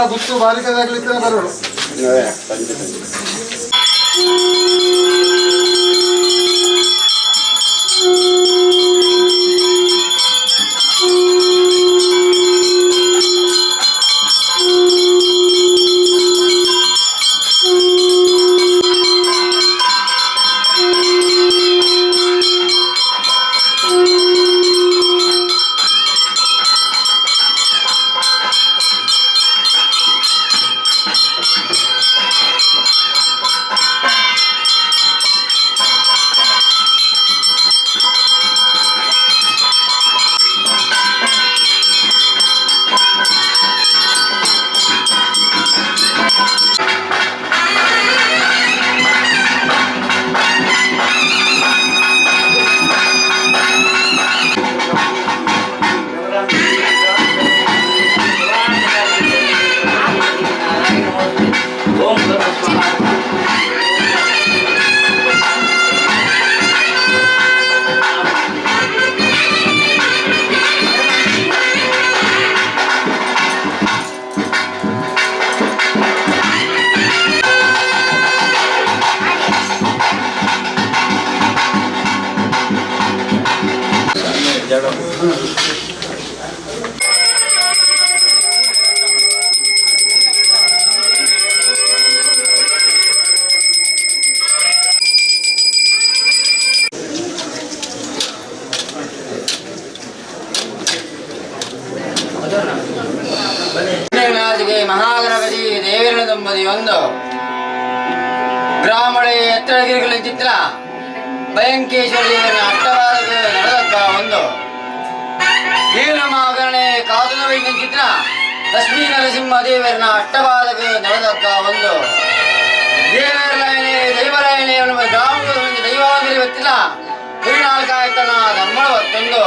ಗುತ್ತು ಬಾಲಿಕದಾಗ್ಲಿಕ್ಕೆ ಬರೋರು ಮಹಾಗಣಪತಿ ದೇವರ ದಂಬದಿ ಒಂದು ಬ್ರಾಹ್ಮಣ ಎತ್ತರಗಿರಿಗಳ ಚಿತ್ರ ಭಯಂಕೇಶ್ವರ ದೇವರ ಅಟ್ಟವಾದ ನಡೆದಕ್ಕ ಒಂದು ನೀಲಮಾಗರಣೆ ಕಾದುನ ವೈದ್ಯ ಚಿತ್ರ ಲಕ್ಷ್ಮೀ ನರಸಿಂಹ ದೇವರನ ಅಟ್ಟವಾದ ನಡೆದಕ್ಕ ಒಂದು ದೇವರಾಯಣೆ ದೈವರಾಯಣೆ ಗ್ರಾಮದಲ್ಲಿ ದೈವಾಂಗರಿ ಗೊತ್ತಿಲ್ಲ ಕುರಿನಾಲ್ಕಾಯ್ತನ ಧರ್ಮವತ್ತೊಂದು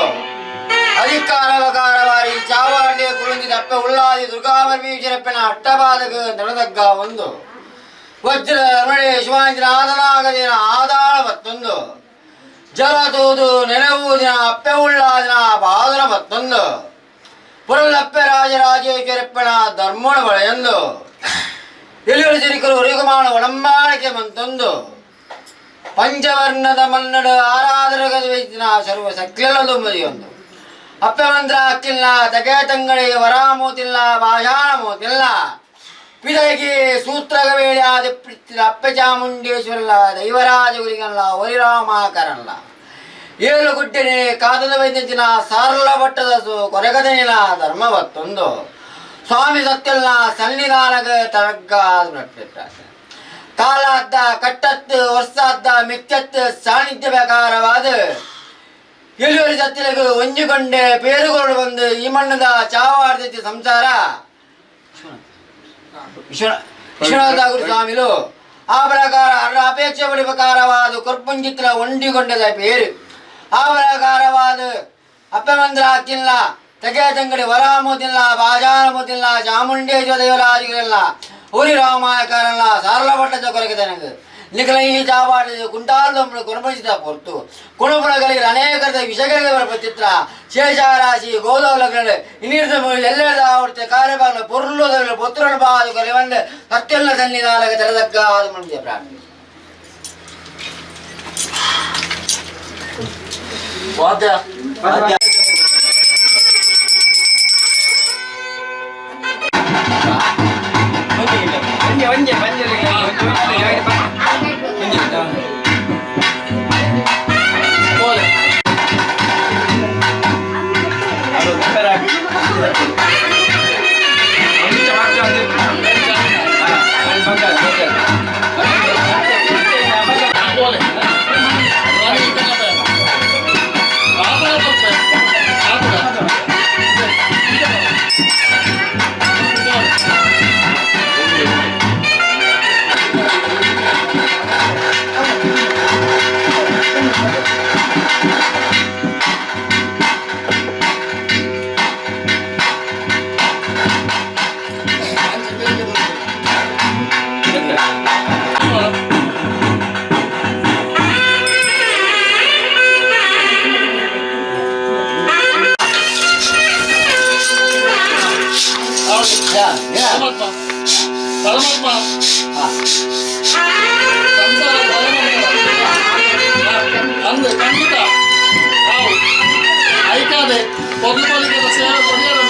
ಅಧಿಕಾರವಕಾರವಾರಿ ಚಾವಾಟಿಯ ಕುಳಿಂದಿ ದಪ್ಪ ಉಳ್ಳಾದಿ ದುರ್ಗಾಪರಮೇಶ್ವರಪ್ಪನ ಅಟ್ಟಪಾದಕ ನಡೆದಗ್ಗ ಒಂದು ವಜ್ರ ರಮಣೆ ಶಿವಾಂಜನಾದನಾಗದಿನ ಆದಾಳ ಮತ್ತೊಂದು ಜಲ ತೂದು ನೆನವುದಿನ ಅಪ್ಪೆ ಉಳ್ಳಾದಿನ ಬಾದನ ಮತ್ತೊಂದು ಪುರಲಪ್ಪೆ ರಾಜರಾಜೇಶ್ವರಪ್ಪನ ಧರ್ಮೋಣ ಬಳೆಯೊಂದು ಎಲ್ಲಿಗಳು ಸಿರಿಕರು ಉರಿಗುಮಾಣ ಒಡಂಬಾಣಿಕೆ ಮಂತೊಂದು ಪಂಚವರ್ಣದ ಮನ್ನಡು ಆರಾಧನ ವೈದ್ಯನ ಸರ್ವ ಸಕ್ಲೆಲ್ಲ ಮದಿಯೊಂದು ಅಪ್ಪೆ ಮಂತ್ರ ಅಕ್ಕಿಲ್ಲ ತಗೆ ತಂಗಳಿಗೆ ವರ ಮೂತಿಲ್ಲ ಭಾಷಾಣ ಮೂತಿಲ್ಲ ಪಿದಗಿ ಸೂತ್ರಗ ವೇಳೆ ಆದಿ ಅಪ್ಪೆ ಚಾಮುಂಡೇಶ್ವರಲ್ಲ ದೈವರಾಜ ಗುರಿಗಲ್ಲ ಒರಿರಾಮಾಕರಲ್ಲ ಏಳು ಗುಡ್ಡೆನೆ ಕಾದದ ವೈದ್ಯಂಚಿನ ಸಾರಲ ಬಟ್ಟದ ಕೊರೆಗದನಿಲ ಧರ್ಮವತ್ತೊಂದು ಸ್ವಾಮಿ ಸತ್ಯಲ್ಲ ಸನ್ನಿಧಾನಗ ತರಗ್ಗ ಕಾಲಾದ್ದ ಕಟ್ಟತ್ತು ವರ್ಷಾದ್ದ ಮಿಕ್ಕತ್ತು ಸಾನ್ನಿಧ್ಯ ಪ್ರಕಾರವಾದ ಎಲ್ಲಿವರೆ ಸತ್ತಿಲಗು ಒಂಜುಗೊಂಡೆ ಪೇರುಗಳು ಬಂದು ಈ ಮಣ್ಣದ ಚಾವಾಡ್ದೈತಿ ಸಂಸಾರ ವಿಶ್ವನಾಥ ಗುರು ಸ್ವಾಮಿಲು ಆ ಪ್ರಕಾರ ಅಪೇಕ್ಷೆ ಪಡಿ ಪ್ರಕಾರವಾದ ಕೊರ್ಪುಂಜಿತ್ರ ಒಂಡಿಗೊಂಡದ ಪೇರು ಆ ಪ್ರಕಾರವಾದ ಅಪ್ಪೆ ಮಂತ್ರ ಹಾಕಿಲ್ಲ ತೆಗೆ ತಂಗಡಿ ವರ ಮೂತಿಲ್ಲ ಬಾಜಾನ ಮೂತಿಲ್ಲ ಚಾಮುಂಡೇಶ್ವರ ದೇವರಾಜಿಗಳೆಲ್ಲ ಊರಿ ರಾಮಾಯಕಾರಲ್ಲ ಸಾರಲ ಬಟ್ಟದ ಕೊರಗಿದನಗ ನಿಖಲ ಈ ಚಾವಾಡಿದ ಕುಂಟಾಲದೊಮ್ಮಳು ಕೊನಪಡಿಸಿದ ಹೊರತು ಕುಣಪುರಗಳಿಗೆ ಅನೇಕರದ ವಿಷಯಗಳ ಚಿತ್ರ ಶೇಷಾರಾಶಿ ಗೋದವಲಗಳು ಇನ್ನಿರದ ಎಲ್ಲೆಲ್ಲದ ಆವಡ್ತೆ ಕಾರ್ಯಭಾಗ ಪೊರ್ಲುದಲ್ಲ ಪುತ್ರನ ಬಾದು ಕೊಲೆವಂದು ಸತ್ಯಲ್ಲ ಸನ್ನಿಧಾನಕ ತೆರೆದಕ್ಕ ಅದು ಮನುಷ್ಯ ಪ್ರಾರ್ಥನೆ ಪರಮಾತ್ಮ ಅಂದು ಖಂಡಿತ ನಾವು ಐಕಾದೆ ಪೊದ್ದುಪಾಲಿಕೆದ ಸೇವೆ ಕೊನೆಯರು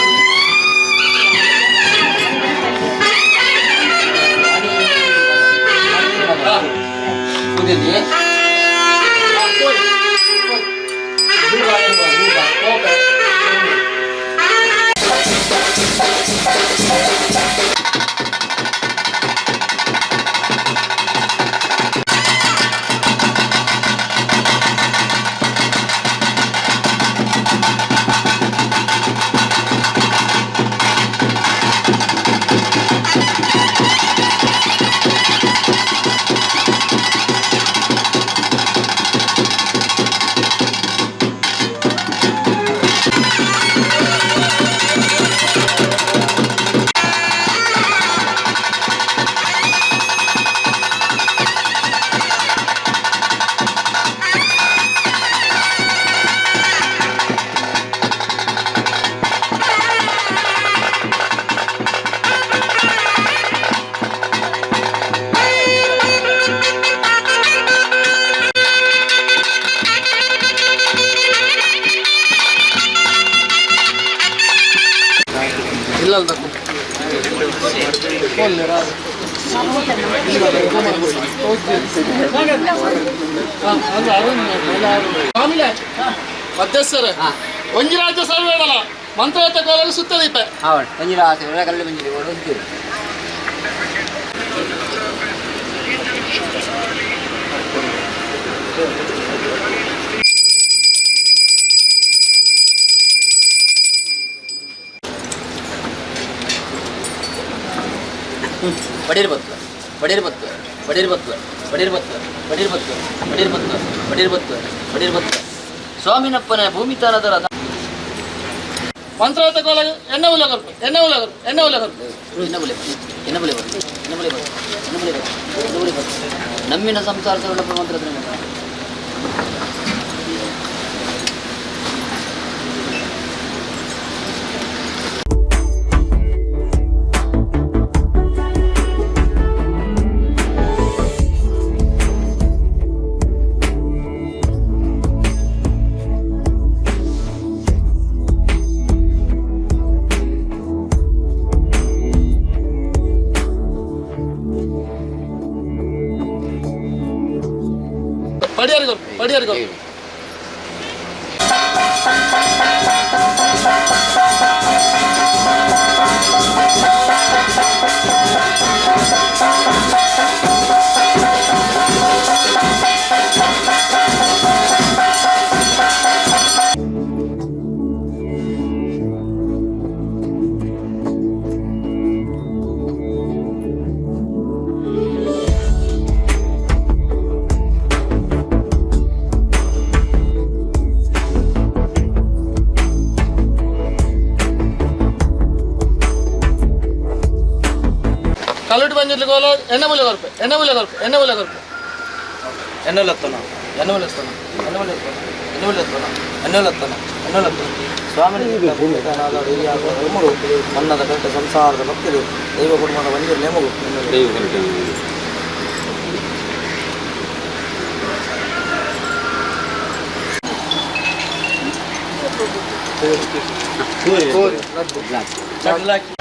ಮಧ್ಯಸ್ಥರ ಒಂಜಿ ರಾಜ್ಯ ಸರ್ವೇಡಲ ಮಂತ್ರವತ್ತ ಕೋಲಲು ಸುತ್ತದೀಪ ಒಂಜಿ ರಾಜ್ಯ ಕಲ್ಲು ಬಂಜಿದೆ ಬಡಿರ್ಬತ್ತು ಬಡಿರ್ಬತ್ತು ಬಡಿರ್ಬತ್ತು ಬಡಿರ್ಬತ್ತು ಬಡಿರ್ಬತ್ತು ಬಡಿರ್ಬತ್ತು ಬಡಿರ್ಬತ್ತು ಬಡಿರ್ಬತ್ತು ಸ್ವಾಮಿನಪ್ಪನ ಭೂಮಿತಾನದ ರಥ ಮಂತ್ರವತ್ತ ಕೋಲಲು ಎಣ್ಣೆ ಉಲಗರು ಎಣ್ಣೆ ಉಲಗರು ಎಣ್ಣೆ ಉಲಗರು ಎಣ್ಣಬುಲೆ ಬರುತ್ತೆ ಎಣ್ಣಬುಲೆ ಬರುತ್ತೆ ಎಣ್ಣಬುಲೆ ಬರುತ್ತೆ ಎಣ್ಣಬುಲೆ ಬರುತ್ತೆ ನಮ್ಮಿನ ಸಂಸಾರ ಸೌಲಭ್ಯ ಮಂತ್ರದ ಪಡಿಯರ್ಗಳು కలుటి పంజర్లు కోలో ఎన్నముల కొరకు ఎన్నముల కొరకు ఎన్నముల కొరకు ఎన్నోళ్ళు వస్తున్నా ఎన్నోళ్ళు వస్తున్నా ఎన్నోళ్ళు వస్తున్నా ఎన్నోళ్ళు వస్తున్నా ఎన్నోళ్ళు వస్తున్నా ఎన్నోళ్ళు వస్తున్నా ಸ್ವಾಮಿನಿಗೆ ಭೂಮಿಕಾನಾದ ಮನ್ನದ ಗಂಟ ಸಂಸಾರದ ಭಕ್ತರು ದೈವ ಕುಟುಂಬದ ವಂಜರು ಮಗು Thank you.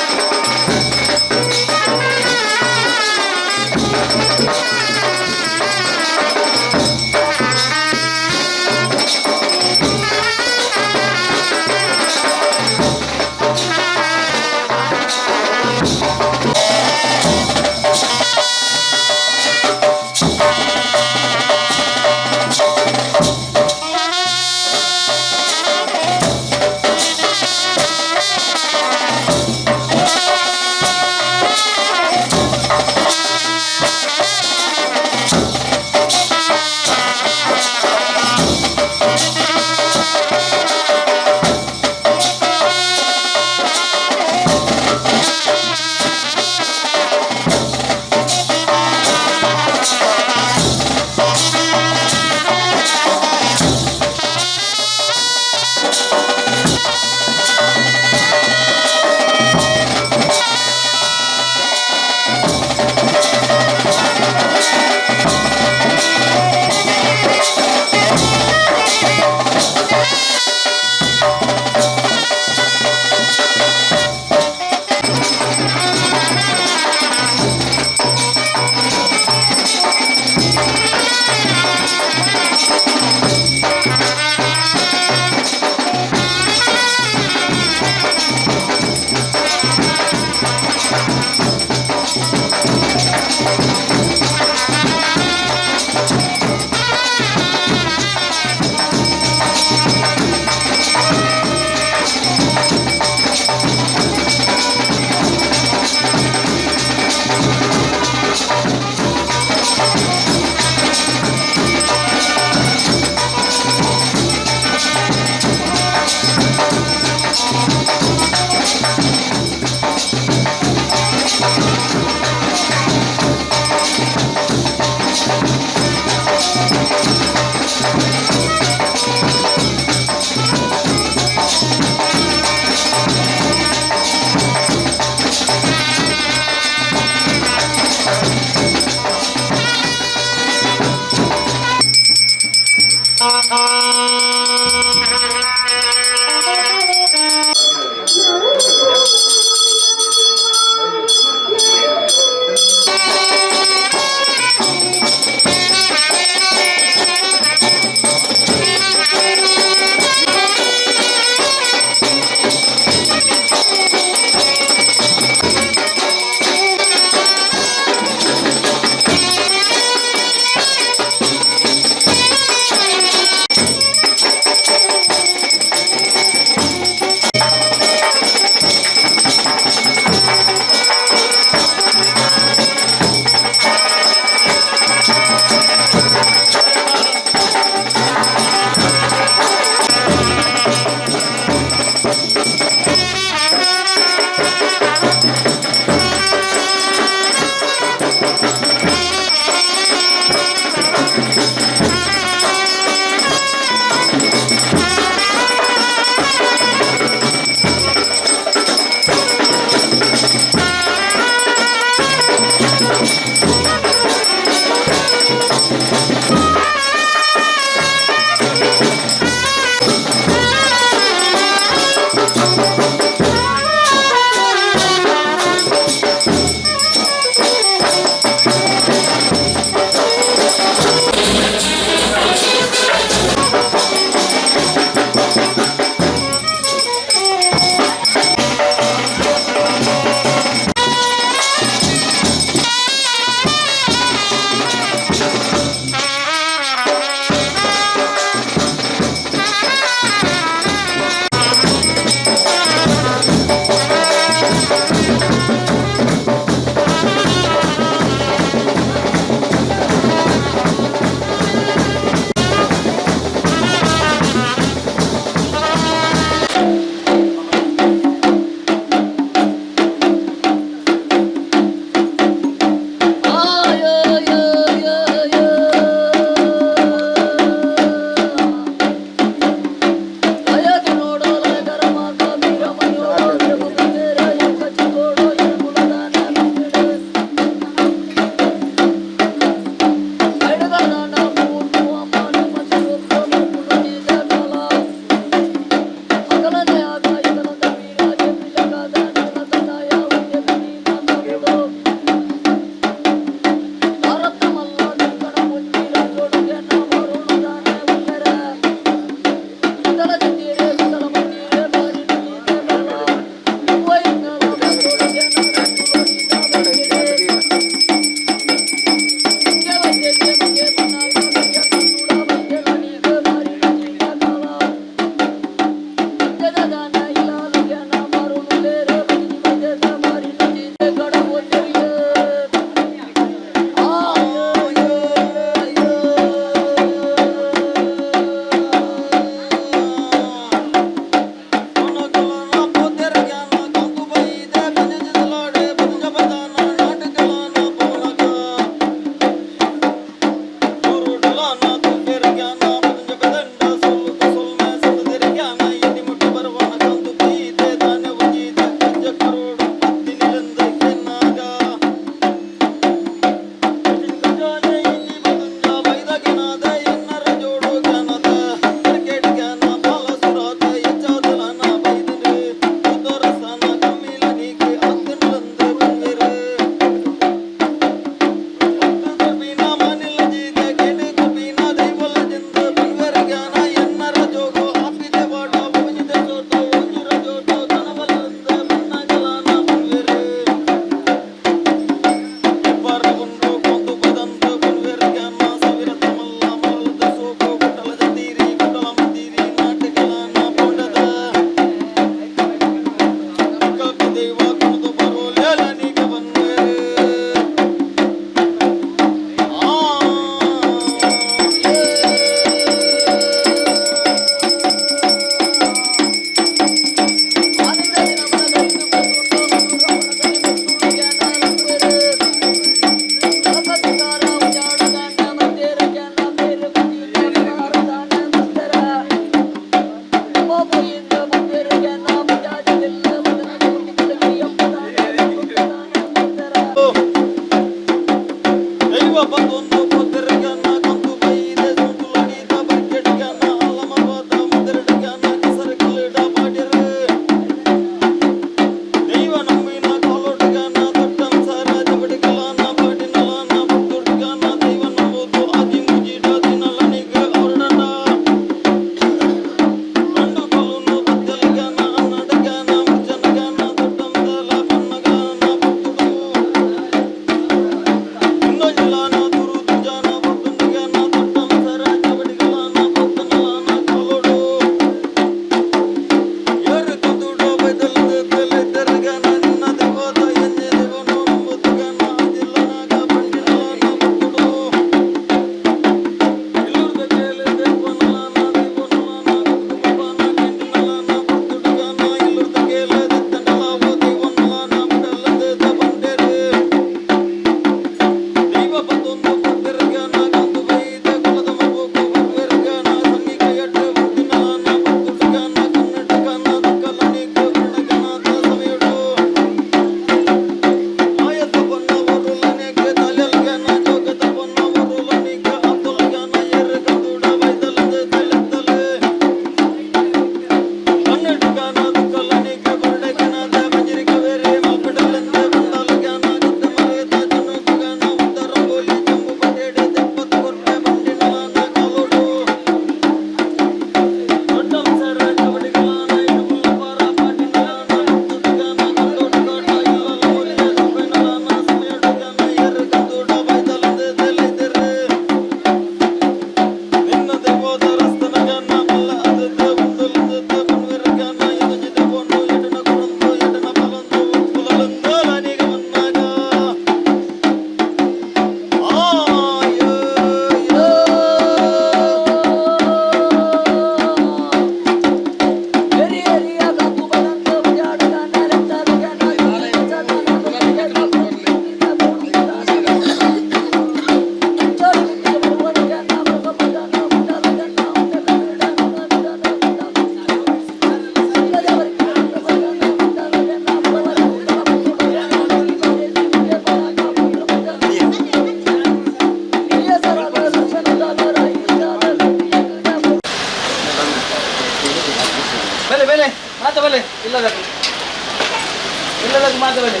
ಎಲ್ಲದಕ್ಕೂ ಮಾತಾಡಿ.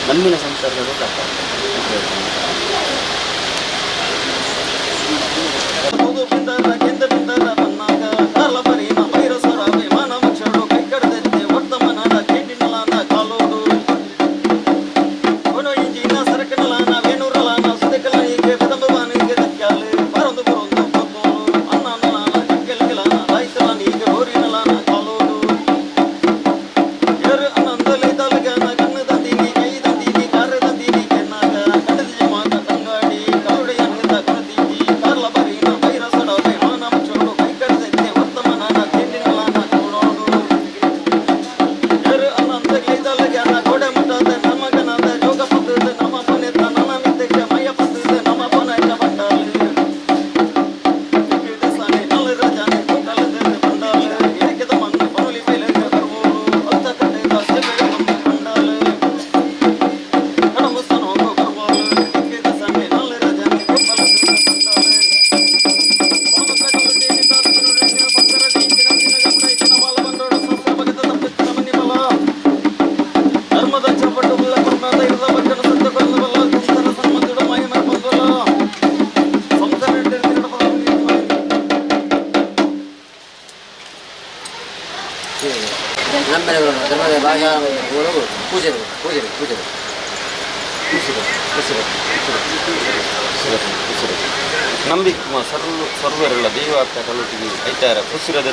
ನಮ್ಮಿನ ಸಂಸಾರಗಳು ಧರ್ಮದ ಭಾಷಾ ಪೂಜೆ ಪೂಜೆ ಪೂಜೆ ನಂಬಿ ಸರ್ವರೆಲ್ಲ ದೈವಾರ್ಥ ಕಲ್ಲೊಟ್ಟಿಗೆ ಐತಾರ ಖುಷಿರದ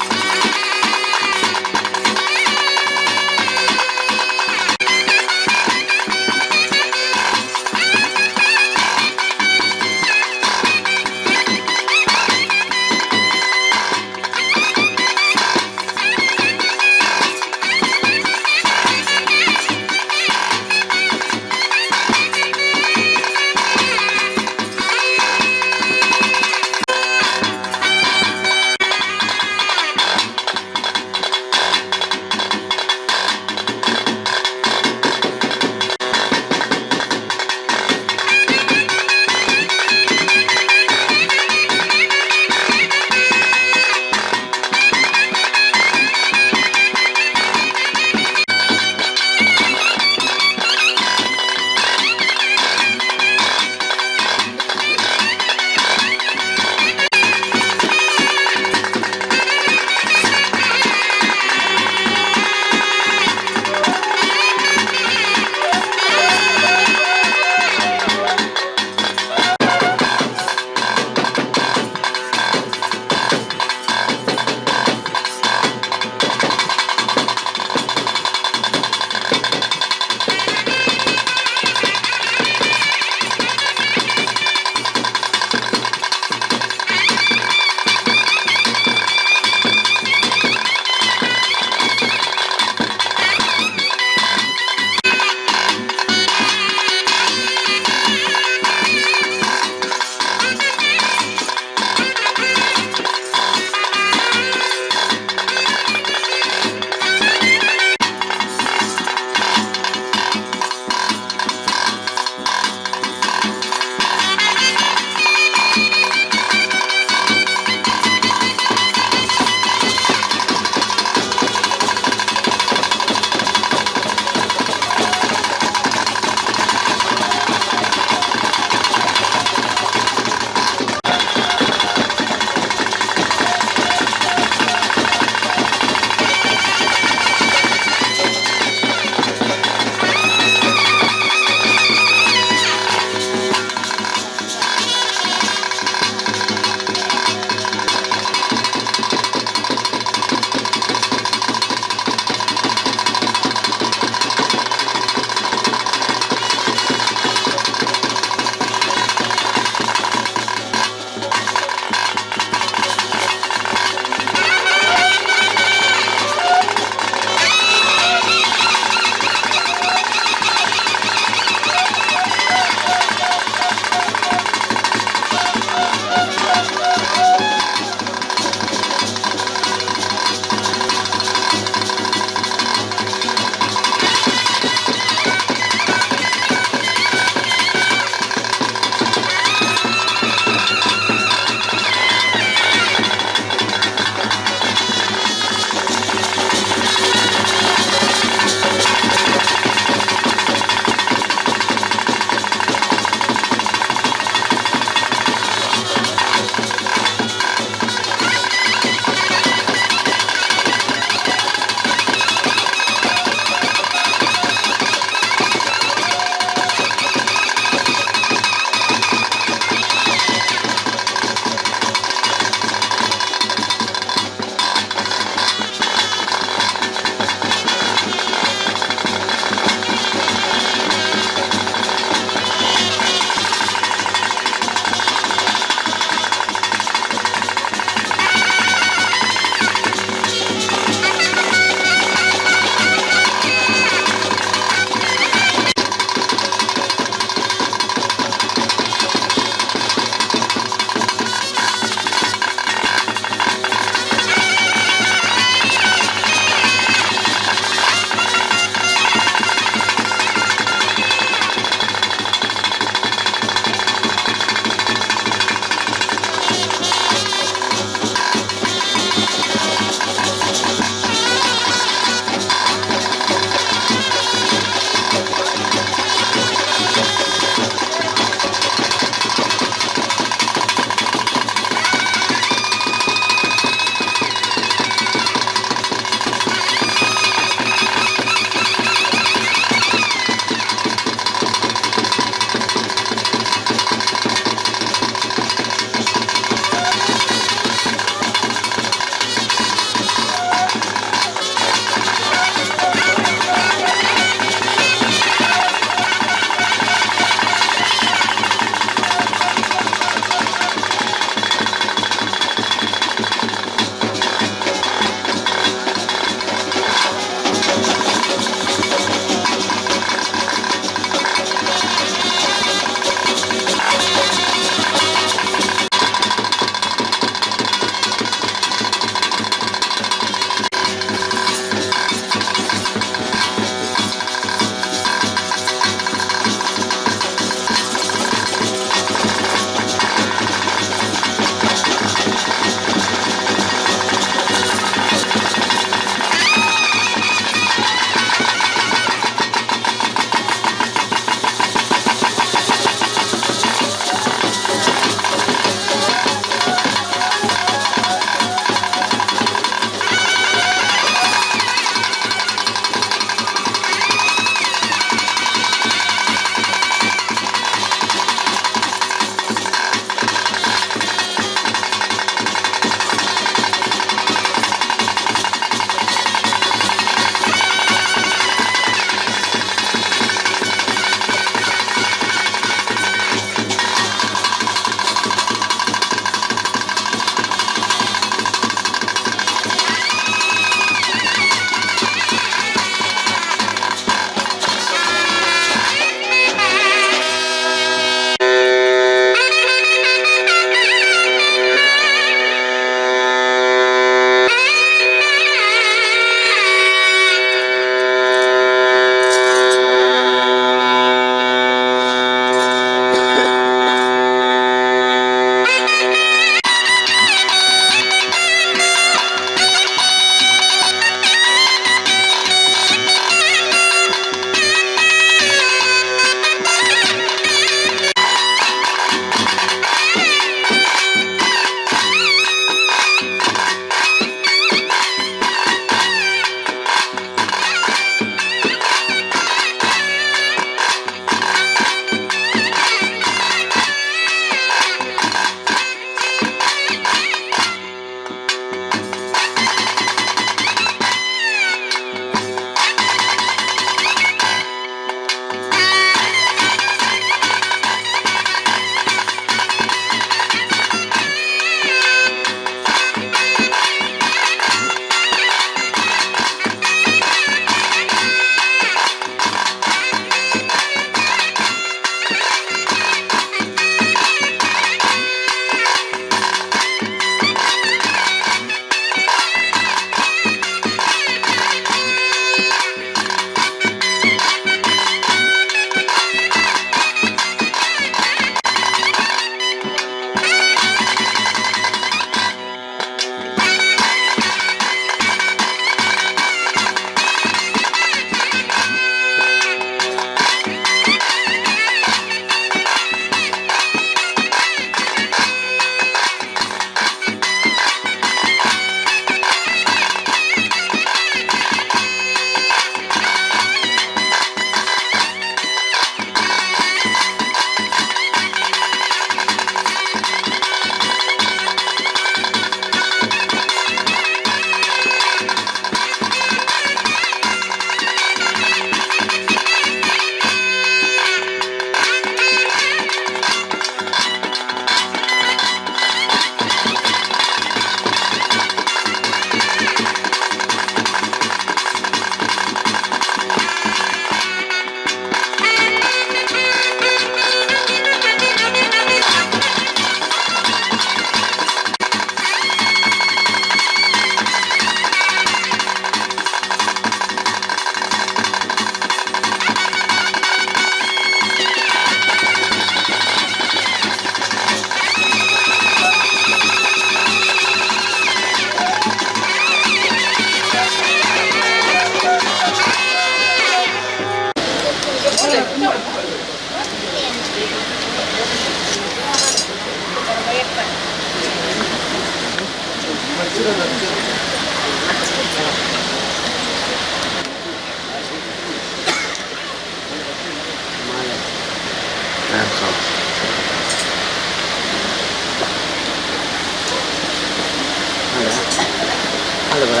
ಅಲ್ಲ ಬರ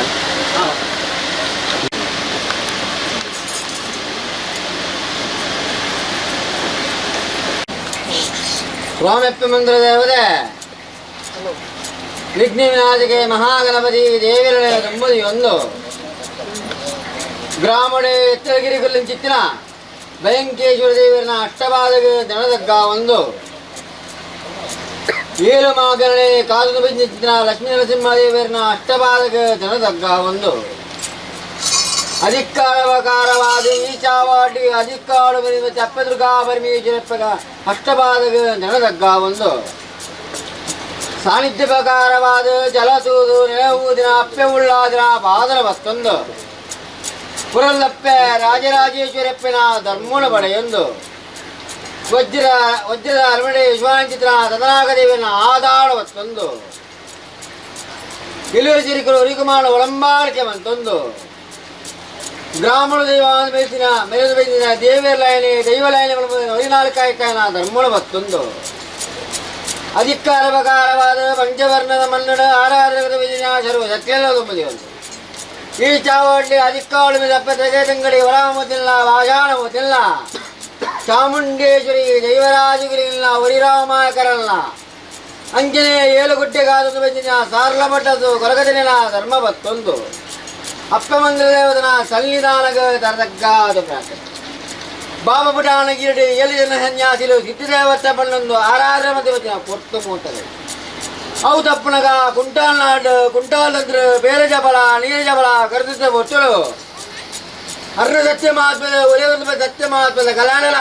ಸ್ವಾಮ್ಯಪ್ಪ ಮಂದಿರ ದೇವತೆ ವಿಘ್ನ ವಿನಾಶಕ್ಕೆ ಮಹಾಗಣಪತಿ ದೇವಿರ ತೊಂಬದಿ ಒಂದು ಗ್ರಾಮಡೆ ಎತ್ತರಗಿರಿ ಕಲ್ಲಿನ ಚಿತ್ತಿನ ಭಯಂಕೇಶ್ವರ ದೇವರನ ಅಷ್ಟಪಾದಕ ದಣದಗ್ಗ ಒಂದು ಏಳು ಮಾಗರಣೆ ಕಾದು ಬಿದ್ದ ಚಿತ್ತಿನ ಲಕ್ಷ್ಮೀ ನರಸಿಂಹ ದೇವರನ ಅಷ್ಟಪಾದಕ ದಣದಗ್ಗ ಒಂದು ಅಧಿಕಾರವಕಾರವಾದ ಈ ಚಾವಾಟಿ ಅಧಿಕಾರು ಬರಿದ ಚಪ್ಪದುರ್ಗಾ ಪರಮೇಶ್ವರಪ್ಪಗ ಅಷ್ಟಪಾದಕ ದಣದಗ್ಗ ಒಂದು ಸಾನ್ನಿಧ್ಯ ಪ್ರಕಾರವಾದ ಜಲಸೂದು ನೆಲವೂದಿನ ಅಪ್ಪೆ ಉಳ್ಳಾದಿನ ಪಾದರ ಮತ್ತೊಂದು ಪುರಲ್ಲಪ್ಪೆ ರಾಜರಾಜೇಶ್ವರಪ್ಪನ ಧರ್ಮೂಲ ಪಡೆಯೊಂದು ವಜ್ರದ ಅರಮನೆ ವಿಶ್ವಾಂಚಿತ್ರ ತದನಾಗದೇವಿನ ಆದಾಳ ಮತ್ತೊಂದು ಇಳುವರಿ ಸಿರಿಕರು ಉರಿಕುಮಾರ ಒಳಂಬಾರಿಕೆ ಮತ್ತೊಂದು ಗ್ರಾಮೀಣ ದೈವಾನ ಮೇಲಿನ ಮೇಲಿನ ಬೈದಿನ ದೇವಿಯರ್ಲಾಯನೆ ದೈವಲಾಯನೆ ಹರಿನಾಲ್ಕಾಯಕನ ಧರ್ಮೂಲ ಮತ್ತೊಂದು ಅಧಿಕಾರ ಪ್ರಕಾರವಾದ ಪಂಚವರ್ಣದ ಮನ್ನಡ ಆರಾಧಕದ ವಿಧಿನಾಶರು ಸತ್ಯಲ್ಲೊಂಬದಿ ಒಂದು ಈ ಚಾವಡ್ಲಿ ಅಧಿಕಾಳು ಮೇಲೆ ತೆಗೆದಂಗಡಿ ಹೊರಾಮತಿಲ್ಲ ವಾಜಾಣಮತಿಲ್ಲ ಚಾಮುಂಡೇಶ್ವರಿ ದೈವರಾಜಗಿರಿಲ್ಲ ಹರಿರಾಮಾಯಕರಲ್ಲ ಅಂಜನೆಯ ಏಳುಗುಡ್ಡೆಗಾದೊಂದು ಬಂದಿನ ಸಾರ್ಲ ಮಠದ್ದು ಕೊರಗದಿನ ಧರ್ಮ ಬತ್ತೊಂದು ಅಪ್ಪ ಮಂದಿರ ದೇವತನ ಸನ್ನಿಧಾನಗ ತರದಗ್ಗಾದು ಪ್ರಾರ್ಥನೆ ಬಾಬಾ ಪುಟಾಣಗಿರಿ ಎಲ್ಲಿ ಜನ ಸನ್ಯಾಸಿಲು ಸಿದ್ಧದೇವತ್ತ ಪಣ್ಣೊಂದು ಆರಾಧನೆ ಮಧ್ಯವತ್ತಿನ ಕೊಟ್ಟು ಮೂಟಗಳು ಅವು ತಪ್ಪನಗ ಕುಂಟಾಲ್ ನಾಡು ಕುಂಟಾಲ್ ಅಂದ್ರೆ ಬೇರೆ ಜಬಲ ನೀರು ಜಬಲ ಕರೆದಿದ್ದ ಒತ್ತಳು ಅರ್ಣ ಸತ್ಯ ಮಹಾತ್ಮದ ಒಲೆಯೊಂದು ಸತ್ಯ ಮಹಾತ್ಮದ ಕಲಾನಲ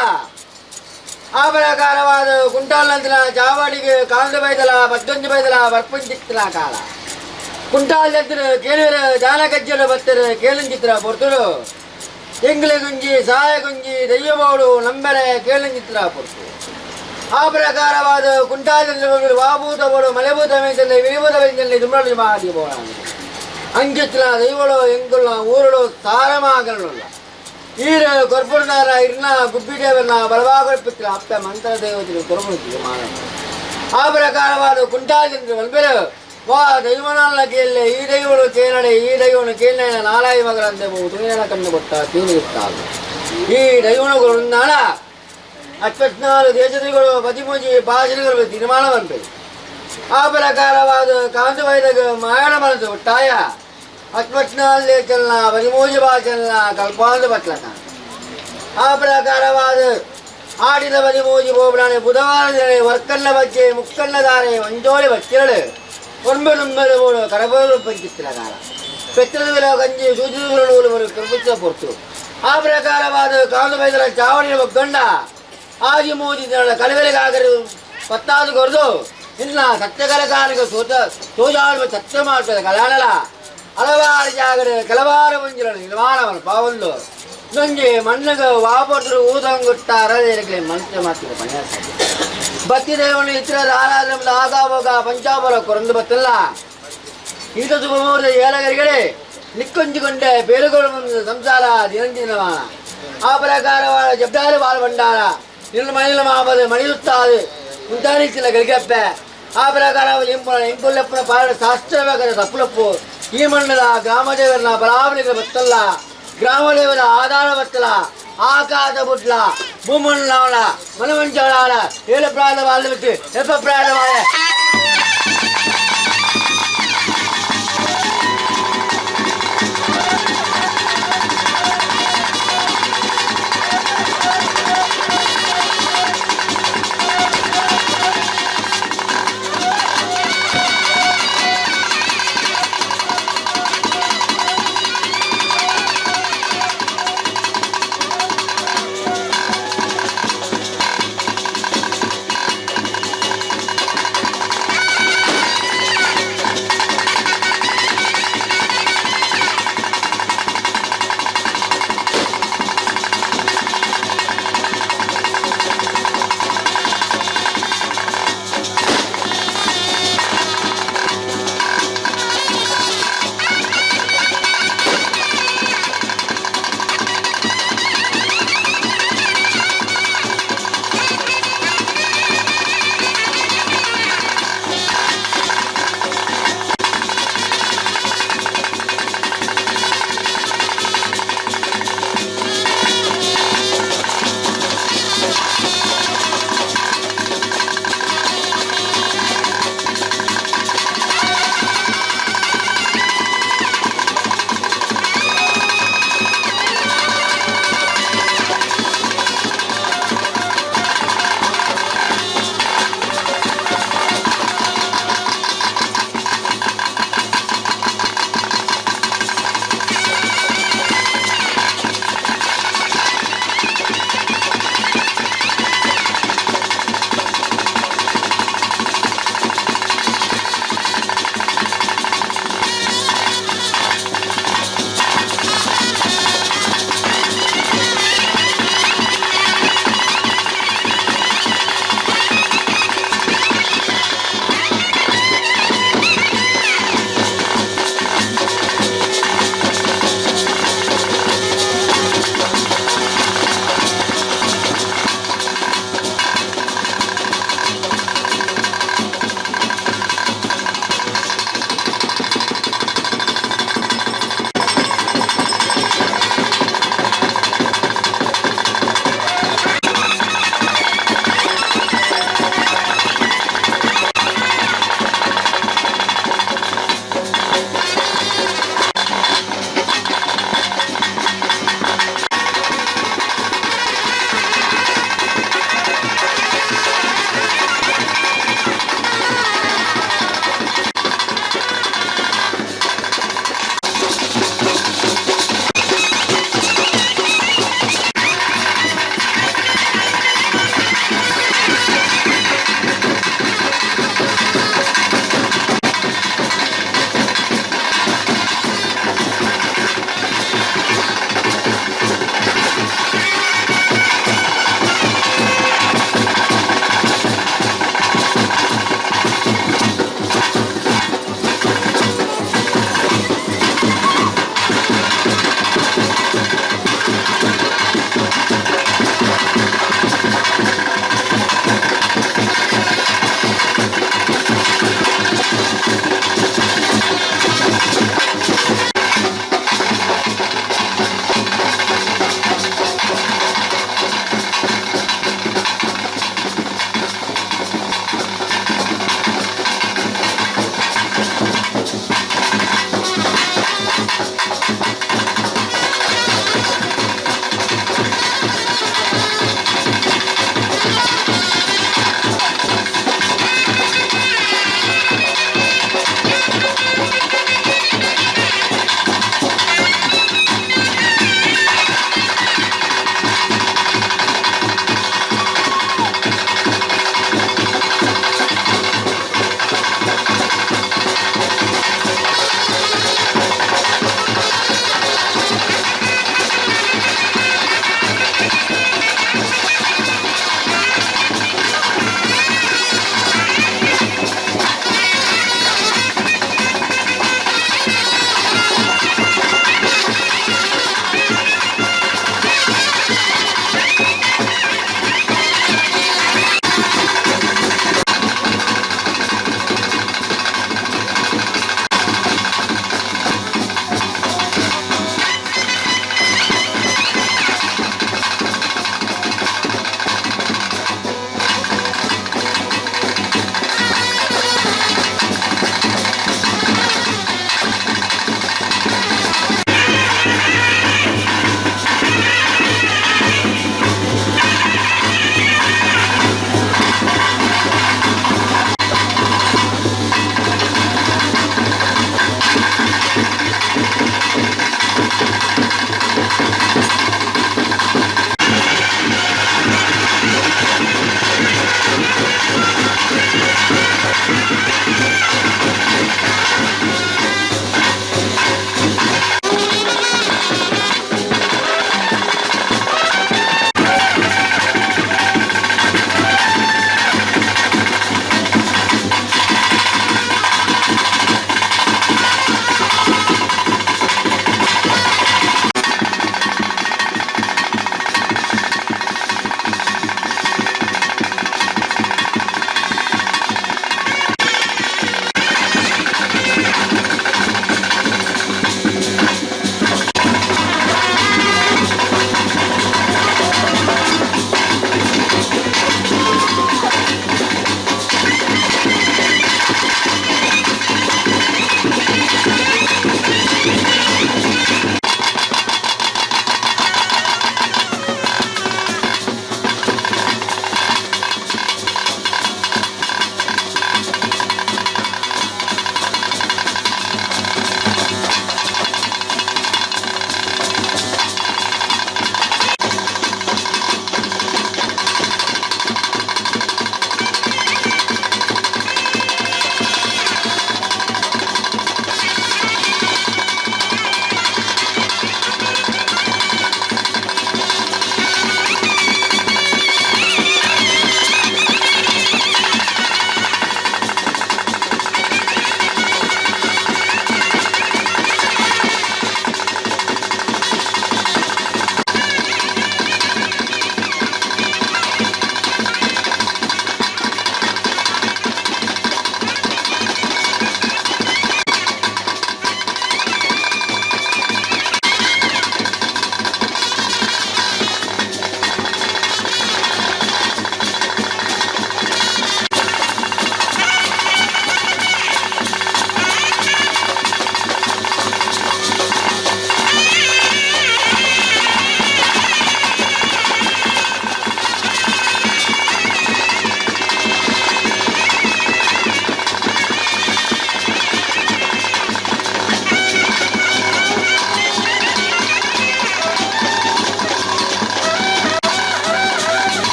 ಆ ಪ್ರಕಾರವಾದ ಕುಂಟಾಲ್ ನಂತರ ಚಾವಾಡಿಗೆ ಕಾಂದು ಬೈದಲ ಬದ್ದೊಂದು ಬೈದಲ ಬರ್ಪಂಚಿತ್ತಿನ ಕಾಲ ಕುಂಟಾಲ್ ನಂತರ ಕೇಳಿರ ಜಾನ ಕಜ್ಜಲು ಬತ್ತರ ಕೇಳಂಚಿತ್ರ ಪೊರ್ತಳು ಎಂಗ್ಲೆ ಗುಂಜಿ ಸಹಾಯ ಗುಂಜಿ ದೈವಬೋಡು ನಂಬರೆ ಕೇಳಂಚಿತ್ರ ಪೊರ್ತು ಆ ಪ್ರಕಾರವಾದ ಕುಂಟಾಲದಲ್ಲಿ ವಾಭೂತಬೋಡು ಮಲೆಭೂತ ವೈದ್ಯದಲ್ಲಿ ವಿಭೂತ ವೈದ್ಯದಲ್ಲಿ ದುಂಬಳು ಮಾಡಿ ಬೋಳ ಅಂಕಿತ್ರ ದೈವಳು ಎಂಗುಳ್ಳ ಊರುಳು ತಾರಮಾಗಲ್ಲ ಈರ ಕೊರ್ಪುರದಾರ ಇರ್ನ ಗುಬ್ಬಿದೇವರನ್ನ ಬಲವಾಗೊಳ್ಪಿತ್ರ ಅಪ್ಪ ಮಂತ್ರ ದೇವತೆಗಳು ಕೊರಮುತ್ತಿದೆ ಮಾಡ ಆ ಪ್ರಕಾರವಾದ ಕುಂಟಾಲದಲ್ಲಿ ಮಲ್ಬೆರು ವಾ ದೈವನಾಳ ಕೇಳಲೆ ಈ ದೈವಳು ಕೇಳಡೆ ಈ ದೈವನು ಕೇಳ ನಾಲಾಯಿ ಮಗರಂತೆ ತುಣಿಯನ ಕಣ್ಣು ಕೊಟ್ಟ ತೀನಿರುತ್ತಾಗ ಈ ದೈವನುಗಳು ನಾಳ ಅಶ್ವತ್ನಾರು ದೇಶದಿಗಳು ಪತಿಮೂಜಿ ಭಾಷೆಗಳು ತೀರ್ಮಾನವಂತೆ ಆ ಪ್ರಕಾರವಾದ ಕಾಂತು ವೈದ್ಯ ಮಾಯಣ ಮನಸ್ಸು ಒಟ್ಟಾಯ ಅಶ್ವತ್ನಾಲ್ ಚಲನ ಪತಿಮೂಜಿ ಭಾಷೆನ ಕಲ್ಪಾಂತ ಬಟ್ಲಕ ಆ ಪ್ರಕಾರವಾದ ಆಡಿದ ಪತಿಮೂಜಿ ಬೋಬಣೆ ಬುಧವಾರ ವರ್ಕನ್ನ ಬಗ್ಗೆ ಮುಕ್ಕನ್ನ ದಾರೆ ಒಂಜೋಳಿ ಬಚ್ಚಿರಳು ಒಂಬೆಡು ಬೋಡು ಕರಬೋಡು ಪಂಚಿತ್ತಿರ ಕಾಲ ಪೆತ್ತದ ಗಂಜಿ ಸೂಚಿಗಳು ಕರ್ಪಿಸ ಪೊರ್ತು ಆ ಪ್ರಕಾರವಾದ ಕಾಂತು ವೈದ್ಯರ ಚಾವಣಿಯ ಒಗ್ಗಂಡ ಆದಿ ಮೋದಿ ಕಲವೆಲೆಗಾಗರು ಪತ್ತಾದು ಕೊರದು ಇನ್ನ ಸತ್ಯಕಲಕಾನಿಗೆ ಸೋಜಾಡುವ ಸತ್ಯ ಮಾಡ್ತದೆ ಕಲಾನಲ ಹಲವಾರು ಜಾಗರ ಕೆಲವಾರು ಮಂಜಿರಳು ನಿರ್ಮಾಣವನ್ನು ಪಾವೊಂದು ನಂಗೆ ಮಣ್ಣಗ ವಾಪರ್ತರು ಊದಂಗುಟ್ಟಾರ ಮನುಷ್ಯ ಮಾಡ್ತಿದ್ದ ಪನ್ಯಾಸ ಭಕ್ತಿ ದೇವನ ಇತರ ಆರಾಧನೆ ಆಗಾವಾಗ ಪಂಚಾಬರ ಕೊರಂದು ಬತ್ತಲ್ಲ ಈತ ಶುಭಮೂರ್ತ ಏಳಗರಿಗಳೇ ನಿಕ್ಕೊಂಜಿಕೊಂಡೆ ಬೇರುಗಳು ಮುಂದೆ ಸಂಸಾರ ದಿನಂದಿನವಾನ ಆ ಪ್ರಕಾರವಾದ ಜಬ್ದಾರು ಬಾಲ್ಭಂಡಾರ ನಿನ್ನ ಮನೆಯಲ್ಲಿ ಮಾಬದು ಮಣಿಯುತ್ತಾದು ಮುಂತಾನಿಸಿಲ್ಲ ಗಳಿಗಪ್ಪೆ ಆ ಪ್ರಕಾರ ಎಂಪುಲ್ಲಪ್ಪನ ಪಾಡ ಶಾಸ್ತ್ರವಾಗದ ತಪ್ಪುಲಪ್ಪು ಈ ಮಣ್ಣದ ಗ್ರಾಮದೇವರನ್ನ ಬಲಾವಣೆಗೆ ಬತ್ತಲ್ಲ ಗ್ರಾಮದೇವರ ಆಧಾರ ಬತ್ತಲ ಆಕಾಶ ಬುಟ್ಲ ಭೂಮಣ್ಣವಳ ಮನವಂಚವಳ ಏಳು ಪ್ರಾಣ ಬಿಟ್ಟು ಎಪ್ಪ ಪ್ರಾಣ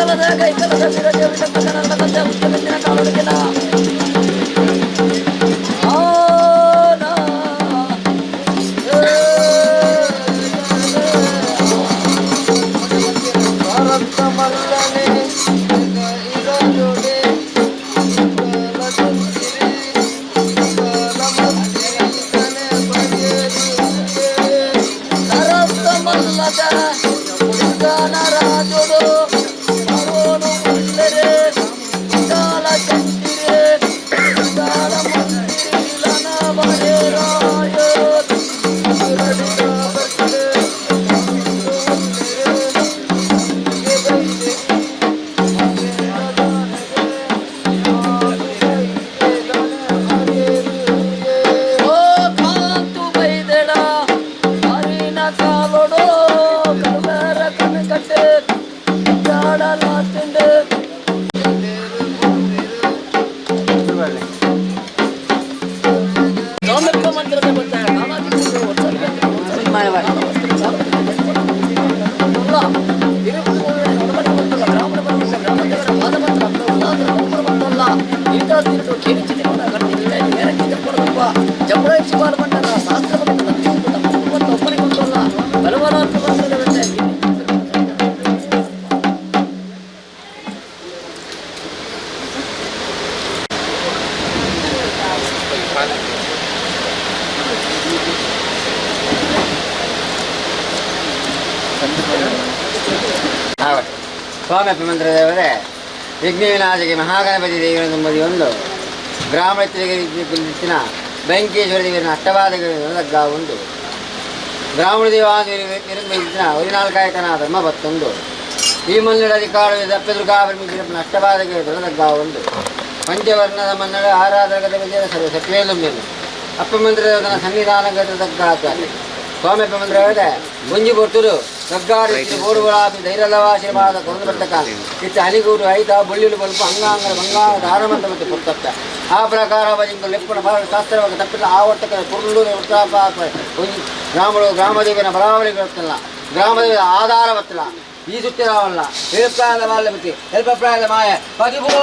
ಕಲದ ಕೈ ಕಲದ ಬಿರಜೆ ವಿಟಕನಲ್ಲದ ಉತ್ತಮಿನ ಕಾಲುಡಿಗೆನ ಸ್ವಾಮಿ ಅಪ್ಪಮಂತ್ರ ದೇವರೇ ವಿಘ್ನವಿನಾಶಕ್ಕೆ ಮಹಾಗಣಪತಿ ದೇವರ ತುಂಬದಿ ಒಂದು ಗ್ರಾಮಸ್ಥರಿಗೆ ಬೆಂಕೇಶ್ವರ ದೇವರಿನ ಅಷ್ಟವಾದಗಳ ಉಂಟು ಬ್ರಾಹ್ಮಣ ದೇವಾದಿನ 14 ಧರ್ಮ ಬತ್ತೊಂದು ಈ ಮನ್ನಡ ಅಧಿಕಾರ ದಪ್ಪೆದುರ್ಗಾಪರಮಿನ ಅಷ್ಟವಾದಗೆ ದೊಡ್ಡದಗ್ಗ ಉಂಟು ಪಂಚವರ್ಣದ ಮನ್ನಡ ಆರಾಧಕದ ವಿಜಯ ಸರ್ವ ಸತ್ವೇಲಂಬೆನು ಅಪ್ಪಮಂತ್ರ ದೇವರ ಸನ್ನಿಧಾನಗತದಗ್ಗ ಸ್ವಾಮಿ ಅಪ್ಪಮಂತ್ರ ದೇವರೇ ಮುಂಜಿ ಬರ್ತರು ಗಗ್ಗಾಡಿ ಬೋಡುಗಳಾಪಿ ಧೈರ್ಯಲವಾಶೀರ್ವಾದ ಕೊಂದು ಬರ್ತಕ ಇತ್ತು ಹನಿಗೂರು ಐತ ಬುಳ್ಳಿಲು ಬಲ್ಪ ಅಂಗಾಂಗರ ಬಂಗಾರ ಧಾರಮಂತ ಮತ್ತು ಪುರ್ತಪ್ಪ ಆ ಪ್ರಕಾರ ಬಜಿಂದು ಲೆಪ್ಪಣ ಶಾಸ್ತ್ರವಾಗಿ ತಪ್ಪಿಲ್ಲ ಆ ಒಟ್ಟಕ ಕುರುಳೂರು ಉತ್ತಾಪ ಗ್ರಾಮಗಳು ಗ್ರಾಮದೇವಿನ ಬರಾವಳಿ ಬರುತ್ತಲ್ಲ ಗ್ರಾಮದೇವಿ ಆಧಾರ ಬರ್ತಲ್ಲ ಈ ಸುತ್ತಿರಾವಲ್ಲ ಹೆಲ್ಪ್ರಾಯದ ಬಾಲ್ಯ ಬತ್ತಿ ಹೆಲ್ಪ್ರಾಯದ ಮಾಯ ಪದಿಬೋ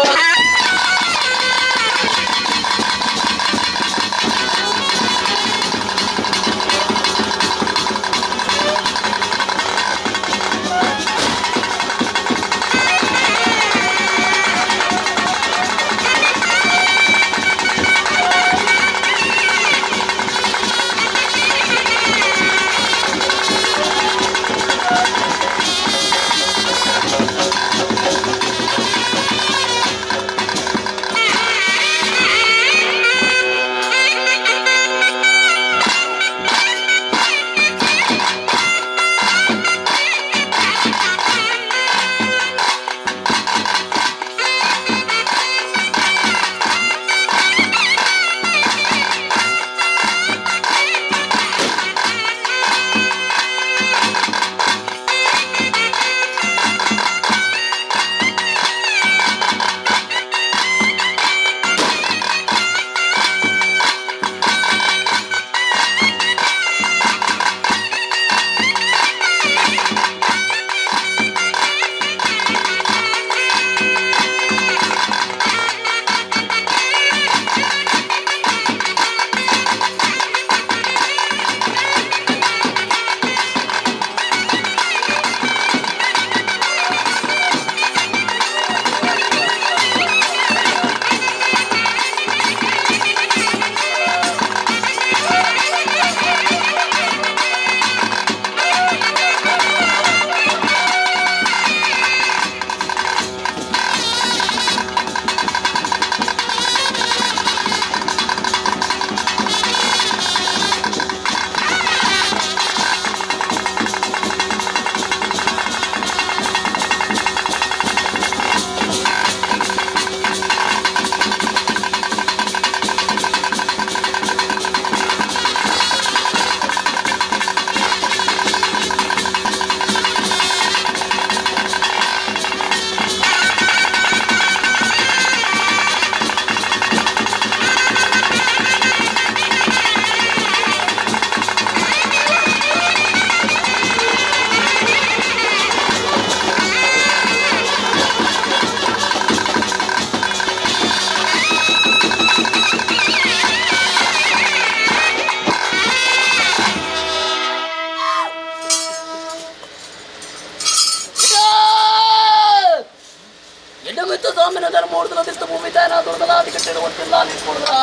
ಧರ್ಮ ಹೊಡೆದಲ್ಲ ದಿತ್ತ ಭೂಮಿ ತಾಯನ ದೊಡ್ಡದಲ್ಲ ಅದಕ್ಕೆ ಕಟ್ಟೆ ಗೊತ್ತಿಲ್ಲ ನಿಂತ್ಕೊಡ್ದಲ್ಲ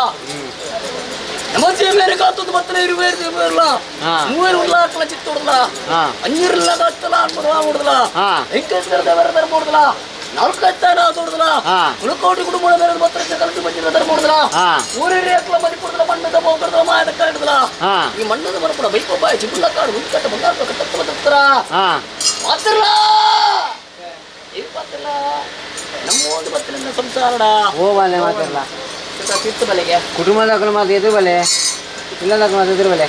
ನಮಸ್ತೆ ಬೇರೆ ಕಾತದ್ದು ಬತ್ತಲ ಇರುವೇರಿಲ್ಲ ಮೂವೇರು ಉಲ್ಲ ಹಾಕಲ ಚಿತ್ತ ಹೊಡೆದಲ್ಲ ಅಂಜೀರಿಲ್ಲ ಕಾಸ್ತಲ್ಲ ಅನ್ಬರುವ ಹೊಡೆದಲ್ಲ ಹೆಂಕೇಶ್ವರ ದೇವರ ಧರ್ಮ ಹೊಡೆದಲ್ಲ ನಾಲ್ಕು ಕತ್ತಾನ ದೊಡ್ಡದಲ್ಲ ಉಳ್ಕೋಟಿ ಕುಟುಂಬ ಬೇರೆ ಬತ್ತರ ಕಲ್ಟಿ ಬಂದಿರೋ ಧರ್ಮ ಹೊಡೆದಲ್ಲ ಊರಿರಿ ಹಾಕಲ ಮದಿ ಕೊಡದಲ್ಲ ಮಣ್ಣದ ಬೋಗಡದಲ್ಲ ಮಾಯದ ಕಾಡಿದಲ್ಲ ಈ ಮಣ್ಣದ ಬರಪಡ ಬೈಕ್ ಒಬ್ಬ ಚಿಗುಳ್ಳ ಕಾಡು ಹುಂಚು ಕಟ್ಟ ಬಂಗಾರ ಕಟ್ಟ ಬತ್ತರ ಮಾತ್ರಲ್ಲ ಪಾತ್ರಲ್ಲ ನಮ್ಮ ಒಂದು ಬತ್ತಲಿನ ಸಂಸಾರಡ ಓ ಬಲೆ ಮಾತಾಡಲ್ಲ ತೀರ್ಥ ಬಲೆಗೆ ಕುಟುಂಬದ ಮಾತು ಎದುರು ಬಲೆ ಇಲ್ಲದ ಮಾತು ಎದುರು ಬಲೆ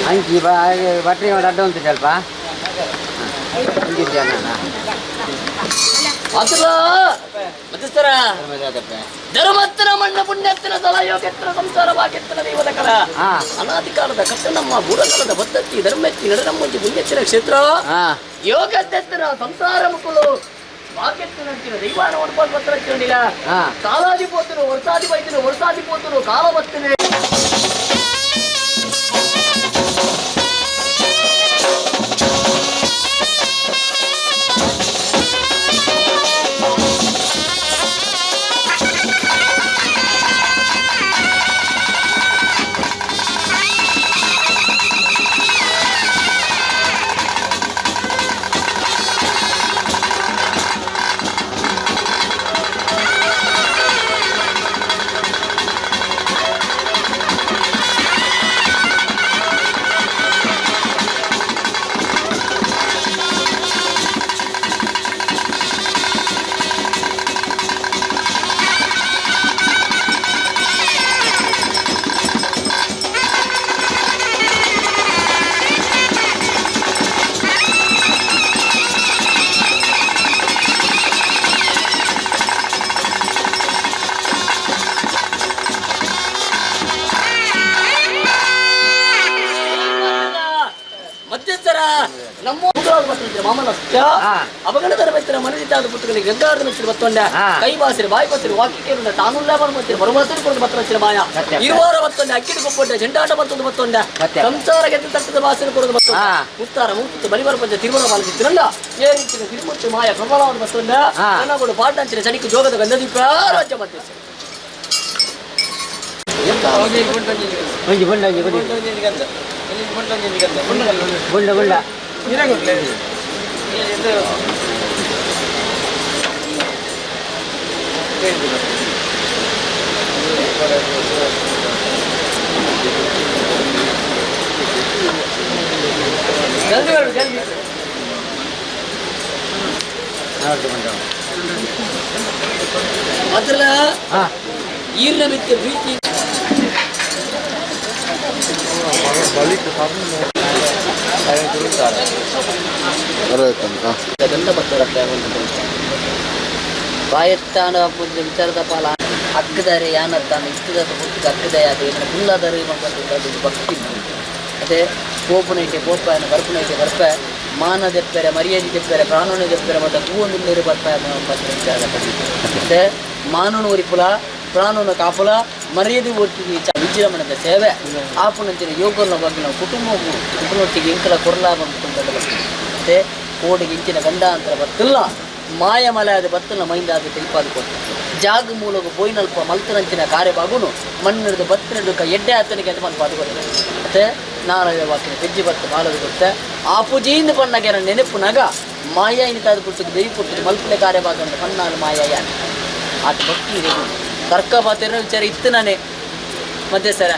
ಅಂಕಿ ಬಟ್ರಿ ಅಡ್ಡ ಉಂಟು ಸ್ವಲ್ಪ ಮಾತ್ರಲ್ಲ ಮಧ್ಯಸ್ಥರ ಧರ್ಮತ್ತನ ಮಣ್ಣ ಪುಣ್ಯತ್ತನ ತಲ ಯೋಗೆತ್ತನ ಸಂಸಾರ ಭಾಗ್ಯತ್ತನ ದೈವದ ಕಲ ಅನಾದಿ ಕಾಲದ ಕಟ್ಟ ನಮ್ಮ ಬುಡಕಲದ ಬದ್ಧತಿ ಧರ್ಮೆತ್ತಿ ನಡ ನಮ್ಮಂಜಿ ಪುಣ್ಯತ್ತಿನ ಕ್ಷೇತ್ರ ಯೋಗತ್ತೆತ್ತನ ಸಂಸಾರ ಮಕ್ಕಳು ಭಾಗ್ಯತ್ತಿನ ದೈವಾನ ಒಡ್ಪಾಲ್ ಪತ್ರ ಕೇಳಿಲ್ಲ ಕಾಲಾದಿ ಪೋತನು ವರ್ಷಾದಿ ಬೈತನು ವರ್ಷಾದಿ ಪೋತನು ಕಾಲ ಬರ್ತನೆ ಅಪಗಣದ ಬೈತರ ಮನದಿದ್ದಾದ ಪುಸ್ತಕಗಳಿಗೆ ಗಂಗಾರದ ಮೆಚ್ಚಿನ ಬತ್ತೊಂಡ ಕೈ ಬಾಸಿರಿ ಬಾಯಿ ಬತ್ತಿರಿ ವಾಕ್ಯಕ್ಕೆ ತಾನುಲ್ಲ ಬರ್ಬತ್ತೀರಿ ಬರುಮಾಸರಿ ಕೊಡದು ಬತ್ತ ಹಚ್ಚಿರ ಮಾಯ ಇರುವಾರ ಬತ್ತೊಂಡೆ ಅಕ್ಕಿನ ಕೊಪ್ಪೊಂಡೆ ಜಂಡಾಟ ಬರ್ತದ ಬತ್ತೊಂಡೆ ಸಂಸಾರ ಗೆದ್ದು ತಟ್ಟದ ಬಾಸಿನ ಕೊಡದು ಬತ್ತೊಂಡ ಮುತ್ತಾರ ಮುಕ್ತ ಬಲಿವರ ಪಂಚ ತಿರುಮಲ ಪಾಲಿಸಿದ್ರಲ್ಲ ಏರಿಚಿನ ತಿರುಮುಚ್ಚು ಮಾಯ ಪ್ರಬಲವಾದ ಬತ್ತೊಂಡ ಕನ್ನಗೋಡು ಪಾಟಂಚಿನ ಚಣಿಕೆ ಜೋಗದ ಗಂಧದೀಪ ರಾಜ್ಯ ಮಧ್ಯೆ ಅದ್ರಲ್ಲ ಈರ್ನ ಬಿತ್ತೆ ಪ್ರೀತಿ ಗಂಧ ಬರ್ತದಪ್ಪ ಬಾಯತ್ತಾನ ವಿಚಾರದ ಪಾಲ ಅಕ್ಕದಾರೆ ಯಾನತ್ತಾನ ಇಷ್ಟದ ಪುಸ್ತಕ ಅಕ್ಕದಯ ಅದೇನ ಕುಲ್ಲದರೆ ಅದು ಭಕ್ತಿ ಮತ್ತೆ ಕೋಪನೈತೆ ಕೋಪ ಬರ್ಪನೈತೆ ಬರ್ಪ ಮಾನ ತೆಪ್ಪರೆ ಮರ್ಯಾದೆ ತೆಪ್ಪರೆ ಪ್ರಾಣನ ತೆಪ್ಪರೆ ಮತ್ತು ಹೂವೊಂದು ನೀರು ಬರ್ಪ ಮತ್ತೆ ಮಾನನು ಒರಿಪುಲ ಪ್ರಾಣನ ಕಾಪುಲ ಮರ್ಯಾದೆ ಒಟ್ಟಿಗೆ ವಿಜೃಂಭಣದ ಸೇವೆ ಆಪುನಂಚಿನ ಯೋಗನ ಬಗ್ಗೆ ನಾವು ಕುಟುಂಬನೊಟ್ಟಿಗೆ ಇಂಕಲ ಕೊರಲ ಬಂದುಕೊಂಡಲ್ಲ ಮತ್ತೆ ಕೋಡಿಗೆ ಇಂಚಿನ ಗಂಡಾಂತರ ಬತ್ತಿಲ್ಲ ಮಾಯ ಮಲೆಯಾದ ಬತ್ತಲ ಮೈಂದಾದ ತಿಳಿಪಾದ ಕೊಟ್ಟು ಜಾಗ ಮೂಲಕ ಬೋಯ್ನಲ್ಪ ಮಲ್ತನಂಚಿನ ಕಾರ್ಯಭಾಗುನು ಮಣ್ಣಿಡಿದು ಬತ್ತಿನಡು ಎಡ್ಡೆ ಆತನಿಗೆ ಅಂತ ಮನ್ ಪಾದುಕೊಡ್ತಾರೆ ಮತ್ತೆ ನಾರಾಯಣ ವಾಕಿನ ಹೆಜ್ಜೆ ಬತ್ತು ಬಾಲದು ಗೊತ್ತೆ ಆ ಪೂಜೆಯಿಂದ ಬಣ್ಣಗೆ ನೆನಪು ನಗ ಮಾಯ ಇನಿತಾದ ಪುಟ್ಟಕ್ಕೆ ದೈ ಪುಟ್ಟಿಗೆ ಮಲ್ಪಲೆ ಕಾರ್ಯಭಾಗ ಅಂತ ಕಣ್ಣಾಲು ಮಾಯ ಯಾನೆ ಆತ ಭಕ್ತಿ ತರ್ಕ ಪಾತಿರೋ ವಿಚಾರ ಇತ್ತು ನಾನೇ ಮಧ್ಯೆ ಸರ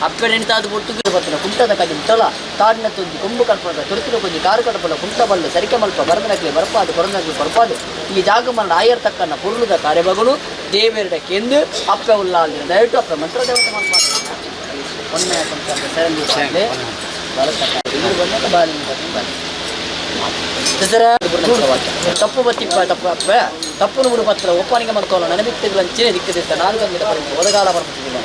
ಅಪ್ಪೆ ಎಣಿತಾದ ಪುಟ್ಟುಗೆ ಬರ್ತನ ಕುಂಟದ ಕದಿ ತೊಳ ಕಾಡಿನ ತುಂಜಿ ಕೊಂಬು ಕಲ್ಪದ ತುರುಕಿನ ಕೊಂಜಿ ಕಾರು ಕಡಪಲ ಕುಂಟ ಬಲ್ಲು ಸರಿಕೆ ಮಲ್ಪ ಬರದನಕ್ಲೆ ಬರಪಾದು ಕೊರನಕ್ಲೆ ಬರಪಾದು ಈ ಜಾಗ ಮರಣ ಆಯರ್ ತಕ್ಕನ್ನ ಪುರುಳದ ಕಾರ್ಯಭಾಗನು ದೇವೇರಡಕ್ಕೆ ಎಂದು ಅಪ್ಪೆ ಉಲ್ಲಾಲಿನ ದಯವಿಟ್ಟು ಅಪ್ಪೆ ಮಂತ್ರ ದೇವತೆ ಮಾಡ್ತಾರೆ ಒಂದೇ ಸರಲ್ಲಿ ತಪ್ಪು ಬತ್ತಿಪ್ಪ ತಪ್ಪ ತಪ್ಪು ನುಡಿ ಪತ್ರ ಒಪ್ಪನಿಗೆ ಮಾಡ್ಕೊಳ್ಳೋ ನನಬಿತ್ತಿಗಳ ಅಂಚಿನ ದಿಕ್ಕದಿತ್ತ ನಾನು ಗಂಗಿದ ಪರೀಕ್ಷೆ ಒದಗಾಲ ಬರ್ತಿದ್ದೀನಿ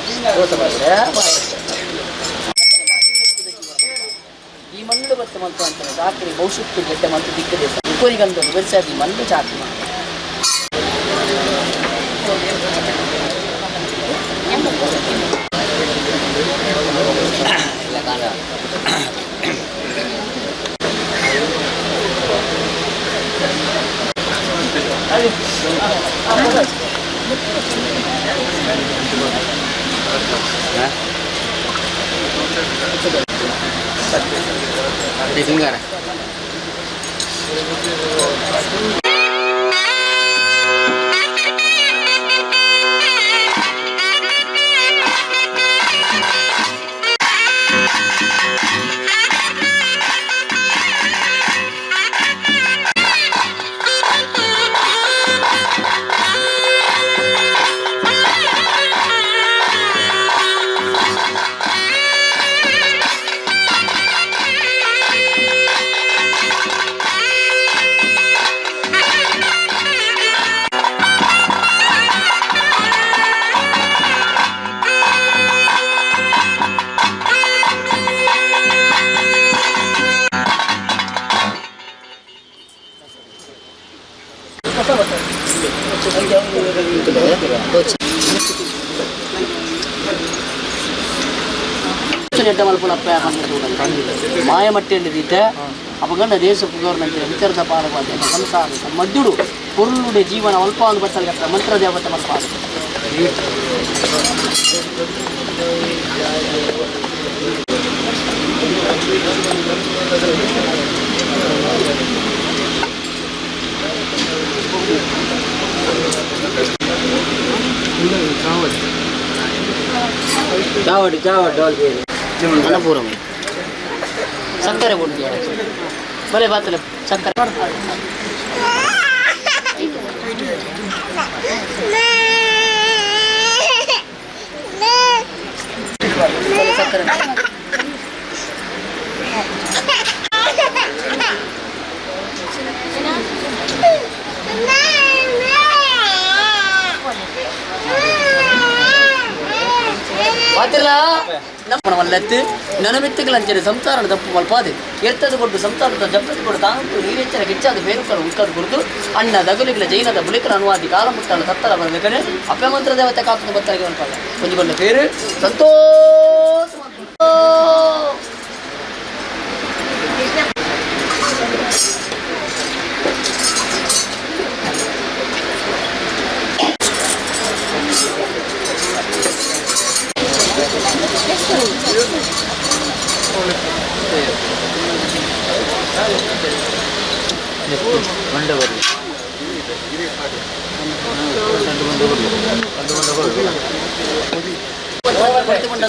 ಈ ಮಣ್ಣು ಬತ್ತ ಮಲ್ತು ಅಂತಾನೆ ಸಾಕರಿ ಭವಿಷ್ಯತ್ತು ಗೆಡ್ಡೆ ಮಂತು ದಿಕ್ಕದಿತ್ತ ಉಪ್ಪನಿಗಂದು ಬೆಳೆಸಾದಿ ಮಣ್ಣು ಚಾಕಿ ಸಿಂಗಾರ మాయమట్టేది అపగండ దేశ గవర్నమెంట్ విచారత పాలపాద సంసార మధ్యుడు పొరులుడే జీవన అల్పాలు బట్టలు కట్ట మంత్రదేవత మల్పాదు చావడి చావడి అన్నపూరం సక్కర పొడి భలే బాతలే సక్కర సక్కర ನಮ್ಮಲ್ಲತ್ತು ನನಮಿತ್ತಗಳಂಚನೆ ಸಂಸಾರದ ತಪ್ಪು ಮಲ್ಪಾದೆ ಎರ್ತದ ಕೊಟ್ಟು ಸಂಸಾರದ ಜಪ್ಪದ ಕೊಡು ತಾನು ನೀರೆಚ್ಚರ ಹೆಚ್ಚಾದ ಬೇರುಕರು ಉಂಟಾದ ಕುರಿತು ಅಣ್ಣ ದಗಲಿಗಳ ಜೈನದ ಬುಲಿಕರ ಅನುವಾದಿ ಕಾಲ ಮುಟ್ಟಾಳ ತತ್ತರ ಬಂದಕನೆ ಅಪ್ಪಮಂತ್ರ ದೇವತೆ ಕಾಪದ ಬತ್ತರಿಗೆ ಮಲ್ಪಾದ ಕೊಂಚ ಪೇರು ಸಂತೋಷ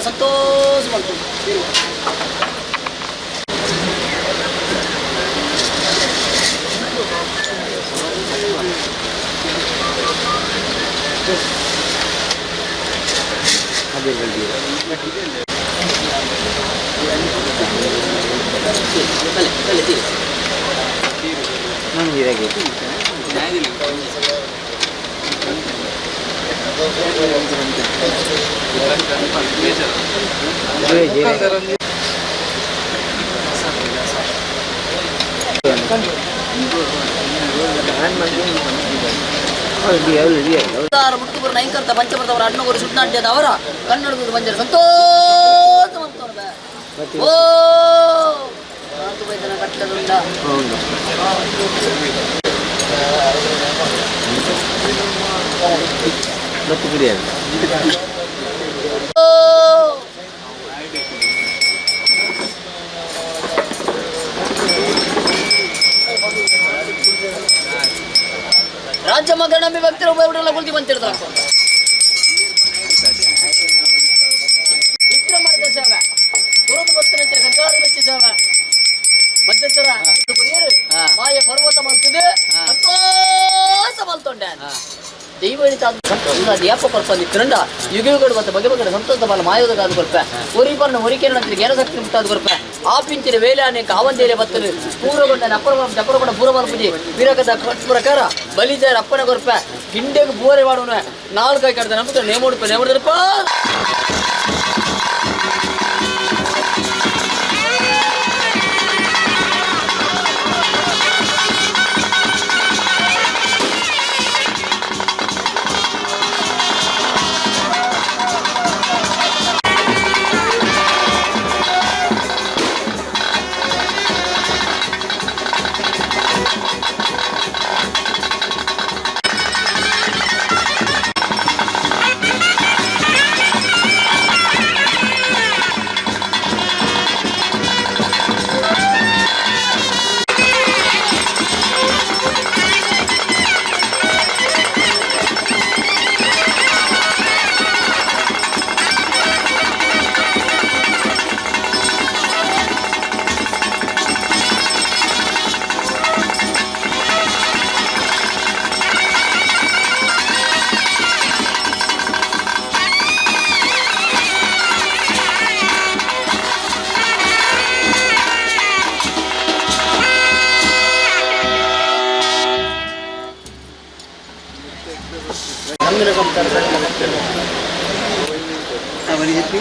ಸಂತೋಷ ಮುಟ್ಟುಪುರ ನೈಕರ್ತ ಪಂಚಮೃತವರ ಅಣ್ಣಗರು ಸುಟ್ನಾಟ್ಯದ ಅವರ ಕನ್ನಡದ ಬಂಜರ ಸಂತೋಷ ಓ ಕಟ್ಟದುಂಡ ರಾಜ್ಯ ಮಗ ನಂಬಿ ಭಕ್ತರು ಒಬ್ಬರೆಲ್ಲ ಕುಳಿತು ಬಂತಿರ್ತಾರೆ ವಿಕ್ರಮಾರ್ಗ ಸೇವೆ ತುರದು ಭಕ್ತರ ಗಂಗಾರು ಬೆಚ್ಚ ಸೇವೆ ಮಧ್ಯಸ್ಥರ ಮಾಯ ಪರ್ವತ ಮಲ್ತದೆ ಸಂತೋಷ ಮಲ್ತೊಂಡೆ ದೈವಳಿತ ಯಾಪ ಕೊರ್ಪಲ್ಲಿ ತಿರಂಡ ಯುಗಗಳು ಮತ್ತು ಬಗೆ ಬಗೆಯ ಸಂತೋಷ ಬಾಲ ಮಾಯೋದಗಾದ ಕೊರ್ಪೆ ಒರಿಪರ್ನ ಹೊರಿಕೆನಂತ ಜ್ಞಾನಶಕ್ತಿ ಮುಟ್ಟಾದ ಕೊರ್ಪೆ ಆಪಿಂಚಿನ ವೇಲೆ ಅನೇಕ ಆವಂದೇಲೆ ಬತ್ತಲು ಪೂರ್ವಗೊಂಡ ಅಪ್ಪರಗೊಂಡ ಪೂರ್ವಮಲ್ಪುಜಿ ವಿರಕದ ಪ್ರಕಾರ ಬಲಿಜಾರ ಅಪ್ಪನ ಕೊರ್ಪೆ ಗಿಂಡೆಗೆ ಬೋರೆ ಮಾಡೋಣ ನಾಲ್ಕೈ ಕಡ್ದ ನಮ್ಗೆ ನೇಮೋಡ್ರಪ್ಪ ಮುಂದಿನ ಸಂಸ್ಕಾರ ಸರಿ. ಅವನಿಗೆ ಎತ್ತಿ.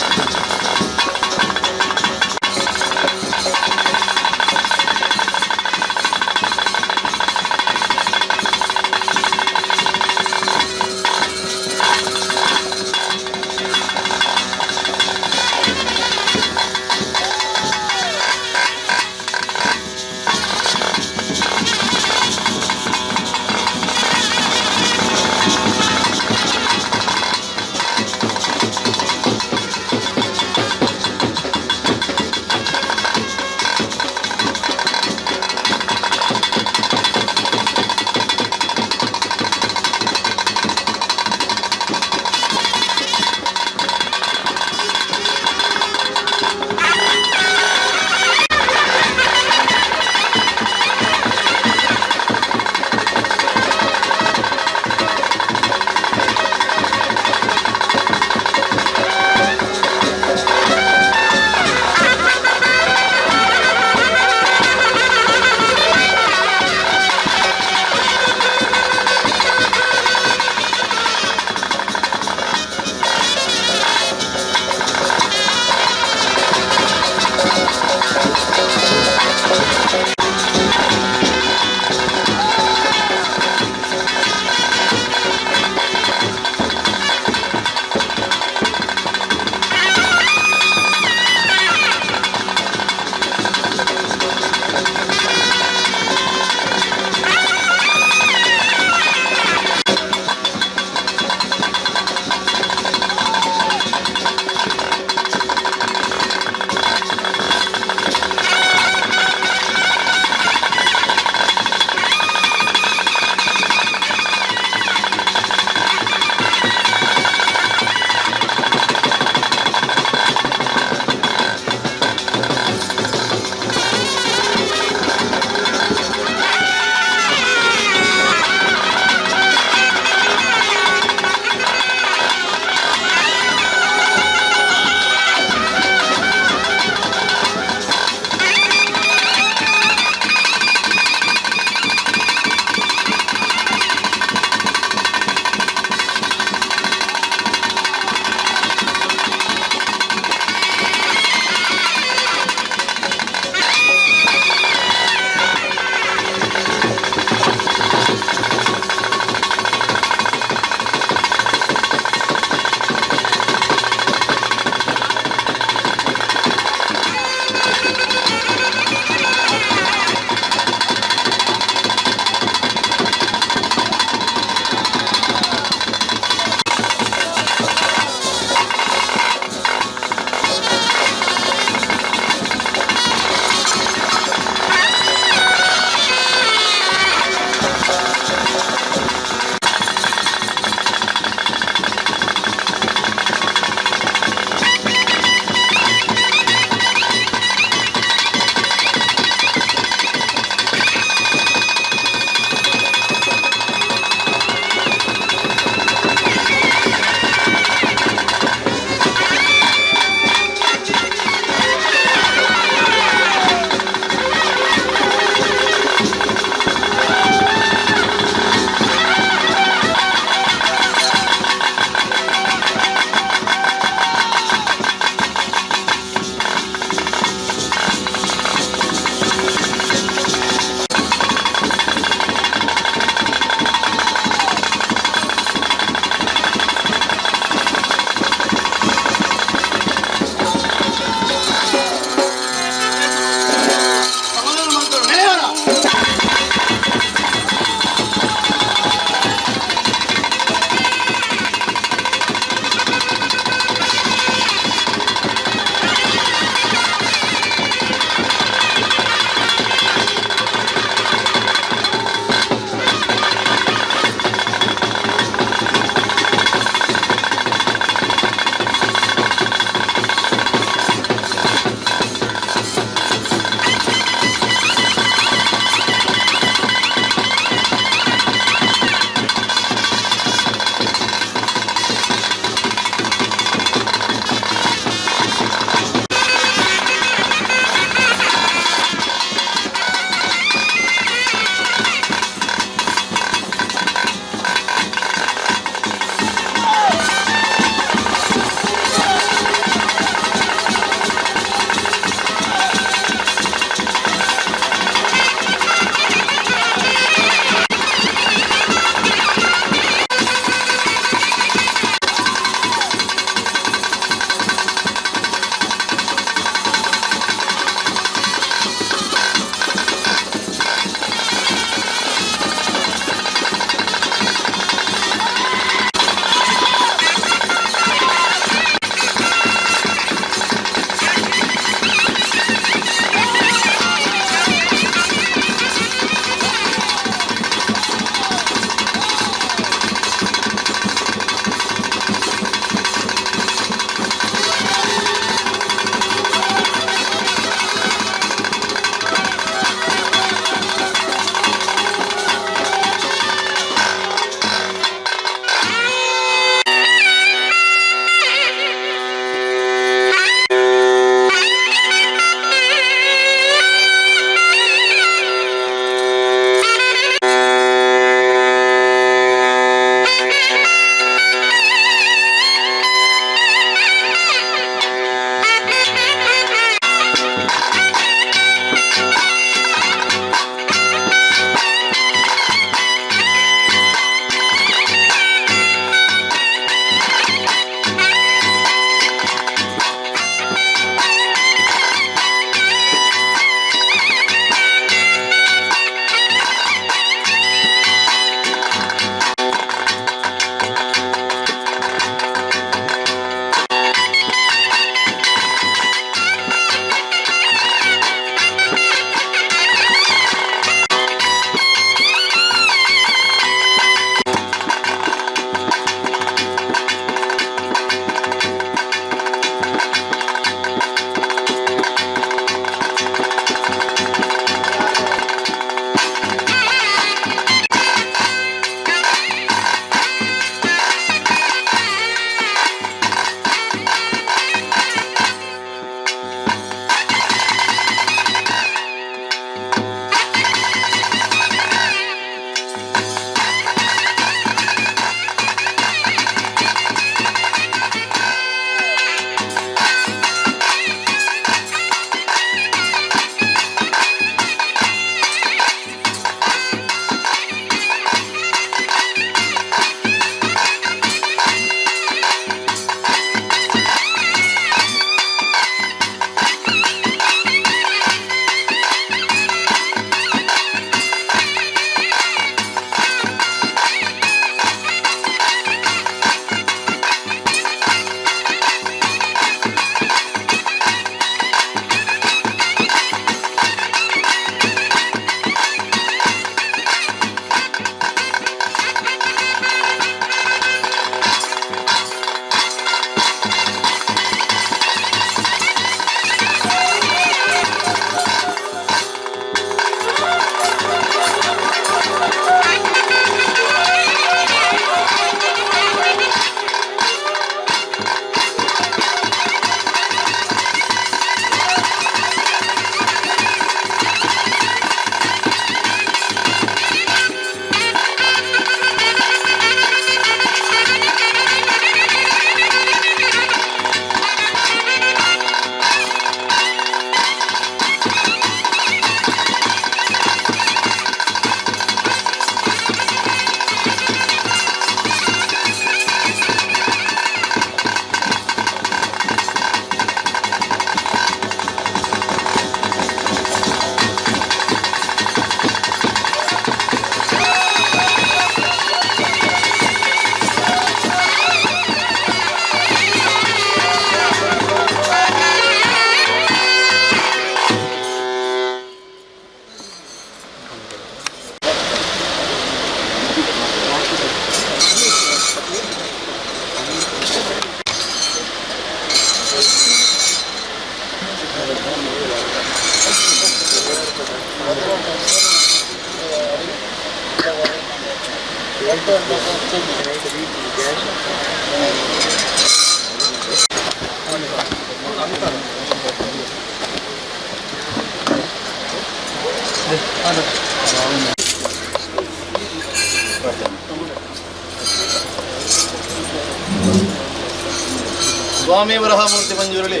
ಸ್ವಾಮಿ ವರಹಮೂರ್ತಿ ಮಂಜುರುಳಿ,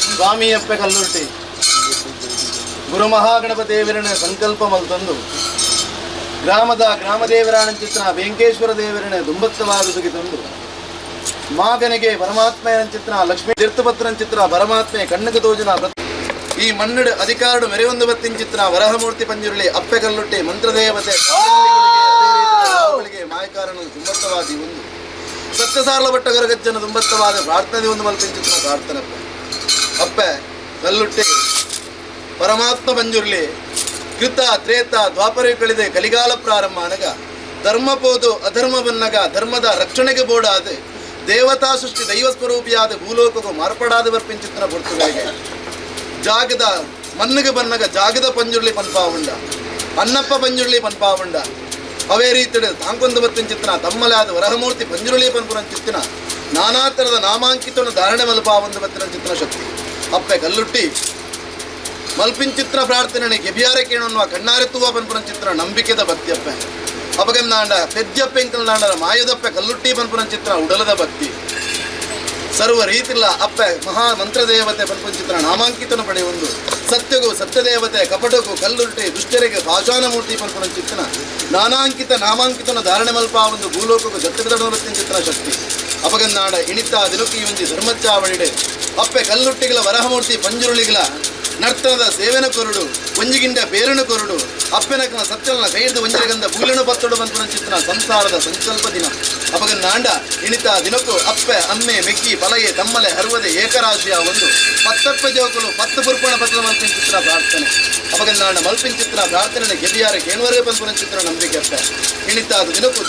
ಸ್ವಾಮಿ ಅಪ್ಪೆ ಕಲ್ಲುರ್ಟಿ, ಗುರು ಮಹಾಗಣಪದೇವರನ ಸಂಕಲ್ಪ ಮಲ್ತಂದು ಗ್ರಾಮದೇವರಾಣ ಚಿತ್ರ ವೆಂಕಟೇಶ್ವರ ದೇವರನ ದುಂಬತ್ತವಾದ ಸುಗಿತಂದು ಮಾಗನಿಗೆ ಪರಮಾತ್ಮೆಯ ಚಿತ್ರ ಲಕ್ಷ್ಮೀ ತೀರ್ಥಪತ್ರನ ಚಿತ್ರ ಪರಮಾತ್ಮೆ ಕಣ್ಣಗೆ ತೋಜನ ಈ ಮನ್ನಡು ಅಧಿಕಾರಡು ಮೆರೆಯೊಂದು ಬತ್ತಿನ ಚಿತ್ರ ವರಹಮೂರ್ತಿ ಪಂಜುರುಳಿ ಅಪ್ಪೆ ಕಲ್ಲುಟ್ಟಿ ಮಂತ್ರದೇವತೆ ಮಾಯಕಾರಣ ದುಂಬತ್ತವಾದಿ ಒಂದು ಸತ್ಯ ಸಾರ್ಲ ಬಟ್ಟ ಗರಗಜ್ಜನ ದುಂಬತ್ತವಾದ ಪ್ರಾರ್ಥನೆ ಒಂದು ಮಲ್ಪಿನ ಚಿತ್ರ ಪ್ರಾರ್ಥನೆ ಅಪ್ಪೆ ಕಲ್ಲುಟ್ಟಿ ಪರಮಾತ್ಮ ಪಂಜುರ್ಲಿ ಕೃತ ತ್ರೇತ ದ್ವಾಪರ ಕಳಿದೆ ಕಲಿಗಾಲ ಪ್ರಾರಂಭ ಅನಗ ಧರ್ಮ ಪೋದು ಅಧರ್ಮ ಬನ್ನಗ ಧರ್ಮದ ರಕ್ಷಣೆಗೆ ಬೋಡಾದ ದೇವತಾ ಸೃಷ್ಟಿ ದೈವ ಸ್ವರೂಪಿಯಾದ ಭೂಲೋಕಕ್ಕೂ ಮಾರ್ಪಡಾದ ಬರ್ಪಿನ ಚಿತ್ರ ಪೊರ್ತುಗಳಿಗೆ ಜಾಗದ ಮನ್ನಗೆ ಬನ್ನಗ ಜಾಗದ ಪಂಜುರ್ಲಿ ಪನ್ಪಾವುಂಡ ಅನ್ನಪ್ಪ ಪಂಜುರ್ಲಿ ಪನ್ಪಾವುಂಡ ಅವೇ ರೀತಿ ತಾಂಕೊಂದು ಬತ್ತಿನ ಚಿತ್ರ ತಮ್ಮಲೆ ಆದ ವರಹಮೂರ್ತಿ ಪಂಜುರುಳಿ ಪನ್ಪುರ ಚಿತ್ತಿನ ನಾನಾ ಥರದ ನಾಮಾಂಕಿತವನ್ನು ಧಾರಣೆ ಮಲ್ಪಾವೊಂದು ಬತ್ತಿನ ಚಿತ್ರ ಶಕ್ತಿ ಅಪ್ಪೆ ಕಲ್ಲುಟ್ಟಿ ಮಲ್ಪಿನ ಚಿತ್ರ ಪ್ರಾರ್ಥನೆ ಗೆಬಿಯಾರೆ ಕೇಳುವ ಕಣ್ಣಾರೆ ತೂವ ಪನ್ಪುರ ಚಿತ್ರ ನಂಬಿಕೆದ ಭಕ್ತಿ ಅಪ್ಪೆ ಅಪಗನ್ನಾಂಡ ಪೆದ್ಯಪ್ಪೆ ಎಂಕಲ್ನಾಂಡರ ಮಾಯದಪ್ಪೆ ಕಲ್ಲುಟ್ಟಿ ಪನ್ಪುರ ಚಿತ್ರ ಉಡಲದ ಭಕ್ತಿ ಸರ್ವ ರೀತಿಲ್ಲ ಅಪ್ಪೆ ಮಹಾ ಮಂತ್ರದೇವತೆ ಪನ್ಪುರ ಚಿತ್ರ ನಾಮಾಂಕಿತನ ಪಡೆಯುವುದು ಸತ್ಯಗೂ ಸತ್ಯದೇವತೆ ಕಪಟಗೂ ಕಲ್ಲುರ್ಟಿ ದುಷ್ಟರಿಗೆ ಪಾಷಾಣ ಮೂರ್ತಿ ಪನ್ಪುರ ಚಿತ್ರ ನಾನಾಂಕಿತ ನಾಮಾಂಕಿತನ ಧಾರಣೆ ಮಲ್ಪ ಒಂದು ಭೂಲೋಕಕ್ಕೂ ದತ್ತನ ಚಿತ್ರ ಶಕ್ತಿ ಅಪಗನ್ನಾಡ ಇಣಿತ ದಿನಕ್ಕೆ ಒಂಜಿ ಧರ್ಮಚ್ಚಾವಳಿಡೆ ಅಪ್ಪೆ ಕಲ್ಲುಟ್ಟಿಗಳ ವರಹಮೂರ್ತಿ ಪಂಜುರುಳಿಗಳ ನರ್ತನದ ಸೇವೆನ ಕೊರಡು ಒಂಜಿಗಿಂಡ ಬೇರನ ಕೊರಡು ಅಪ್ಪೆನಕನ ಸತ್ಯಲನ ಕೈಯಿಡಿದು ಒಂಜರಿಗಂದ ಬೂಲೆನು ಪತ್ತೊಡು ಬಂತು ಚಿತ್ರ ಸಂಸಾರದ ಸಂಕಲ್ಪ ದಿನ ಅಪಗನ್ನಾಂಡ ಇಣಿತ ದಿನಕ್ಕೂ ಅಪ್ಪೆ ಅಮ್ಮೆ ಮೆಕ್ಕಿ ಪಲಯೆ ತಮ್ಮಲೆ ಹರುವದೆ ಏಕರಾಶಿಯ ಒಂದು ಪತ್ತಪ್ಪ ಜೋಕಲು ಪತ್ತು ಪುರ್ಪಣ ಪತ್ರ ಮಲ್ಪಿನ ಚಿತ್ರ ಪ್ರಾರ್ಥನೆ ಅಪಗನ್ನಾಂಡ ಮಲ್ಪಿನ ಚಿತ್ರ ಪ್ರಾರ್ಥನೆ ಗೆದಿಯಾರ ಕೇನುವರೆ ಪಂಪುನ ಚಿತ್ರ ನಂಬಿಕೆ ಅಪ್ಪೆ ಇಣಿತ ದಿನಕ್ಕೂ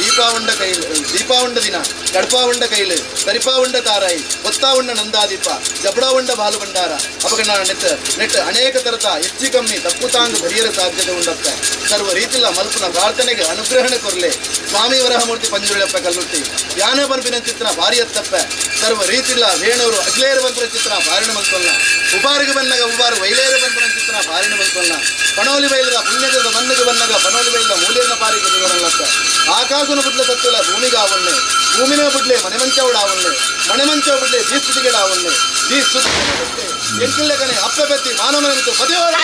ದೀಪಾವಂಡ ದಿನ ಕಡಪಾವಂಡ ಕೈಲು ಕರಿಪಾವಂಡ ತಾರಾಯಿ ಒತ್ತಾವಂಡ ನಂದಾದೀಪ ಜಬಡಾವಂಡ ಬಾಲು ಭಂಡಾರ ಅಪಗನ್ನಾಂಡ ನೆಟ್ ಅನೇಕ ತರತ ಹೆಚ್ಚು ಕಮ್ಮಿ ತಪ್ಪು ತಾಂಗು ಬರಿಯರ ಸಾಧ್ಯತೆ ಉಂಡಪ್ಪ ಸರ್ವ ರೀತಿಲ್ಲ ಮಲ್ಪನ ಪ್ರಾರ್ಥನೆಗೆ ಅನುಗ್ರಹಣ ಕೊರಲೆ ಸ್ವಾಮಿ ವರಹಮೂರ್ತಿ ಪಂಜುರುಳಪ್ಪ ಕಲ್ಲುಟ್ಟಿ ಯಾನ ಪಂಪಿನ ಚಿತ್ರ ಭಾರಿ ಎತ್ತಪ್ಪ ಸರ್ವ ರೀತಿಲ್ಲ ವೇಣೂರು ಅಗ್ಲೇರ ಪಂಪುರ ಚಿತ್ರ ಭಾರಿಣ ಮಲ್ಕೊಲ್ಲ ಉಪಾರಿಗೆ ಬನ್ನಗ ಉಬಾರು ವೈಲೇರ ಪಂಪುರ ಚಿತ್ರ ಭಾರಿಣ ಮಲ್ಕೊಲ್ಲ ಪಣೋಲಿ ಬೈಲದ ಪುಣ್ಯದ ಮಣ್ಣಿಗೆ ಬನ್ನಗ ಪಣೋಲಿ ಬೈಲದ ಮೂಲಿಯನ ಪಾರಿಗೆ ಬಿಡುವರಲ್ಲಪ್ಪ ಆಕಾಶನ ಬುಡ್ಲೆ ತತ್ತಲ ಭೂಮಿಗೆ ಆವಣ್ಣೆ ಭೂಮಿನ ಬುಡ್ಲೆ ಮನೆಮಂಚವಡ ಆವಣ್ಣೆ ಮನೆಮಂಚವ ಬುಡ್ಲೆ ಜೀಸ್ತುತಿಗೆಡ ಆವಣ್ಣೆ ಜೀಸ್ತುತಿ ಎಂಕಿಲ್ಲ ಕಣೆ ಅಪ್ಪೆ ಬೆತ್ತಿ ಮಾನವನಿತು ಪದೇವರ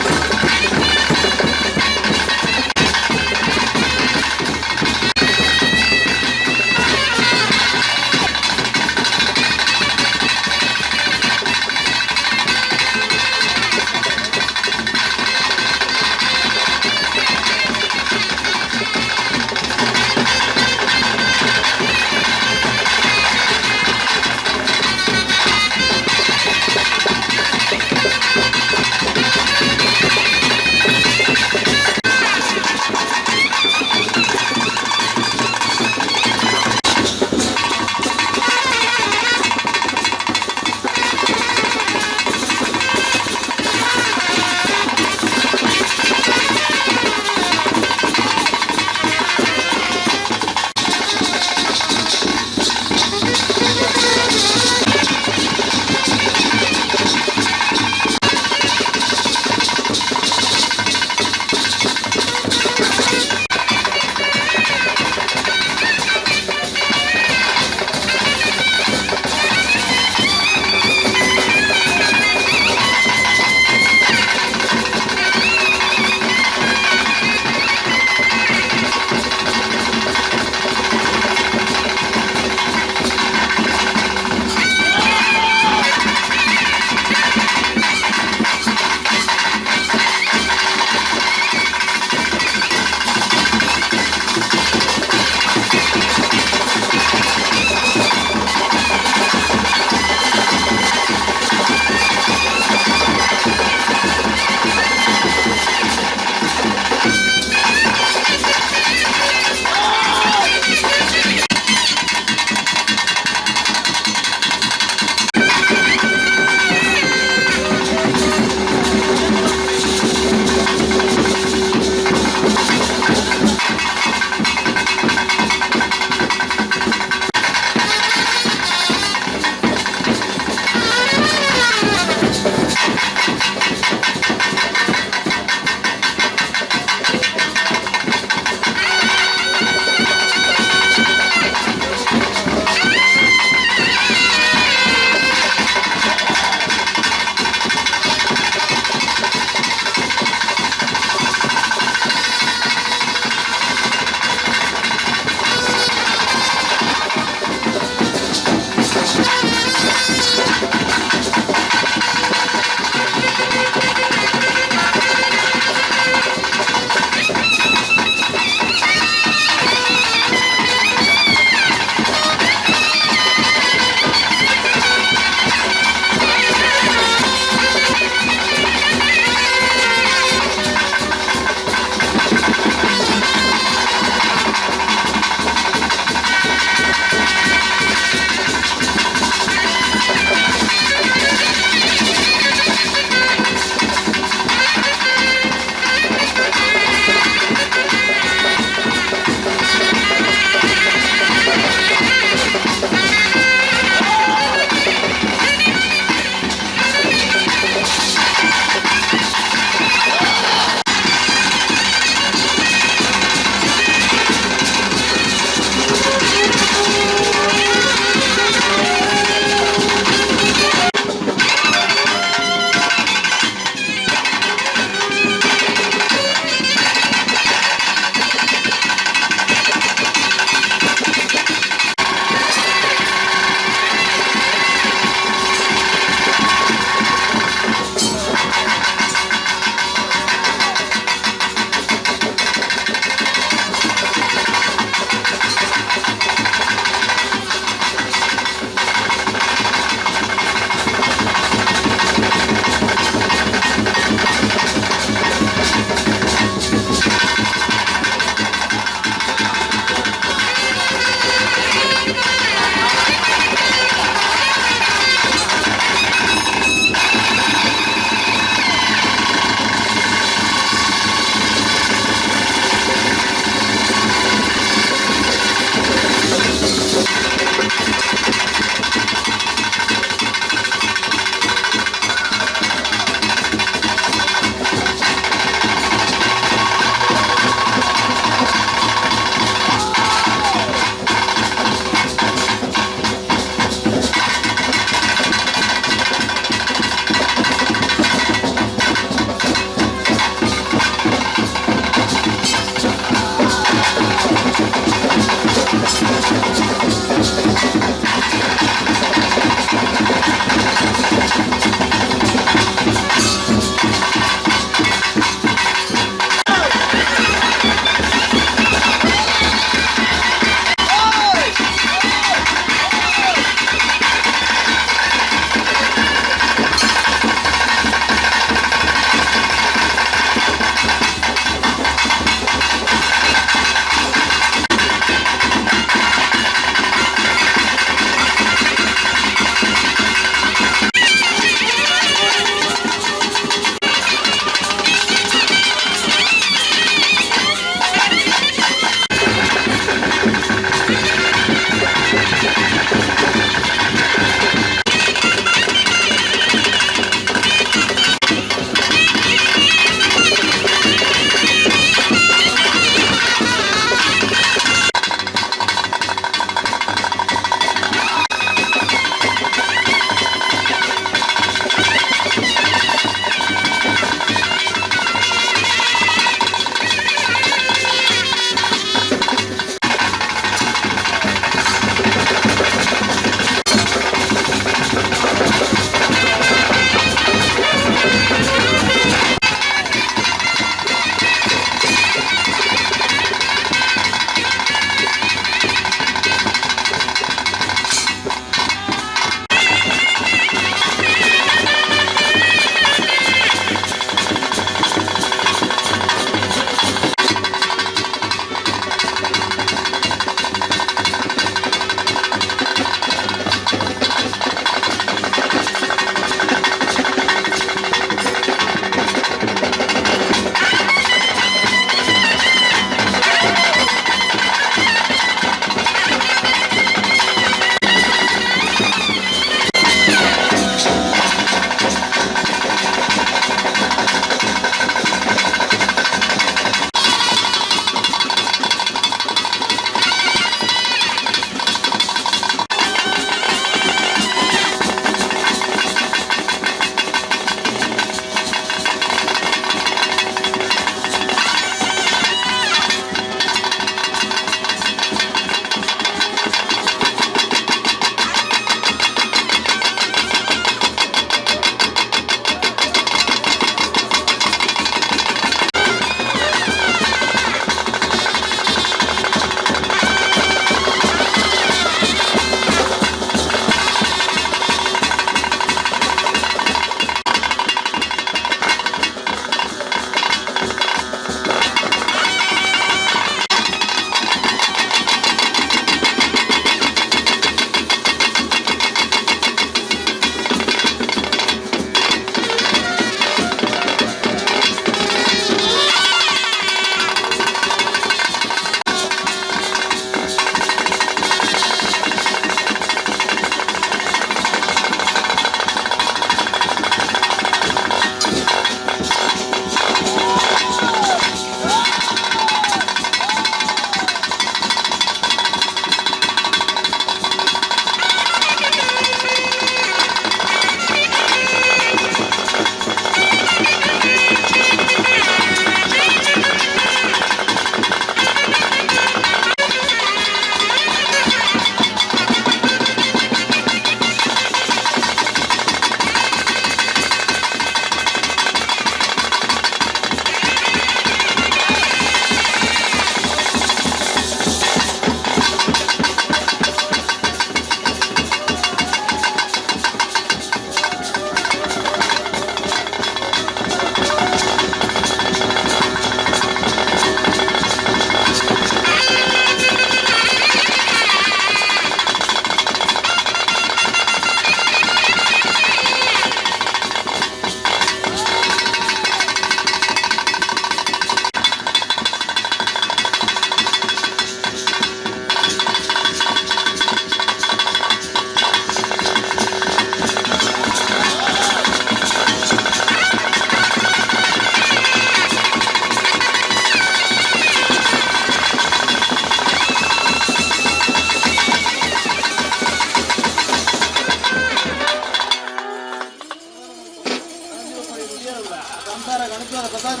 ಪ್ರಸಾದ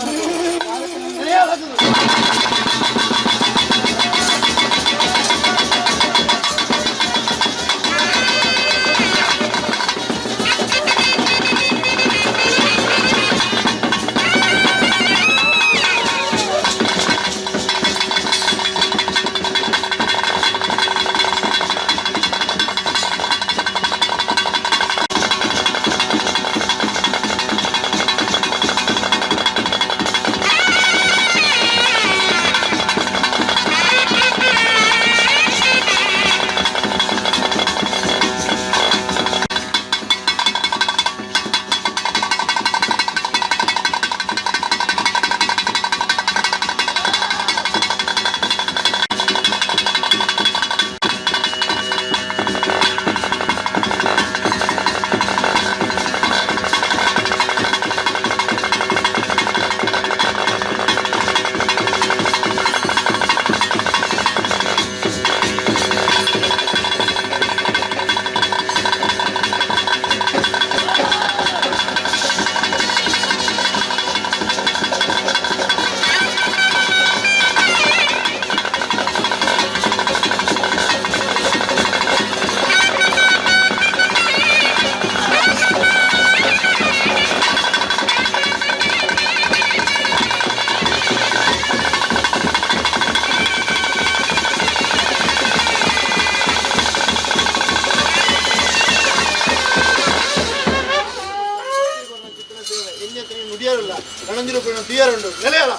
ನುಡಿಯರಲ್ಲ ಗಣಂದಿರು ದುಯ್ಯರುಂಡು ನೆಲೆಯಲ್ಲ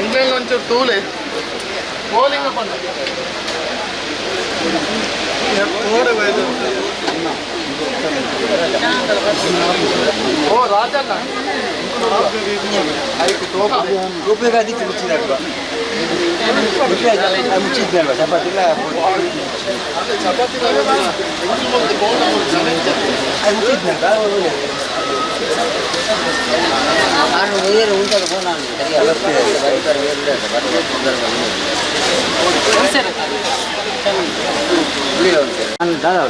ఎంట్రెన్ నుంచి టూలే బౌలింగ్ పన్న ಓ ರಾಜಣ್ಣ వేరే ఉంటుంది పోనా దాదా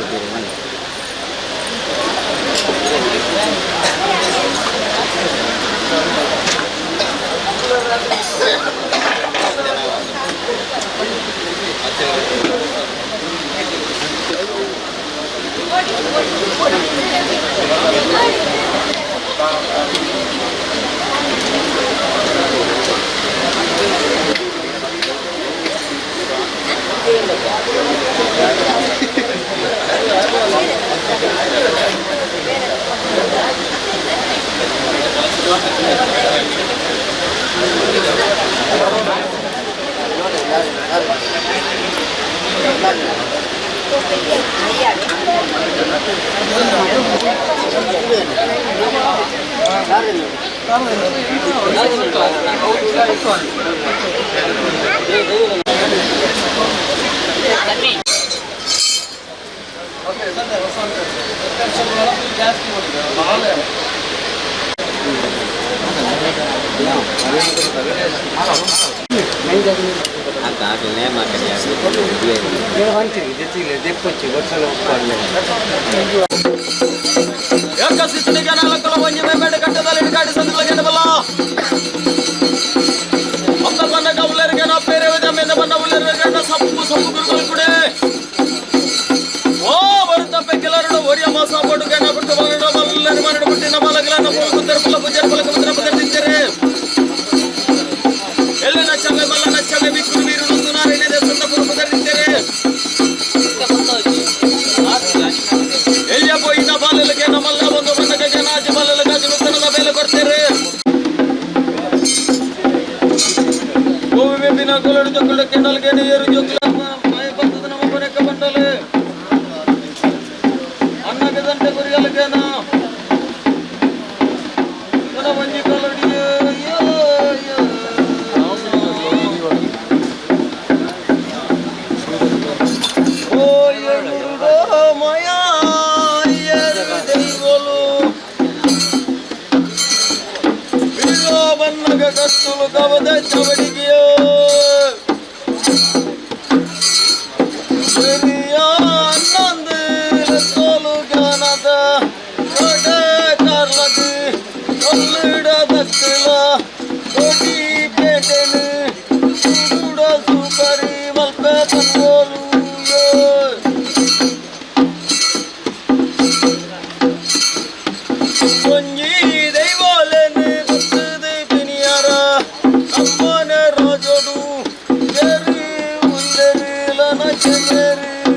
Rojodu, Jerry, Underila, Nachemeri.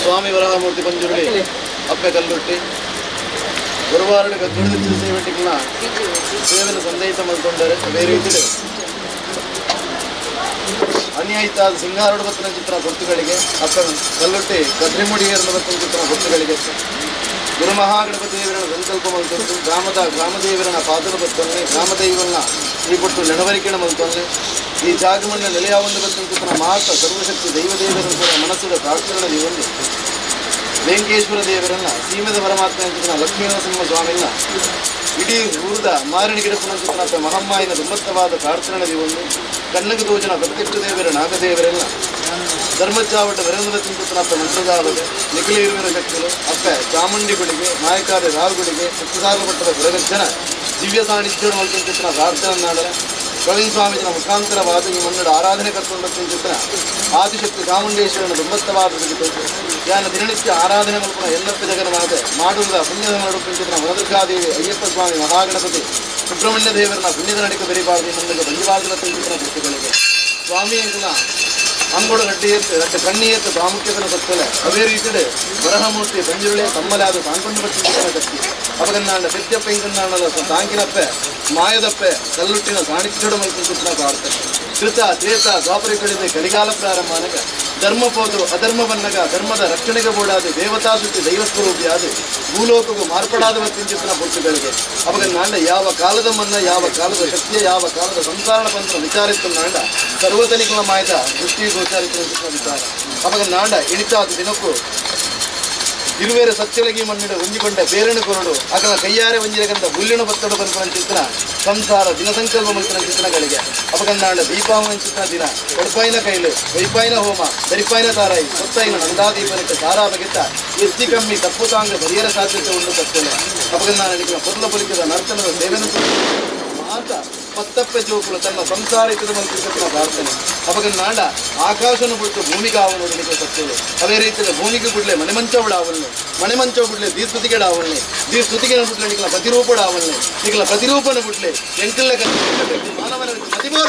ಸ್ವಾಮಿ ವರಹಮೂರ್ತಿ ಪಂಜುರುಳಿ ಅಪ್ಪೆ ಕಲ್ಲುಟ್ಟಿ ಗುರುವಾರಡು ಗದ್ದುಳಿದ ಸೇವೆಟಿಗಳ ಸೇವೆನ ಸಂದೇಶ ಮಾಡ್ಕೊಂಡಾರೆ. ಅದೇ ರೀತಿಯಲ್ಲಿ ಅನ್ಯಾಯಿತಾದ ಸಿಂಗಾರೋಡು ಬತ್ತಿನ ಚಿತ್ರ ಗುರುತುಗಳಿಗೆ ಅಪ್ಪ ಕಲ್ಲುಟ್ಟಿ ಕದ್ರಿಮುಡಿಯರನ್ನು ಬತ್ತಿನ ಚಿತ್ರ ಗುರುತುಗಳಿಗೆ ಗುರು ಮಹಾಗಣಪತಿ ದೇವರನ್ನ ಸಂಕಲ್ಪ ಮಲ್ತೊಂದು ಗ್ರಾಮದೇವರನ್ನ ಪಾದದ ಬತ್ತೊನ್ನೆ ಗ್ರಾಮದೈವನ್ನ ಈ ಬಿಟ್ಟು ನೆನವರಿಕೆನ ಮಲ್ತೊನ್ನೆ ಈ ಜಾಗಮಣ್ಣ ನೆಲೆಯಾವೊಂದು ಬತ್ತಿನ ಚಿತ್ರ ಮಾತ್ರ ಸರ್ವಶಕ್ತಿ ದೈವದೇವರನ್ನು ಕೂಡ ಮನಸ್ಸುದ ಪ್ರಾರ್ಥನೆ ಒಂದು ವೆಂಕಟೇಶ್ವರ ದೇವರನ್ನ ಸೀಮದ ಪರಮಾತ್ಮ ಚಿತ್ರ ಲಕ್ಷ್ಮೀನರಸಿಂಹ ಸ್ವಾಮಿನ ಇಡೀ ಊರದ ಮಾರಿನ ಗಿಡಪುನ ಚಿತ್ರ ಮಹಮ್ಮಾಯಿನ ದುಮ್ಮತ್ತವಾದ ಪ್ರಾರ್ಥನೆ ಒಂದು ಕಣ್ಣಗೆ ತೋಚನ ಪ್ರತ್ಯಕ್ಷ ದೇವರ ನಾಗದೇವರೆಲ್ಲ ಧರ್ಮಚಾವಟ ವರೆಂದ್ರ ಚಿಂತನಪ್ಪ ಮಂತ್ರಜಾಲದೆ ನಿಖಿಲ ಇರುವಿನ ಶಕ್ತಿಗಳು ಅಪ್ಪ ಚಾಮುಂಡಿ ಗುಡಿಗೆ ನಾಯಕಾರ್ಯ ರಾಹುಗಳಿಗೆ ಸಪ್ತಸಾರ ಮಟ್ಟದ ಗುರಗಜ್ಜನ ದಿವ್ಯ ಸಾನ್ನಿಧ್ಯ ಚಿತ್ರ ಪ್ರಾರ್ಥನೆ ನಾಡರೆ ಪ್ರವೀಣ್ ಸ್ವಾಮೀಜಿನ ಮುಖಾಂತರವಾದ ಈ ಮನ್ನಡ ಆರಾಧನೆ ಕರ್ಕೊಂಡ ಚಿತ್ರ ಆದಿಶಕ್ತಿ ಚಾಮುಂಡೇಶ್ವರನ ದುಂಬತ್ತವಾದ ಯಾನ ದಿನನಿತ್ಯ ಆರಾಧನೆ ಮಲ್ಪನ ಎಲ್ಲಪ್ಪ ಜಗನ್ನಾಥ ಮಾಡುವುದ ಪುಣ್ಯದ ನಡುಪಿನ ಚಿತ್ರ ವನದುರ್ಗಾದೇವಿ ಅಯ್ಯಪ್ಪ ಸ್ವಾಮಿ ಮಹಾಗಣಪತಿ ಸುಬ್ರಹ್ಮಣ್ಯ ದೇವರನ್ನ ಪುಣ್ಯದ ನಡಿಕ ಬೆರಿಬಾರದು ಮುಂದೆ ಬಂದಿವಾದದ ಚಿತ್ರ ಭಕ್ತಿಗಳಿಗೆ ಸ್ವಾಮಿ ಅಂಗೋಡು ಗಡ್ಡಿ ಎತ್ತು ಕಣ್ಣಿ ಎತ್ತು ಪ್ರಾಮುಖ್ಯತೆಯನ್ನು ಸತ್ತಲೆ ಅದೇ ರೀತಿಯಲ್ಲಿ ವರಹಮೂರ್ತಿ ಪಂಜುರುಳಿ ತಮ್ಮಲಾದ ಸಾಂಕೊಂಡು ಬಚ್ಚಿನ ಕತ್ತಿ ಅವಗನ್ನಾಂಡ ಪೆತ್ಯಪ್ಪ ಇಂಕನ್ನಾಂಡದ ತಾಂಕಿನಪ್ಪೆ ಮಾಯದಪ್ಪೆ ಕಲ್ಲುಟ್ಟಿನ ಸಾಣಿತ್ಯಡು ಮಲ್ಪಿನ ಪ್ರಾರ್ಥನೆ ಕೃತ ತ್ರೇತ ದ್ವಾಪರಿಗಳಿದೆ ಕಲಿಗಾಲ ಪ್ರಾರಂಭ ಅನಗ ಧರ್ಮಪೋದು ಅಧರ್ಮವನ್ನಗ ಧರ್ಮದ ರಕ್ಷಣೆಗೆ ಬೋಡಾದು ದೇವತಾಸುತಿ ದೈವಸ್ವರೂಪಿಯಾದು ಭೂಲೋಕಗೂ ಮಾರ್ಪಡಾದ ಚಿಂತನ ಪುರುಷಗಳಿಗೆ ಅವಗನ್ನಾಂಡ ಯಾವ ಕಾಲದ ಮನ್ನ ಯಾವ ಕಾಲದ ಶಕ್ತಿಯ ಯಾವ ಕಾಲದ ಸಂಸಾರಣ ಪಂತ್ರ ವಿಚಾರಿಸುನ್ನಾಂಡ ಸರ್ವತನಿಗಳ ಮಾಯದ ದೃಷ್ಟಿ ಗೋಚಾರಿಸುವ ವಿಚಾರ ಅವಗನ್ನಾಂಡ ಇಳಿತಾದ ದಿನಕ್ಕೂ ಇರುವೇರೆ ಸತ್ಯಲಗಿ ಮಣ್ಣಿಡ ಹೊಂದಿಕೊಂಡ ಬೇರೆಣು ಕೊರಡು ಅಕಲ ಕೈಯಾರೆ ಒಂಜಿರಗಂತ ಹುಲ್ಲಿನ ಬತ್ತಡ ಬಂದ ಚಿತ್ರ ಸಂಸಾರ ದಿನಸಂಕಲ್ಪ ಮಂತ್ರ ಚಿತ್ರಗಳಿಗೆ ಅವಗನ್ನಾಂಡ ದೀಪಾವಳಿ ಚಿತ್ರ ದಿನ ಒಡಪಾಯಿನ ಕೈಲು ವೈಪಾಯಿನ ಹೋಮ ದರಿಪಾಯಿನ ತಾರಾಯಿ ಸೊತ್ತೈನ ನಂದಾದೀಪನಕ್ಕೆ ಸಾರಾ ಬಗೆತ ಎತ್ತಿ ಕಮ್ಮಿ ತಪ್ಪು ತಾಂಗ ಬರಿಯರ ಸಾಧ್ಯತೆ ಉಂಟು ಸತ್ಯಲೆ ಅವಗನ್ನಾಡಿಗಳ ಪೊರ್ಲ ಪಲಿಕದ ನರ್ತನದ ಸೇವೆನ ಮಾತ ಪತ್ತಪ್ಪೆ ಜೋಕುಲು ತನ್ನ ಸಂಸಾರಿಕದ ಮಂತ್ರಿಸಿದ ಪ್ರಾರ್ಥನೆ ಅವಗನ್ನಾಂಡ ಆಕಾಶನ ಬಿಟ್ಟು ಭೂಮಿಗೆ ಆವರಣೆ ಸತ್ಯಲೆ ಅದೇ ರೀತಿಯಲ್ಲಿ ಭೂಮಿಗೆ ಬಿಡ್ಲೆ ಮನೆಮಂಚವಡ ಆವರಣೆ ಮನೆಮಂಚವ ಬಿಡ್ಲೆ ದೀಸ್ತುತಿಗೆಡ ಆವರಣೆ ದೀಸ್ತುತಿಗೆ ಬಿಡ್ಲೆ ನಿಖಲ ಪ್ರತಿರೂಪಡ ಆವರಣೆ ನಿಖಲ ಪ್ರತಿರೂಪನ ಬಿಡ್ಲೆ ಎಂಕಲ್ಲ ಮಾನವನ ಪ್ರತಿಭಾ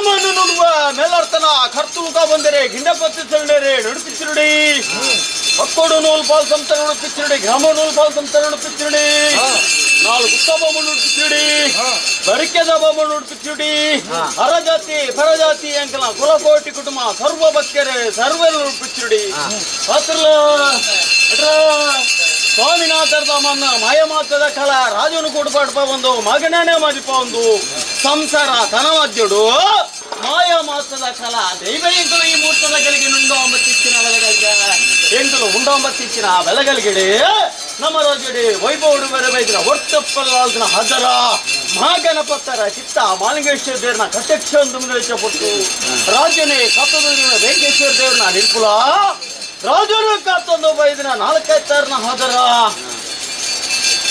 ಗ್ರಾಮವನ್ನು ನೋಡುವ ಮೇಲರ್ತನ ಕರ್ತುಕ ಬಂದರೆ ಗಿಂಡಪತ್ತಿಸಲ್ಡರೆ ನಡುಪಿಸಿರುಡಿ ಮಕ್ಕಳು ನೂಲು ಪಾಲ್ ಸಂತರ ನಡುಪಿಸಿರುಡಿ ಗ್ರಾಮ ನೂಲು ಪಾಲ್ ಸಂತರ ನಡುಪಿಸಿರುಡಿ 4 ಉತ್ಸವ ನಡುಪಿಸಿರುಡಿ ಬರಿಕೆದ ಬಾಬ ನಡುಪಿಸಿರುಡಿ ಹರಜಾತಿ ಪರಜಾತಿ ಅಂಕಲ ಕುಲಕೋಟಿ ಕುಟುಂಬ ಸರ್ವ ಭಕ್ತರೆ ಸರ್ವೆಲ್ಲ ನಡುಪಿಸಿರುಡಿ ಸ್ವಾಮಿನಾಥರದ ಮನ್ನ ಮಾಯಮಾತದ ಕಲ ರಾಜನು ಕೊಡುಪಾಡ್ಪ ಒಂದು ಮಗನೇ ಮದಿಪ ಒಂದು ಸಂಸಾರ ತನವಾದ್ಯುಡು ಮಾಯಮಾತದ ಕಲ ದೈವ ಎಂಕಲು ಈ ಮೂರ್ತದ ಗಳಿಗೆ ನುಂಡೊಂಬತ್ತಿಚ್ಚಿನ ಬೆಳಗಲ್ಗೆ ಎಂಕಲು ಉಂಡೊಂಬತ್ತಿಚ್ಚಿನ ಬೆಳಗಲ್ಗಿಡೆ ನಮ್ಮ ರಾಜಡಿ ವೈಭವಡು ಬರಬೈದ್ರ ಒಟ್ಟಪ್ಪಲ್ಲಾಲ್ನ ಹಜರ ಮಹಾಗಣಪತ್ತರ ಚಿತ್ತ ಮಾಲಿಂಗೇಶ್ವರ ದೇವ್ರನ್ನ ಕಟಕ್ಷ ಒಂದು ಪಟ್ಟು ರಾಜನೇ ಕತ್ತದೂರಿನ ವೆಂಕಟೇಶ್ವರ ದೇವ್ರನ್ನ ನಿಲ್ಪುಲ ರಾಜರು ಕಾತೊಂದು ಬೈದಿನ 4-5 ಹಾಜರ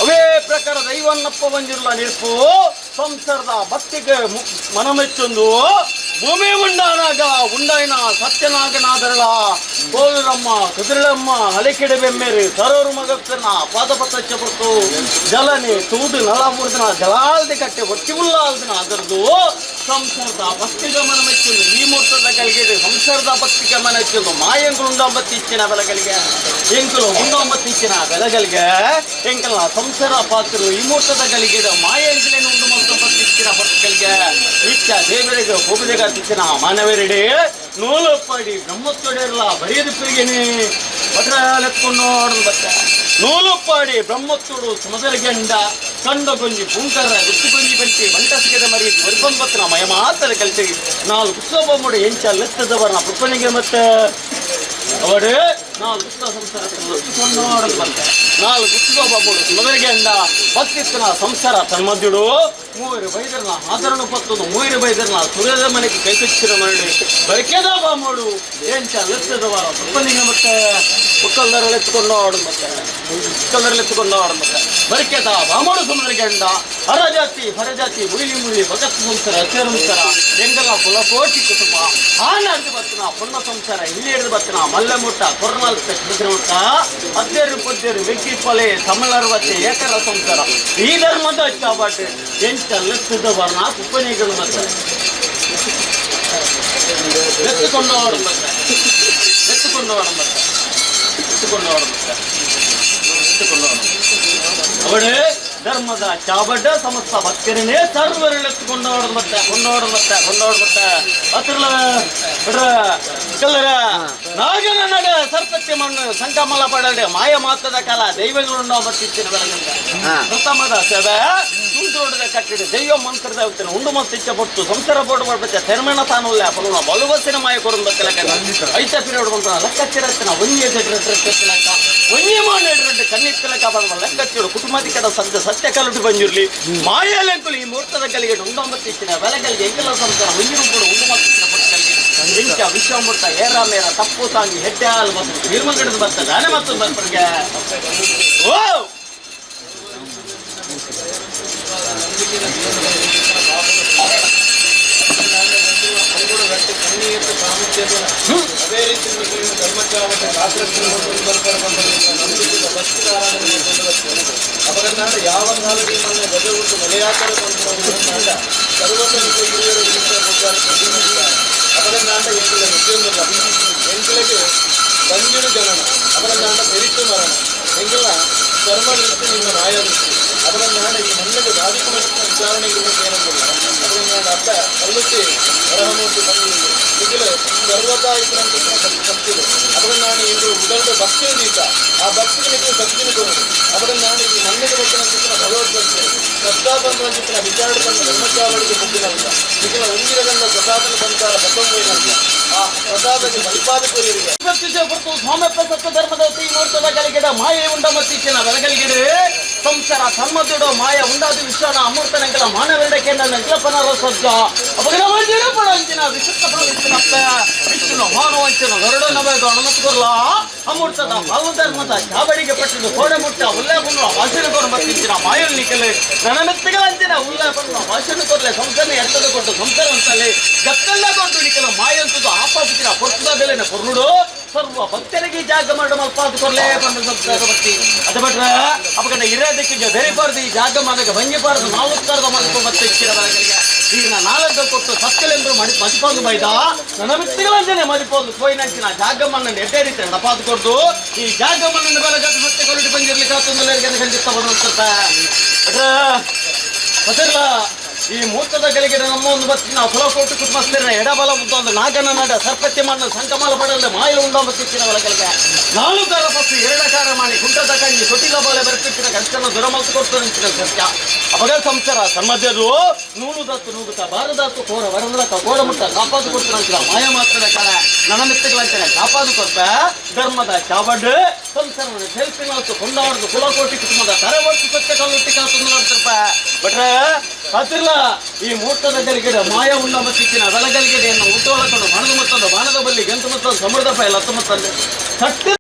ಅವೇ ಪ್ರಕಾರ ದೈವನ್ನಪ್ಪ ಬಂದಿರಲ್ಲ ನಿಲ್ಪು ಸಂಸಾರದ ಭಕ್ತಿಗೆ ಮನಮೆಚ್ಚೊಂದು ಭೂಮಿ ಉಂಡಾನಾಗ ಉಂಡಾಯಿನ ಸತ್ಯನಾಗನಾದರಳ ಕೋಲರಮ್ಮ ಕುದುರಳಮ್ಮ ಹಲೆಕೆಡೆ ಬೆಮ್ಮೇರಿ ಸರೋರು ಮಗಪ್ಪನ ಪಾದಪತ್ರ ಚಪರ್ತು ಜಲನೆ ತೂದು ನಳ ಮುರಿದನ ಜಲಾಲ್ದಿ ಕಟ್ಟೆ ಒಟ್ಟಿ ಉಲ್ಲಾಲ್ದಿನ ಅದರದು ಸಂಸಾರದ ಭಕ್ತಿಗೆ ಮನಮೆಚ್ಚೊಂದು ಈ ಮೂರ್ತದ ಕಲಿಗೆ ಸಂಸಾರದ ಭಕ್ತಿಗೆ ಮನಚ್ಚೊಂದು ಮಾಯಂಕಲು ಉಂಡೊಂಬತ್ತಿಚ್ಚಿನ ಬೆಳಗಲಿಗೆ ಎಂಕಲು ಉಂಡೊಂಬತ್ತಿಚ್ಚಿನ ಬೆಳಗಲಿಗೆ ಎಂಕಲ ಸಂಸಾರ ಪಾತ್ರರು ಈ ಮೂರ್ತದ ಕಲಿಗೆ ಮಾಯಂಕಲೇನು ಉಂಡು ಮಂತೊಂಬತ್ತಿಚ್ಚಿನ ಭಕ್ತಿಗಳಿಗೆ ನಿತ್ಯ ದೇವರಿಗೆ ಹೋಗಲಿಗೆ ತಿಚ್ಚಿನ ಮಾನವರೆಡೆ ನೂಲು ಪಾಡಿ ಬ್ರಹ್ಮತ್ತೊಡೆಯಲ್ಲ ಬರೆಯದು ಪಿರಿಗೆನೆ ಪಟ್ರಲೆತ್ಕೊಂಡು ಬತ್ತ ನೂಲು ಪಾಡಿ ಬ್ರಹ್ಮತ್ತೋಡು ಸಮುದ್ರ ಗಂಡ ಕಂಡ ಗೊಂಜಿ ಪೂಂಕರ ಗುತ್ತಿ ಗೊಂಜಿ ಬೆಂಟಿ ಬಂಟಸಿಗೆದ ಮರಿ ವರ್ಬಂಬತ್ತನ ಮಯ ಮಾತ್ರ ಕಲಿತೀವಿ 4 ಉತ್ಸವ ಮೂಡಿ ಎಂಚ ಲೆತ್ತದವರನ್ನ ಪುಪ್ಪನಿಗೆ ಮತ್ತೆ ಅವಡೆ 4 ಉತ್ಸವ ಸಂಸಾರ ಕೊಂಡು ಬಂತ 4 ಉತ್ಸವ ಮೂಡು ಸಮುದ್ರ ಗಂಡ ಭಕ್ತಿತ್ವನ ಸಂಸಾರ ತನ್ಮದ್ಯುಡು 3 ಬೈದರ್ನ ಆದರಣ ಪತ್ತೊಂದು 3 ಬೈದರ್ನ ಸುರದ ಮನೆಗೆ ಕೈ ಕಚ್ಚಿರ ಮಾಡಿ ಬರಕೆದ ಬಾಮೋಡು ಎಂಚ ಲೆತ್ತದವರ ಪುಪ್ಪನಿಗೆ ಮತ್ತೆ ಮುಕ್ಕಲ್ದರಳೆತ್ಕೊಂಡು ಮತ್ತೆ ಮುಕ್ಕಲ್ದರಳೆತ್ಕೊಂಡು ಮತ್ತೆ ಬರಕೆದ ಬಾಮೋಡು ಸಮುದ್ರ ಗಂಡ ಹರಜಾತಿ ಪರಜಾತಿ ಮುಳಿ ಭಗತ್ ಸಂಸಾರ ಅಚರಂಸರ ಎಂಗಲ ಕುಲಕೋಟಿ ಕುಟುಂಬ ಆನಂದ ಬತ್ತನ ಪುಣ್ಣ ಸಂಸಾರ ಇಲ್ಲಿ ಹಿಡಿದು ಬತ್ತನ ಮಲ್ಲೆ ಮುಟ್ಟ ಕೊರ್ನಾಲ್ಕ ಮುಟ್ಟ ಅದ್ದೇರು ಪದ್ದೇರು ಬೆಕ್ಕಿ ಪೊಲೆ ತಮಿಳರ್ವತ್ತೆ ಏಕರ ಸಂಸಾರ ಈ ಧರ್ಮದ ಚಾಬಾಟೆ ಎಂಚ ಲೆಕ್ಕದ ವರ್ಣ ಕುಪ್ಪನಿಗಳು ಮತ್ತೆ ಎತ್ತುಕೊಂಡು ಅವಡೆ ಧರ್ಮದ ಚಾಬಡ್ಡ ಸಮಸ್ತ ಭಕ್ತರನ್ನೇ ಸರ್ವರೆಳೆತ್ತುಕೊಂಡು ಮತ್ತೆ ಹತ್ರಲ ಕಲ್ಲರ ನಾಗನ ನಡ ಸರ್ಪತ್ಯ ಮಣ್ಣು ಸಂಕಮಲ ಪಡಡೆ ಮಾಯ ಮಾತದ ಕಾಲ ದೈವಗಳನ್ನು ಬತ್ತಿಚ್ಚಿನ ಬೆಳಗಂಗ ಪ್ರಥಮದ ಸಭೆ ತುಂಟೋಡದ ಕಟ್ಟಿಡ ದೈವ ಮಂತ್ರದ ಹೋಗ್ತಾನೆ ಉಂಡು ಮತ್ತಿಚ್ಚ ಪಟ್ಟು ಸಂಸಾರ ಬೋರ್ಡ್ ಮಾಡ್ಬೇಕು ತೆರಮೇಣ ತಾನುಲ್ಲ ಪಲುನ ಬಲುವಸಿನ ಮಾಯ ಕೊಡು ಬತ್ತಲಕ ಐತ ಪಿರಿಯಡ್ ಬಂತ ಲೆಕ್ಕಚ್ಚಿರತ್ತಿನ ಒಂದೇ ಜಡ್ರಕ್ಕ ಒಂದೇ ಮಾಡಿ ಕಣ್ಣಿತ್ತಲಕ ಬಂದ ಲೆಕ್ಕಚ್ಚಿಡು ಕುಟುಂಬದಿಕದ ಸತ್ಯ ಕಲುಟು ಬಂದಿರಲಿ ಮಾಯಲೆಂಕುಲು ಈ ಮೂರ್ತದ ಕಲಿಗೆ ಉಂಡೊಂಬತ್ತಿಚ್ಚಿನ ಬೆಳಗಲಿಗೆ ಎಂಕಲ ಸಂಸಾರ ಮುಂದಿನ ಕೂಡ ಉಂಡು ಮತ್ತಿಚ್ಚಿನ ಪಟ್ಟಕಲಿಗೆ ಇಂಚ ವಿಶ್ವಮೂರ್ತ ಏರ ಮೇರ ತಪ್ಪು ಸಾಂಗಿ ಹೆಡ್ಡೆ ಹಾಲು ಮತ್ತು ನಿರ್ಮಗಿಡದು ಬರ್ತದೆ ನಾನೇ ಮತ್ತು ಬರ್ಪರ್ಗೆ ಓ ಅದೇ ರೀತಿ ಧರ್ಮಚಾವಟ ಅಪಗಂಧಾಂಡ ಯಾವ ಕಾಲದಲ್ಲಿ ನನ್ನ ಗಜಗುಟ್ಟು ಮಲೆಯಾಕರ ತಂತ್ರ ಸರ್ವಸನಿಕ ಹಿರಿಯರ ಅಪಗಂಧಾಂಡ ಎಂಕಲ ನಿತ್ಯೊಂದಲ್ಲ ಎಂಕಲಿಗೆ ಬಂಜಿನ ಜನನ ಅಪಗಂಧಾಂಡ ಬೆರಿತು ಮರಣ ಎಂಕಲ ಕರ್ಮ ವೃತ್ತಿ ನಿಮ್ಮ ಮಾಯ ವೃತ್ತಿ ಅಪಗಂಧಾಂಡ ಈ ಮಣ್ಣಿಗೆ ದಾದಿಕ ವಿಚಾರಣೆಗೆ ಏನಂದಿಲ್ಲ ಅಪಗಂಧಾಂಡ ಅರ್ಥ ಕಲ್ಲುತ್ತಿ ವರಹಮೂರ್ತಿ ಬಂದಿಲ್ಲ ഇതില് സർവതായിട്ടുണ്ട് അതുകൊണ്ടാണ് ഈ ഉടലുടെ ഭക്തി നീക്ക ആ ഭക്തിക്ക് ശക്തിന് കുറവ് അതുകൊണ്ടാണ് ഈ മണ്ണിന് വെക്കുന്ന ഭഗവത്ഭക്തി ശ്രദ്ധാപന്ത്രിക്കുന്ന വിചാരപ്പെടുന്ന ബ്രഹ്മಚಾವಳಿಗೆ ಮುಕ್ತಿನಲ್ಲ ಇದರ ಒಂದಿರಗಂಡ ಪ್ರಸಾದನ ಸಂಸಾರ ಬಸವಯ್ಯನಲ್ಲ ಆ ಪ್ರಸಾದಕ್ಕೆ ಫಲಿಪಾದಕರಿಗೆ ಹೊರತು ಸ್ವಾಮಪ್ಪ ಸತ್ವ ಧರ್ಮದ ಈ ಮೂರ್ತದ ಕಲಿಗೆಡ ಮಾಯೆ ಉಂಡ ಮತ್ತಿಚ್ಚಿನ ಬೆಳಗಲಿಗೆಡೆ ಸಂಸಾರ ಧರ್ಮದೊಡ ಮಾಯ ಉಂಡಾದ ವಿಶ್ವನ ಅಮೂರ್ತನಗಳ ಮಾನವರಿಡಕ್ಕೆ ನಂಕಲಪನರ ಸಜ್ಜ ಅಪಗಮಂಜಿನ ಪಡಂಚಿನ ವಿಶುದ್ಧ ಪ್ರವೃತ್ತಿನಪ್ಪ ವಿಷ್ಣು ಭಾನುವಂಚನ ಹೊರಡನ ಬೇಗ ಅನುಮತಿಗೊಲ್ಲ ಅಮೂರ್ತದ ಭಾವ ಧರ್ಮದ ಚಾಬಡಿಗೆ ಪಟ್ಟಿದ್ದು ಕೋಡೆ ಮುಟ್ಟ ಉಲ್ಲೇಖವನ್ನು ಭಾಷಣ ಕೊಡು ಮತ್ತಿಚ್ಚಿನ ಮಾಯಲ್ಲಿಕಲೆ ನನ್ನ ಮೆತ್ತಗಂಚಿನ ಉಲ್ಲೇಖವನ್ನು ಭಾಷಣ ಕೊಡಲೆ ಸಂಸನೆ ಎತ್ತದ ಕೊಟ್ಟು ಸಂಸಾರ ಅಂತಲೇ ಗತ್ತೆಲ್ಲ ಕೊಟ್ಟು ನಿಕಲ ಮಾಯಂತದ್ದು ಆಪಾದಿಸಿನ ಪುರ್ತದ ಬೆಲೆನ ಕೊರ್ನುಡು ಸರ್ವ ಭಕ್ತರಿಗೆ ಜಾಗ ಮಾಡ ಮಲ್ಪಾದ ಕೊರ್ಲೇ ಬಂದ ಸಂಸ್ಕಾರ ಭಕ್ತಿ ಅದು ಬಿಟ್ರೆ ಅಪಗಡ ಇರೋದಕ್ಕೆ ಬೆರಿಬಾರ್ದು ಈ ಜಾಗ ಮಾಡಕ್ಕೆ ಭಂಗಿಬಾರ್ದು ನಾವು ಉತ್ತರದ ಮಲ್ಪ ಮತ್ತೆ ಇಚ್ಚಿರ ಈಗ ನಾಲ್ಕ ಕೊಟ್ಟು ಸತ್ಯಲೆಂದ್ರು ಮದಿಪೊಂದು ಬೈದ ನನ್ನ ಮಿತ್ತಿಗಳಂಜನೆ ಮದಿಪೊಂದು ಪೋಯಿನಂಚಿನ ಜಾಗಮ್ಮನ್ನ ಎಡ್ಡೇರಿತೆ ನಪಾದು ಕೊಡ್ದು ಈ ಜಾಗಮ್ಮನ್ನ ಬೆಳಗ ಮತ್ತೆ ಕೊರಡಿ ಬಂದಿರ್ಲಿಕ್ಕೆ ಆತೊಂದು ಖಂಡಿತ ಬಂದಂತ ಅದಲ್ಲ ಈ ಮುಹೂರ್ತದ ಗಳಿಗೆ ನಮ್ಮ ಒಂದು ಬತ್ತಿನ ಫಲ ಕೊಟ್ಟು ಕುಟುಂಬಸ್ಥರ ಎಡಬಲ ಮುದ್ದ ಒಂದು ನಾಗನ ನಡ ಸರ್ಪತ್ಯ ಮಣ್ಣು ಸಂಕಮಾಲ ಪಡಲು ಮಾಯ ಉಂಡಂಬತ್ತಿನ ಒಳಗಳಿಗೆ ನಾಲ್ಕರ ಪತ್ತು ಎರಡಕಾರ ಮಾಡಿ ಕುಂಟದ ಕಣ್ಣಿ ತೊಟ್ಟಿಲ ಬಾಲೆ ಬರ್ತಿತ್ತಿನ ಕಷ್ಟನ ದುರಮಲ್ತು ಕೊಟ್ಟು ನಿಂತಿನ ಸತ್ಯ ಅಪಗ ಸಂಸಾರ ಸಮಾಜರು ನೂನುದತ್ತು ನೂಗುತ್ತ ಬಾರದತ್ತು ಕೋರ ವರದಕ್ಕ ಕೋಡ ಮುಟ್ಟ ಕಾಪಾದು ಕೊಡ್ತು ಅಂತೀರ ಮಾಯ ಮಾತ್ರದ ಕಾಲ ನನ್ನ ಮಿತ್ತಗಳಂತಾನೆ ಕಾಪಾದು ಕೊಡ್ತ ಧರ್ಮದ ಚಾವಡ್ ಸಂಸಾರವನ್ನು ಸೇರಿಸಿ ಮತ್ತು ಕೊಂಡಾಡ್ದು ಕುಲಕೋಟಿ ಕುಟುಂಬದ ತರವತ್ತು ಸತ್ಯ ಕಲ್ಲುಟ್ಟಿ ಕಾತು ನೋಡ್ತಿರ್ಪ ಬಟ್ರೆ ಅದಿಲ್ಲ ಈ ಮುಹೂರ್ತದ ಗಲಿಗೆಡೆ ಮಾಯ ಉಣ್ಣ ಮತ್ತಿನ ಬೆಳಗಲಿಗೆಡೆಯನ್ನು ಹುಟ್ಟೊಳಕೊಂಡು ಮಣದ ಮತ್ತೊಂದು ಬಾಣದ ಬಲ್ಲಿ ಗಂಟು ಮತ್ತೊಂದು ಸಮೃದ್ಧ ಫೈಲ್ ಹತ್ತು ಮತ್ತಲ್ಲಿ ಸಟ್ಟಿ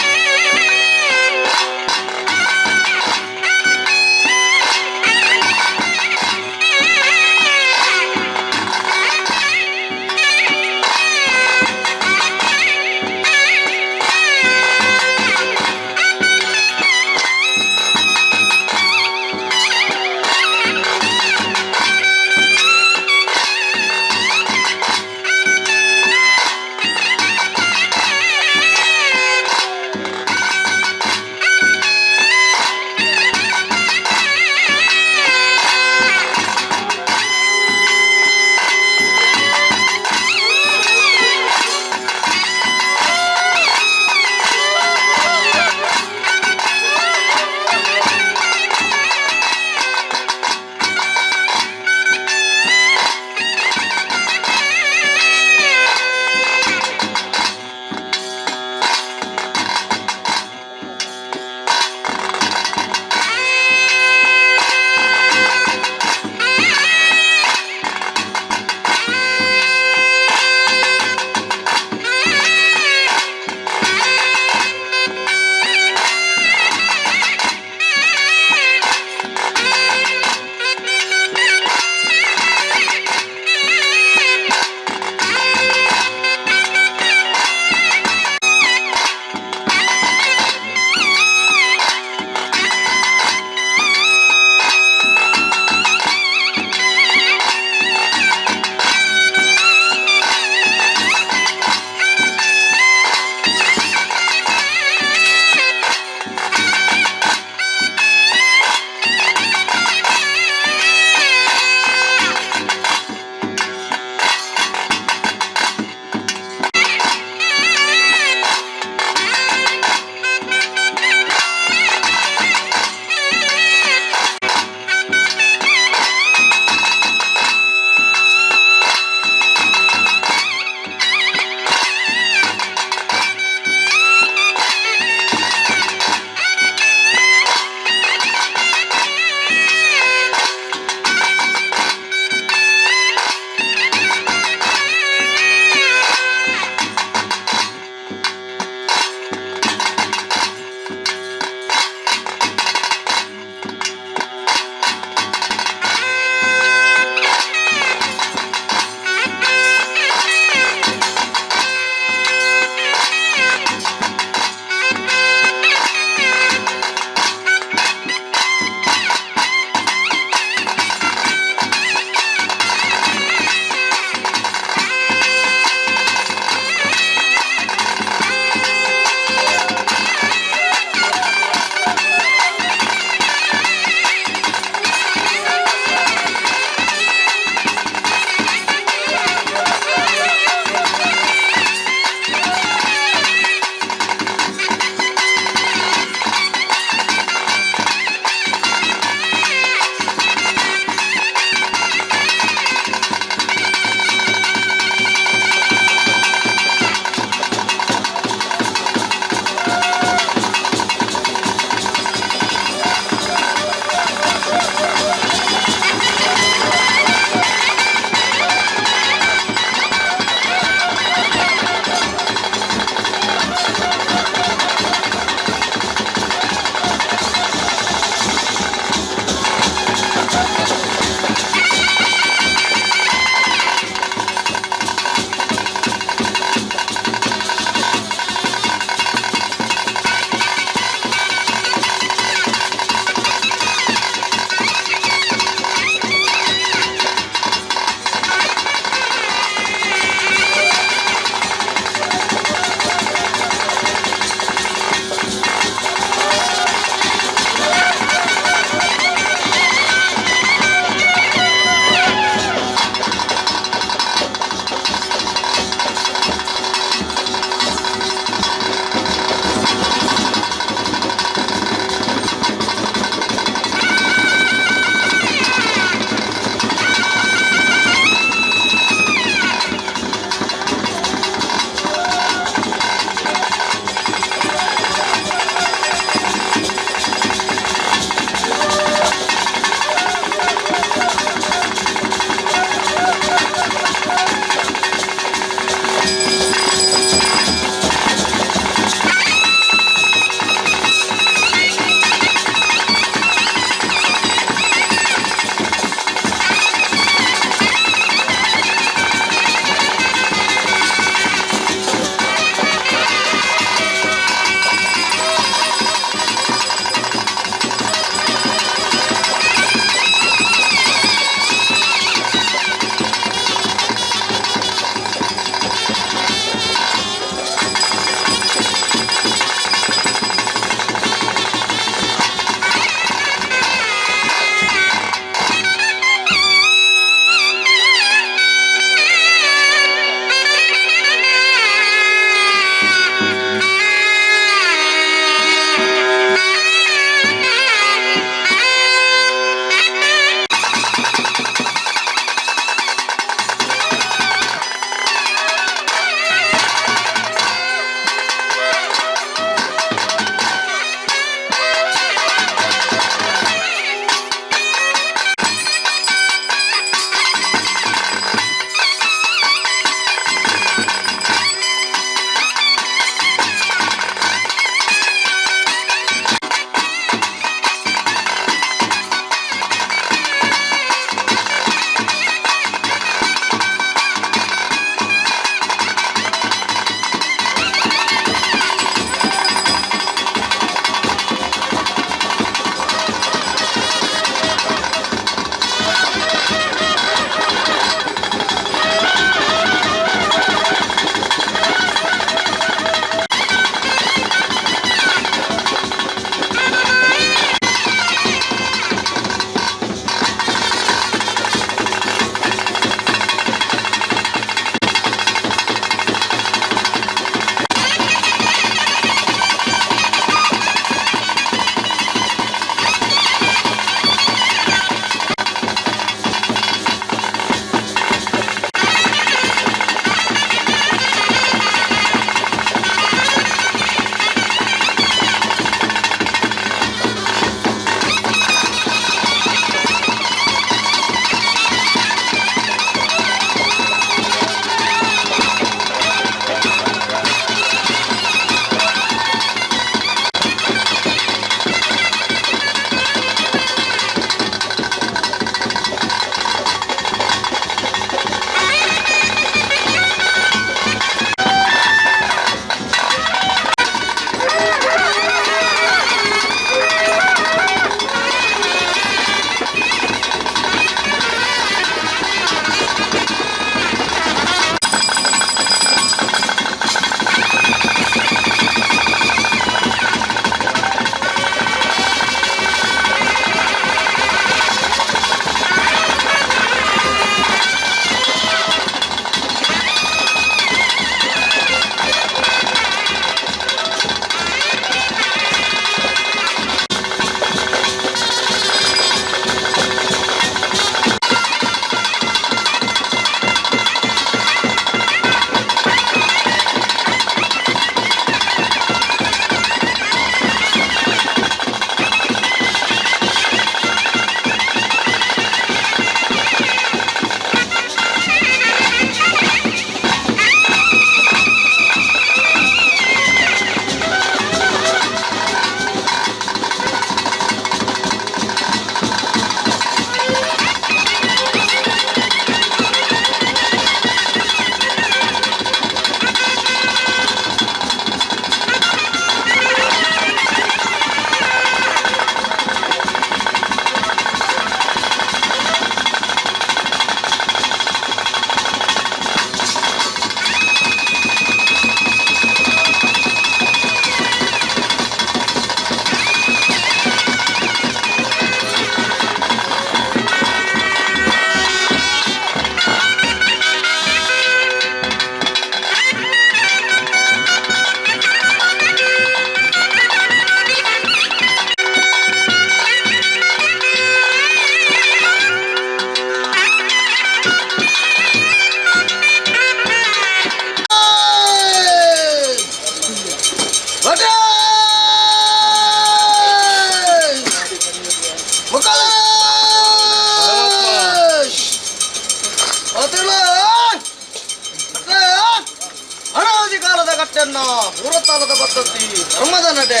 ಎಟ್ಟನ್ನ ಮೂರತ್ತಾಲದ ಪದ್ಧತಿ ಧರ್ಮದ ನಡೆ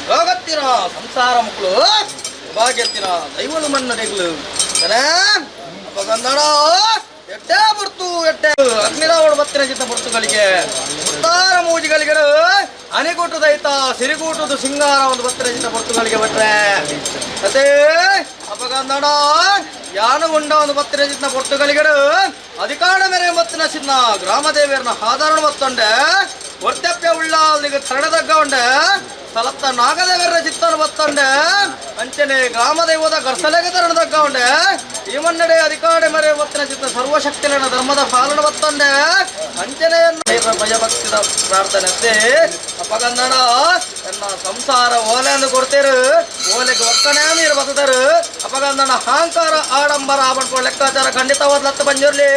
ಹೋಗತ್ತಿರ ಸಂಸಾರ ಮಕ್ಕಳು ಭಾಗ್ಯತ್ತಿನ ದೈವಲು ಮನ್ನಡೆಗಳು ಗಂಧಣ ಎಟ್ಟೆ ಬರ್ತು ಎಟ್ಟೆ ಅಗ್ನಿರಾವಣ ಬತ್ತಿನ ಚಿತ್ತ ಬರ್ತುಗಳಿಗೆ ಉತ್ತಾರ ಮೂಜಿಗಳಿಗೆ ಅನೆಗೂಟದೈತ ಸಿರಿಗೂಟದ ಸಿಂಗಾರ ಒಂದು ಬತ್ತಿನ ಚಿತ್ತ ಬರ್ತುಗಳಿಗೆ ಬಿಟ್ರೆ ಅದೇ ಅಪಗಂಧಣ ಯಾನಗೊಂಡ ಒಂದು ಬತ್ತಿನ ಚಿತ್ತ ಬರ್ತುಗಳಿಗೆ ಅಧಿಕಾರ ಮೇರೆ ಬತ್ತಿನ ಚಿನ್ನ ಗ್ರಾಮದೇವಿಯರನ್ನ ಆಧಾರ ಬತ್ತೊಂಡೆ ವರ್ತಪ್ಯ ಉಳ್ಳ ಅಲ್ಲಿಗೆ ತರಡದಗ್ಗ ಉಂಡೆ ಸ್ಥಳತ್ತ ನಾಗದೇವರ ಚಿತ್ತನ ಬತ್ತೊಂಡೆ ಅಂಚನೆ ಗ್ರಾಮದೈವದ ಗರ್ಸಲೆಗೆ ತರಡದಗ್ಗ ಉಂಡೆ ಈ ಮನ್ನಡೆ ಅಧಿಕಾರಿ ಮರೆ ಬತ್ತಿನ ಚಿತ್ತ ಸರ್ವಶಕ್ತಿನ ಧರ್ಮದ ಪಾಲನ ಬತ್ತೊಂಡೆ ಅಂಚನೆಯನ್ನು ಭಯಭಕ್ತಿದ ಪ್ರಾರ್ಥನೆ ಅಷ್ಟೇ ಅಪಗಂಧಣ ಎನ್ನ ಸಂಸಾರ ಓಲೆ ಅಂದು ಕೊಡ್ತೀರು ಓಲೆಗೆ ಒಕ್ಕಣೆ ನೀರು ಬತ್ತದರು ಅಪಗಂಧಣ ಅಹಂಕಾರ ಆಡಂಬರ ಆಬಣ್ಕೊಂಡು ಲೆಕ್ಕಾಚಾರ ಖಂಡಿತವಾದ ಲತ್ತ ಬಂದಿರ್ಲಿ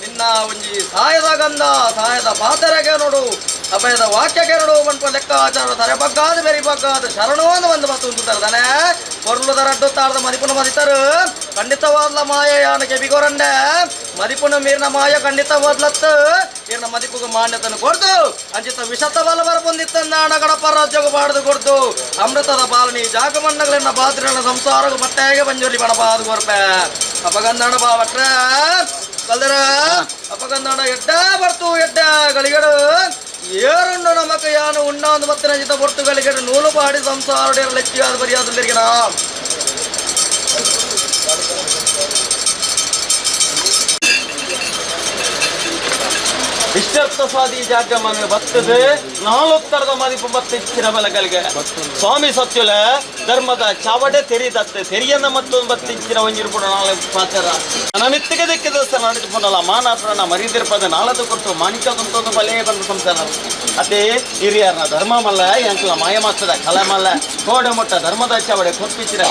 ನಿನ್ನ ಒಂಜಿ ಸಾಯದ ಗಂಧ ಸಾಯದ ಪಾತರೆಗೆ ನೋಡು ಅಭಯದ ವಾಕ್ಯಕ್ಕೆ ನೋಡು ಬಂದ್ಕೊಂಡು ಲೆಕ್ಕಾಚಾರ ತರೆ ಬಗ್ಗಾದ ಬೇರೆ ಬಗ್ಗಾದ ಶರಣವನ್ನು ಒಂದು ಮತ್ತು ಉಂಟುತ್ತಾರದಾನೆ ಕೊರ್ಲುದರ ಅಡ್ಡುತ್ತಾರದ ಮದಿಪುನ ಮದಿತರು ಖಂಡಿತವಾದ್ಲ ಮಾಯ ಯಾನಕ್ಕೆ ಬಿಗೋರಂಡೆ ಮದಿಪುನ ಮೀರಿನ ಮಾಯ ಖಂಡಿತವಾದ್ಲತ್ತು ಈರ್ನ ಮದಿಪುಗ ಮಾನ್ಯತನ್ನು ಕೊಡ್ದು ಅಂಚಿತ ವಿಷತ ಬಲ ಬರ ಬಂದಿತ್ತಂದಾಣ ಗಡಪ ರಾಜ್ಯಗೂ ಬಾಡ್ದು ಕೊಡ್ದು ಅಮೃತದ ಪಾಲನಿ ಜಾಗಮಣ್ಣಗಳನ್ನ ಬಾದ್ರಿನ ಸಂಸಾರಗೂ ಬಟ್ಟೆಗೆ ಬಂಜೋಲಿ ಬಡಬಾದು ಕೊರ್ಪೆ ಅಪಗಂಧಣ ಬಾವಟ್ರೆ ಕಲ್ದರ ಅಪಗಂಧಣ ಎಡ್ಡ ಬರ್ತು ಎಡ್ಡ ಗಳಿಗಳು ಏರುಂಡು ನಮಕ ಯಾನು ಉಣ್ಣ ಒಂದು ಮತ್ತಿನ ಜಿತ ಬೊರ್ತುಗಳಿಗೆ ನೂಲು ಪಾಡಿ ಸಂಸಾರ ಲೆಕ್ಕಿಯಾದ ಬರಿಯಾದಲ್ಲಿಗೆ ನಾ ಇಷ್ಟರ್ಥ ಸ್ವಾದಿ ಜಾಗ ಮನೆ ಬರ್ತದೆ ನಾಲ್ಕರದ ಮದಿಪು ಬತ್ತಿರ ಬಲಗಳಿಗೆ ಸ್ವಾಮಿ ಸತ್ಯುಲ ಧರ್ಮದ ಚಾವಡೆ ತೆರಿದತ್ತೆ ತೆರಿಯನ್ನ ಮತ್ತೊಂದು ಬತ್ತಿರ ಒಂಜಿರ್ಬಿಡ ನಾಳೆ ಪಾಚರ ನಮಿತ್ತಿಗೆ ದಿಕ್ಕಿದ ನಡೆದುಕೊಂಡಲ್ಲ ಮಾನಾಪುರನ ಮರಿದಿರ್ಪದ ನಾಳದು ಕೊಟ್ಟು ಮಾಣಿಕ ಕುಂತೊಂದು ಬಲೆ ಬಂದ ಸಂಸಾರ ಅದೇ ಹಿರಿಯರ್ನ ಧರ್ಮ ಮಲ್ಲ ಎಂಕಲ ಮಾಯ ಮಾಸ್ತದ ಕಲೆ ಮಲ್ಲ ಕೋಡೆ ಮೊಟ್ಟ ಧರ್ಮದ ಚಾವಡೆ ಕೊಪ್ಪಿಚ್ಚಿರ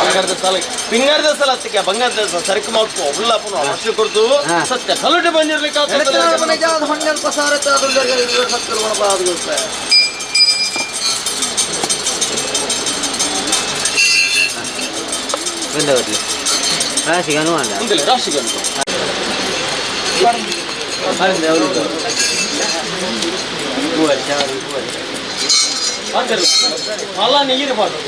ಪಿಂಗರ್ದ ಸಲ ಅತ್ತಿಗೆ ಬಂಗಾರದ ಸರಕು ಮಾಡ್ಕೊ ಉಳ್ಳಪ್ಪನು ಅವಶ್ಯ ಕೊಡ್ತು ಸತ್ಯ ಕಲುಟೆ ಬಂದಿರ್ಲಿಕ್ಕೆ ಸಾರತ್ತೆ ಅದು ಸತ್ಯ ಬಾದು ರಾಶಿಗನು ಅಲ್ಲ ರಾಶಿಗನು ಫಲ ನೀರಬಾರ್ದು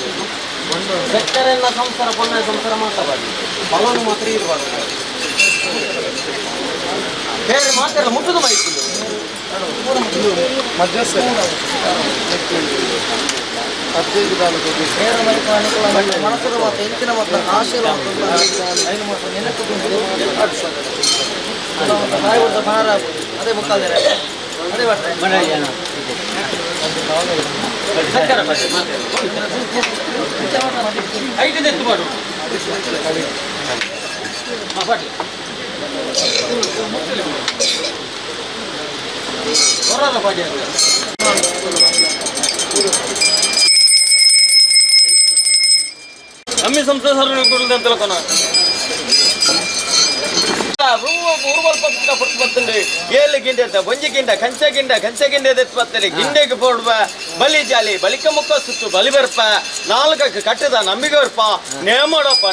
ಸಕ್ಕರೆಲ್ಲ ಸಂಸಾರ ಪೊನ್ನ ಸಂಸಾರ ಮಾತಾಡಬಾರ್ದು ಫಲನು ಮಾತ್ರ ಇರಬಾರ್ದು ಬೇರೆ ಮಾತಾಡಲ್ಲ ಮುಟ್ಟದು ಮಾಹಿತಿ ಮನಸ್ಸು ಮತ್ತು ಎಂಚಿನ ಮತ್ತು ಆಶೀರ್ವಾದ ಭಾರ ಅದೇ ಮುಕ್ಕಾದರೆ ಅದೇ ಬಟ್ಟೆ ಐದು ಎತ್ತು ಮಾಡು ಹೊರದ ಪಾಡಿ ಅಮ್ಮಿ ಸಂಸಾರ ಅಂತ ತಿಳ್ಕೊಣ ಬರ್ತಂಡ್ರಿ ಏಳು ಗಿಂಡೆ ಬೊಂಜಿ ಗಿಂಡ ಕಂಚೆ ಗಿಂಡೆ ಬರ್ತದೆ ಗಿಂಡೆಗೆ ಪೋಡುವ ಬಲಿ ಜಾಲಿ ಬಲಿಕ ಮುಖ ಸುತ್ತು ಬಲಿ ಬರ್ಪ ನಾಲ್ಕಕ್ಕೆ ಕಟ್ಟದ ನಂಬಿಕೆ ಬರ್ಪ ನೇಮಡಪ್ಪ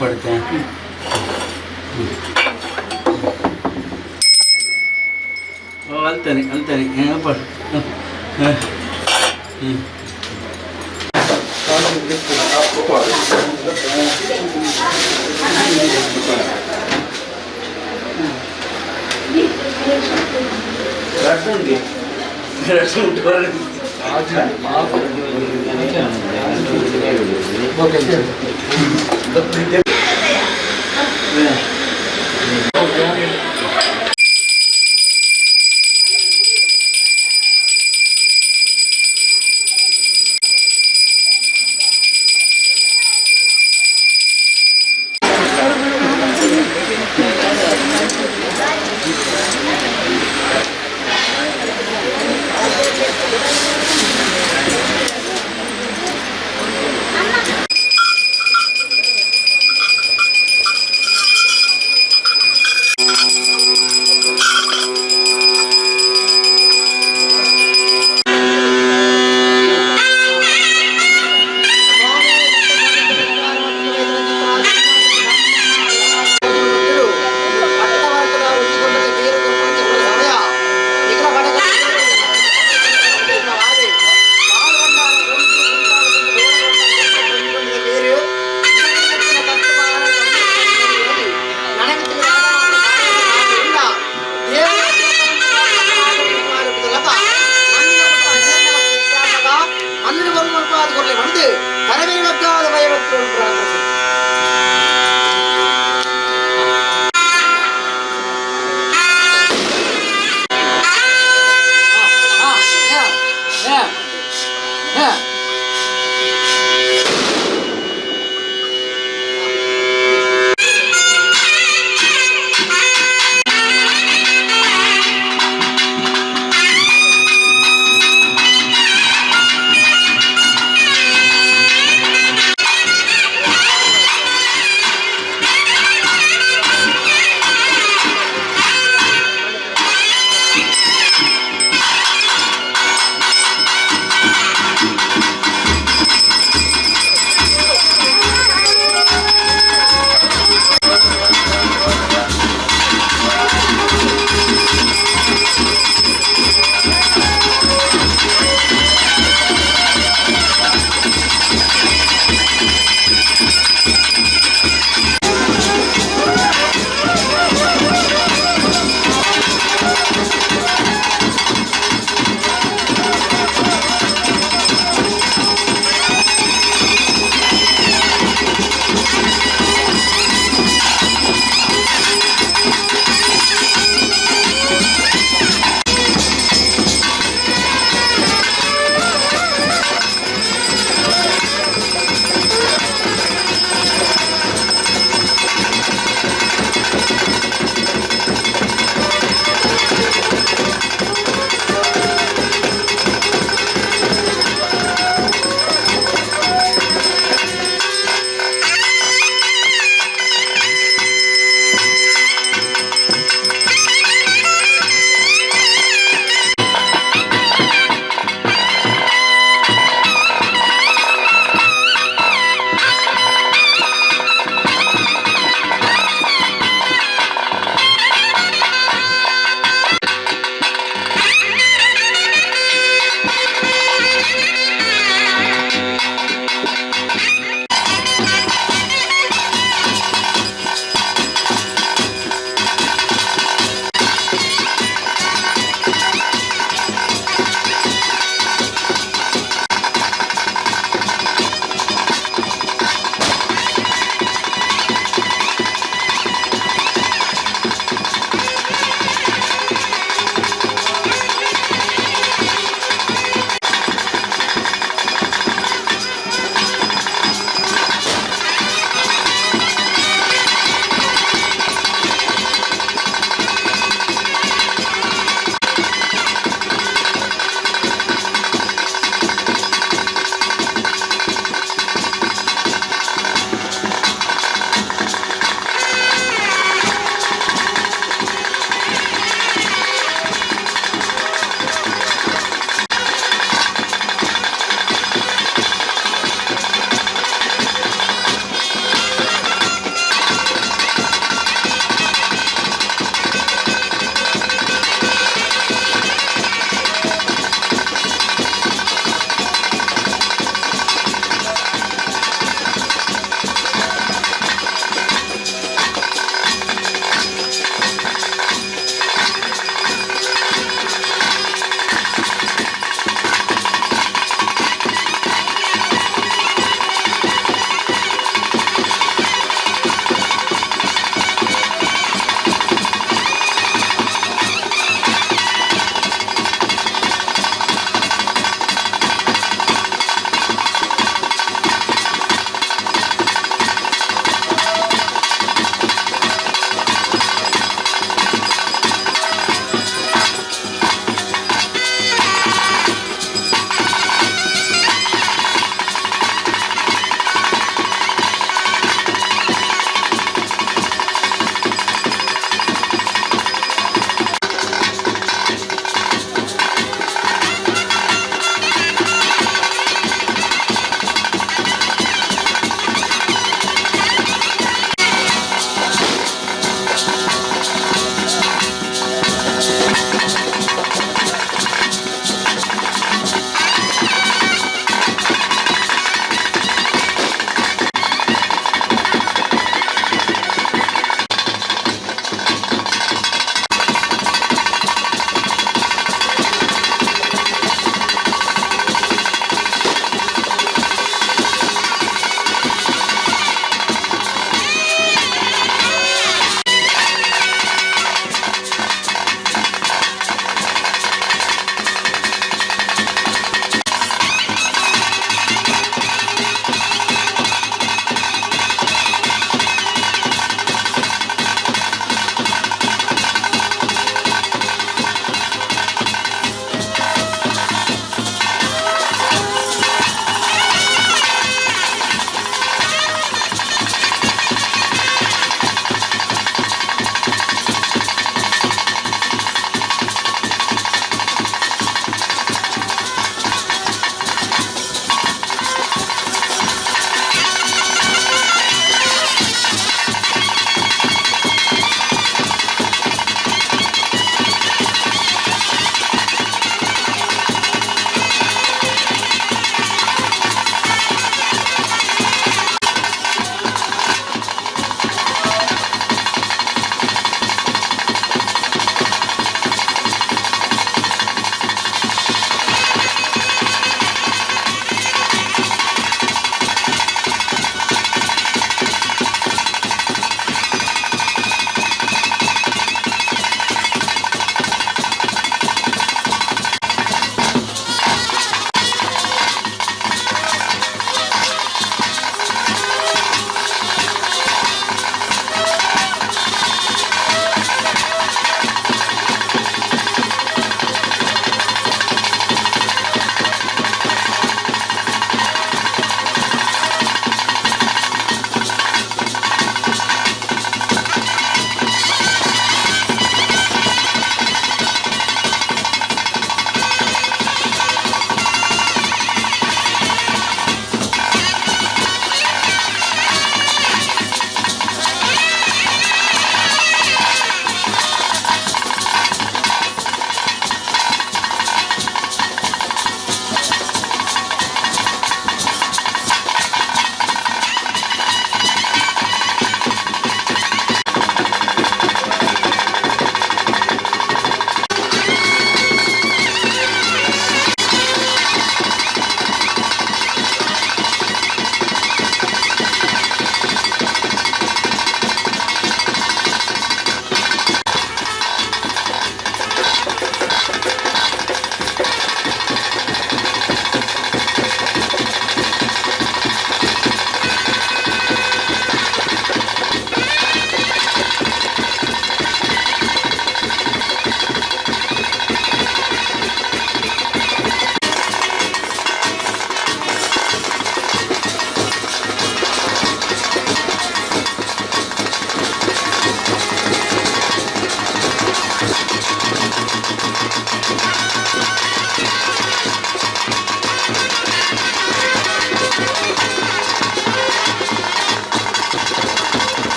ಪಡುತ್ತೆ ಅಲ್ತಾನೆ ಪಡು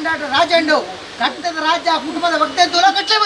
ಹಿಂದಾಟ ರಾಜಂಡು ರಕ್ತದ ರಾಜ್ಯ ಕುಟುಂಬದ ಭಕ್ತ ತುಲ ಕಟ್ಲೆ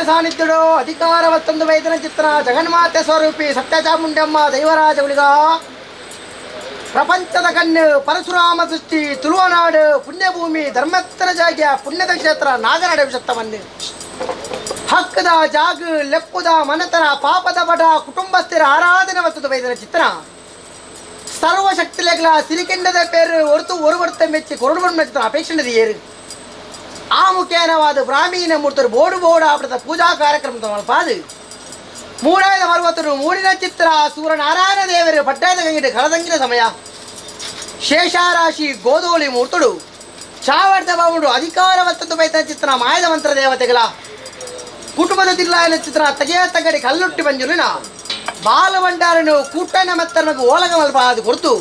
ಸಾನ್ನಿಧ್ಯಡು ಅಧಿಕಾರವತ್ತೊಂದು ವೈದ್ಯನ ಚಿತ್ರ ಜಗನ್ಮಾತೆ ಸ್ವರೂಪಿ ಸತ್ಯಚಾಮುಂಡಮ್ಮ ದೈವರಾಜಗುಳಿಗ ಪ್ರಪಂಚದ ಕಣ್ಣು ಪರಶುರಾಮ ಸೃಷ್ಟಿ ತುಳುವನಾಡು ಪುಣ್ಯಭೂಮಿ ಧರ್ಮಸ್ಥಳ ಜಾಗ್ಯ ಪುಣ್ಯದ ಕ್ಷೇತ್ರ ನಾಗನಡೆ ವಿಷತ್ತವನ್ನೇ ಹಕ್ಕದ ಜಾಗ ಲೆಪ್ಪುದ ಮನೆತರ ಪಾಪದ ಬಡ ಕುಟುಂಬಸ್ಥರ ಆರಾಧನೆ ವತ್ತದ ವೈದ್ಯನ ಚಿತ್ರ ಸರ್ವಶಕ್ತಿಲೆಗಳ ಸಿರಿಕೆಂಡದ ಪೇರು ಹೊರತು ಒರುವರ್ತ ಮೆಚ್ಚಿ ಕೊರಡು ಮೆಚ್ಚಿದ ಅಪೇಕ್ಷಣದ ಏರು ಆ ಮುಖೇನವಾದ ಬ್ರಾಹ್ಮೀನ ಮೂರ್ತರು ಬೋಡು ಆಪದ ಪೂಜಾ ಕಾರ್ಯಕ್ರಮದ ಮಲ್ಪಾದು ಮೂಡಾಯ್ದ ಪರ್ವತರು ಮೂಡಿನ ಚಿತ್ರ ಸೂರ್ಯನಾರಾಯಣ ದೇವರು ಪಟ್ಟಾದ ಗಂಗಿಡ ಕಳದಂಗಿನ ಸಮಯ ಶೇಷಾರಾಶಿ ಗೋಧೋಳಿ ಮೂರ್ತುಡು ಚಾವರ್ದ ಬಾವುಡು ಅಧಿಕಾರವತ್ತದ ಬೈತ ಚಿತ್ರ ಮಾಯದ ಮಂತ್ರ ದೇವತೆಗಳ ಕುಟುಂಬದ ಜಿಲ್ಲಾಯನ ಚಿತ್ರ ತಗೆಯ ತಗಡಿ ಕಲ್ಲುಟ್ಟಿ ಬಂಜುಲಿನ ಬಾಲಭಂಡಾರನು ಕೂಟನ ಮೆತ್ತರನಗು ಓಲಗ ಮಲ್ಪಾದು ಕೊಡ್ತು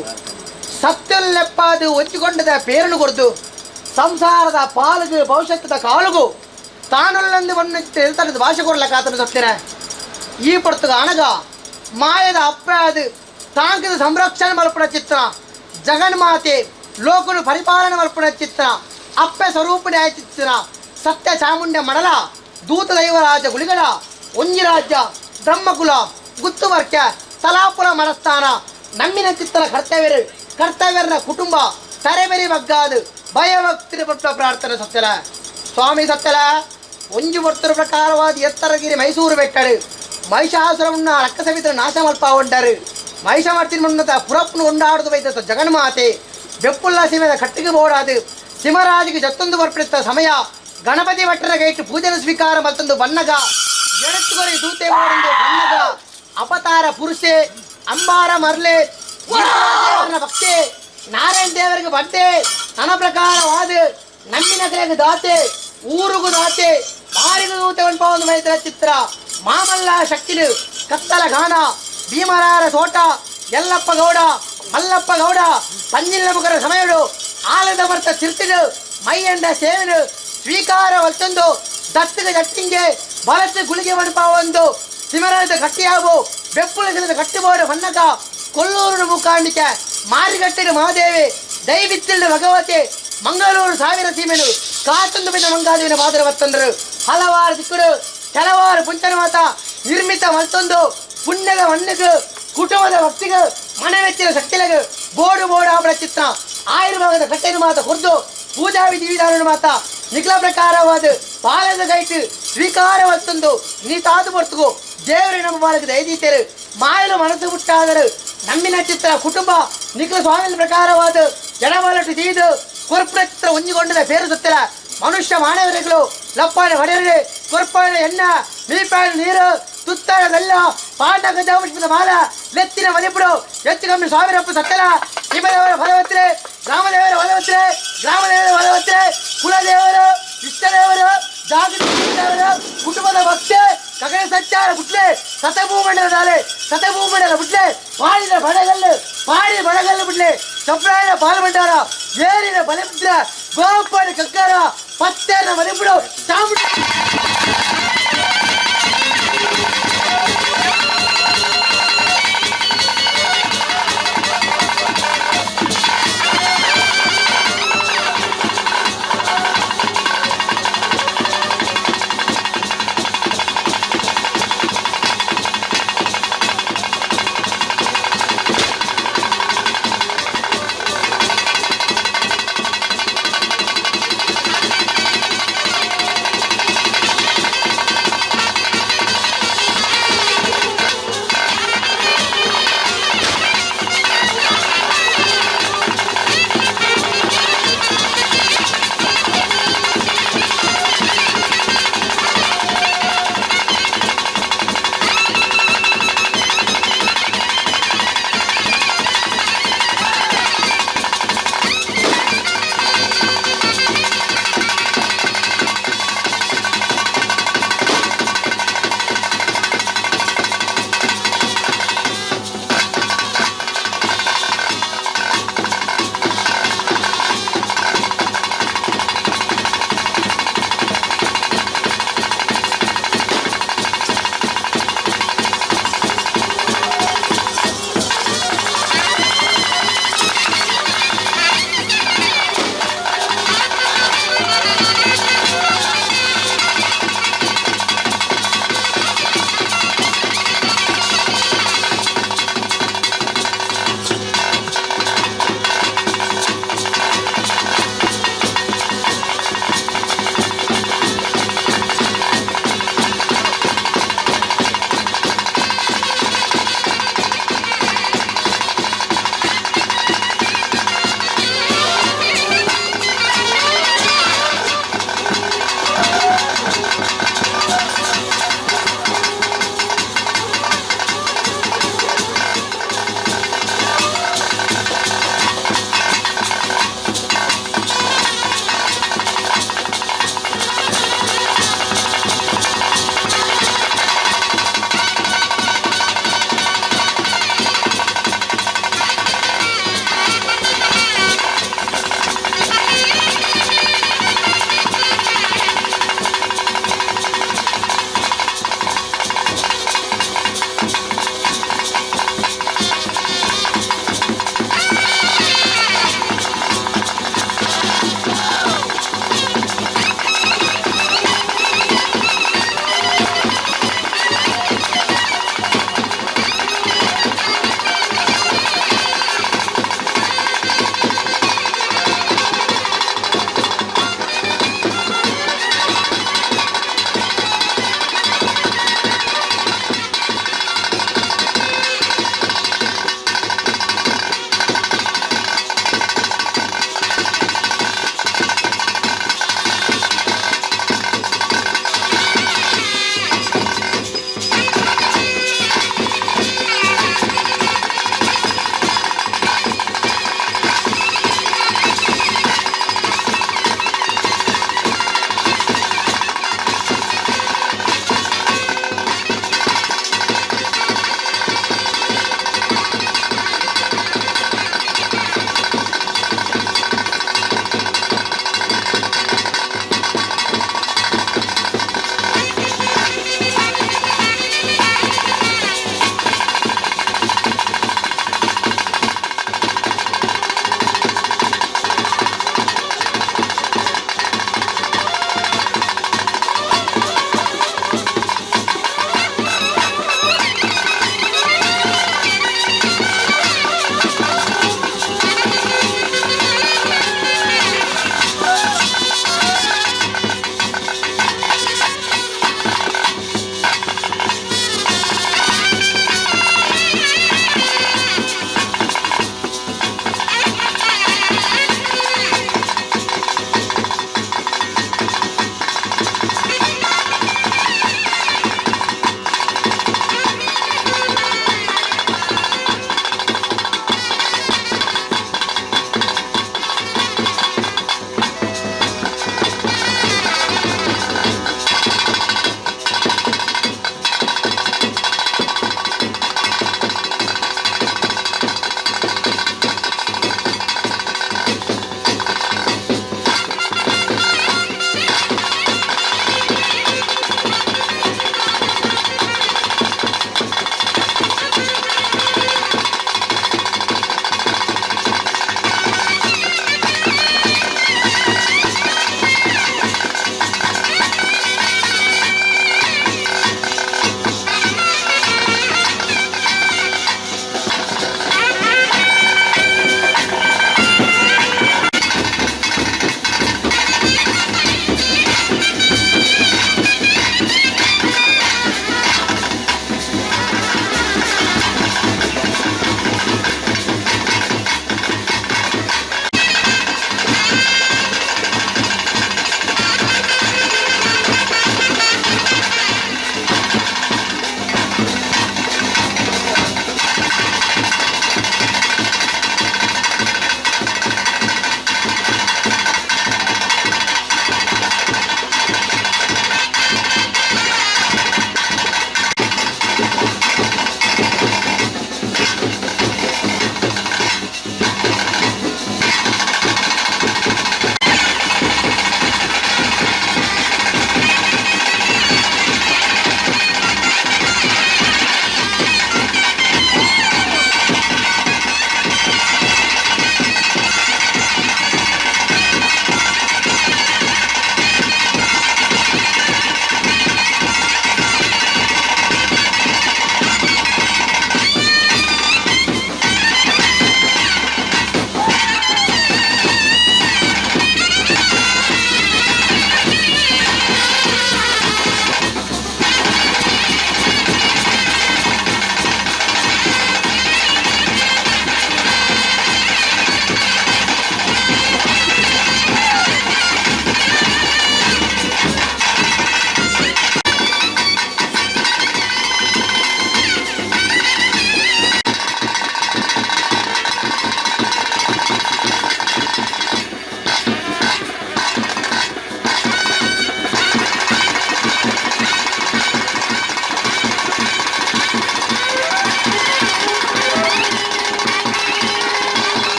ಸತ್ಯಲ್ಲೆಪ್ಪಾದು ಹೊಂಚಿಕೊಂಡದ ಪೇರನು ಕೊಡ್ತು ಸಂಸಾರದ ಪಾಲುಗು ಭವಿಷ್ಯದ ಕಾಲುಗು ತಾನೊಲ್ಲಂದು ಬಣ್ಣ ಭಾಷೆ ಕೊಡ್ಲಕ್ಕ ಆತನು ಸತ್ಯನ ಈ ಪಡ್ತಗ ಅಣಗ ಮಾಯದ ಅಪ್ರಾದು ತಾಂಕದ ಸಂರಕ್ಷಣೆ ಮಲ್ಪನ ಚಿತ್ರ ಜಗನ್ಮಾತೆ ಲೋಕನು ಪರಿಪಾಲನೆ ಮಲ್ಪನ ಚಿತ್ರ ಅಪ್ಪೆ ಸ್ವರೂಪಣೆ ಆಯ ಚಿತ್ರ ಸತ್ಯ ಚಾಮುಂಡ ಮಡಲ ದೂತ ದೈವರಾಜ ಗುಳಿಗಡ ಒಂಜಿ ರಾಜ್ಯ ಬ್ರಹ್ಮಕುಲ ಗುತ್ತುವರ್ಕ ತಲಾಪುರ ಮನಸ್ಥಾನ ನಮ್ಮಿನ ಚಿತ್ರ ಕರ್ತವ್ಯರನ ಕುಟುಂಬ ತರೆಬೆರಿ ಬಗ್ಗಾದು ಭಯಭಕ್ತಿ ಪಟ್ಟ ಪ್ರಾರ್ಥನೆ ಸತ್ಯಲ ಸ್ವಾಮಿ ಸತ್ಯಲ ಒಂಜು ಭಕ್ತರ ಪ್ರಕಾರವಾದ ಎತ್ತರಗಿರಿ ಮೈಸೂರು ಬೆಟ್ಟಡು ಮಹಿಷಾಸುರವನ್ನ ರಕ್ಕಸವಿತ್ರ ನಾಶ ಮಲ್ಪ ಉಂಟರು ಮಹಿಷ ಮಾಡ್ತೀನಿ ಮುನ್ನತ ಪುರಪ್ಪನು ಉಂಡಾಡುದು ವೈದ್ಯ ಜಗನ್ಮಾತೆ ಬೆಪ್ಪುಲ್ಲ ಸೀಮೆದ ಕಟ್ಟಿಗೆ ಬೋಡಾದು ಸಿಂಹರಾಜಿಗೆ ಜತ್ತೊಂದು ಬರ್ಪಿಡುತ್ತ ಸಮಯ ಗಣಪತಿ ಭಟ್ಟರ ಗೈಟು ಪೂಜನ ಸ್ವೀಕಾರ ಮತ್ತೊಂದು ಬನ್ನಗ ಜಗತ್ತುಗೊರಿ ದೂತೆ ಮಾಡೊಂದು ಬನ್ನಗ ಅಪತಾರ ಪುರುಷೆ ಅಂಬಾರ ಮರ್ಲೆ ಭಕ್ತಿ ನಾರಾಯಣ ದೇವರಿಗೆ ಬಡ್ಡೆ ನನ್ನ ಪ್ರಕಾರವಾದ ನಮ್ಮಿನ ಕರೆಗೆ ದಾತೆ ಊರಿಗೂ ದಾತೆ ಬಾರಿಗೂ ದೂತೆ ಒಂದು ಮೈತ್ರ ಚಿತ್ರ ಮಾಮಲ್ಲ ಶಕ್ತಿಲು ಕತ್ತಲ ಗಾನ ಭೀಮರಾರ ಸೋಟ ಯಲ್ಲಪ್ಪ ಗೌಡ ಮಲ್ಲಪ್ಪ ಗೌಡ ಪಂಜಿನ ಮುಖರ ಸಮಯಡು ಆಲದ ಬರ್ತ ಚಿರ್ತಿಡು ಮೈಯಂಡ ಸೇವೆನು ಸ್ವೀಕಾರ ಒತ್ತೊಂದು ದತ್ತಿಗೆ ಜಟ್ಟಿಂಗೆ ಬಲತ್ತು ಗುಳಿಗೆ ಮಣಪ ಒಂದು ಸಿಮರಾಜ ಗಟ್ಟಿಯಾಗು ಬೆಪ್ಪುಳ ಗಟ್ಟಿಬೋಡು ಹೊನ್ನಕ ಕೊಲ್ಲೂರು ಮುಖಾಂಡಿಕೆ ಮಾರಿಗಟ್ಟಿನ ಮಹಾದೇವಿ ದೈವಿತ್ತಿಲ್ಲು ಭಗವತಿ ಮಂಗಳೂರು ಸಾವಿರ ಸೀಮೆನು ಕಾತೊಂದು ಬಿದ್ದ ಮಂಗಾದೇವಿನ ಬಾದರ ಬತ್ತಂದರು ಹಲವಾರು ದಿಕ್ಕುಡು ಕೆಲವಾರು ಪುಂಚನ ಮಾತ ನಿರ್ಮಿತ ಮತ್ತೊಂದು ಪುಣ್ಯದ ಮಣ್ಣಿಗೆ ಕುಟುಂಬದ ಭಕ್ತಿಗೆ ಮನವೆಚ್ಚಿನ ಶಕ್ತಿಲಗೆ ಬೋಡು ಆಪಡ ಚಿತ್ರ ಆಯುರ್ಭಾಗದ ಕಟ್ಟೆನ ಮಾತ ಹೊರದು ಪೂಜಾ ವಿಧಿ ವಿಧಾನ ಮಾತ ನಿಖಲ ಪ್ರಕಾರವಾದ ಪಾಲದ ಗೈಟು ಸ್ವೀಕಾರ ಮತ್ತೊಂದು ನೀತಾದು ಬರ್ತಗೋ ದೇವರು ನಮ್ಮ ಬಾಲಕ ದಯದೀತರು ಮಾಯಲು ಮನಸ್ಸು ಬಿಟ್ಟಾದರು ನಮ್ಮಿನ ಚಿತ್ರ ಕುಟುಂಬ ನಿಖಲ ಸ್ವಾಮಿ ಪ್ರಕಾರವಾದ ಜಡಬಾಲಟು ತೀದು ಕೊರ್ಪುರ ಚಿತ್ರ ಹೊಂದಿಕೊಂಡದ ಪೇರು ಸುತ್ತಿರ ಮನುಷ್ಯ ಮಾನವರಿಗಳು ಲಪ್ಪಾಣ ಹೊಡೆಯರೆ ಕೊರ್ಪಾಣ ಎಣ್ಣ ಮೀಪಾಣ ನೀರು ತುತ್ತಾಳ ಬೆಲ್ಲ ಪಾಂಡ ಗಜಾವೃಷ್ಪದ ಮಾಲ ಲೆತ್ತಿನ ಮದಿಪುಡು ಹೆಚ್ಚು ಕಮ್ಮಿ ಸಾವಿರಪ್ಪ ಸತ್ತಲ ಶಿವದೇವರ ಫಲವತ್ರೆ ರಾಮದೇವರ ಫಲವತ್ರೆ ಗ್ರಾಮದೇವರ ಫಲವತ್ರೆ ಕುಲದೇವರು ಇಷ್ಟದೇವರು ಜಾಗೃತಿದೇವರು ಕುಟುಂಬದ ಭಕ್ತಿ ಕಗನ ಸಂಚಾರ ಬುಟ್ಲೆ ಸತಭೂಮಂಡಲ ದಾಲೆ ಸತಭೂಮಂಡಲ ಬುಟ್ಲೆ ಪಾಡಿದ ಬಡಗಲ್ಲು ಬುಟ್ಲೆ ಸಂಪ್ರಾಯಣ ಬಾಲಭಂಡಾರ ಏರಿನ ಬಲಿಪುತ್ರ ಗೋಪಾಡಿ ಕಕ್ಕಾರ ಪತ್ತೇನ ಮದಿಪುಡು ಚಾಮುಂಡಿ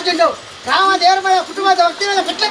ರಾಜುಂಡು ರಾಮ ದೇವರ ಮನೆ ಕುಟುಂಬದ ಭಕ್ತಿಗಳ ಬಿಟ್ಟೆ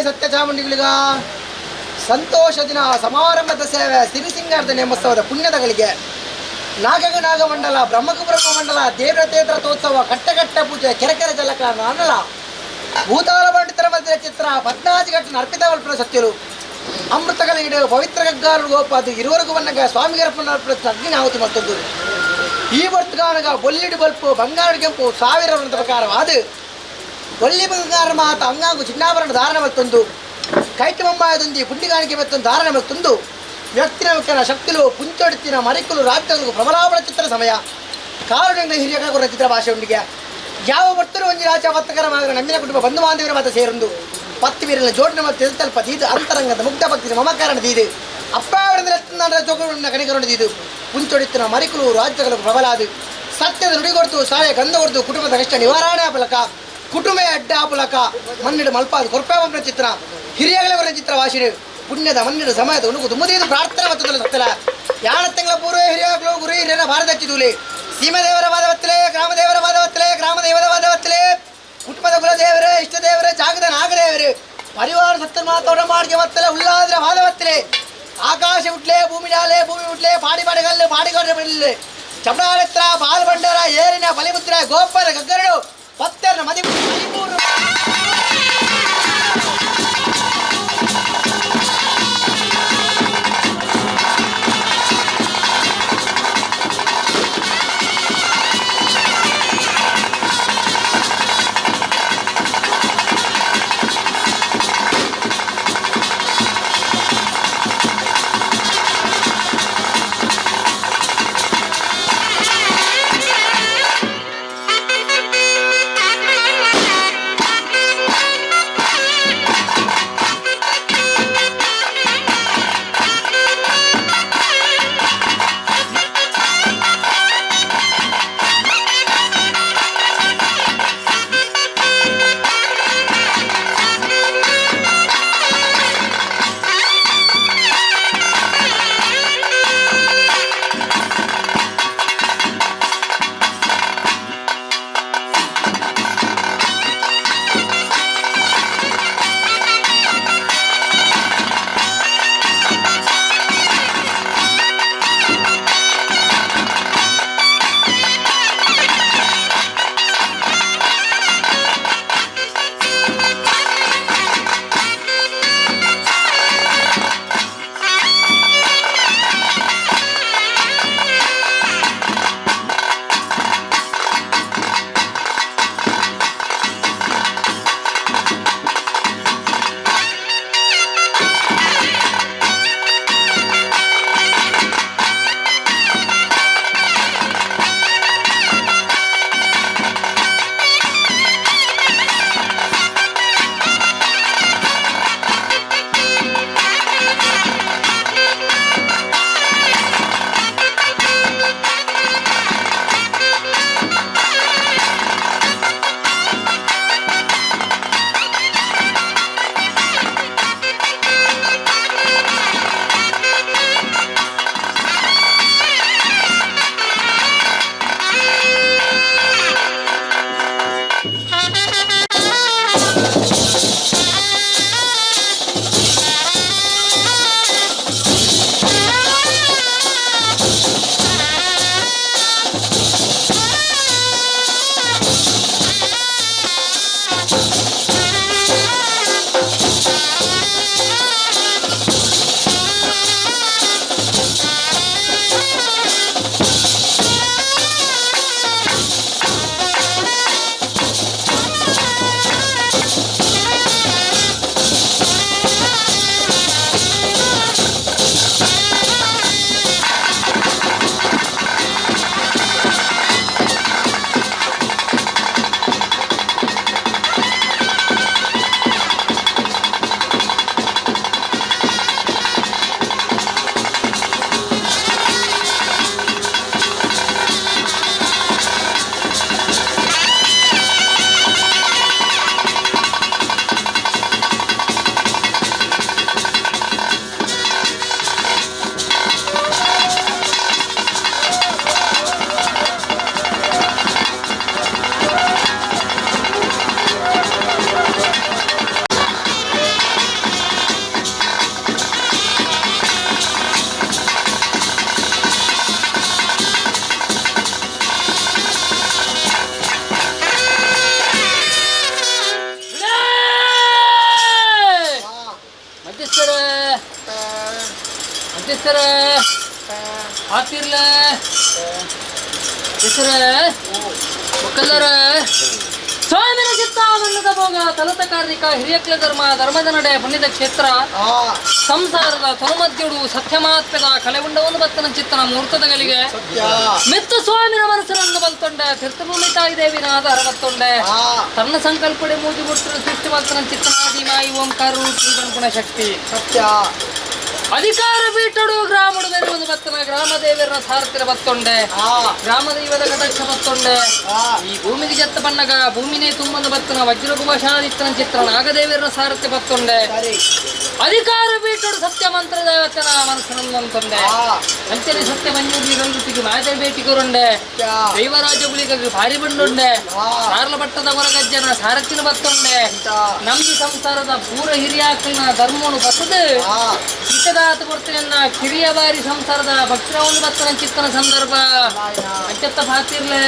ಸತ್ಯ ಚಾಮುಂಡಿಗಳಿಗ ಸಂತೋಷ ದಿನ ಸಮಾರಂಭದ ಸೇವೆ ಸಿರಿಸಿಂಗಾರದ ನೇಮೋತ್ಸವದ ಪುಣ್ಯದಗಳಿಗೆ ನಾಗಮಂಡಲ ಬ್ರಹ್ಮ ಮಂಡಲ ದೇವರತೇಂದ್ರ ತೋತ್ಸವ ಕಟ್ಟೆ ಪೂಜೆ ಕೆರೆಕೆರೆ ಜಲಕ ನಾನಲ ಭೂತಾಲ ಪಂಡಿತರ ಮಧ್ಯೆ ಚಿತ್ರ 14 ಗಂಟೆ ಅರ್ಪಿತವಲ್ಪನ ಸತ್ಯರು ಅಮೃತಗಳಿಡು ಪವಿತ್ರ ಗಗ್ಗಾರು ಗೋಪಾದು ಇರುವರೆಗೂ ಬನ್ನಗ ಸ್ವಾಮಿಗರಪ್ಪನ ಅಗ್ನಿ ಆಹುತಿ ಮತ್ತೊಂದು ಈ ಬರ್ತುಗಾನಗ ಬೊಲ್ಲಿಡು ಬಲ್ಪು ಬಂಗಾರು ಕೆಂಪು 1000 ವರ್ಷದ ಪ್ರಕಾರವಾದ ಒಳ್ಳಿ ಬಂಗಾರ ಮಾತ ಅಂಗಾಂಗು ಚಿನ್ನಾಭರಣ ಧಾರಣ ಮತ್ತೊಂದು ಕೈಟಿ ಬೊಮ್ಮಾಯದೊಂದಿ ಪುಂಡಿಗಾಣಿಕೆ ಮತ್ತೊಂದು ಧಾರಣ ಮತ್ತೊಂದು ವ್ಯಕ್ತಿನ ಶಕ್ತಿಲು ಪುಂಚೊಡುತ್ತಿನ ಮರಿಕುಲು ರಾಜ್ಯಗಳು ಪ್ರಬಲಾಬಳ ಚಿತ್ರ ಸಮಯ ಕಾರುಣಿಂದ ಹಿರಿಯ ಚಿತ್ರ ಭಾಷೆ ಉಂಡಿಗೆ ಯಾವ ಭಕ್ತರು ಒಂಜಿ ರಾಜ ವರ್ತಕರ ಮಾತ್ರ ನಮ್ಮಿನ ಕುಟುಂಬ ಬಂಧು ಬಾಂಧವರ ಮತ ಸೇರೊಂದು 10 ವೀರನ ಜೋಡಣೆ ಮತ್ತು ಎಲ್ತಲ್ಪ ದೀದು ಅಂತರಂಗದ ಮುಗ್ಧ ಭಕ್ತಿನ ಮಮಕಾರಣ ದೀದು ಅಪ್ಪಾವರಿಂದ ಜೋಗಣ್ಣ ಕಣಿಕರೊಂಡು ದೀದು ಪುಂಚೊಡುತ್ತಿನ ಮರಿಕುಲು ರಾಜ್ಯಗಳು ಪ್ರಬಲಾದು ಸತ್ಯದ ನುಡಿಗೊಡ್ತು ಸಾಯ ಗಂಧ ಹೊಡೆದು ಕುಟುಂಬದ ಕಷ್ಟ ನಿವಾರಣೆ ಆಪಲಕ ಕುಟುಂಬ ಅಡ್ಡ ಆಪಲಕ ಮನ್ನಿಡು ಮಲ್ಪಾದು ಕೊರ್ಪಾವನ ಚಿತ್ರ ಹಿರಿಯಗಳ ಚಿತ್ರ ವಾಸಿರು ಪುಣ್ಯದ ಮನ್ನಿಡು ಸಮಯದ ಉಣುಗುದು ಮುದಿದು ಪ್ರಾರ್ಥನೆ ಮತ್ತು ಸತ್ತಲ ಯಾಣ ತಿಂಗಳ ಪೂರ್ವ ಹಿರಿಯಾಗಲು ಗುರು ಹಿರಿಯರ ಭಾರತ ಹಚ್ಚಿದೂಲಿ ಸೀಮದೇವರ ವಾದವತ್ತಲೆ, ಗ್ರಾಮದೇವರ ವಾದವತ್ತಲೆ, ಗ್ರಾಮದೇವರ ವಾದವತ್ತಲೆ, ಕುಟುಂಬದ ಕುಲದೇವರೇ, ಇಷ್ಟ ದೇವರೇ, ಜಾಗದ ನಾಗದೇವರು, ಪರಿವಾರ ಸತ್ತ ಮಾತೋಡ ಮಾಡಿಗೆ ವತ್ತಲೆ, ಉಳ್ಳಾದ್ರ ವಾದವತ್ತಲೆ, ಆಕಾಶ ಉಟ್ಲೆ, ಭೂಮಿ ಜಾಲೆ, ಭೂಮಿ ಉಟ್ಲೆ, ಪಾಡಿ ಪಾಡಿಗಲ್ಲು, ಪಾಡಿಗೋಡೆ ಬಿಡಲೆ, ಚಮಡಾಳೆತ್ರ, ಬಾಲ್ ಬಂಡರ, ಏರಿನ ಬಲಿಮುದ್ರ, ಗೋಪರ, ಗಗ್ಗರಡು, ಪತ್ತೆರ, ಮದಿಮೂರು. ಹೆಸರ ಹಾಕಿರ್ಲ ಹೆಸರ ಒಕ್ಕಲ್ಲರ ಸ್ವಾಮಿನ ಚಿತ್ತಾನಂದದ ಭೋಗ ತಲತ ಕಾರ್ಣಿಕ ಹಿರಿಯಕ್ಲ ಧರ್ಮ ಧರ್ಮದ ನಡೆ ಪುಣ್ಯದ ಕ್ಷೇತ್ರ ಸಂಸಾರದ ತನುಮದ್ಯುಡು ಸತ್ಯಮಾತ್ಮದ ಕಲೆಗುಂಡ ಒಂದು ಭಕ್ತನ ಚಿತ್ತನ ಮುಹೂರ್ತದಗಳಿಗೆ ಮೆತ್ತು ಸ್ವಾಮಿನ ಮನಸ್ಸನ್ನು ಬಲ್ತೊಂಡೆ ತೀರ್ಥಭೂಮಿ ತಾಯಿ ದೇವಿನ ಆಧಾರ ಬತ್ತೊಂಡೆ ತನ್ನ ಸಂಕಲ್ಪಡೆ ಮೂಜಿ ಮುಟ್ಟರು ಸೃಷ್ಟಿ ಭಕ್ತನ ಚಿತ್ತನಾದಿ ಮಾಯಿ ಓಂಕಾರ ಗುಣ ಶಕ್ತಿ ಸತ್ಯ ಅಧಿಕಾರ ಬೀಟಡು ಗ್ರಾಮಡು ಬೆರುವುದು ಬತ್ತನ ಗ್ರಾಮ ದೇವರ ಸಾರಥ್ಯ ಬತ್ತೊಂಡೆ ಗ್ರಾಮ ದೈವದ ಕಟಾಕ್ಷ ಬತ್ತೊಂಡೆ ಈ ಭೂಮಿಗೆ ಜತ್ತ ಬಣ್ಣಗ ಭೂಮಿನೇ ತುಂಬಂದು ಬತ್ತನ ವಜ್ರಕುಮಾಶಾದಿತ್ತನ ಚಿತ್ರ ನಾಗದೇವರ ಸಾರಥ್ಯ ಬತ್ತೊಂಡೆ ಅಧಿಕಾರ ಬೀಟಡು ಸತ್ಯ ಮಂತ್ರ ದೇವತನ ಮನಸ್ಸನೊಂದೊಂದೆ ಅಂಚನೆ ಸತ್ಯ ಮಂಜೂರಿ ರಂಗುತಿಗೆ ಮಾತೆ ಬೇಟಿಗರುಂಡೆ ದೈವರಾಜ ಗುಳಿಗೆ ಭಾರಿ ಬಂಡುಂಡೆ ಸಾರ್ಲ ಬಟ್ಟದ ಹೊರಗಜ್ಜನ ಸಾರಥ್ಯನ ಬತ್ತೊಂಡೆ ನಮ್ದು ಸಂಸಾರದ ಪೂರ ಹಿರಿಯಾಕಲಿನ ಧರ್ಮವನ್ನು ಬತ್ತದು ಇತದಾತ ಕೊಡ್ತೀನನ್ನ ಕಿರಿಯ ಬಾರಿ ಸಂಸಾರದ ಭಕ್ತರವನ್ನು ಬತ್ತನ ಚಿತ್ತನ ಸಂದರ್ಭ ಅಂಚತ್ತ ಭಾತಿರ್ಲೆ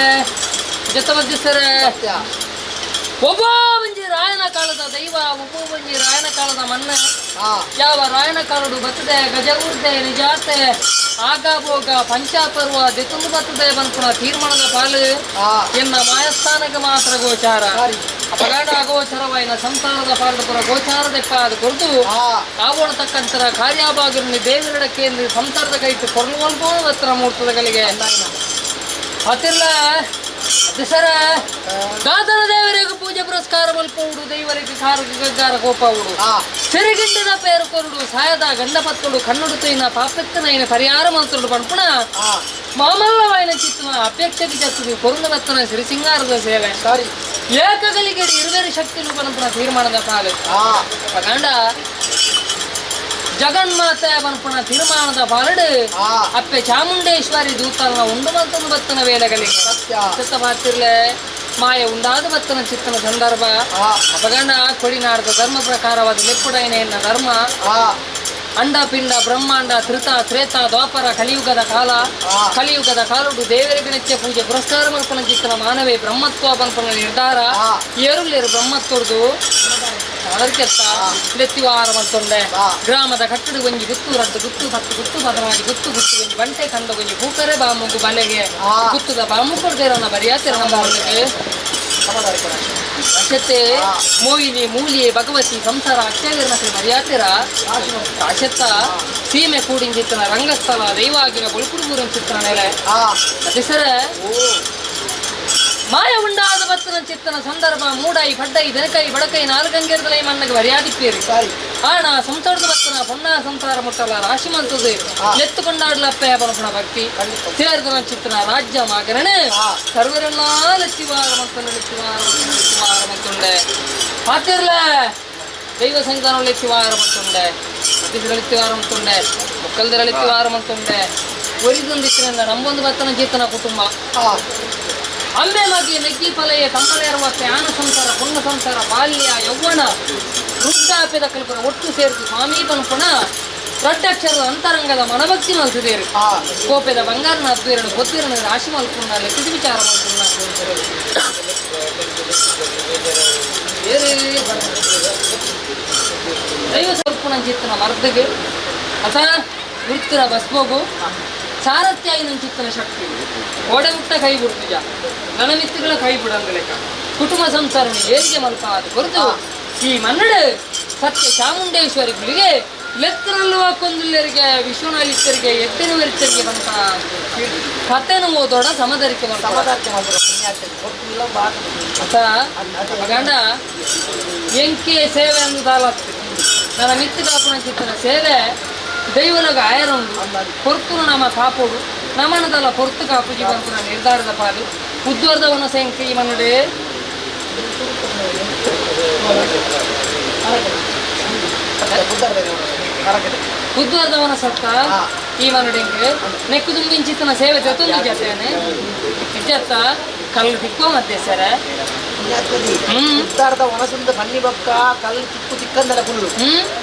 ಜೊತ್ತ ಮಧ್ಯಸ್ಥರೇ ಒಬ್ಬ ಮಂಜಿ ರಾಯನ ಕಾಲದ ದೈವ ಒಬ್ಬ ಮಂಜಿ ರಾಯನ ಕಾಲದ ಮನ್ನ ಯಾವ ರಾಯನ ಕಾಲಡು ಬತ್ತದೆ ಗಜಗೂರ್ದೆ ನಿಜಾತೆ ಆಗ ಭೋಗ ಪಂಚಾಪರ್ವ ದೆತುಂದು ಬತ್ತದೆ ಬಂಪುಣ ತೀರ್ಮಾನದ ಪಾಲು ಎನ್ನ ಮಾಯಸ್ಥಾನಕ್ಕೆ ಮಾತ್ರ ಗೋಚಾರ ಅಪಗಾಡ ಅಗೋಚರವಾಯಿನ ಸಂಸಾರದ ಪಾಲದ ಪುರ ಗೋಚಾರ ದೆಪ್ಪಾದ ಕುರಿತು ಕಾವೋಣ ತಕ್ಕಂತರ ಕಾರ್ಯಭಾಗಿರನ್ನು ದೇವರ ಕೇಂದ್ರ ಸಂಸಾರದ ಕೈತು ಕೊರಳುವಲ್ಪೋಣ ಹತ್ರ ಮೂರ್ತದಗಳಿಗೆ ಹತ್ತಿರಲ ದಸರ ದಾತನ ದೇವರಿಗೆ ಪೂಜೆ ಪುರಸ್ಕಾರ ಮಲ್ಪುಡು ದೈವರಿಗೆ ಕಾರಿಗೆ ಗಗ್ಗಾರ ಕೋಪವುಡು ಸಿರಿಗಿಂಡಿನ ಪೇರು ಕೊರುಡು ಸಾಯದ ಗಂಡ ಪತ್ತುಡು ಕಣ್ಣುಡುತೈನ ಪಾಪೆತ್ತನೈನ ಪರಿಹಾರ ಮಂತ್ರುಡು ಪಂಪುಣ ಮಾಮಲ್ಲವಾಯಿನ ಚಿತ್ತನ ಅಪೇಕ್ಷೆಗೆ ಜತ್ತದು ಕೊರುಂದ ಬತ್ತನ ಸಿರಿ ಸಿಂಗಾರದ ಸೇವೆ ಏಕಗಲಿಗೆ ಇರುವೆರಿ ಶಕ್ತಿನು ಪಂಪುಣ ತೀರ್ಮಾನದ ಪಾಲು ಗಂಡ ಜಗನ್ಮಾತೆ ಪಂಪುಣ ತೀರ್ಮಾನದ ಪಾಲಡು ಅಪ್ಪೆ ಚಾಮುಂಡೇಶ್ವರಿ ದೂತನ ಉಂಡು ಮಂತನು ಬತ್ತನ ವೇಳೆಗಳಿಗೆ ಸತ್ತ ಮಾತಿರ್ಲೆ ಮಾಯ ಉಂಡಾದ ಬತ್ತನ ಚಿತ್ತನ ಸಂದರ್ಭ ಅಪಗಂಡ ಕೊಡಿನಾಡದ ಧರ್ಮ ಪ್ರಕಾರವಾದ ಲೆಪ್ಪುಡೈನೆಯನ್ನ ಧರ್ಮ ಅಂಡ ಪಿಂಡ ಬ್ರಹ್ಮಾಂಡ ತ್ರಿತ ತ್ರೇತ ದ್ವಾಪರ ಕಲಿಯುಗದ ಕಾಲುಡು ದೇವರಿಗೆ ನೆಚ್ಚೆ ಪೂಜೆ ಪುರಸ್ಕಾರ ಮಲ್ಪನ ಚಿತ್ತನ ಮಾನವೇ ಬ್ರಹ್ಮತ್ವ ಪಂಪನ ನಿರ್ಧಾರ ಏರುಲೇರು ಬ್ರಹ್ಮತ್ವರ್ದು ಅದಕ್ಕೆತ್ತ ಲೆತ್ತಿವಾರ ಮತ್ತೊಂಡೆ ಗ್ರಾಮದ ಕಟ್ಟಡ ಗೊಂಜಿ ಗುತ್ತು ರದ್ದು ಗುತ್ತು ಹತ್ತು ಗುತ್ತು ಬದಲಾಗಿ ಗುತ್ತು ಗುತ್ತು ಗೊಂಜಿ ಬಂಟೆ ಕಂಡ ಗೊಂಜಿ ಕೂಕರೆ ಬಾಮುಗು ಬಲೆಗೆ ಗುತ್ತದ ಬಾಮು ಕೊಡ್ತೇರನ್ನ ಬರಿಯಾತಿರ ನಮ್ಮ ಹೊರಗೆ ಅಶತೆ ಮೋಹಿನಿ ಮೂಲಿಯೇ ಭಗವತಿ ಸಂಸಾರ ಅಕ್ಷಯವಿರನ ಮರ್ಯಾತಿರ ಅಶತ್ತ ಸೀಮೆ ಕೂಡಿಂಜಿತ್ತನ ರಂಗಸ್ಥಳ ದೈವಾಗಿನ ಬೊಳ್ಕುಡುಗೂರಿನ ಚಿತ್ರ ನೆಲೆ ಹೆಸರ ಮಾಯ ಉಂಡಾದ ಬತ್ತನ ಚಿತ್ತನ ಸಂದರ್ಭ ಮೂಡಾಯಿ ಪಡ್ಡೈ ಬೆನಕೈ ಬಡಕೈ ನಾಲ್ಕಂಗೇರ್ದಲೈ ಮಣ್ಣಗೆ ಮರ್ಯಾದಿಪ್ಪೇರಿ ಆಣ ಸಂಸಾರದ ಬತ್ತನ ಪೊನ್ನ ಸಂಸಾರ ಮುಟ್ಟಲ ರಾಶಿ ಮಂತದು ಎತ್ತುಕೊಂಡಾಡ್ಲಪ್ಪೆ ಪಣಪಣ ಭಕ್ತಿ ಸೇರಿದನ ಚಿತ್ತನ ರಾಜ್ಯ ಮಾಗರಣೆ ಸರ್ವರೆಲ್ಲ ಲೆಚ್ಚಿವಾರ ಮಂತುಂಡೆ ಪಾತಿರ್ಲ ದೈವ ಸಂತಾನ ಲೆಚ್ಚಿವಾರ ಮಂತುಂಡೆ ಲೆಚ್ಚಿವಾರ ಮಂತುಂಡೆ ಮುಕ್ಕಲ್ದರ ಲೆಚ್ಚಿವಾರ ಮಂತುಂಡೆ ಒರಿದೊಂದಿತ್ತಿನಿಂದ ನಮ್ಮೊಂದು ಬತ್ತನ ಚೇತನ ಕುಟುಂಬ ಅಂಬೆ ಮಗೆ ನೆಗ್ಗಿ ಫಲೆಯ ಕಂಬಲೇರುವಕ್ಕೆ ಆನ ಸಂಸಾರ ಪುಣ್ಯ ಸಂಸಾರ ಬಾಲ್ಯ ಯೌವನ ವೃದ್ಧಾಪ್ಯದ ಕಲ್ಪನ ಒಟ್ಟು ಸೇರಿಸಿ ಸ್ವಾಮಿ ಪಂಪುಣ ಪ್ರತ್ಯಕ್ಷರದ ಅಂತರಂಗದ ಮನಭಕ್ತಿ ಮಲ್ಸಿದೇರು ಕೋಪೆದ ಬಂಗಾರನ ಅದ್ವೀರನು ಗೊತ್ತಿರನ ರಾಶಿ ಮಲ್ಪುಣ್ಣ ಲೆಕ್ಕಿಸಿ ವಿಚಾರ ಮಲ್ಪುಣ್ಣ ದೈವ ಸ್ವಲ್ಪನ ಚಿತ್ತನ ಮರ್ದಗೆ ಅಥ ವೃತ್ತಿರ ಬಸ್ಬೋಗು ಸಾರಥ್ಯ ನನ್ನ ಚಿತ್ತನ ಶಕ್ತಿ ಓಡೆ ಮುಟ್ಟ ಕೈ ಬಿಡ್ತೀಯ ನನ್ನ ಮಿತ್ರಗಳ ಕೈ ಬಿಡಂಗ ಲೆಕ್ಕ ಕುಟುಂಬ ಸಂಸಾರ ಏರಿಗೆ ಮಲ್ಪ ಅದು ಹೊರತು ಈ ಮನ್ನಡೆ ಸತ್ಯ ಚಾಮುಂಡೇಶ್ವರಿಗಳಿಗೆ ಲೆತ್ತರಲ್ಲೂ ಕೊಂದಿಲ್ಲರಿಗೆ ವಿಶ್ವನಾಲಿತ್ತರಿಗೆ ಎತ್ತಿನವರಿತ್ತರಿಗೆ ಬಂತ ಕಥೆನ ಓದೋಣ ಸಮದರಿಕೆ ಗಂಡ ಎಂಕೆ ಸೇವೆ ಅನ್ನೋದಾಗ್ತದೆ ನನ್ನ ಮಿತ್ರಗಳ ಚಿತ್ತನ ಸೇವೆ ದೈವಲಗ ಆಯರೊಂದು ಹೊರ್ತುನು ನಮ್ಮ ಕಾಪೋಡು ನಮನದಲ್ಲ ಹೊರ್ತು ಕಾಪುಜಿ ಬಂತು ನಿರ್ಧಾರದ ಪಾಲು ಉದ್ವರ್ಧವನ ಸಂಖ್ಯೆ ಈ ಮನ್ನಡೆ ಉದ್ವರ್ಧವನ ಸತ್ತ ಈ ಮನ್ನಡೆಗೆ ನೆಕ್ಕು ತುಂಬಿಂಚಿತ್ತನ ಸೇವೆ ಜೊತ್ತೊಂದು ಜೊತೆನೆ ನಿಜತ್ತ ಕಲ್ಲು ತಿಕ್ಕೋ ಮತ್ತೆ ಸರ ಉತ್ತಾರದ ಒಣಸುಂದ ಬನ್ನಿ ಬೊಕ್ಕ ಕಲ್ಲು ತಿಕ್ಕು ತಿಕ್ಕಂದರ ಫುಲ್ಲು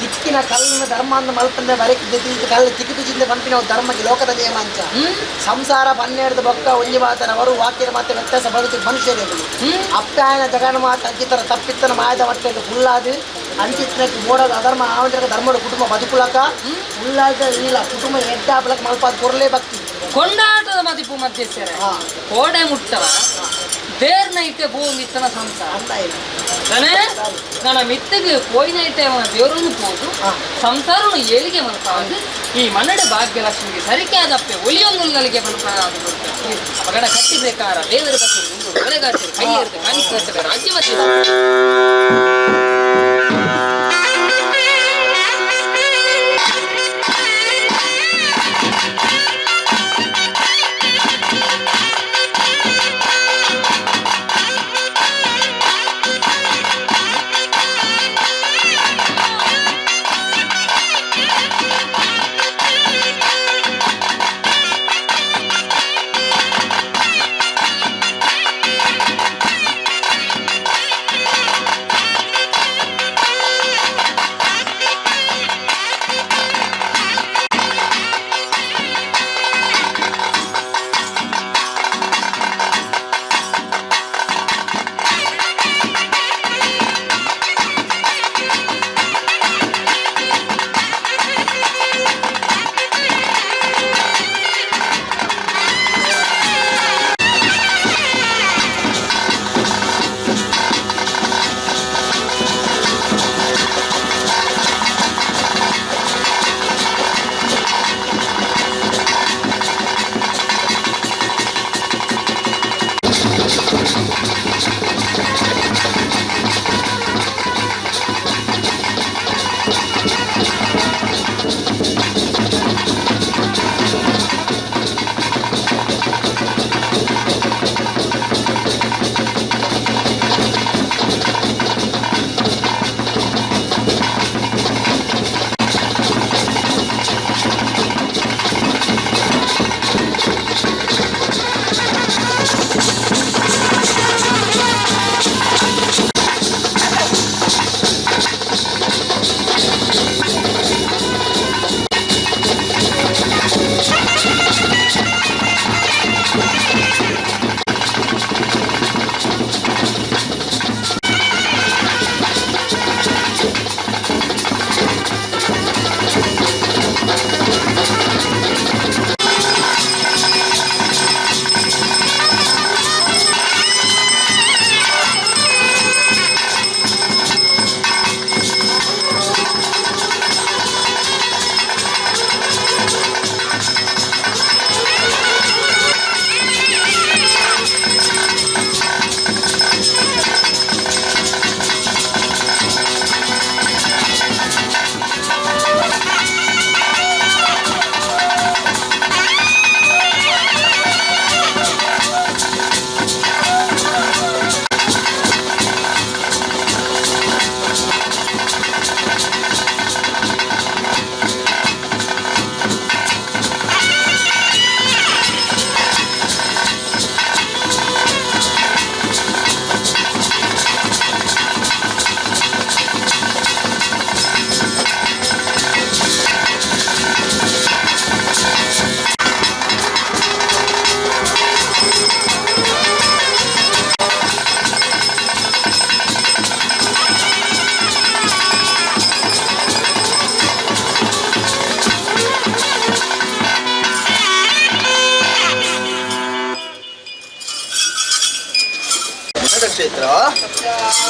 ತಿಕ್ಕಿನ ಕಲ್ಲಿನ ಧರ್ಮ ಅಂದ ಮಲ್ಪಂದ ಬರಕಿದ್ದ ಕಲ್ಲು ತಿಕ್ಕಿತು ಚಿಂದ ಪಂಪಿನ ಧರ್ಮಕ್ಕೆ ಲೋಕದ ನಿಯಮ ಅಂಚ ಸಂಸಾರ ಪನ್ನೆರಡು ಬೊಕ್ಕ ಒಂಜಿ ಮಾತನವರು ವಾಕ್ಯದ ಮತ್ತೆ ವ್ಯತ್ಯಾಸ ಬರುತ್ತೆ ಮನುಷ್ಯರೇ ಅಪ್ಪಾಯನ ಜಗನ ಮಾತು ಅಂಚಿತರ ತಪ್ಪಿತ್ತನ ಮಾಯದ ಮಟ್ಟಕ್ಕೆ ಫುಲ್ಲಾದು ಅಂಚಿತ್ತನಕ್ಕೆ ಮೋಡದ ಅಧರ್ಮ ಆವಂದ್ರಕ ಧರ್ಮದ ಕುಟುಂಬ ಬದುಕುಲಕ ಫುಲ್ಲಾದ ಇಲ್ಲ ಕುಟುಂಬ ಎಡ್ಡಾಪಲಕ್ಕೆ ಮಲ್ಪಾದ ಕೊರಲೇ ಭಕ್ತಿ ಕೊಂಡಾಟದ ಮದಿಪು ಮಧ್ಯೆ ಸೇರೆ ಕೋಡೆ ಮುಟ್ಟವ ಬೇರ್ ನೈಟೆ ಭೂಮಿ ಇತ್ತನ ಸಂಸಾರ ನನ್ನ ಮಿತ್ತಿಗೆ ಪೋಯಿ ನೈಟೆ ದೇವರನ್ನು ಹೋದು ಸಂಸಾರನು ಏಳಿಗೆ ಮಲ್ಪಾದು ಈ ಮನ್ನಡೆ ಭಾಗ್ಯಲಕ್ಷ್ಮಿಗೆ ಸರಿಕೆಯಾದಪ್ಪೆ ಒಲಿಯೊಂದಲ್ಲಿಗೆ ಮಲ್ಪಾದು ಮಗನ ಕಟ್ಟಿ ಬೇಕಾರ ದೇವರ ಬಗ್ಗೆ ಬೆಳೆಗಾಡ್ತಾರೆ ಕೈ ಇರುತ್ತೆ ಕಾಣಿಸ್ತಾರೆ ರಾಜ್ಯ ಮಧ್ಯೆ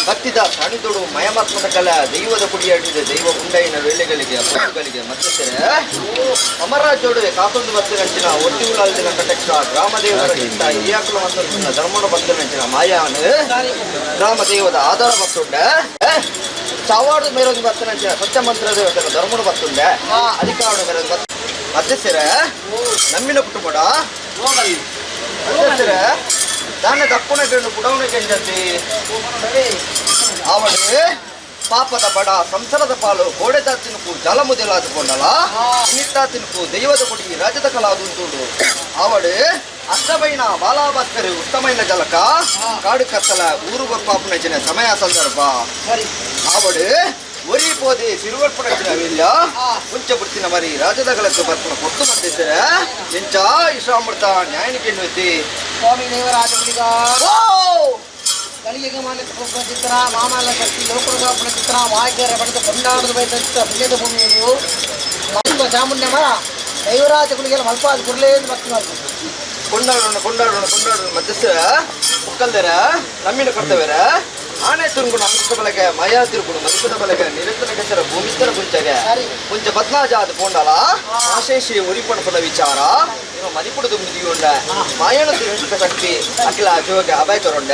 ಭಕ್ತಿದ ಸಣಿದೊಡು ಮಯಮತ್ಮದ ಕಲ ದೈವದ ಕುಡಿಯಾಡಿದ ದೈವ ಗುಂಡೈನ ವೇಳೆಗಳಿಗೆ ಪುರುಗಳಿಗೆ ಮತ್ತಿದ್ದರೆ ಅಮರಾಜ್ಯೋಡುವೆ ಕಾಸೊಂದು ಬತ್ತಿನಂಚಿನ ಒಟ್ಟಿಯುಲಾಲ್ದಿನ ಕಟಕ್ಷ ಗ್ರಾಮದೇವರ ಚಿತ್ತ ಇಯಾಕಲ ಮತ್ತು ಧರ್ಮನ ಬತ್ತಿನಂಚಿನ ಮಾಯಾನು ಗ್ರಾಮದೇವದ ಆಧಾರ ಬತ್ತುಂಡ ಚಾವಾಡು ಮೇರೋದು ಬತ್ತಿನಂಚಿನ ಸತ್ಯ ಮಂತ್ರ ದೇವತೆನ ಧರ್ಮನ ಬತ್ತುಂಡೆ ಅಧಿಕಾರಣ ಮೇರೋದು ಮತ್ತಿಸಿರ ನಮ್ಮಿನ ಕುಟುಂಬಡ ಮತ್ತಿಸಿರ ದಾನ ದಪ್ಪುನ ಗಂಡು ಬುಡವನ ಕೆಂಜಂತಿ ಅವಳು ಪಾಪದ ಬಡ ಸಂಸಾರದ ಪಾಲು ಗೋಡೆದ ತಿನ್ಕು ಜಲ ಮುದಲಾದುಕೊಂಡಲ ನಿಮಿತ್ತ ತಿನ್ಕು ದೈವದ ಕೊಡಿ ರಾಜ್ಯದ ಕಲಾದುಂಟುಡು ಅವಳು ಅಷ್ಟಮೈನ ಬಾಲಾಭಾಸ್ಕರಿ ಉತ್ತಮೈನ ಜಲಕ ಕಾಡು ಕತ್ತಲ ಊರು ಬರ್ಪಾಪನಚಿನ ಸಮಯ ಸಂದರ್ಭ ಅವಳು ಒರಿ ಪೋದೆ ಸಿರುವರ್ಪಣಚಿನ ವಿಲ್ಲ ಮುಂಚೆ ಬಿಡ್ತಿನ ಮರಿ ರಾಜ್ಯದಗಳದ್ದು ಬರ್ಪಣ ಕೊಟ್ಟು ಮತ್ತಿದ್ದರೆ ಎಂಚ ಇಶಾಮೃತ ನ್ಯಾಯನಿಗೆ ಎನ್ನುತ್ತಿ ಸ್ವಾಮಿ ದೇವರಾಜ ಕಲಿಗೆ ಮಾನ್ಯ ಚಿತ್ರ ಮಾಮಲ್ಲ ಶಕ್ತಿ ಲೋಕರುಗಾಪನ ಚಿತ್ರ ವಾಗ್ಯರ ಪಡೆದು ಕೊಂಡಾಡದ ಬಯಸಿದ ಪುಣ್ಯದ ಭೂಮಿಯು ಮತ್ತೊಂದು ಚಾಮುಂಡ್ಯ ಮರ ದೈವರಾಜ ಗುಳಿಗೆಲ್ಲ ಮಲ್ಪಾದ ಕುರ್ಲೇ ಮತ್ತು ಕೊಂಡಾಡೋಣ ಮಧ್ಯಸ್ಥರ ಮುಕ್ಕಲ್ದರ ನಮ್ಮಿನ ಕರ್ತವ್ಯರ ಆನೆ ತಿರುಗುಣ ಅಂಕುಶ ಬಲಗೆ ಮಯ ತಿರುಗುಣ ಮಧುಪದ ಬಲಗೆ ನಿರಂತರ ಕೆಸರ ಭೂಮಿಸ್ತರ ಕುಂಚಗೆ ಕುಂಚ ಬದ್ನಾಜಾದ ಕೊಂಡಲ ಆಶೇಷಿ ಉರಿಪಣ ಪದ ವಿಚಾರ ಇನ್ನು ಮದಿಪುಡದು ಮುದಿಯುಂಡ ಮಾಯಣ ತಿರುಗಿದ ಶಕ್ತಿ ಅಖಿಲ ಜೋಗೆ ಅಭಯ ತೊಗೊಂಡ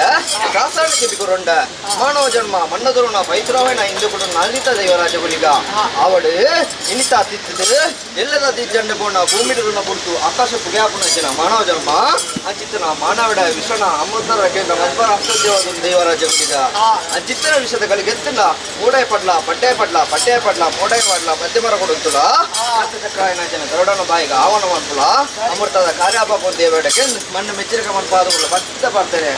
ರಾಸಾಯನಿಕ ಬಿಗುರೊಂಡ ಮಾನವ ಜನ್ಮ ಮಣ್ಣದರುಣ ಪೈತ್ರವನ ಇಂದು ಕೂಡ ನಲಿತ ದೈವರಾಜ ಗುಲಿಗ ಅವಳು ಇನಿತ ತಿತ್ತಿದು ಎಲ್ಲದ ದಿಜ್ಜಂಡ ಬೋಣ ಭೂಮಿ ಋಣ ಬಿಡ್ತು ಆಕಾಶ ಪುಗ್ಯಾಪುನಚಿನ ಮಾನವ ಜನ್ಮ ಅಂಚಿತ್ತನ ಮಾನವಡ ವಿಷಣ ಅಮೃತರ ಕೇಂದ್ರ ಮಧ್ವರ ಅಷ್ಟದೇವಾದ ದೈವರಾಜ ಗುಲಿಗ ಅಂಚಿತ್ತಿನ ವಿಷಯದ ಗಳಿಗೆತ್ತಿನ ಮೂಡೈ ಪಡ್ಲ ಪಟ್ಟೆ ಪಡ್ಲ ಮೋಡೈ ಪಡ್ಲ ಮಧ್ಯಮರ ಕೊಡುತ್ತಲ ಚಕ್ರಾಯನ ಗರುಡನ ಬಾಯಿಗ ಆವನ ಮಾಡ್ತಲ ಅಮೃತದ ಕಾರ್ಯಾಪಕ ದೇವಡಕ್ಕೆ ಮಣ್ಣು ಮೆಚ್ಚರಿಕೆ ಮನ್ಪಾದಗಳು ಭಕ್ತ ಬರ್ತಾರೆ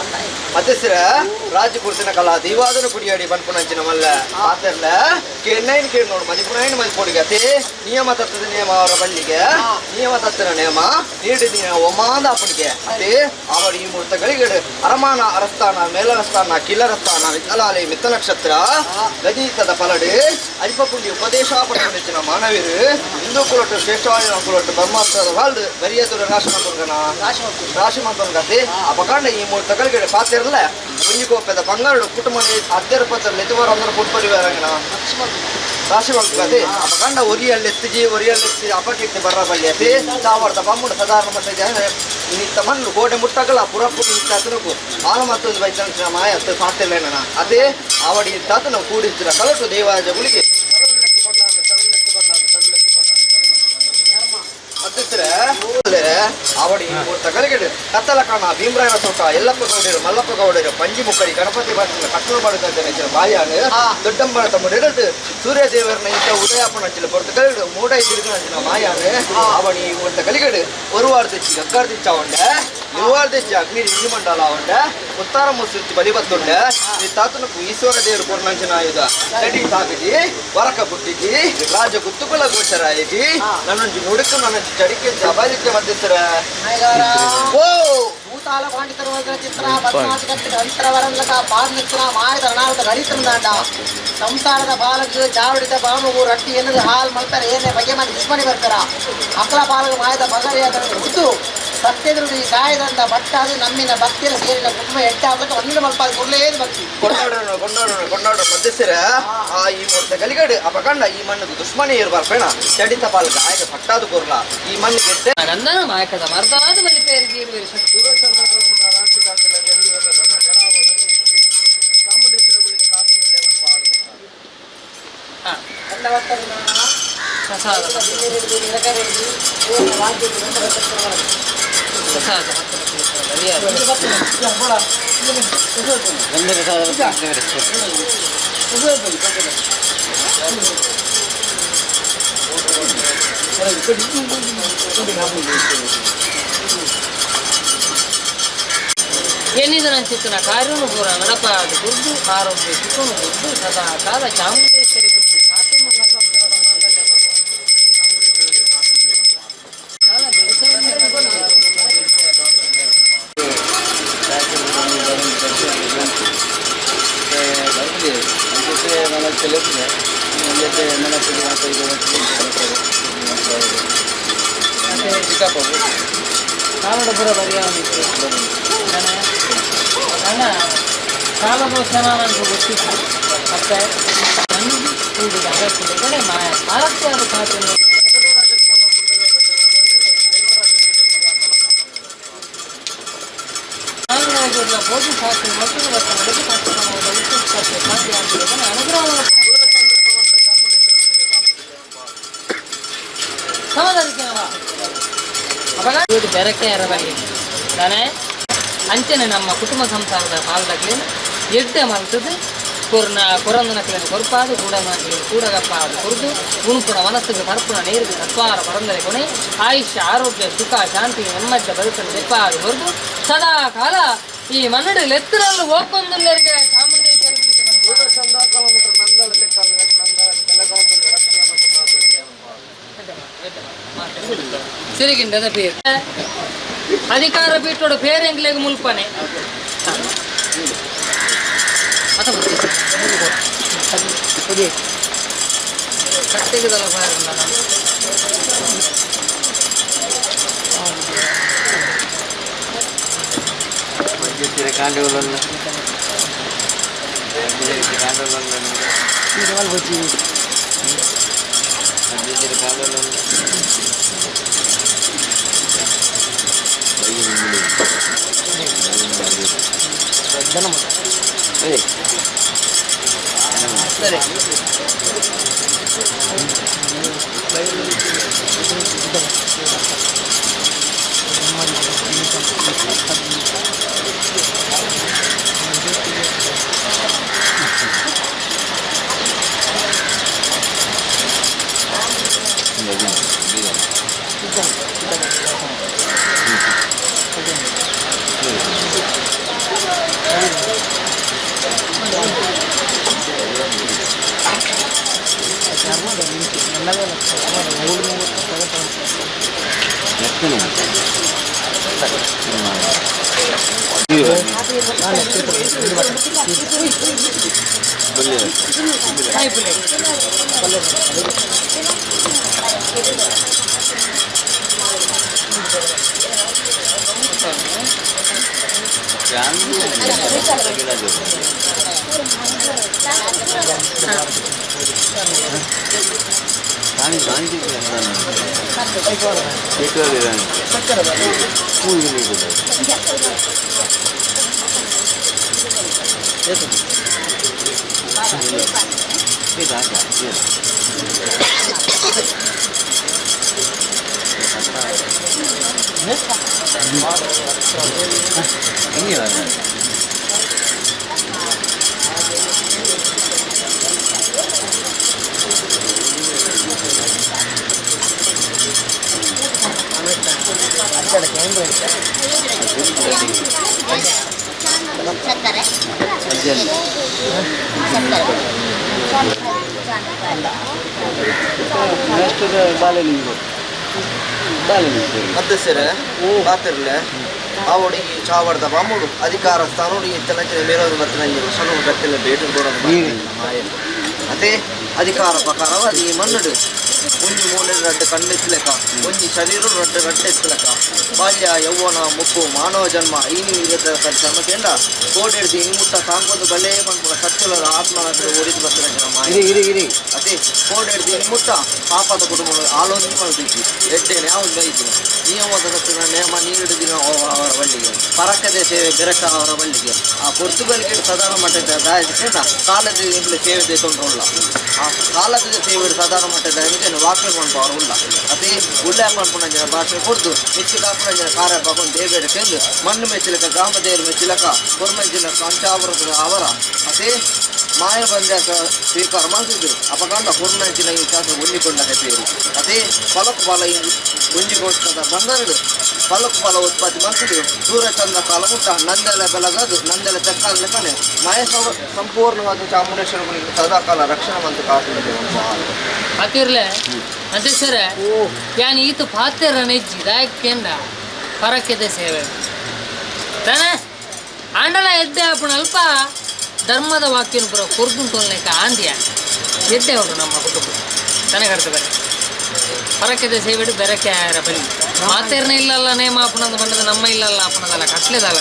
ಮಧ್ಯಸ್ಥರ ರಾಜ್ಯ ಕುರ್ತಿನ ಕಲಾ ದೈವಾದನ ಕುಡಿಯಾಡಿ ಬನ್ಪುನಂಚಿನ ಮಲ್ಲ ಆತರ್ಲ ಕೆನ್ನೈನ್ ಕೇಳಿ ನೋಡು ಮದಿಪುನೈನ್ ಮದಿಪೋಡಿಗೆ ಅತಿ ನಿಯಮ ತತ್ವದ ನಿಯಮ ಅವರ ಬಳ್ಳಿಗೆ ನಿಯಮ ತತ್ವದ ನಿಯಮ ನೀಡಿದ ಒಮಾದ ಅಪ್ಪನಿಗೆ ಅತಿ ಅವರ ಈ ಮುಹೂರ್ತಗಳಿಗೆ ಅರಮಾನ ಅರಸ್ಥಾನ ಮೇಲರಸ್ಥಾನ ಕಿಲ್ಲರಸ್ಥಾನ ವಿಕಲಾಲಿ ಮಿತ್ತ ನಕ್ಷತ್ರ ಗದೀತದ ಪಲಡಿ ಅಲ್ಪಪುಂಡಿ ಉಪದೇಶಾಪಡಿಸಿನ ಮಾನವೀರು ಹಿಂದೂ ಕುಲಟ್ಟು ಶ್ರೇಷ್ಠವಾದ ಕುಲಟ್ಟು ಬ್ರಹ್ಮಾಸ್ತ್ರದ வாழ்ந்து பெரியதொரு ராசிமந்தோர்கனா ராசிமந்தோர்கತಿ ಅಪಕಾಂಡ ಈ ಮುಹೂರ್ತಗಳಿಗೆ ಪಾತಿರಲ್ಲ ಮುಂಜಿಗೋಪದ ಬಂಗಾರು ಕುಟುಂಬದ ಅಧ್ಯರ್ಪದಲ್ಲಿ ಎತ್ತುವಾರ ಅಂದ್ರೆ ಪುಟ್ಪರಿವಾರಂಗನ ರಾಶಿಮಂತಗತಿ ಅಪಕಾಂಡ ಒರಿಯಲ್ಲೆತ್ತಿ ಅಪಕೀರ್ತಿ ಬರ್ರ ಬಳ್ಳಿ ಅತಿ ಚಾವರ್ದ ಬಮ್ಮುಡ ಸಾಧಾರಣ ಮಟ್ಟಿಗೆ ನಿತ್ತ ಮಣ್ಣು ಗೋಡೆ ಮುಟ್ಟಗಲ್ಲ ಪುರಪ್ಪು ನಿತ್ತ ಅತನಕು ಆಲ ಮತ್ತೊಂದು ವೈದ್ಯ ಮಾಯ ಪಾತಿರ್ಲೇನ ಅದೇ ಅವಡಿ ತಾತನ ಕೂಡಿಸಿದ ಕಲಟು ದೇವಾಜ ಗುಳಿಗೆ ಅವಡಿ ತಗಲಿಗೆಡು ಕತ್ತಲ ಕಾಣ ಭೀಮರಾಯನ ತೋಟ ಎಲ್ಲಪ್ಪ ಗೌಡರು ಮಲ್ಲಪ್ಪ ಗೌಡರು ಪಂಜಿ ಮುಕ್ಕಡಿ ಗಣಪತಿ ಭಾಷೆ ಕಟ್ಟಲು ಮಾಡುತ್ತಿದ್ದ ಬಾಯಾನು ದೊಡ್ಡಂಬನ ತಮ್ಮ ಹಿಡಿದು ಸೂರ್ಯ ದೇವರನ್ನ ಇಂಥ ಉದಯಾಪನ ಚಿಲ್ಲ பொறுத்துக்கள் மூடை திருக்கணும் மாயானு அவன் ஒருத்த கலிகடு ஒரு வாரத்திச்சு கக்கார்த்திச்சா உண்ட இருவாரத்திச்சு அக்னி இஞ்சி மண்டால அவன்ட ಉತ್ತಾರ ಮುಸುಚ್ಚಿ ಬಲಿಬತ್ತುಂಡ ಈ ತಾತನಕು ಈಶ್ವರ ದೇವರು ಕೊರ್ನಂಚಿನ ಆಯುಧ ತಡಿ ತಾಗಿಜಿ ವರಕ ಬುಟ್ಟಿಜಿ ರಾಜ ಗುತ್ತುಕುಲ ಗೋಚರಾಯಿಜಿ ನನ್ನೊಂಜಿ ನುಡುಕು ನನ್ನೊಂಜಿ ಚಡಿಕೆ ಅಬಾಲಿಕೆ ಮಧ್ಯಸ್ಥರ ಓ ಭೂತಾಲ ಪಾಂಡಿತರ ಚಿತ್ರ ಪದ್ಮಾತಿಕಟ್ಟಿದ ಅಂತರವರಂಗಕ ಪಾದನಿತ್ರ ಮಾಯದ ರಣಾವದ ಗಣಿತಂದಾಂಡ ಸಂಸಾರದ ಬಾಲಕ ಚಾವಡಿದ ಬಾಮಗು ರಟ್ಟಿ ಎನ್ನದು ಹಾಲ್ ಮಾಡ್ತಾರೆ ಏನೇ ಬಗೆ ಮಂದಿ ದುಶ್ಮನಿ ಬರ್ತಾರ ಅಕ್ಕಲ ಬಾಲಕ ಮಾಯದ ಬಗರಿ ಅದನ್ನು ಹುಟ್ಟು ಸತ್ಯದುಡಿ ಸಾಯದಂದ ಬಟ್ಟ ಅದು ನಮ್ಮಿನ ಭಕ್ತಿಯ ಸೇರಿನ ಕುಟುಂಬ ಎಟ್ಟ ಅದಕ್ಕೆ ಒಂದಿನ ಮಲ್ಪಾದ ಕುರ್ಲೇದು ಭಕ್ತಿ ಕೊಂಡಾಡೋಣ ಮಧ್ಯಸ್ಥರ ಆ ಈ ಮೂರ್ತ ಗಲಿಗಡು ಅಪಕಂಡ ಈ ಮಣ್ಣದು ದುಶ್ಮನಿ ಇರ್ಬಾರ್ಬೇಣ ಚಡಿತ ಪಾಲಕ ಆಯ್ಕೆ ಪಟ್ಟಾದು ಕೊರ್ಲ ಈ ಮಣ್ಣು ಗೆದ್ದೆ ಗಂಧನ ಮಾಯಕದ ಮರ್ದಾದ ಬಲಿ ಪೇರಿಗೆ ಇರುವೆ ಶಕ್ತಿ ಪ್ರಸಾದ ಏನಿದೆ ಅನ್ಸಿತ್ತು ನಾ ಕಾರ್ಯನು ಪೂರ ನಡಪಾದ ದುಡ್ಡು ಆರೋಗ್ಯ ಚಿಕ್ಕನು ದುಡ್ಡು ಸದಾ ಕಾಲ ಚಾಮುಂಡೇಶ್ವರಿ ಬುದ್ಧಿ ಕಾತು ಮನ್ನ ಸಂಸಾರದ ಕಾಲ ಕಾನಡ ಪುರ ಬರಿಯ ಕಾಲದೋಷನ ನನಗೆ ಗೊತ್ತಿತ್ತು ಮತ್ತೆ ನನಗೆ ಕೂಡಿದ ಅಗತ್ಯದ ಕಡೆ ಕಾಲಕ್ಕೆ ಅದು ಖಾತೆ ಬೋಧಿ ಶಾಸ್ತ್ರ ಮತ್ತು ಅಡುಗೆ ಶಾಸ್ತ್ರವಾದ ಉತ್ಕೃಷ್ಟತೆ ಸಾಧ್ಯವಾಗಿದೆ ಅನುಗ್ರಹ ಸಮದರಿಕೆ ಬೆರಕೆ ಇರಬಲ್ಲಿ ನಾನೇ ಅಂಚನೆ ನಮ್ಮ ಕುಟುಂಬ ಸಂಸಾರದ ಕಾಲದಲ್ಲಿ ಎಡ್ಡೆ ಮಲ್ತದ್ದು ಕೊರಂದನಕ್ಕಿನ ಕೊರಪಾದು ಕೂಡನಕ್ಕಿನ ಕೂಡಗಪ್ಪಾದು ಕುರಿದು ಗುಣಪುಣ ಮನಸ್ಸಿಗೆ ಕರ್ಪುಣ ನೀರಿಗೆ ಸತ್ವಾರ ಪರಂದರೆ ಕೊನೆ ಆಯುಷ್ಯ ಆರೋಗ್ಯ ಸುಖ ಶಾಂತಿ ನೆಮ್ಮದಿ ಬದುಕಲು ತೆಪ್ಪಾದು ಹೊರದು ಸದಾ ಕಾಲ ಈ ಮನ್ನಡಿಯಲ್ಲಿ ಎತ್ತರಲ್ಲೂ ಹೋಗ್ಕೊಂದಲ್ಲರಿಗೆ ಚಾಮುಂಡೇಶ್ವರಿಗೆ ಸಿರಿಗಿಂಡದ ಪೇರು ಅಧಿಕಾರ ಪೀಠೋಡು ಪೇರೆಂಗ್ಲೆಗೆ ಮುಲ್ಪನೆ ಕಟ್ಟೆಗೆದಲ್ಲ ಬಾರಲ್ಲ ಸರಿ ಮತ್ತೆ ಸರ್ ಪಾತಿರ್ಲೆ ಆ ಹುಡುಗಿ ಚಾವಡ್ದ ಬಾಮುಡು ಅಧಿಕಾರ ಸ್ಥಾನ ಹುಡುಗಿ ತೆಲಂಚಿನ ಮೇಲೋದು ಬರ್ತಾನೆ ಸಣ್ಣ ಗಟ್ಟೆಲ್ಲ ಬೇಟು ಮತ್ತೆ ಅಧಿಕಾರ ಪ್ರಕಾರವಾದ ಈ ಮನ್ನಡು ಒಂಜಿ ಮೂಲೆ ರಡ್ಡು ಕಣ್ಣೆತ್ತಲೆಕ ಒಂಜಿ ಶರೀರ ರಡ್ಡು ರಡ್ಡೆತ್ತಲೆಕ ಬಾಲ್ಯ ಯೌವನ ಮುಪ್ಪು ಮಾನವ ಜನ್ಮ ಈನಿ ವಿರುದ್ಧ ಜನ್ಮ ಕೇಂದ್ರ ಕೋಟೆಡ್ದು ಇನ್ಮುಟ್ಟ ಸಾಂಕೋದು ಬಲ್ಲೇ ಪಂಪುಣ ಸಚ್ಚಲದ ಆತ್ಮನ ಓಡಿದು ಬರ್ತಾರೆ ಅದೇ ಕೋಟೆಡ್ದು ಇನ್ಮುಟ್ಟ ಪಾಪದ ಕುಟುಂಬ ಆಲೋಚನೆ ಮಾಡ್ಬೇಕು ಎಡ್ಡೇನೆ ಯಾವ್ದು ಬೈತು ನಿಯಮದ ಸತ್ತಿನ ನೇಮ ನೀಡಿದಿನ ಅವರ ಬಳ್ಳಿಗೆ ಪರಕದೆ ಸೇವೆ ಬೆರಕ ಅವರ ಬಳ್ಳಿಗೆ ಆ ಪೊರ್ತುಗಲ್ಗೆ ಸಾಧಾರಣ ಮಟ್ಟದ ದಾಯದಿಂದ ಕಾಲದ ಇಂಪ್ಲೆ ಸೇವೆ ದೇಕೊಂಡ್ರಲ್ಲ ಆ ಕಾಲದ ಸೇವೆ ಸಾಧಾರಣ ಮಟ್ಟದ ಇದನ್ನು ವಾಕ್ಯ ಮಾಡ್ಬಾರ ಉಲ್ಲ ಅದೇ ಉಳ್ಳೆ ಮಾಡ್ಕೊಂಡ ಜನ ಭಾಷೆ ಕೊಡ್ದು ಮಿಚ್ಚಿ ಕಾಪುಣ ಜನ ಕಾರ್ಯ ಪಾಕೊಂಡು ದೇವೇಡ ಚೆಂದು ಮಣ್ಣು ಮೆಚ್ಚಲಕ ಗ್ರಾಮ ದೇವರು ಮೆಚ್ಚಲಕ ಕೊರ್ಮೆಂಚಿಲಕ ಅಂಚಾವರದ ಅವರ ಅದೇ ಮಾಯ ಬಂದಾಗ ಸ್ವೀಕಾರ ಮಾಡಿದ್ದು ಅಪಕಾಂಡ ಕೊರ್ಮೆಂಚಿನ ಈ ಶಾಸ್ತ್ರ ಹೊಂದಿಕೊಂಡನೆ ಪೇರು ಅದೇ ಫಲಕ್ ಫಲ ಗುಂಜಿಗೋಷ್ಠದ ಬಂದರಡು ಫಲಕ್ ಫಲ ಉತ್ಪತ್ತಿ ಮಾಡ್ತಿದ್ದು ಸೂರ್ಯಚಂದ್ರ ಕಾಲ ಮುಟ್ಟ ನಂದೆಲೆ ಬೆಳಗದು ನಂದೆಲೆ ತೆಕ್ಕಾಲ ಲೆಕ್ಕನೆ ಮಾಯ ಸಂಪೂರ್ಣವಾದ ಚಾಮುಂಡೇಶ್ವರ ಸದಾಕಾಲ ರಕ್ಷಣೆ ಮಂತು ಕಾಪಾಡಿದೆ ಹಾಕಿರ್ಲೆ ಅಂತೆ ಸರ್ ಯಾನ್ ಈತ ಪಾತ್ರ ನೆಜ್ಜಿ ದಾಯಕೇಂದ್ರ ಪರಕ್ಕೆದೆ ಸೇವೆ ತಾನೆ ಆಂಡಲ ಎದ್ದೆ ಅಪ್ಪನ ಅಲ್ಪ ಧರ್ಮದ ವಾಕ್ಯನ ಪುರ ಕೊರ್ದುಂಟೋಲ್ನೇಕ ಆಂದಿಯ ಎದ್ದೆ ಅವರು ನಮ್ಮ ಕುಟುಂಬ ತನಗಡ್ತದೆ ಪರಕ್ಕೆದೆ ಸೇವೆಡು ಬೆರಕೆ ಬಲಿ ಮಾತೇರ್ನ ಇಲ್ಲಲ್ಲ ನೇಮ ಅಪ್ಪನದು ಬಂದದ ನಮ್ಮ ಇಲ್ಲಲ್ಲ ಅಪ್ಪನದಲ್ಲ ಕಟ್ಲೆದಲ್ಲ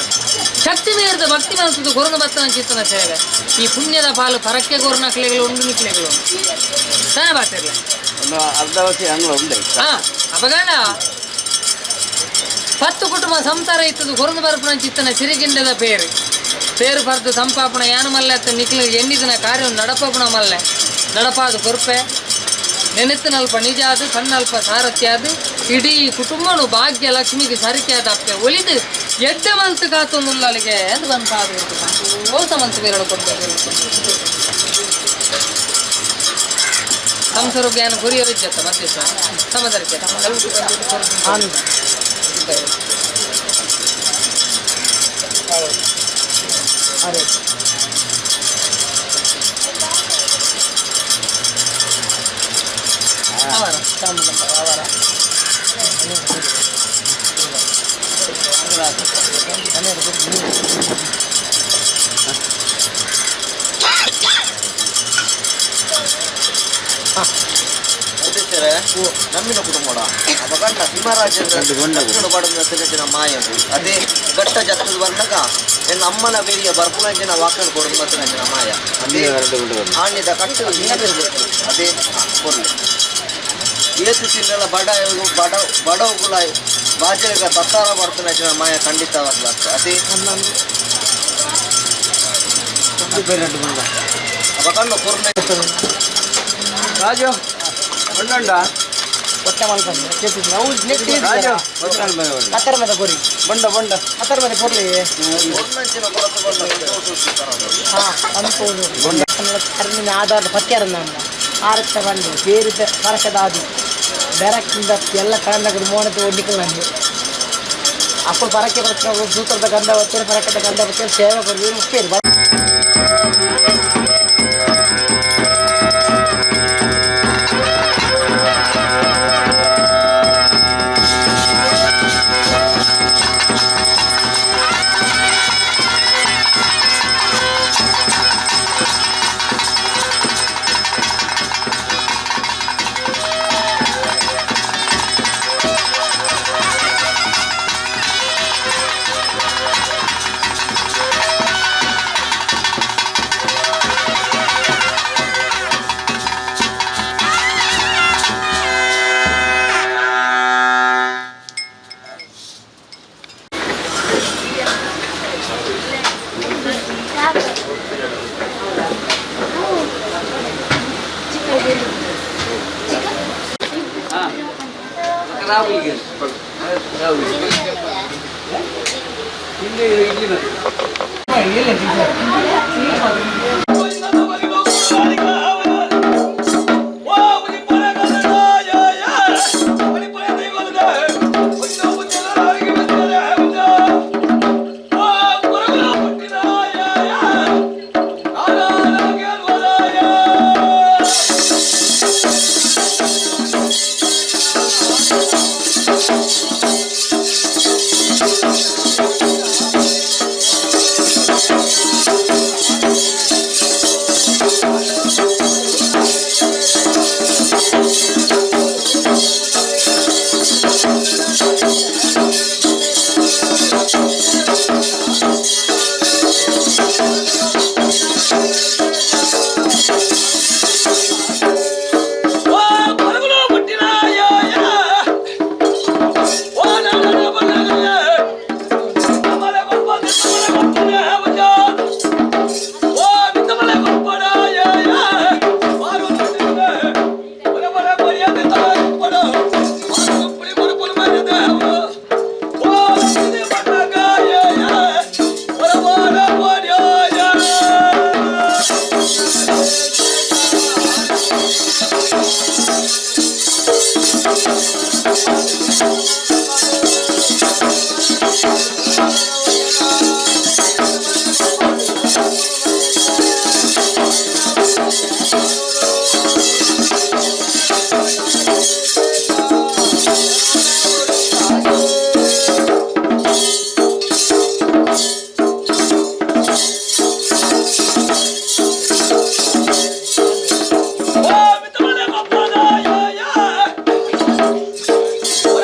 ಶಕ್ತಿ ಮೀರಿದ ಭಕ್ತಿ ಮನಸ್ಸು ಕೊರನು ಬತ್ತನ ಚಿತ್ತನ ಸೇವೆ ಈ ಪುಣ್ಯದ ಪಾಲು ಪರಕ್ಕೆ ಕೊರನ ಕ್ಲೆಗಳು ಉಂಡು ನಿಕ್ಲೆಗಳು ತಾನೇ ಬಾತಿರ್ಲ ಅರ್ಧ ವರ್ಷ ಹಂಗ ಉಂಡೆ ಹಾ ಅಪಗಾನ 10 ಕುಟುಂಬ ಸಂಸಾರ ಇತ್ತದು ಕೊರನು ಬರಪನ ಚಿತ್ತನ ಸಿರಿಗಿಂಡದ ಪೇರು ಬರ್ದು ಸಂಪಾಪಣ ಯಾನ ಮಲ್ಲೆ ಅತ್ತ ನಿಕ್ಲಿಗೆ ಎಣ್ಣಿದಿನ ಕಾರ್ಯ ನಡಪಪಣ ಮಲ್ಲೆ ನಡಪಾದು ಕೊರ್ಪೆ ನೆನೆತ್ತಿನಲ್ಪ ನಿಜ ಅದು ಕಣ್ಣಲ್ಪ ಸಾರಥ್ಯ ಅದು ಇಡೀ ಕುಟುಂಬನು ಭಾಗ್ಯ ಲಕ್ಷ್ಮಿಗೆ ಸರಿಕೆಯಾದ ಅಪ್ಪೆ ಒಲಿದು ಎಡ್ಡೆ ಮನಸ್ಸು ಕಾತೊಂದುಲ್ಲಳಿಗೆ ಎಂದು ಬಂತಾದು ಓಸ ಮನಸ್ಸು ಬೇರೆ ಕೊಡ್ಬೇಕು ಸಂಸಾರ ಜ್ಞಾನ ಗುರಿಯ ವಿದ್ಯತ್ತ ಮತ್ತೆ ಸಮದರ್ಕೆ ಅರೆ ಅವರ ಅವರ ಅಧ್ಯಕ್ಷರೇ ನಮ್ಮಿನ ಕುಟುಂಬ ಅವಗಣ್ಣ ಸಿಂಹರಾಜೇಂದ್ರ ಪಡೆದ ಸಿರಿಚಿನ ಮಾಯವು ಅದೇ ಗಟ್ಟ ಜತ್ತದ ಬಂದಾಗ ಎನ್ನ ಅಮ್ಮನ ಬೇರಿಯ ಬರ್ಪುನಂಚಿನ ವಾಕಲ್ ಕೊಡುದು ಮತ್ತು ನಂಚಿನ ಮಾಯ ಅದೇ ಆಣಿದ ಕಟ್ಟು ನೀರಿರ್ಬೇಕು ಅದೇ ಕೊರ್ಲೆ ಏತು ತಿನ್ನಲ ಬಡವುಗಳ ಬಾಜೆಗ ತತ್ತಾರ ಬರ್ತನಂಚಿನ ಮಾಯ ಖಂಡಿತವಾಗ್ಲ ಅದೇ ಅವಗಣ್ಣ ಕೊರ್ಲೆ ರಾಜು ಬಂಡ ಹೊಟ್ಟೆ ಮಾಡ್ಕೊಂಡು ನಾವು ಹತ್ತರ ಮೇಲೆ ಕೊರಿ ಬಂಡ ಹತ್ತರ ಮೇಲೆ ಕೊರ್ಲಿ ಹಾಂ ಅನ್ಬೋದು ಕರ್ಮಿನ ಆಧಾರದ ಪತ್ಯಾರ ನಾನು ಆರಕ್ಕೆ ಬಂದು ಬೇರಿದ್ದ ಪರಕದಾದಿ ಬೆರಕಿಂದ ಎಲ್ಲ ಕಣ್ಣಗಳು ಮೋನತೆ ಒಡ್ಲಿಕ್ಕೆ ನಂದು ಅಪ್ಪಳು ಪರಕ್ಕೆ ಬರ್ತಾರೆ ಸೂತ್ರದ ಗಂಧ ಬರ್ತೇನೆ ಪರಕದ ಗಂಧ ಬರ್ತೇನೆ ಸೇವೆ ಕೊಡ್ತೀವಿ ಮುಖ್ಯ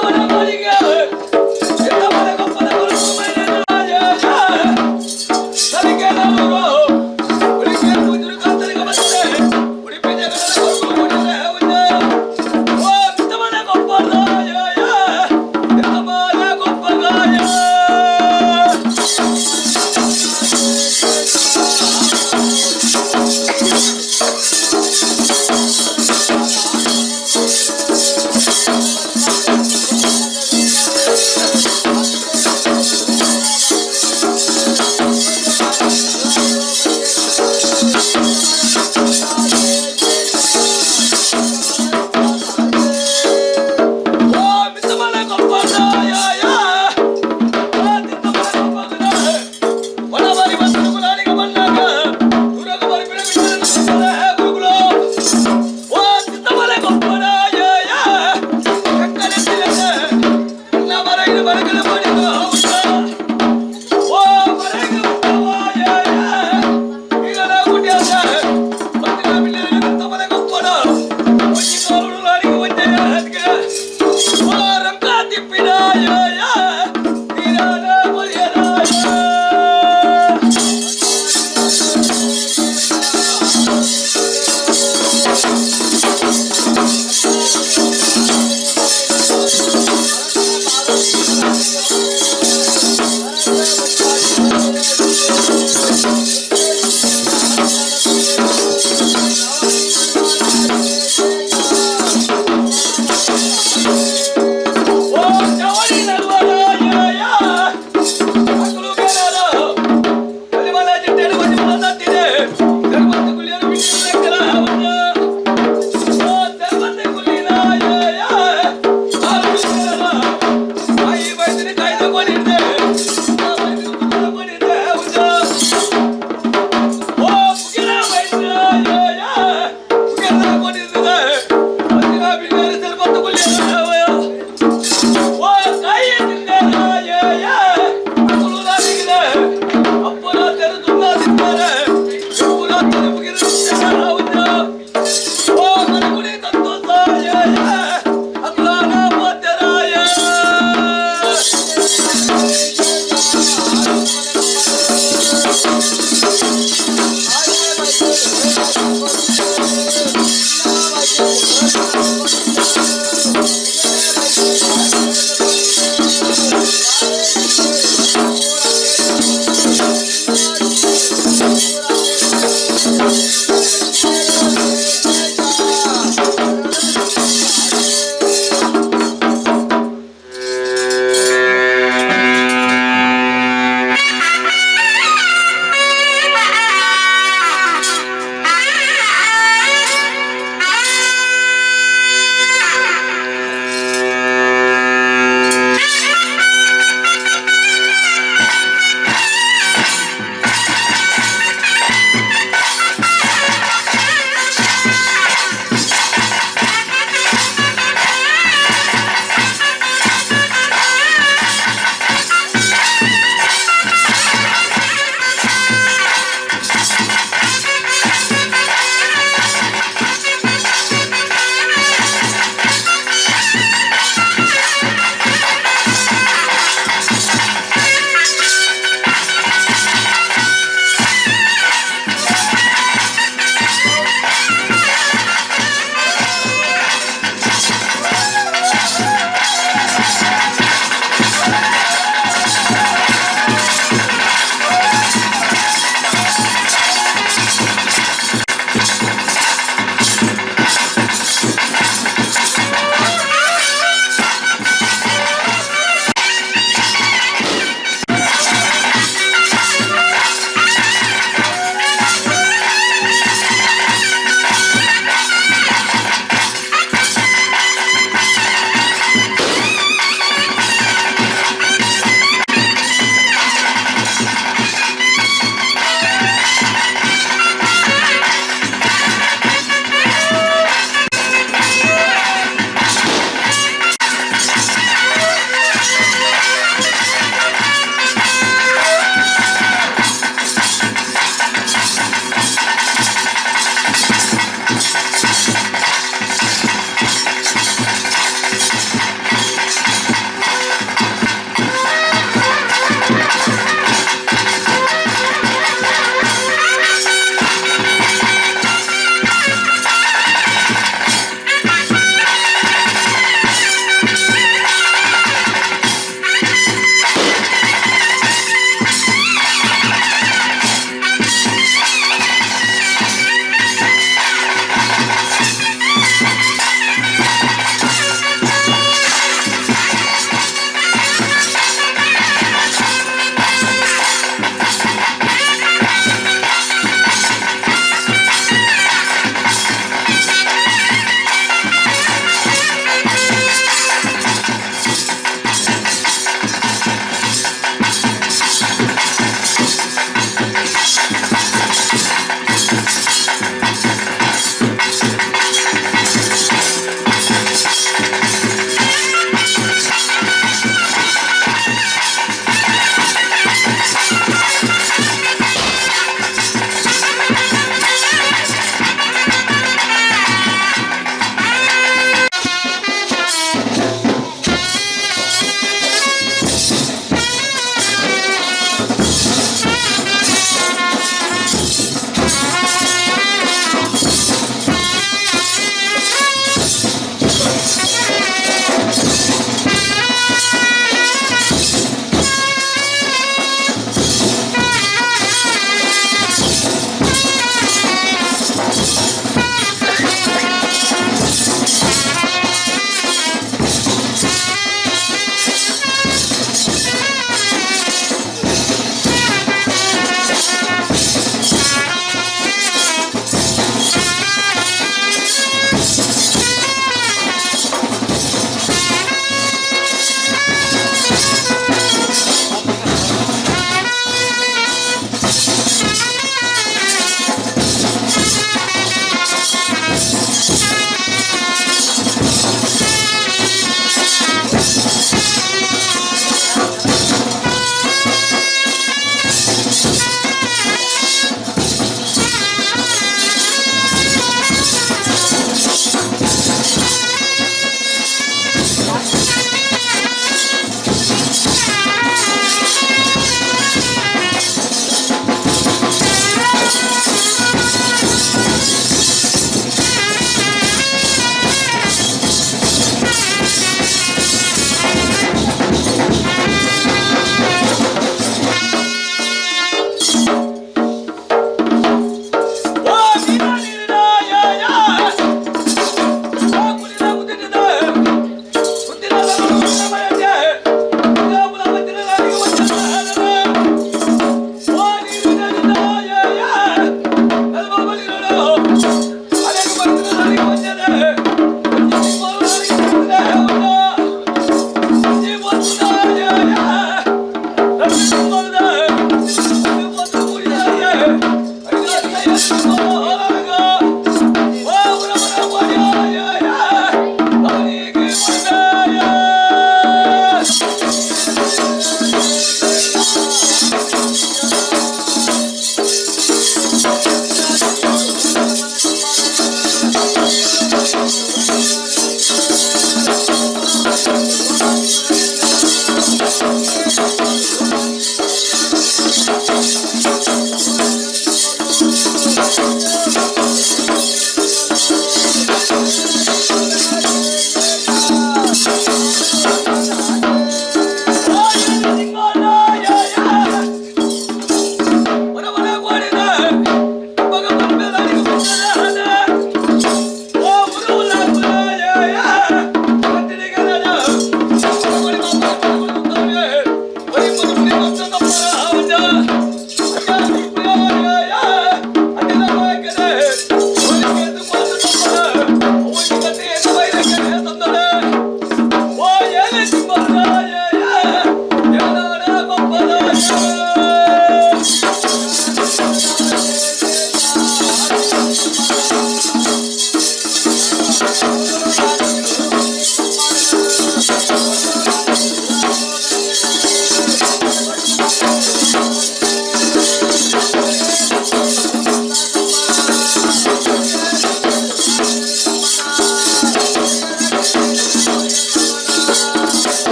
What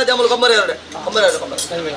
ಜಾಮೂಲು ಕಂಬರಿ ಎರಡು ಕಂಬರಿ ಎರಡು ಕಂಬರಿ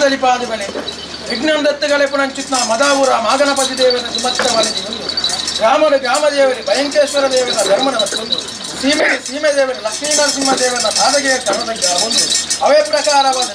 ದಲಿಪಾದಿಬಲೆ ವಿಘ್ನಂ ದತ್ತಗಳೆ ಪುಣಂಚಿತ್ನ ಮದಾವುರ ಮಾಗಣಪತಿ ದೇವನ ಸುಮತ್ತ ವಲದಿ ಒಂದು ರಾಮನ ಗ್ರಾಮದೇವರಿ ಭಯಂಕೇಶ್ವರ ದೇವನ ಧರ್ಮನ ಮತ್ತೊಂದು ಸೀಮೆ ದೇವರ ಲಕ್ಷ್ಮೀ ನರಸಿಂಹ ದೇವನ ಸಾಧಗೆಯ ಕರ್ಣದಗ್ಗ ಒಂದು ಅವೇ ಪ್ರಕಾರವಾದ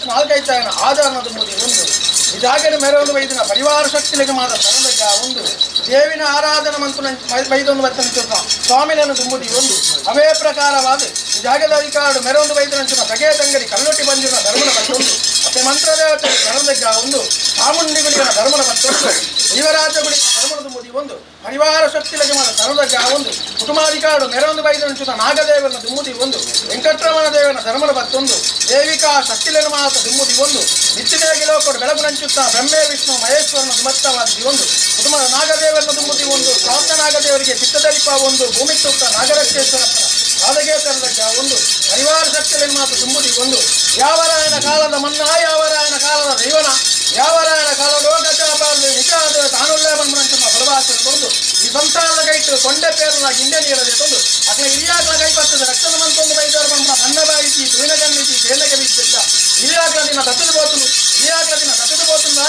ನಾಲ್ಕೈತಾಯನ ಆಧಾರಣದ ಮುದಿ ಒಂದು ಈ ಜಾಗದ ಮೆರವನು ವೈದ್ಯನ ಪರಿವಾರ ಶಕ್ತಿಲಿಗೆ ಮಾದ ಕರ್ಣದಗ್ಗ ಒಂದು ದೇವಿನ ಆರಾಧನ ಮಂತ್ರ ವೈದ್ಯೊಂದು ವರ್ತನಿಸುತ್ತ ಸ್ವಾಮಿನನ್ನು ತುಂಬುದಿ ಒಂದು ಅವೇ ಪ್ರಕಾರವಾದ ಈ ಜಾಗದ ಅಧಿಕಾರಡು ಮೆರವೊಂದು ವೈದ್ಯನಂಚಿನ ಪ್ರಗೇ ತಂಗಡಿ ಕಲ್ಲೊಟ್ಟಿ ಬಂದಿನ ಧರ್ಮನ ಮತ್ತೊಂದು ಮತ್ತೆ ಮಂತ್ರದೇವತೆ ಧರ್ಮದಗ್ಗ ಒಂದು ಚಾಮುಂಡಿ ಗುಡಿಯನ ಧರ್ಮನ ಮತ್ತೊಂದು ಶಿವರಾಜ ಗುಡಿಯ ಧರ್ಮದ ತುಂಬುದಿ ಒಂದು ಪರಿವಾರ ಶಕ್ತಿಲಿಗೆ ಮಾದ ಧರ್ಮದಗ್ಗ ಒಂದು ಕುಟುಂಬಾಧಿಕಾರಡು ಮೆರವೊಂದು ವೈದ್ಯನಂಚಿನ ನಾಗದೇವನ ದುಮ್ಮುದಿ ಒಂದು ವೆಂಕಟರಮಣ ದೇವನ ಧರ್ಮದ ಮತ್ತೊಂದು ದೇವಿಕಾ ಶಕ್ತಿಲೆನ ಮಾತ ದುಮ್ಮುದಿ ಒಂದು ನಿತ್ಯದೇಗಿ ಲೋಕಡು ಬೆಳಗು ನಂಚುತ್ತಾ ಬ್ರಹ್ಮೇ ವಿಷ್ಣು ಮಹೇಶ್ವರನ ಸುಮತ್ತವಾದಿ ಒಂದು ಕುಟುಂಬದ ನಾಗದೇವರನ ದುಮ್ಮುದಿ ಒಂದು ಪ್ರಾಪ್ತ ನಾಗದೇವರಿಗೆ ಚಿತ್ತದಲಿಪ ಒಂದು ಭೂಮಿ ತುತ್ತ ನಾಗರಕ್ಷೇಶ್ವರಪ್ಪನ ಸಾಧಗೇಶ್ವರದಗ್ಗ ಒಂದು ಪರಿವಾರ ಶಕ್ತಿಲೆನ ಮಾತು ದುಮ್ಮುದಿ ಒಂದು ಯಾವರಾಯನ ಕಾಲದ ಮನ್ನ ಯಾವರಾಯನ ಕಾಲದ ದೈವನ ಯಾವರಾಯನ ಕಾಲದೋ ಗಜಾಪಾರ್ದು ನಿಜಾದ ತಾನುಲ್ಲೇ ಬಂದ್ರಂಚಮ್ಮ ಬಲವಾಸನ ತಂದು ಈ ಸಂಸಾರದ ಕೈಟ್ಟು ಕೊಂಡೆ ಪೇರನ ಗಿಂಡೆ ನೀರದೆ ತಂದು ಅಕ್ಲ ಹಿರಿಯಾಕ್ಲ ಕೈಪತ್ತದ ರಕ್ತದ ಮಂತೊಂದು ಬೈದರ ಬಂದ ಸಣ್ಣ ಬಾಯಿಸಿ ತುಯಿನಗನ್ನಿಸಿ ಕೇಂದ್ರಗೆ ಬಿದ್ದಿದ್ದ ಹಿರಿಯಾಕ್ಲ ದಿನ ತತ್ತದ ಬೋತುನು ಹಿರಿಯಾಕ್ಲ ದಿನ ತತ್ತದ ಬೋತುನು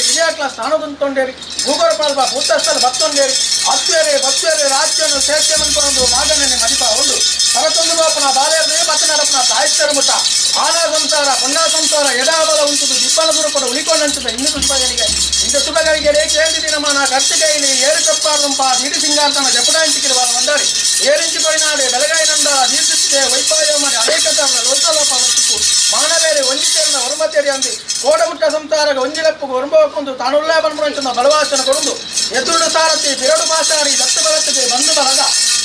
ಹಿರಿಯಾಕ್ಲ ಸ್ಥಾನದಂತೊಂಡೇರಿ ಭೂಗೋಳ ಪಾಲ್ಬ ಭೂತಸ್ಥಲ ಭತ್ತೊಂಡೇರಿ ಅತ್ವೇರೆ ಭಕ್ತೇರೆ ರಾಜ್ಯವನ್ನು ಸೇರ್ಕೆ ಮಂತ್ಕೊಂಡು ಮಾಗಣ್ಣನೆ ಮದಿಪ ಒಂದು ಸರತೊಂದು ಲೋಪನ ಬಾಲೇರ್ನೇ ಮತ್ತೆ ನಡಪನ ತಾಯಿಸ್ತರ ಮುಟ್ಟ ಆನ ಸಂಸಾರ ಪೊನ್ನ ಸಂಸಾರ ಎಡಾಬಲ ಉಂಟುದು ದಿಬ್ಬಲ ಗುರುಪಡ ಉಳಿಕೊಂಡಂತದ ಇನ್ನು ಶುಭಗಳಿಗೆ ಇಂಥ ಶುಭಗಳಿಗೆ ರೇಖೆಂದಿದಿ ನಮ್ಮನ ಕರ್ತಿಕೈಲಿ ಏರು ಕಪ್ಪಾರ್ದಂಪ ದೀಡಿ ಸಿಂಗಾರ್ತನ ಜಪಡಾಂಚಿಕಿರುವ ಒಂದಾಡಿ ಏರಿಂಚಿ ಕೊಡಿನಾಡೆ ಬೆಳಗಾಯಿ ನಂದ ದೀರ್ಘಿಸಿದೆ ವೈಪಾಯ ಮಾಡಿ ಅನೇಕ ತರನ ಲೋಕಲೋಪ ವಸ್ತುಕು ಮಾನವೇರೆ ಒಂಜಿತೇರಿನ ಹೊರಮತೇರಿ ಅಂದಿ ಕೋಡಮುಟ್ಟ ಸಂಸಾರಗ ಒಂಜಿಲಪ್ಪು ಹೊರಬೋಕೊಂದು ತಾನುಲ್ಲೇ ಬಂದ್ರಂಚನ ಬಲವಾಸನ ಕೊಡುದು ಎದುರು ಸಾರಥಿ ಬಿರಡು ಪಾಸಾರಿ ದತ್ತ ಬಲತ್ತಿಗೆ ಬಂದು ಬಲಗ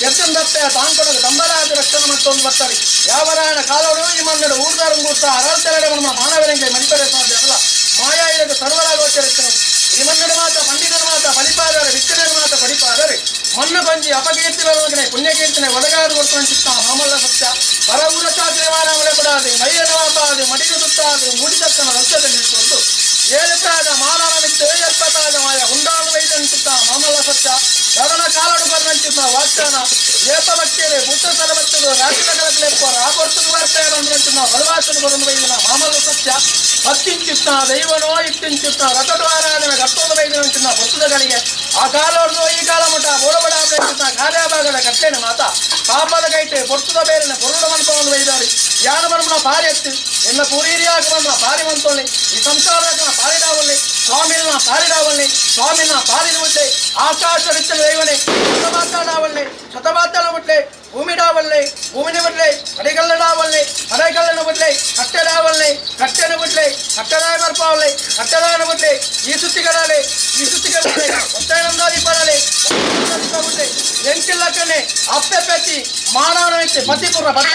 ಎತ್ತಂದಪ್ಪೆ ತಾಂಕೊಡಗ ತಂಬರಾದ ರಕ್ಷಣ ಮತ್ತೊಂದು ಬರ್ತಾರೆ ಯಾವರಾಯಣ ಕಾಲೋಡು ಈ ಮಣ್ಣು ಊರ್ದಾರಂಗೂರ್ತ ಅರಳ್ತೆರಡೆ ನಮ್ಮ ಮಾನವರಿಗೆ ಮಣಿಪರೆ ಸಾಧ್ಯ ಅಲ್ಲ ಮಾಯಾ ಇದಕ್ಕೆ ಸರ್ವರಾಗೋಚರಿಸ್ತನು ಈ ಮಣ್ಣು ಮಾತ ಪಂಡಿತನ ಮಾತ ಫಲಿಪಾದರೆ ವಿಚ್ಚನ ಮಾತ ಫಲಿಪಾದರೆ ಮಣ್ಣು ಬಂಜಿ ಅಪಕೀರ್ತಿ ಬರುವಗನೆ ಪುಣ್ಯಕೀರ್ತನೆ ಒದಗಾದು ಕೊಡ್ಕೊಂಚಿತ್ತ ಮಾಮಲ್ಲ ಸತ್ಯ ಹೊರ ಊರ ಚಾತ್ರೆ ಮಾನವಳೆ ಕೊಡಾದೆ ಮೈಯನ ವಾಪಾದೆ ಮಡಿಗೆ ಸುತ್ತಾದೆ ಮೂಡಿದಕ್ಕನ ರಸ್ತೆಯಲ್ಲಿ ನಿಂತುಕೊಂಡು ಏಳಪ್ರಾದ ಮಾನವ ಮಿತ್ತು ಎಪ್ಪತ್ತಾದ ಮಾಯ ಉಂಡಾಲು ವೈದಂಚಿತ್ತ ಮಾಮಲ್ಲ ಸತ್ಯ ಸದನ ಕಾಲಡು ಬರ್ನಂಚಿತ್ತ ವಾಚ್ಯಾನ ಏಪ ಭಕ್ತಿಯರೆ ಬುದ್ಧ ಸಲ ಬರ್ತದು ರಾಷ್ಟ್ರ ಕಲಕಲೆಪ್ಪರ ಆಪರ್ತದ ವಾರ್ತೆಯ ಬಂದ್ರಂಚಿತ್ತ ಬಲವಾಸನ ಬರಲು ವೈದನ ಮಾಮಲ್ಲ ಸತ್ಯ ಹತ್ತಿಂಚಿತ್ತ ದೈವನೋ ಇತ್ತಿಂಚಿತ್ತ ರಥಡು ಆರಾಧನ ಕಟ್ಟೋದ ವೈದನಂಚಿತ್ತ ಬರ್ತದಗಳಿಗೆ ಆ ಕಾಲೋರ್ದು ಈ ಕಾಲ ಮಠ ಬೋಡಬಡ ಚಿತ್ತ ಕಾರ್ಯಭಾಗದ ಕಟ್ಟೆನ ಮಾತ ಪಾಪದ ಕೈಟೆ ಬರ್ತದ ಬೇರೆನ ಕೊರುಡ ಮನ್ಪವನ್ನು ವೈದಾರಿ ಯಾನ ಬರ್ಮಣ ಪಾರಿ ಎತ್ತು ಎನ್ನ ಪೂರೀರಿಯಾಗ ಬಂದ ಪಾರಿ ಮಂತೊಳ್ಳಿ ಈ ಸಂಸಾರನ ಪಾರಿಡಾವಲ್ಲಿ ಸ್ವಾಮಿನ ಪಾರಿಡಾವಲ್ಲಿ ಸ್ವಾಮಿನ ಪಾರಿರುವುದೇ ಆಕಾಶ ರಿಚ್ಚ ದೈವನೆ ಶತಮಾತಾಡಾವಲ್ಲಿ ಶತಮಾತಾಡ ಬಿಟ್ಲೆ ಭೂಮಿಡಾವಲ್ಲಿ ಭೂಮಿನ ಬಿಡ್ಲೆ ಅಡಿಗಲ್ಲಡಾವಲ್ಲಿ ಅಡೆಗಲ್ಲನ ಬಿಡ್ಲೆ ಕಟ್ಟೆಡಾವಲ್ಲಿ ಕಟ್ಟೆನ ಬಿಡ್ಲೆ ಕಟ್ಟದಾಯ ಬರ್ಪಾವಲ್ಲಿ ಕಟ್ಟದಾಯನ ಬಿಡ್ಲೆ ಈ ಸುತ್ತಿಗಳಾಲೆ ಒತ್ತೈನಂದಾದಿ ಪಡಲೆ ಬಿಡ್ಲೆ ಎಂಟಿಲ್ಲಕ್ಕನೆ ಅಪ್ಪೆ ಪೆತ್ತಿ ಮಾನವನ ಪತಿಪುರ ಬತ್ತ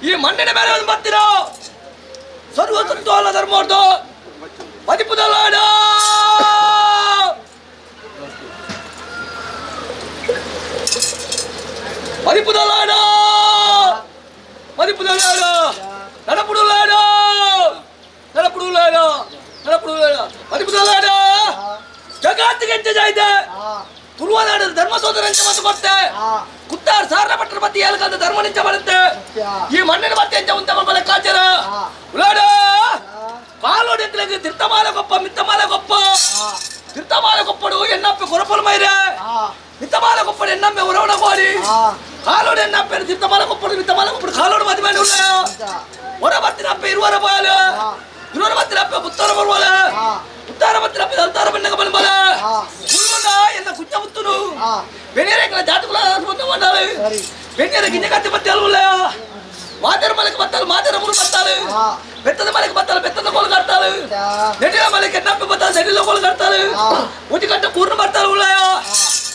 ಈ ಮಣ್ಣಿನ ಮೇಲೆ ಒಂದು ಬರ್ತೀರೋ ಸರ್ವ ಸಂತೋಲ ಧರ್ಮೋರ್ದು ಮದಿಪುದಲಾಡ ಮದಿಪುದಲಾಡ ಮದಿಪುದಲಾಡ ನಡಪುಡುಲಾಡ ನಡಪುಡುಲಾಡ ನಡಪುಡುಲಾಡ ಮದಿಪುದಲಾಡ ಜಗತ್ತಿಗೆ ಜಾಯ್ದೆ ತುಳುವನಾಡದ ಧರ್ಮ ಸೋದರಂತೆ ಮತ್ತು ಕೊಡ್ತೆ ಕುತ್ತಾರ ಸಾರ ಪಟ್ಟರ ಮಧ್ಯೆ ಏಲಕಾದ ಧರ್ಮ ನಿಂಚ ಬರುತ್ತೆ ಈ ಮಣ್ಣಿನ ಮತ್ತೆ ಎಂಚ ಉಂಟ ಮಕ್ಕಳ ಕಾಚರ ಉಲಾಡ ಕಾಲೋಡಿ ಎಂತಲಗೆ ತಿರ್ತಮಾಲ ಗೊಪ್ಪ ಮಿತ್ತಮಾಲ ಗೊಪ್ಪ ತಿರ್ತಮಾಲ ಗೊಪ್ಪಡು ಎನ್ನಪ್ಪೆ ಕೊರಪಲ್ ಮೈರೆ ಮಿತ್ತಮಾಲ ಗೊಪ್ಪಡು ಎನ್ನಮ್ಮೆ ಉರವಣ ಕೋರಿ ಕಾಲೋಡಿ ಎನ್ನಪ್ಪೆ ತಿರ್ತಮಾಲ ಗೊಪ್ಪಡು ಮಿತ್ತಮಾಲ ಗೊಪ್ಪಡು ಕಾಲೋಡಿ ಮದಿ ಮೇಲೆ ಉಳ್ಳ ಹೊರ ಬರ್ತಿನಪ್ಪೆ ಇರುವರ ಬಾಲ ಇರುವರ ಬರ್ತಿನಪ್ಪೆ ಉತ್ತರ ಬರುವಲ ಉತ್ತರ ಬರ್ತಿನಪ್ಪೆ ಅಲ್ತಾರ ಬಣ್ಣಗ ಬಲ್ಬಲ ಉಳ್ಳುಂಡ ಎನ್ನ ಕುಚ್ಚ ಮುತ್ತುನು ಬೆನ್ನೇರ ಜಾತಕುಲ ಬಂದಾಳು ಬೆನ್ನೇರ ಗಿಂಜ ಕತ್ತಿ ಬತ್ತಿ ಅಲ್ವಲ್ಲ ಮಾದರ ಮಲಕ್ಕೆ ಬತ್ತಾಳು ಮಾದರ ಮುರು ಬತ್ತಾಳು ಬೆತ್ತದ ಮಲಕ್ಕೆ ಬತ್ತಾಳು ಬೆತ್ತದ ಕೋಲು ಕಟ್ತಾಳು ನೆಟ್ಟಿನ ಮಲಕ್ಕೆ ಎನ್ನಪ್ಪೆ ಬತ್ತಾಳು ನೆಟ್ಟಿಲ ಕೋಲು ಕಟ್ತಾಳು ಉಟಿ ಕಟ್ಟ ಕೂರ್ನ ಬರ್ತಾಳು ಉಳ್ಳ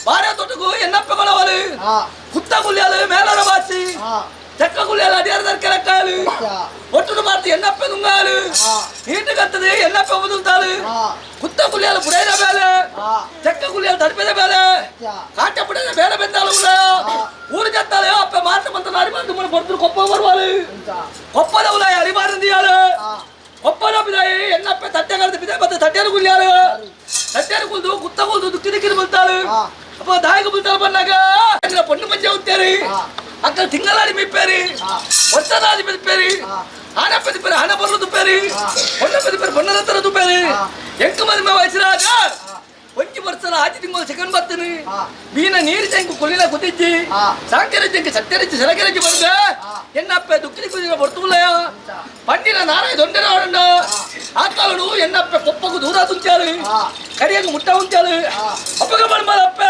ಬಾರ ತೊಟ್ಟಗೂ ಎನ್ನಪ್ಪೆ ಕೊಳವಲು ಕುತ್ತ ಗುಲ್ಯಾಲು ಮೇಲರ ಬಾಚಿ చెక్క గుళ్ళ అడియారు కెలక్కాలు ఒట్టును మార్చి ఎన్నప్ప దుంగాలు నీటి కత్తది ఎన్నప్ప వదులుతాడు కుత్త గుళ్ళ పుడైన వేలే చెక్క గుళ్ళ తడిపిన వేలే కాటప్పుడైన వేల బెందాలు ఊరు చెత్తాలి అప్ప మాత్రమంత నారిమంది మన పొడుతులు గొప్ప పర్వాలి గొప్ప ఉన్నాయి అరిమారం తీయాలి గొప్ప నొప్పిదాయి ఎన్నప్ప తట్టె కడితే పిదే పెద్ద తట్టెలు గుళ్ళాలు తట్టెలు కుల్దు కుత్త కుల్దు దుక్కి దిక్కిని వెళ్తాడు అప్ప దాయికి పుల్తాలు పన్నాక పొన్ను మంచిగా ఉంటారు అక్కడ తింగలాడి మెప్పారు వచ్చనాది మెప్పారు ఆన పెద్ద పేరు ఆన బొర్ర దుప్పారు పొన్న పెద్ద పేరు పొన్నరంతర దుప్పారు ఎంక మంది మేము వచ్చినాక కొంచెం ವರ್ಷ ಆಚೆ ತಿಂಗಳು ಚಿಕನ್ ಬರ್ತೀನಿ ಮೀನ ನೀರು ತೆಂಕು ಕೊಲ್ಲಿನ ಕುದಿಜ್ಜಿ ಸಾಂಕೆರೆ ತೆಂಕು ಸತ್ತೆರಜ್ಜಿ ಸೆರಗೆರಜ್ಜಿ ಬಂದೆ ಎನ್ನಪ್ಪ ದುಃಖಿ ಕುದಿನ ಬರ್ತುಲ್ಲಯ ಪಂಡಿನ ನಾರಾಯ ದೊಂಡೆರ ಆಡಂಡ ಆಕಾಲನು ಎನ್ನಪ್ಪ ಕೊಪ್ಪಗೂ ದೂರ ತುಂಚಾಳು ಕರಿಯಂಗ ಮುಟ್ಟ ಉಂಚಾಳು ಅಪ್ಪಗ ಬಣ್ಮಲಪ್ಪ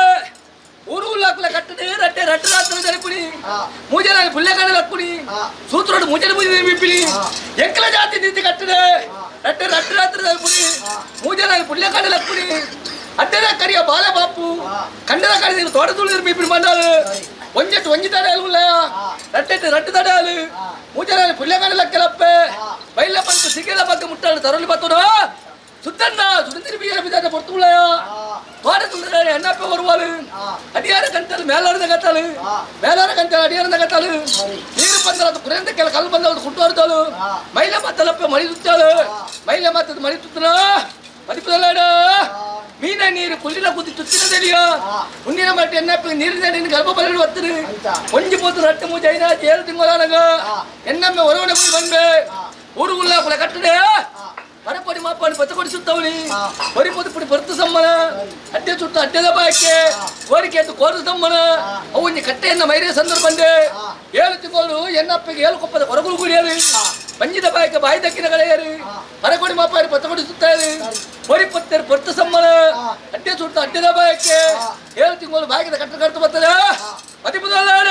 ఊరు ఊళ్ళకుల కట్టడే రట్టే రట్టు రాత్రులు జరుపుని మూజనాన్ని పుల్లెకాడలు అక్కుని సూత్రుడు మూజని మూజని విప్పిని ఎంకల జాతి నీతి కట్టడే రట్టే రట్టు రాత్రులు జరుపుని మూజనాన్ని పుల్లెకాడలు అక్కుని అట్టేదా కరియ బాల బాపు కండరా కడి తోటతులు విప్పిని మండాలు వంజట్టు వంజి తడాలు రట్టెట్టు రట్టు తడాలు మూజనాన్ని పుల్లెకాడలు అక్కలప్పే బయల పంపు సిగ్గల పక్క ముట్టాడు తరలి పత్తుడు ಸುತ್ತಣ್ಣ ಸುಡಂತಿರಿ ಬಿಯರ ಬಿದ್ದಾದ ಪೊರ್ತುಳ್ಳಯ ತೋಟತುಳ್ಳರೆ ಎನ್ನಪ್ಪ ಬರುವಾಲು ಅಡಿಯಾರ ಗಂಟಲು ಮೇಲಾರದ ಗಂಟಲು ಮೇಲಾರ ಗಂಟಲು ಅಡಿಯಾರದ ಗಂಟಲು ನೀರು ಬಂದಲ್ಲ ಕುರೆಂತ ಕೆಲ ಕಲ್ಲು ಬಂದಲ್ಲ ಕುಟ್ಟೋರ್ತಾಳು ಮೈಲ ಮತ್ತಲಪ್ಪ ಮಳಿ ತುತ್ತಾಳು ಮೈಲ ಮತ್ತದ ಮಳಿ ತುತ್ತನ ಮದಿಪುದಲ್ಲಾಡ ಮೀನ ನೀರು ಕುಲ್ಲಿನ ಕುದ್ದಿ ತುತ್ತಿನದೆಲಿಯ ಮುಂದಿನ ಮಟ್ಟ ಎನ್ನಪ್ಪ ನೀರಿನ ನಿನ್ನ ಗರ್ಭ ಬರಲು ಒತ್ತರು ಒಂಜಿ ಪೋತು ರಟ್ಟು ಮೂಜ ಐನ 7 ತಿಂಗಳಾನಗ ಎನ್ನಮ್ಮೆ ಹೊರಗಡೆ ಹೋಗಿ ಬಂದೆ ಊರುಗುಲ್ಲ ಕುಲ ಕಟ್ಟಡೆ ಮರಪಡಿ ಮಾಪಾಡಿ ಪತ್ತಕೊಡಿ ಸುತ್ತವಳಿ ಹೊರಿಪೋದು ಪುಡಿ ಬರ್ತು ಸಮ್ಮನ ಅಡ್ಡೆ ಸುತ್ತ ಅಡ್ಡೆದ ಬಾಯಕ್ಕೆ ಕೋರಿಕೆ ಅಂತ ಕೋರು ಸಮ್ಮನ ಅವನ್ನ ಕಟ್ಟೆಯನ್ನ ಮೈರೇ ಸಂದರ್ಭ ಬಂದೆ 7 ತಿಂಗಳು ಎನ್ನಪ್ಪಗೆ 7 ಕೊಪ್ಪದ ಹೊರಗುಲು ಗುಡಿಯರು ಪಂಜಿದ ಬಾಯಕ್ಕೆ ಬಾಯಿ ದಕ್ಕಿನ ಗಳೆಯರು ಮರಕೊಡಿ ಮಾಪಾಡಿ ಪತ್ತಕೊಡಿ ಸುತ್ತಾರು ಹೊರಿಪತ್ತರು ಬರ್ತು ಸಮ್ಮನ ಅಡ್ಡೆ ಸುತ್ತ ಅಡ್ಡೆದ ಬಾಯಕ್ಕೆ 7 ತಿಂಗಳು ಬಾಯಿಗೆ ಕಟ್ಟ ಕಟ್ತು ಬರ್ತದ ಮದಿಪುದಲ್ಲಾಡ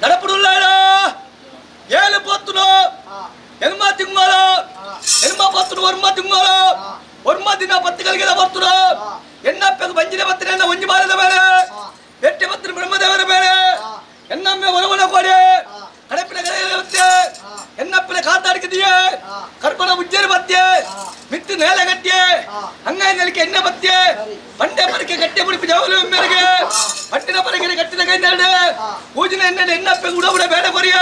ನಡಪುಡುಲ್ಲಾಡ 7 ಪೊತ್ತುನು ಎನ್ಮ ತಿಂಗಳು ಎನ್ಮ ಪತ್ತುನು ವರ್ಮ ದಿನ ಪತ್ತಿಗಳಿಗೆ ಬರ್ತುನು ಎನ್ನಪ್ಪೆಗೆ ಬಂಜಿನ ಬತ್ತಿನ ಒಂಜಿ ಬಾರದ ಬೇರೆ ಎಟ್ಟೆ ಬತ್ತಿನ ಬ್ರಹ್ಮದೇವರ ಬೇರೆ ಎನ್ನಮ್ಮೆ ಹೊರವನ ಕೊಡೆ ಕಡಪಿನ ಗತ್ತೆ ಎನ್ನಪ್ಪನ ಕಾತಾಡಿಕಿದೆಯೇ ಕರ್ಪಣ ಉಜ್ಜೇರಿ ಬತ್ತೆ ಮಿತ್ತು ನೇಲೆ ಗಟ್ಟೆ ಹಂಗಾಯಿ ನೆಲಕ್ಕೆ ಎಣ್ಣೆ ಬತ್ತೆ ಬಂಡೆ ಪರಕೆ ಗಟ್ಟೆ ಮುಡಿಪಿ ಜವಲು ಮೇರೆಗೆ ಪಟ್ಟಿನ ಪರಕೆ ಗಟ್ಟಿನ ಕೈ ನೆರಡೆ ಪೂಜಿನ ಎಣ್ಣೆ ಎನ್ನಪ್ಪೆ ಉಡ ಬೇಡ ಕೊರಿಯ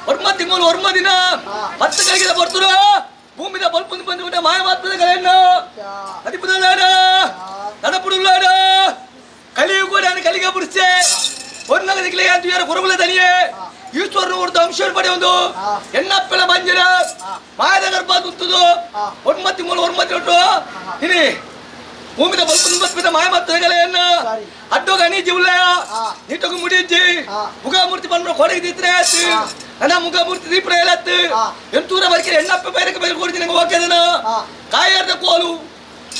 ವರ್ಮ ತಿಂಗಳು ವರ್ಮ ದಿನ 10 ಗಳಿಗೆ ಬರ್ತರು ಭೂಮಿದ ಬಲ್ಪುಂದು ಬಂದು ಮಾಯ ಮಾತ್ರದ ಕಲೆಯನ್ನು ಮದಿಪುದಲ್ಲಾಡ ನಡಪುಡುಲ್ಲಾಡ ಕಲಿಯುಗ ಕಲಿಗೆ ಬುಡಿಸೆ ಹೊರನಗದಿಗೆ ಅಂತ ಕೊರಗುಲ ದನಿಯೇ ಈಶ್ವರನ ಹೊರತು ಅಂಶ ಪಡೆ ಒಂದು ಎನ್ನಪ್ಪೆಲ ಬಂಜನ ಮಾಯದ ಗರ್ಭ ತುತ್ತದು ಒಮ್ಮತ್ತಿ ಮೂಲ ಒಮ್ಮತ್ತಿ ಒಟ್ಟು ಇನಿ ಭೂಮಿದ ಬಲ್ಪುಂದು ಬಸ್ಪಿದ ಮಾಯ ಮಾತ್ರದ ಕಲೆಯನ್ನು ಅಡ್ಡೋಗ ನೀ ಜೀವಲಯ ನೀಟೋಗ ಮುಡಿಜ್ಜಿ ಮುಖಮೂರ್ತಿ ಬಂದ್ರು ಕೊಡಗೆ ದಿತ್ರೆ ಆಯ್ತು ನನ್ನ ಮುಖಮೂರ್ತಿ ದೀಪ್ರ ಹೇಳತ್ತು ಎಂತೂರ ಬರ್ಕಿರ ಎಣ್ಣಪ್ಪ ಬೇರೆ ಬೇರೆ ಕೊಡ್ತೀನಿ ನಂಗೆ ಹೋಗ್ಯದನ ಕಾಯರ್ದ ಕೋಲು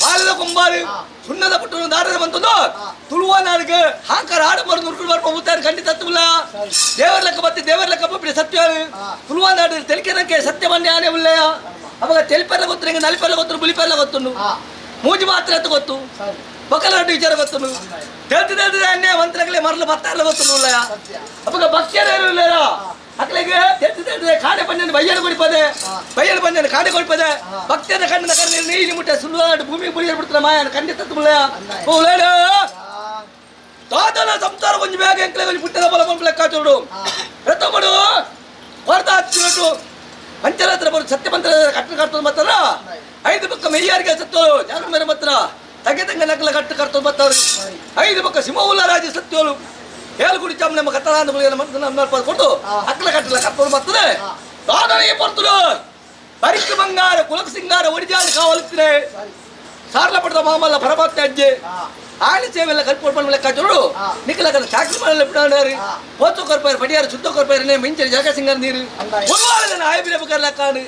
ಬಾಲದ ಕೊಂಬಾಲು ಸುಣ್ಣದ ಪುಟ್ಟು ದಾರದ ಬಂತದ್ದು ತುಳುವ ನಾಡಿಗೆ ಹಾಕರ ಆಡ ಮರು ನುರ್ಕೊಂಡು ಬರ್ಬೋದು ಖಂಡಿತ ತತ್ವಲ್ಲ ದೇವರ ಲೆಕ್ಕ ಬತ್ತಿ ದೇವರ ಲೆಕ್ಕ ಬಪ್ಪಿ ಸತ್ಯ ತುಳುವ ನಾಡು ತೆಲಿಕೆನಕ್ಕೆ ಸತ್ಯ ಮನ್ಯ ಆನೆ ಉಳ್ಳಯ ಅವಾಗ ತೆಲಿಪೆಲ್ಲ ಗೊತ್ತು ನಂಗೆ ನಲಿಪೆಲ್ಲ ಗೊತ್ತು ಬುಲಿಪೆಲ್ಲ ಗೊತ್ತು ಮೂಜಿ ಮಾತ್ರ ಅಂತ ಗೊತ್ತು ಬಕಲ ವಿಚಾರ ಗೊತ್ತು ಹೇಳ್ತಿದ್ದೆ ಅನ್ಯ ಮಂತ್ರಗಳೇ ಮರಲು ಬರ್ತಾರಲ್ಲ ಗೊತ್ತು ಉಳ್ಳಯ ಅವಾಗ ಭಕ್ಷ್ಯರೇನು ಇಲ್ಲ ಅಕ್ಲೆಗೆ ತೆತ್ತು ಕಾಡೆ ಪಂಜನ ಬಯ್ಯಲು ಕೊಡಿಪದೆ ಬಯ್ಯಲು ಪಂಜನ ಕಾಡೆ ಕೊಡಿಪದೆ ಭಕ್ತಿಯದ ಕಣ್ಣಿನ ಕಣ್ಣಿನ ನೀಲಿ ಮುಟ್ಟೆ ಸುಳ್ಳು ಭೂಮಿಗೆ ಬುಳಿಯ ಬಿಡ್ತಾರೆ ಮಾಯ ಖಂಡಿತ ತುಳ್ಳ ತಾತನ ಸಂಸಾರ ಕೊಂಚ ಬೇಗ ಎಂಕ್ಲೆ ಕೊಂಚ ಪುಟ್ಟದ ಬಲ ಬಂದು ಲೆಕ್ಕ ಚೂಡು ರಥ ಮಾಡು ಹೊರತ ಹಚ್ಚಿಬಿಟ್ಟು ಪಂಚರಾತ್ರ ಬರು ಸತ್ಯಮಂತ್ರ ಕಟ್ಟು ಕರ್ತದ ಮತ್ತಾರ 5 ಪಕ್ಕ ಮೆಯ್ಯಾರಿಗೆ ಸತ್ತೋಳು ಜಾಗ ಮೇಲೆ ಮಾತ್ರ ತಗೆ ತಂಗ ನಗಲ ಕಟ್ಟು ಕರ್ತದ ಮತ್ತವ್ರು 5 ಪಕ್ಕ ಸಿಂಹವುಲ್ಲ ರಾಜ ಸತ್ಯೋಳು ಹೇಳುಗುಡಿ ಚಾಮ ನಮ್ಮ ಕತ್ತಲ ಕೊಟ್ಟು ಅಕ್ಕಲ ಕಟ್ಟಲ ಕರ್ತೋಳು ಮತ್ತದೆ ತಾತನಿಗೆ ಬರ್ತರು ಪರಿಕ ಬಂಗಾರ ಕುಲಕ ಸಿಂಗಾರ ಒಡಿಜಾಲಿ ಕಾವಲಿದ್ರೆ ಸಾರ್ಲ ಪಡೆದ ಮಾಮಲ್ಲ ಪರಮಾತ್ಮ ಅಜ್ಜೆ ಆಳಿ ಸೇವೆಲ್ಲ ಕಲ್ಪೊಳ್ಕೊಂಡು ಲೆಕ್ಕ ಚೋಡು ನಿಖಲಕದ ಚಾಕರಿ ಮಾಡಲ್ಲ ಬಿಡಾರಿ ಪೋತು ಕೊರ್ಪಾರು ಪಡಿಯಾರು ಸುತ್ತ ಕೊರ್ಪಾರನೆ ಮಿಂಚರಿ ಜಾಗ ಸಿಂಗಾರ ನೀರು ಒಂದು ಆಯ್ಬಿರ ಬೇಕಾದ್ರೆ ಲೆಕ್ಕಾಡಿ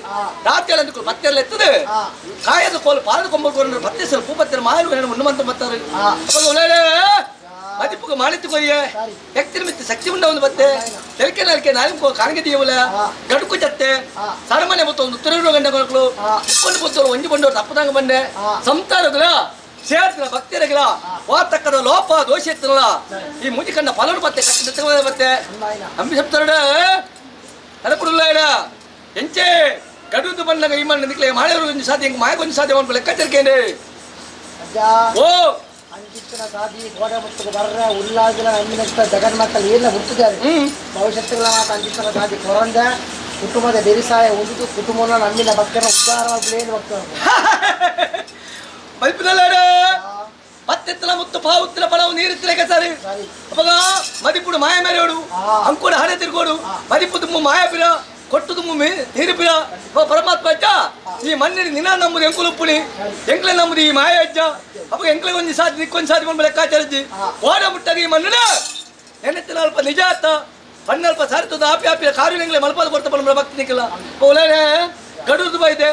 ರಾತ್ರಿ ಅಂದ್ಕೊಂಡು ಪತ್ತೆಲ್ಲ ಎತ್ತದೆ ಕಾಯದ ಕೋಲು ಪಾಲದ ಕೊಂಬರ್ಕೊಂಡು ಪತ್ತೆ ಸಲ ಪೂಪತ್ತರ ಮಾರು ಮುನ್ನಮಂತ ಬರ್ತಾರೆ ಮದಿಪ್ಪು ಮಾಡಿತ್ತು ಕೊಯ್ಯ ವ್ಯಕ್ತಿ ಮಿತ್ತು ಶಕ್ತಿ ಉಂಡ ಒಂದು ಬತ್ತೆ ತೆಲಕೆ ನಲ್ಕೆ ನಾಲ್ಕು ಕಾಣಿಗೆ ದೀವಲ ಗಡುಕು ಜತ್ತೆ ಸರಮನೆ ಬತ್ತ ಒಂದು ಉತ್ತರ ಗಂಡ ಮಕ್ಕಳು ಉಪ್ಪನ್ನು ಬತ್ತವರು ಒಂಜಿ ಬಂಡವರು ತಪ್ಪದಂಗ ಬಂಡೆ ಸಂತಾನಗಳ ಸೇರ್ತಿನ ಭಕ್ತಿಯರಗಿಲ ವಾತಕ್ಕದ ಲೋಪ ದೋಷ ಇರ್ತಿರಲ್ಲ ಈ ಮುಜಿ ಕಂಡ ಫಲನು ಬತ್ತೆ ಕಟ್ಟ ಬತ್ತೆ ಅಂಬಿ ಸಪ್ತಾರ ಅಡಪುಡುಲ್ಲ ಇಡ ಎಂಚೆ ಗಡುದು ಬಂದಾಗ ಈ ಮಣ್ಣ ನಿಕ್ಲೆ ಮಾಳೆಯವರು ಒಂದು ಸಾಧ್ಯ ಹೆಂಗೆ ಮಾಯಗೊಂದು ಸಾಧ್ಯ ಮಾಡ್ಕೊಂಡು ಲೆಕ್ಕಾಚಾರಿಕೆ ಓ ಅಂಚಿತ್ತಿನ ಸಾಧಿ ಗೋಡೆ ಮುತ್ತಕ್ಕೆ ಬರ್ರ ಉಲ್ಲಾಗಿನ ಅಮ್ಮಿನಂತ ಜಗನ್ಮಕ್ಕಳು ಏನ ಹುಟ್ಟಿದ್ದಾರೆ ಭವಿಷ್ಯತ್ತುಗಳ ಮಾತು ಅಂಚಿತ್ತಿನ ಸಾಧಿ ಕೊರಂದ ಕುಟುಂಬದ ಬೆರಿಸಾಯ ಉಳಿದು ಕುಟುಂಬನ ನಮ್ಮಿನ ಭಕ್ತರ ಉದ್ಧಾರವಾಗಲಿ ಏನು ಭಕ್ತರು ಪತ್ತೆತ್ತಲ ಮುತ್ತು ಪಾವುತ್ತಲ ಪಳವು ನೀರಿತ್ತಲೆ ಸರಿ ಅವಾಗ ಮದಿಪುಡು ಮಾಯ ಮೇರೆಯೋಡು ಅಂಕುಡ ಹಣೆ ತಿರ್ಗೋಡು ಮದಿಪು ತುಂಬ ಮಾಯ ಪಿರ ಕೊಟ್ಟು ತುಂಬ ನೀರು ಪಿರ ಪರಮಾತ್ಮ ಅಜ್ಜ ಈ ಮಣ್ಣಿನ ನಿನ್ನ ನಮ್ಮದು ಎಂಕುಲುಪ್ಪುಳಿ ಎಂಕ್ಲೆ ನಮ್ಮದು ಈ ಮಾಯ ಅಜ್ಜ ಅವಾಗ ಎಂಕ್ಲೆ ಒಂದು ಸಾಧಿ ನಿಕ್ಕೊಂದು ಸಾಧಿ ಬಂದು ಲೆಕ್ಕಾಚಾರಜ್ಜಿ ಓಡ ಮುಟ್ಟಾಗ ಈ ಮಣ್ಣಿನ ನೆನೆತ್ತಿನ ಅಲ್ಪ ನಿಜ ಆತ ಪಣ್ಣಲ್ಪ ಸಾರಿತದ ಆಪಿ ಆಪಿ ಕಾರು ಎಂಗ್ಲೆ ಮಲ್ಪದ ಬರ್ತಾ ಬಂದ ಭಕ್ತಿ ನಿಕ್ಕಿಲ್ಲ ಓಲೇ ಗಡುದು ಬೈದೆ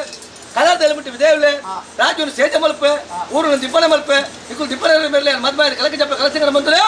ಕಲಾದಲ್ಲಿ ಬಿಟ್ಟು ದೇವಲೆ ರಾಜನು ಸೇಜ ಮಲ್ಪೆ ಊರಿನ ದಿಬ್ಬನ ಮಲ್ಪೆ ಇಕ್ಕೂ ದಿಬ್ಬನ ಮೇಲೆ ಮದ್ಮಾಯ ಕಲಕ ಜಪ್ಪ ಕಲಸಿಂಗರ ಬಂದರೆ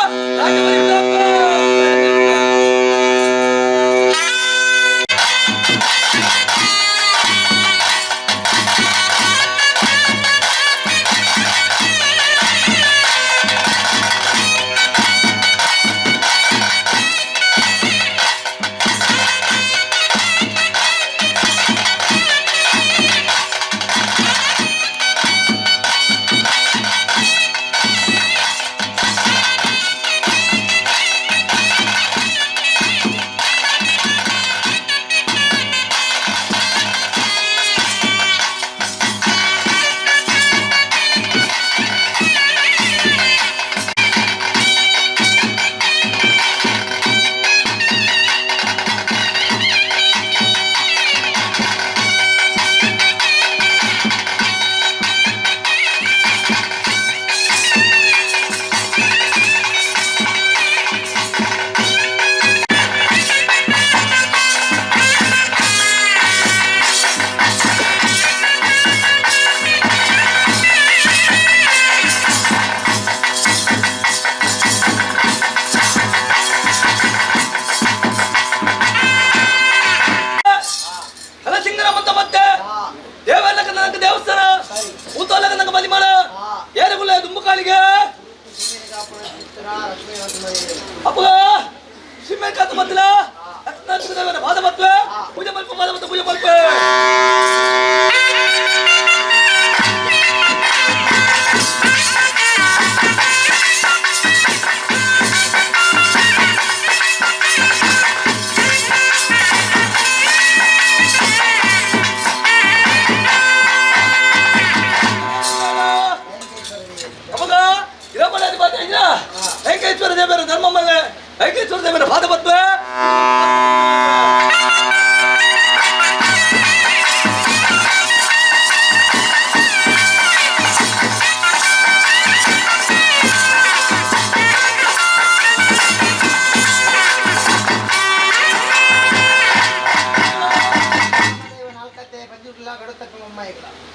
ವೆಂಕಟೇಶ್ವರ ದೇವರ ಧರ್ಮಮ್ಮಲ್ಲ ವೆಂಕಟೇಶ್ವರ ದೇವರ ಪಾದಪತ್ವ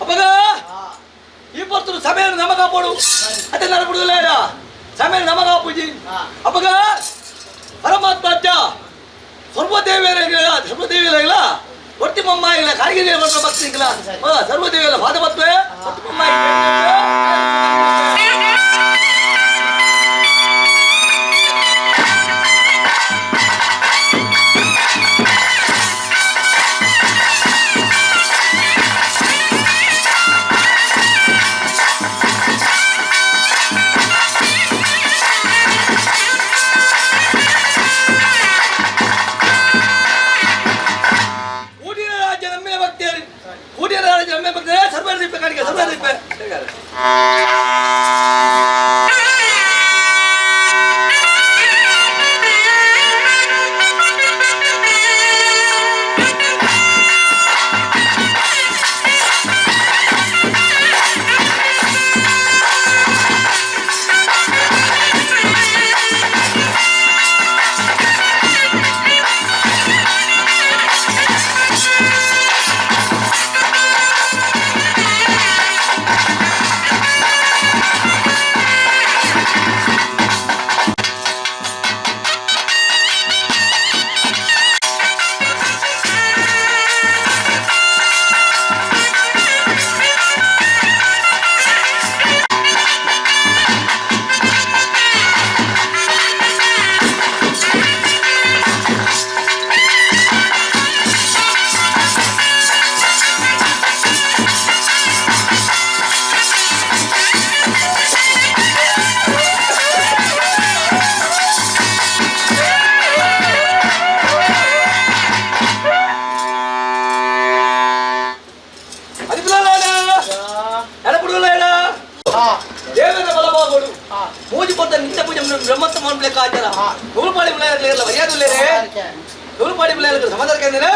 ಅಪ್ಪಗ ಈ ಪರ್ತರು ಸಭೆಯನ್ನು ನಮಗ ಹಾಪೋಡು ಅದೇ ನಡಬಿಡುದಿಲ್ಲ ಸಮಯ ನಮಗ ಪೂಜಿ ಅಪ್ಪಗ ಪರಮಾತ್ಮ ಅಜ್ಜ ಸರ್ವದೇವಿಯಲ್ಲ ಒಟ್ಟಿಮಮ್ಮ ಇಲ್ಲ ಕಾರಿಗಿರಿ ಭಕ್ತಿ ಇಲ್ಲ ಸರ್ವದೇವಿಯಲ್ಲ ಪಾದಪತ್ವೆ ಒಟ್ಟಿಮಮ್ಮ ದೇವರ ಬಲಭಾಗಗಳು ಮೂಜಿ ಕೊಟ್ಟ ನಿತ್ಯ ಪೂಜೆ ಬ್ರಹ್ಮತ್ವ ಮಾಡ್ಲಿಕ್ಕೆ ಆಚಾರ ನೂರುಪಾಡಿ ವಿಳಾಯರ್ಲಿರಲ್ಲ ಮರ್ಯಾದಿಲ್ಲೇ ನೂರುಪಾಡಿ ವಿಳಾಯರ್ಲಿಕ್ಕೆ ಸಮಾಧಾನಕ್ಕೆ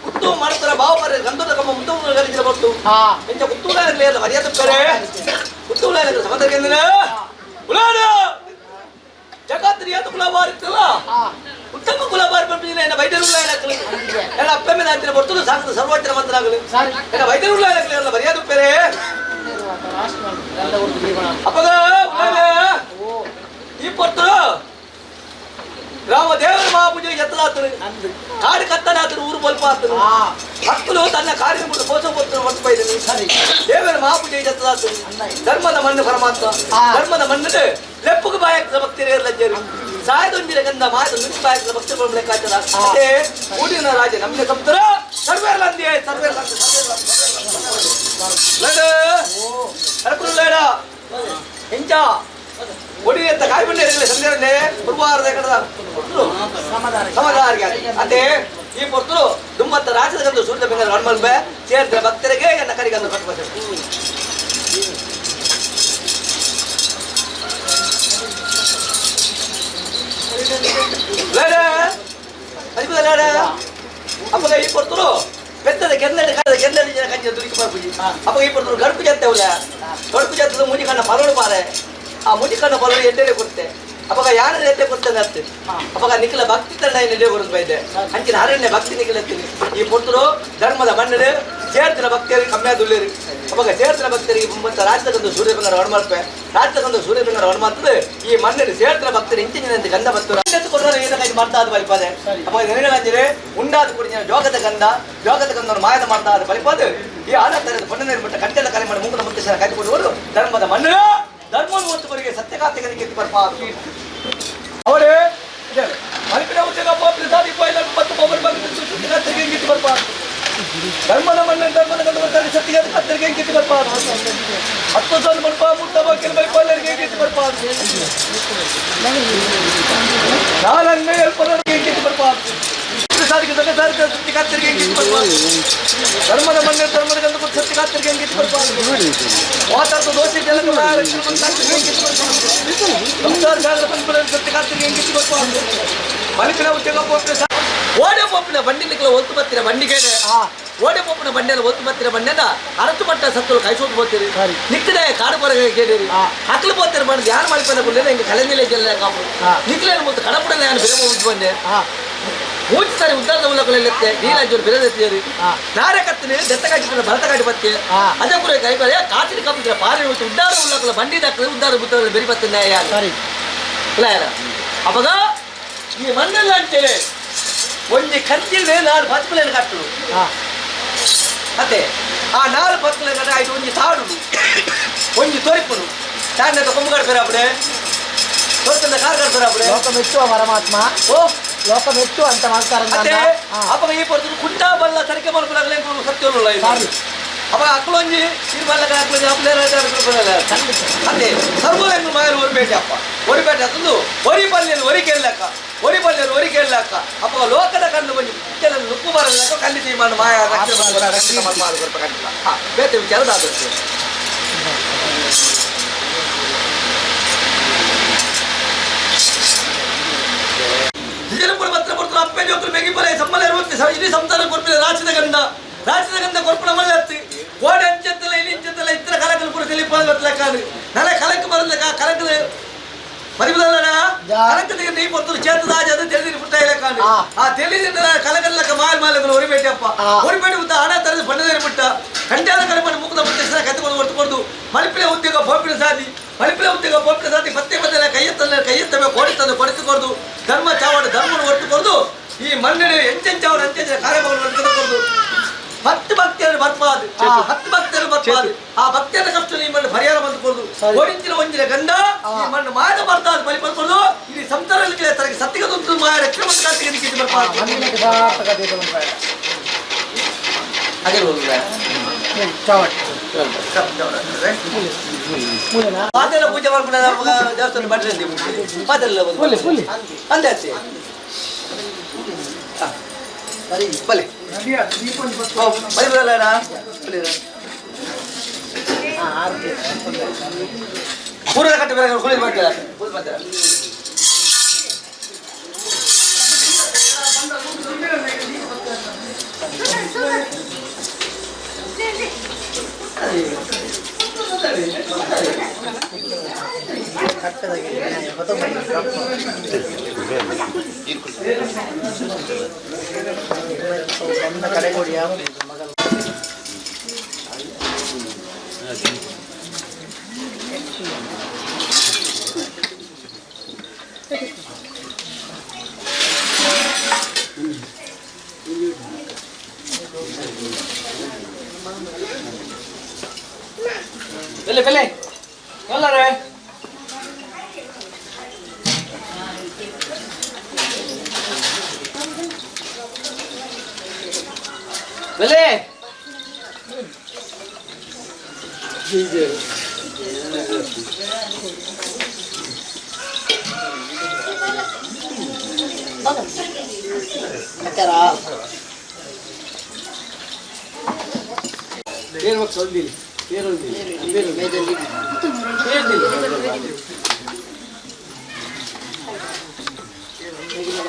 ಕುತ್ತು ಮಾಡ್ತಾರ ಬಾವಪರ ಗಂಧದ ಕಮ್ಮ ಮುತ್ತು ಗಲಿಸಿರ ಬರ್ತು ಎಂಚ ಕುತ್ತು ವಿಳಾಯರ್ಲಿರಲ್ಲ ಮರ್ಯಾದೆ ಬೇರೆ ಕುತ್ತು ವಿಳಾಯರ್ಲಿಕ್ಕೆ ಸಮಾಧಾನಕ್ಕೆ ಉಳಾಡ ಜಗತ್ರಿ ಅದು ಕುಲವಾರ ಇತ್ತಲ್ಲ ಉತ್ತಮ ಕುಲವಾರ ಬರ್ಬಿಟ್ಟಿನ ಎನ್ನ ವೈದ್ಯರು ವಿಳಾಯರ್ಲಿ ಎಲ್ಲ ಅಪ್ಪ ಮೇಲೆ ಅಂತಿನ ಬರ್ತದೆ ಸಾಕು ಸರ್ವೋಚ್ಚರ ಮಂತ್ರ ಆಗಲಿ ಎನ್ನ ವೈದ್ಯರು ವಿಳಾಯರ್ಲಿರಲ್ಲ ಮರ್ಯಾದೆ ಬೇರೆ ಅಪ್ಪಗ ಈ ಪೊತ್ತು ರಾಮ ದೇವರ ಮಹಾಪೂಜೆ ಎತ್ತಲಾತರು ಕಾಡು ಕತ್ತನಾತರು ಊರು ಬಲ್ಪ ಆತರು ಮಕ್ಕಳು ತನ್ನ ಕಾರ್ಯ ಬಿಟ್ಟು ಕೋಸ ಹೊತ್ತು ಇದ್ದೀನಿ ದೇವರ ಮಹಾಪೂಜೆ ಎತ್ತಲಾತರು ಧರ್ಮದ ಮಣ್ಣು ಪರಮಾತ್ಮ ಧರ್ಮದ ಮಣ್ಣು ಲೆಪ್ಪುಗ ಬಾಯಕ ಭಕ್ತಿರೇ ಲಜ್ಜರು ಸಾಯದೊಂದಿರ ಗಂಧ ಮಾಯದೊಂದಿರ ಬಾಯಕ ಭಕ್ತರು ಲೆಕ್ಕಾಚಾರ ಅದೇ ಊಟಿನ ರಾಜ ನಮ್ಗೆ ಸಂತರ ಸರ್ವೇರ್ಲಂದಿ ಸರ್ವೇರ್ಲಂದಿ ಹೆಂಚ ಒಡಿ ಅಂತ ಕಾಯಿ ಬಂಡೆ ಸಂದೇಹನೆ ಗುರುವಾರದ ಕಡದ ಸಮಾಧಾನ ಅದೇ ಈ ಪೊರ್ತರು ದುಂಬತ್ತ ರಾಜ್ಯದ ಗಂದು ಸೂರ್ಯ ಬೆಂಗಲ್ ಹನುಮಲ್ಬೆ ಸೇರಿದ ಭಕ್ತರಿಗೆ ಎನ್ನ ಕರಿಗಂದು ಕಟ್ಟುವ ಅಪ್ಪಗ ಈ ಪೊರ್ತರು పెద్దది కెన్నడి కాదు కెన్నడి కంచె దురికి పడుపుజి అప్పుడు ఇప్పుడు గడుపు చేస్తావులే గడుపు చేస్తుంది ముని కన్నా పొలడు పారే ఆ ముని కన్నా పొలడు ఎండేనే కొడితే ಅವಾಗ ಯಾರು ಎತ್ತೆ ಕೊಡ್ತಾನೆ ಅತ್ತೆ ಅವಾಗ ನಿಖಿಲ ಭಕ್ತಿ ತಂಡ ಎಡೆ ಬರೋದು ಬೈದೆ ಅಂಚಿನ ಅರಣ್ಯ ಭಕ್ತಿ ನಿಖಿಲತ್ತೀನಿ ಈ ಪುತ್ರರು ಧರ್ಮದ ಮಣ್ಣರು ಸೇರ್ತಿನ ಭಕ್ತಿಯರಿಗೆ ಕಮ್ಮಿ ಆದುಳ್ಳೇರಿ ಅವಾಗ ಸೇರ್ತಿನ ಭಕ್ತರಿಗೆ ಮುಂಬತ್ತ ರಾಜ್ಯದೊಂದು ಸೂರ್ಯಬಂಗಾರ ಹೊಣಮಾಡ್ಪೆ ರಾಜ್ಯದೊಂದು ಸೂರ್ಯಬಂಗಾರ ಹೊಣಮಾಡ್ತದೆ ಈ ಮಣ್ಣಲ್ಲಿ ಸೇರ್ತಿನ ಭಕ್ತರು ಇಂಚಿನಂತೆ ಗಂಧ ಬರ್ತರು ಕೊಟ್ಟರೆ ಏನಕ್ಕಾಗಿ ಮಾಡ್ತಾ ಅದು ಬಲಿಪಾದೆ ಅವಾಗ ನೆನಗಂಜಿರೆ ಉಂಡಾದ ಕುಡಿದ ಜೋಗದ ಗಂಧವನ್ನು ಮಾಯದ ಮಾಡ್ತಾ ಅದು ಬಲಿಪಾದೆ ಈ ಆದ ತರದ ಪಣ್ಣನೇರು ಬಿಟ್ಟ ಕಂಟೆಲ್ಲ ಕಲೆ ಮಾಡಿ ಮುಂಗದ ಮುತ್ತೇಶ್ವರ ಕೈಕೊಡುವರು ಧರ್ಮದ ಮಣ್ಣು ಧರ್ಮೋನ್ಮತ್ತವರಿಗೆ ಸತ್ಯಕಾರ್ತಿಕನಿಗೆ ಬರ್ಪಾ ಅವರೇ ಮಲ್ಪಿನ ಉದ್ಯೋಗ ಪಾಪಿ ಸಾಧಿ ಪಾಯಿಲ ಮತ್ತು ಪವರ್ ಬಂದು ಸತ್ಯಕಾರ್ತಿಗೆ ಹೆಂಗಿತ್ತು ಬರ್ಪಾ ಧರ್ಮದ ಮಣ್ಣ ಧರ್ಮದ ಗಂಡು ಬರ್ತಾರೆ ಸತ್ಯಕಾರ್ತಿಗೆ ಹೆಂಗಿತ್ತು ಬರ್ಪಾ 10 ಸಾಲ ಬರ್ಪಾ ಮುಟ್ಟ ಬಾಕಿನ ಬೈಪಾಲರಿಗೆ ಹೆಂಗಿತ್ತು ಬರ್ಪಾ ನಾಲನ್ನೇ ಎಲ್ಪನರಿಗೆ ಹೆಂಗಿತ್ತು ಬರ್ಪಾ ಸಾರಿಗೆ ಸತ್ಯಕಾರ್ತಿಗೆ ಹೆಂಗಿತ್ತು ಬರ್ಪಾ ಧರ್ಮದ ಮಣ್ಣ ಧರ್ಮದ ಗಂಡು ಕೊಟ್ಟು ಸತ್ಯಕಾರ್ತಿಗೆ ಹೆಂಗಿತ್ತು ಬರ್ಪಾ ಮಾತಾಡ್ತು ದೋಷಿ ಜನರು ಸತ್ಯಕಾರ್ತಿಗೆ ಹೆಂಗಿತ್ತು ಬರ್ಪಾ ಮಲ್ಪಿನ ಉದ್ಯೋಗ ಪಾಪಿ ಓಡೆ ಪೋಪಿನ ಬಂಡಿಲಿಕ್ಕೆ ಒತ್ತು ಬರ್ತೀರ ಬಂಡಿಗೆನೆ ಓಡೆ ಪೋಪಿನ ಬಂಡೆಯಲ್ಲಿ ಒತ್ತು ಬರ್ತೀರ ಬಂಡೆನ ಅರತು ಮಟ್ಟ ಸತ್ತಲು ಕೈಸೋದು ಹೋಗ್ತೀರಿ ನಿಕ್ಕಡೆ ಕಾಡು ಬರಗೆ ಕೇಳಿರಿ ಹಕ್ಕಲು ಹೋಗ್ತೀರಿ ಬಂದು ಯಾರು ಮಲ್ಪಿನ ಬಿಡಲಿಲ್ಲ ಹಿಂಗೆ ಕಲೆನಿಲೆ ಗೆಲ್ಲ ಕಾಪು ನಿಕ್ಲೇನು ಮತ್ತು ಕಡಪುಡನ ನಾನು ಬೇರೆ ಹೋಗಿ ಬಂದೆ ಮೂರು ಸಾರಿ ಉದ್ದಾರದ ಉಲ್ಲಕಲೆತ್ತೆ ನೀರಾಜರು ಬೆಳೆದೆತ್ತಿಯರಿ ನಾರೆ ಕತ್ತಿನ ದೆತ್ತಗಾಟಿ ಭರತಗಾಟಿ ಬತ್ತೆ ಅದೇ ಕೂಡ ಕೈ ಬರೆ ಕಾತಿನ ಕಪ್ಪಿದ್ರೆ ಪಾರಿ ಉಂಟು ಉದ್ದಾರ ಉಲ್ಲಕಲ ಬಂಡಿ ದಾಖಲೆ ಉದ್ದಾರ ಬುತ್ತದಲ್ಲಿ ಬೆರಿ ಬತ್ತೆ ಇಲ್ಲ ಅವಾಗ ಈ ಮಣ್ಣೆಲ್ಲ ಅಂತೇಳಿ ಒಂಜಿ ಕಂಚಿಲ್ವೇ 4 ಬಸ್ಕುಲೇನು ಕಟ್ಟಲು ಮತ್ತೆ ಆ 4 ಬಸ್ಕುಲೇನು ಕಟ್ಟ ಆಯ್ತು ಒಂಜಿ ತಾಡು ಒಂಜಿ ತೋರಿಪುನು ತಾಂಡ ಕೊಂಬು ಕಟ್ತಾರೆ ಅಪ್ಪಡೆ ತೋರ್ಸಂದ ಕಾರ್ ಕಟ್ತಾರೆ ಅಪ್ಪಡೆ ಲೋಕ ಮೆಚ್ಚುವ ಪರಮಾತ್ಮ ಓ ಲೋಕ ಮೆಚ್ಚು ಅಂತ ಮಾಡ್ತಾರೆ ಅಪ್ಪ ಈ ಪಡ್ತು ಕುಂಟಾ ಬಲ್ಲ ತರಕೆ ಮಾಡ್ಕೊಳ್ಳಾಗಲೇ ಸತ್ಯೋಲ್ಲ ಅಪ್ಪ ಅಕ್ಕಳೊಂಜಿ ತಿರುಮಲ್ಲ ಅಕ್ಕಳೊಂಜಿ ಅಪ್ಪಲೇ ಅದೇ ಸರ್ವಲೆಂಗು ಮಾಯರು ಒರಿಪೇಟೆ ಅಪ್ಪ ಒರಿಪೇಟೆ ಅಂತಂದು ಒರಿ ಪಲ್ಯನು ಒರಿ ಕೇಳಕ್ಕ ಒರಿ ಪಲ್ಯನು ಒರಿ ಕೇಳಕ್ಕ ಅಪ್ಪ ಲೋಕದ ಕಣ್ಣು ಬಂದು ಕೆಲವು ನುಪ್ಪು ಬರಲ್ಲ ಖಂಡಿತ ಮಾಡ ಮಾಯ ಬೇತೆ ವಿಚಾರದ ಆದಷ್ಟು ಜಿಜನಪುರ ಪತ್ರ ಪತ್ರ ಅಪ್ಪೆ ಜೋಕರು ಬೆಗಿಪಲೆ ಸಮ್ಮಲ ಇರುವಂತೆ ಇಡೀ ಸಂಸಾರ ಕೊರ್ಪಿಲ್ಲ ರಾಶಿದ ಗಂಧ ಕೊರ್ಪಣ ಮಳೆ ಹತ್ತಿ ಗೋಡೆ ಅಂಚತ್ತಲ್ಲ ಇಲ್ಲಿ ಇಂಚತ್ತಲ್ಲ ಇತರ ಕಲಕಲು ಪುರ ತಿಳಿಪ ಲೆಕ್ಕಾದ್ರೆ ನಲೆ ಕಲಕ್ಕೆ ಬರಲ್ಲ ಕಲಕದ ಪರಿಬದಲ್ಲ ಕಲಕದಿಗೆ ನೀ ಪೊತ್ತು ಚೇತದ ಅದು ತಿಳಿದಿರಿ ಪುಟ್ಟ ಲೆಕ್ಕಾದ್ರೆ ಆ ತಿಳಿದ ಕಲಕಲ್ಲಕ್ಕ ಮಾಲ್ಗಳು ಹೊರಿಬೇಟಪ್ಪ ಹೊರಿಬೇಟ ಮುತ್ತ ಹಣ ತರದ ಬಣ್ಣದೇರಿ ಬಿಟ್ಟ ಕಂಟ್ಯಾದ ಕರೆಪಟ್ಟು ಮುಖದ ಪ್ರತ್ಯಕ್ಷ ಕತ್ತಿಕೊಂಡು ಒಟ್ಟುಕೊಂಡು ಮಲಿಪಿಲೆ ಉದ್ಯೋಗ ಪೋಪಿನ ಸಾಧಿ ಮಲಿಪಿಲೆ ಉದ್ಯೋಗ ಪೋಪಿನ ಸಾಧಿ ಪತ್ತೆ ಬದಲ ಕೈಯತ್ತಬೇಕು ಕೊಡಿಸಿಕೊಂಡು ಧರ್ಮ ಚಾವಡ ಧರ್ಮವನ್ನು ಒಟ್ಟುಕೊಂಡು ಈ ಮಣ್ಣಿನ ಎಂಚೆಂಚಾವಡ ಅಂಚೆಂಚಿನ ಕಾರ್ಯಕ್ರಮಗಳನ್ನು ನಡೆದುಕೊಂಡು 10 ಭಕ್ತಿಯರು ಬರ್ಬಾದು 10 ಭಕ್ತಿಯರು ಬರ್ಬಾದು ಆ ಭಕ್ತಿಯರ ಕಷ್ಟ ಈ ಮಣ್ಣು ಪರಿಹಾರ ಬಂದುಕೊಂಡು ಓಡಿಂಚಿನ ಒಂಜಿನ ಗಂಡ ಈ ಮಣ್ಣು ಮಾಯದ ಬರ್ತಾದ ಬಲಿ ಪಡ್ಕೊಂಡು ಇಲ್ಲಿ ಸಂಸಾರದಲ್ಲಿ ತನಗೆ ಸತ್ತಿಗದೊಂದು ಮಾಯ ರಕ್ಷಣೆ ಮತ್ತು ಕಾರ್ತಿಗೆ ನಿಕ್ಕಿದ್ದು ಬರ್ಬಾದು ಪಾತೆಲ್ಲ ಪೂಜೆ ಮಾಡ್ಕೊಂಡು ದೇವಸ್ಥಾನ ಬಟ್ಟೆ ಪಾತೆಲ್ಲ ಅಂದೆ ಬಲೆ ಬಲಿ ಬರಲ್ಲ ಪೂರ ಕಟ್ಟಿ ಬರ ಕುಳಿ ಮಾಡ್ತೀರ ಬೆಲೆ ಬೆಲೆ ಎಲ್ಲರೇ ಬೆಲೆ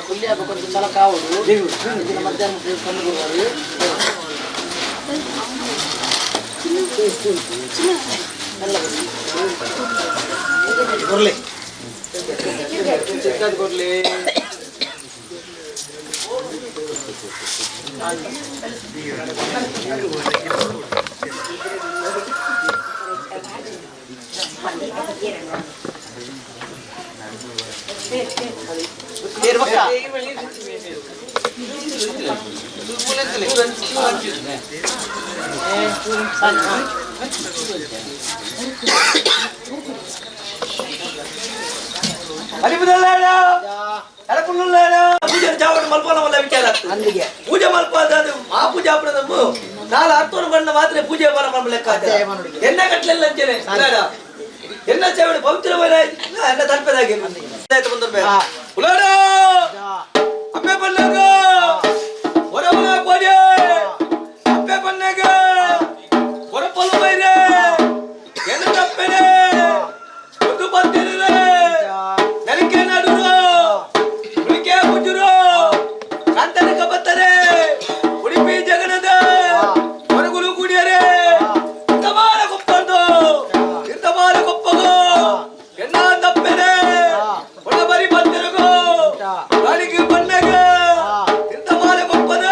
ಕುಲ್ಲಿ ಹಬ್ಬ ಕೊಂಚ ಚಲ ಕಾವುಡು ಇದನ್ನ ಮಧ್ಯಾಹ್ನ ಕೊಂಡು ಕೊರ್ಲಿ ಕೊರ್ಲಿ ಪೂಜೆ ಚಾವಣ ಮಲ್ಪನ ವಿಚಾರ ಪೂಜೆ ಮಲ್ಪ ಆ ಪೂಜೆ ಅಪ್ಪನದಮ್ಮು ನಾಳೆ 10 ಬಣ್ಣ ಮಾತ್ರ ಪೂಜೆ ಬರ ಲೆಕ್ಕ ಎನ್ನ ಕಟ್ಲೆಲ್ಲ ಅಂಚೇನೆ ಎನ್ನ ಸೇವನೆ ಪವಿತ್ರమైన ಎನ್ನ ತರ್ಪದಾಗಿ ಅಪ್ಪೆ ಬಣ್ಣಗ ಹೊರಬಲ ಪೂಜೆ ಅಪ್ಪೆ ಬಣ್ಣಗ ಹೊರಪಲು ಬೈರೆ ಎನ್ನ ತಪ್ಪೆನೆ ಒಂದು ಬಂದಿರರೆ ನನಗೆ ನಡುರು ಉಳಿಕೆ ಮುಜುರು ಕಾಂತನಕ ಬತ್ತರೆ ಉಡುಪಿ ಜಗನದ ಹೊರಗುಲು ಕುಡಿಯರೆ ಇಂತಮಾರ ಕೊಪ್ಪದು ಇಂತಮಾರ ಕೊಪ್ಪಗೋ ಎನ್ನ ತಪ್ಪೆನೆ ಒಳಬರಿ ಬಂದಿರಗೋ ಗಾಳಿಗೆ ಬಣ್ಣಗ ಇಂತಮಾರ ಕೊಪ್ಪದ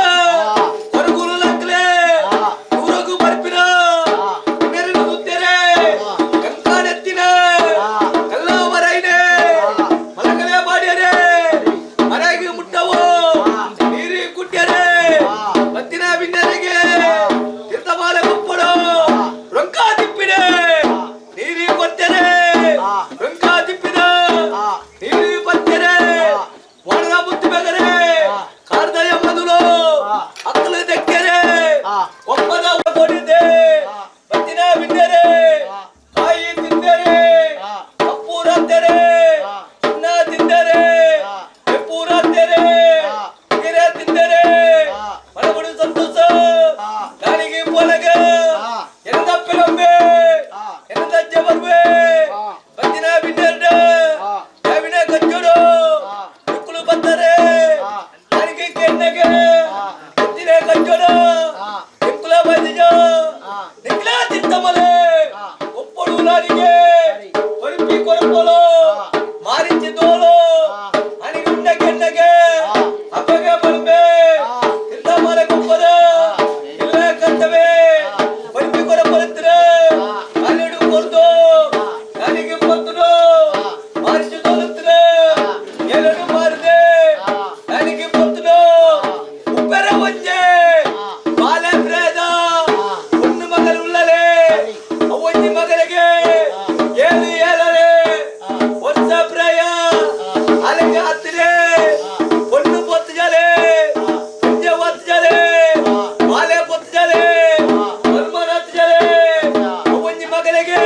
ಮಗನಿಗೆ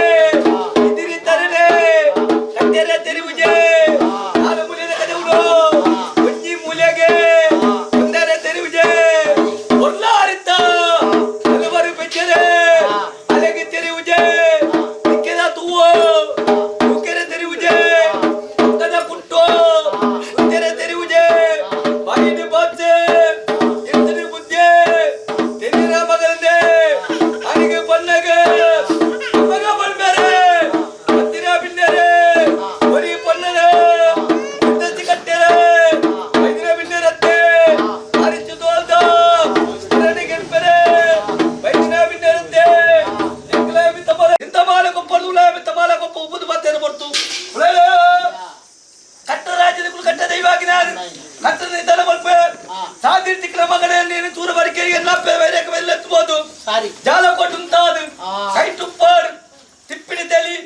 ಇದಿರಿ ತರನೆ ಕಟ್ಟೆರ ತೆರಿವುಜೆ ಆರು ಮುಲಿನ ಕದವುಡು ಒಂಜಿ ಮೂಲೆಗೆ ಒಂದರ ತೆರಿವುಜೆ ಒರ್ಲಾರಿದ್ದ ಹಲವರು ಬೆಚ್ಚರೆ ಅಲೆಗೆ ತೆರಿವುಜೆ ನಿಕ್ಕೆದ ತೂವು ಉಕ್ಕೆರ ತೆರಿವುಜೆ ಒಕ್ಕದ ಕುಟ್ಟು ಉತ್ತೆರ ತೆರಿವುಜೆ ಬಾಯಿನ ಬಾಚೆ ಎತ್ತರಿ ಬುದ್ಧೆ ತೆರಿರ ಮಗನದೆ ಅನಿಗೆ ಬನ್ನಗೆ ಮಗ ಬಲ್ಬೇರೆ ಹತ್ತಿರ ಬಿಂದರೆ ಬರೀ ಪನ್ನರೆ ಉದ್ದಸಿ ಕಟ್ಟೆರೆ ಐದಿನ ಬಿಂದರತ್ತೆ ಅರಿಚು ತೋಲ್ದ ಗೆಲ್ಪೆರೆ ಬೈದಿನ ಬಿಂದರತ್ತೆ ಇಂತ ಮಾಲಕೊಪ್ಪ ಇಂತ ಮಾಲಕೊಪ್ಪ ಉಬ್ಬದು ಬತ್ತೇನೆ ಬರ್ತು ಕಟ್ಟ ರಾಜ್ಯದ ಕಟ್ಟ ದೈವಾಗಿನ ಕಟ್ಟದ ನಿಧಾನ ಮಲ್ಪೆ ಸಾಧಿರ್ತಿ ಕ್ರಮಗಳೇ ನೀನು ಚೂರ ಬರಿಕೆಗೆ ಎತ್ತಬಹುದು ಜಾಲ ಕೊಟ್ಟುಂತಾದು ಕೈ ತುಪ್ಪಾಡು ತಿಪ್ಪಿಣಿ ತಲಿ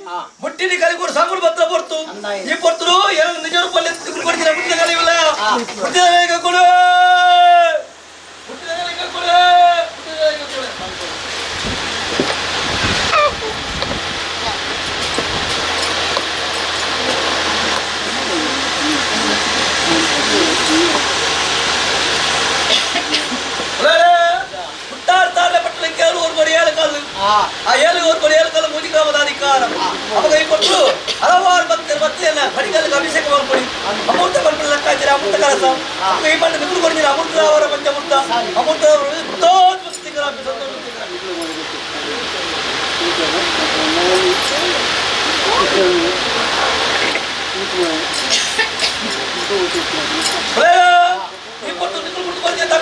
ಮುಟ್ಟಿನಿ ಕಲಿಗೂಡು ಸಂಗುಡು ಬತ್ತ ಬರ್ತು ಈ ಕೊಡ್ತರು ಏನು ನಿಜ ರೂಪಲ್ಲಿ ಕೊಡ್ತೀನಿ ಮುಟ್ಟಿನ ಕಲಿವಿಲ್ಲ ಮುಟ್ಟಿನ ವೇಗ ಕೊಡು ಮುಟ್ಟಿನ ವೇಗ ಕೊಡು ಮುಟ್ಟಿನ ವೇಗ ಕೊಡು ಹಲವಾರು ಭಕ್ತಿಯನ್ನ ಕಡಿಗಲ್ಲಿಗೆ ಅಭಿಷೇಕ ಮಾಡ್ಕೊಡಿ ಅಮೃತ ಬಲ್ಪನ ಲೆಕ್ಕಾಚಾರ ಅಮೃತ ಕಲಸ ಈ ಮಣ್ಣು ನಿಗುರು ಕೊಡ್ತೀನಿ ಅಮೃತ ಅವರ ಪಂಚಮೃತ ಅಮೃತ ಈ ಪಟ್ಟು ನಿಗುರು ಕೊಟ್ಟು ಬರ್ತೀನಿ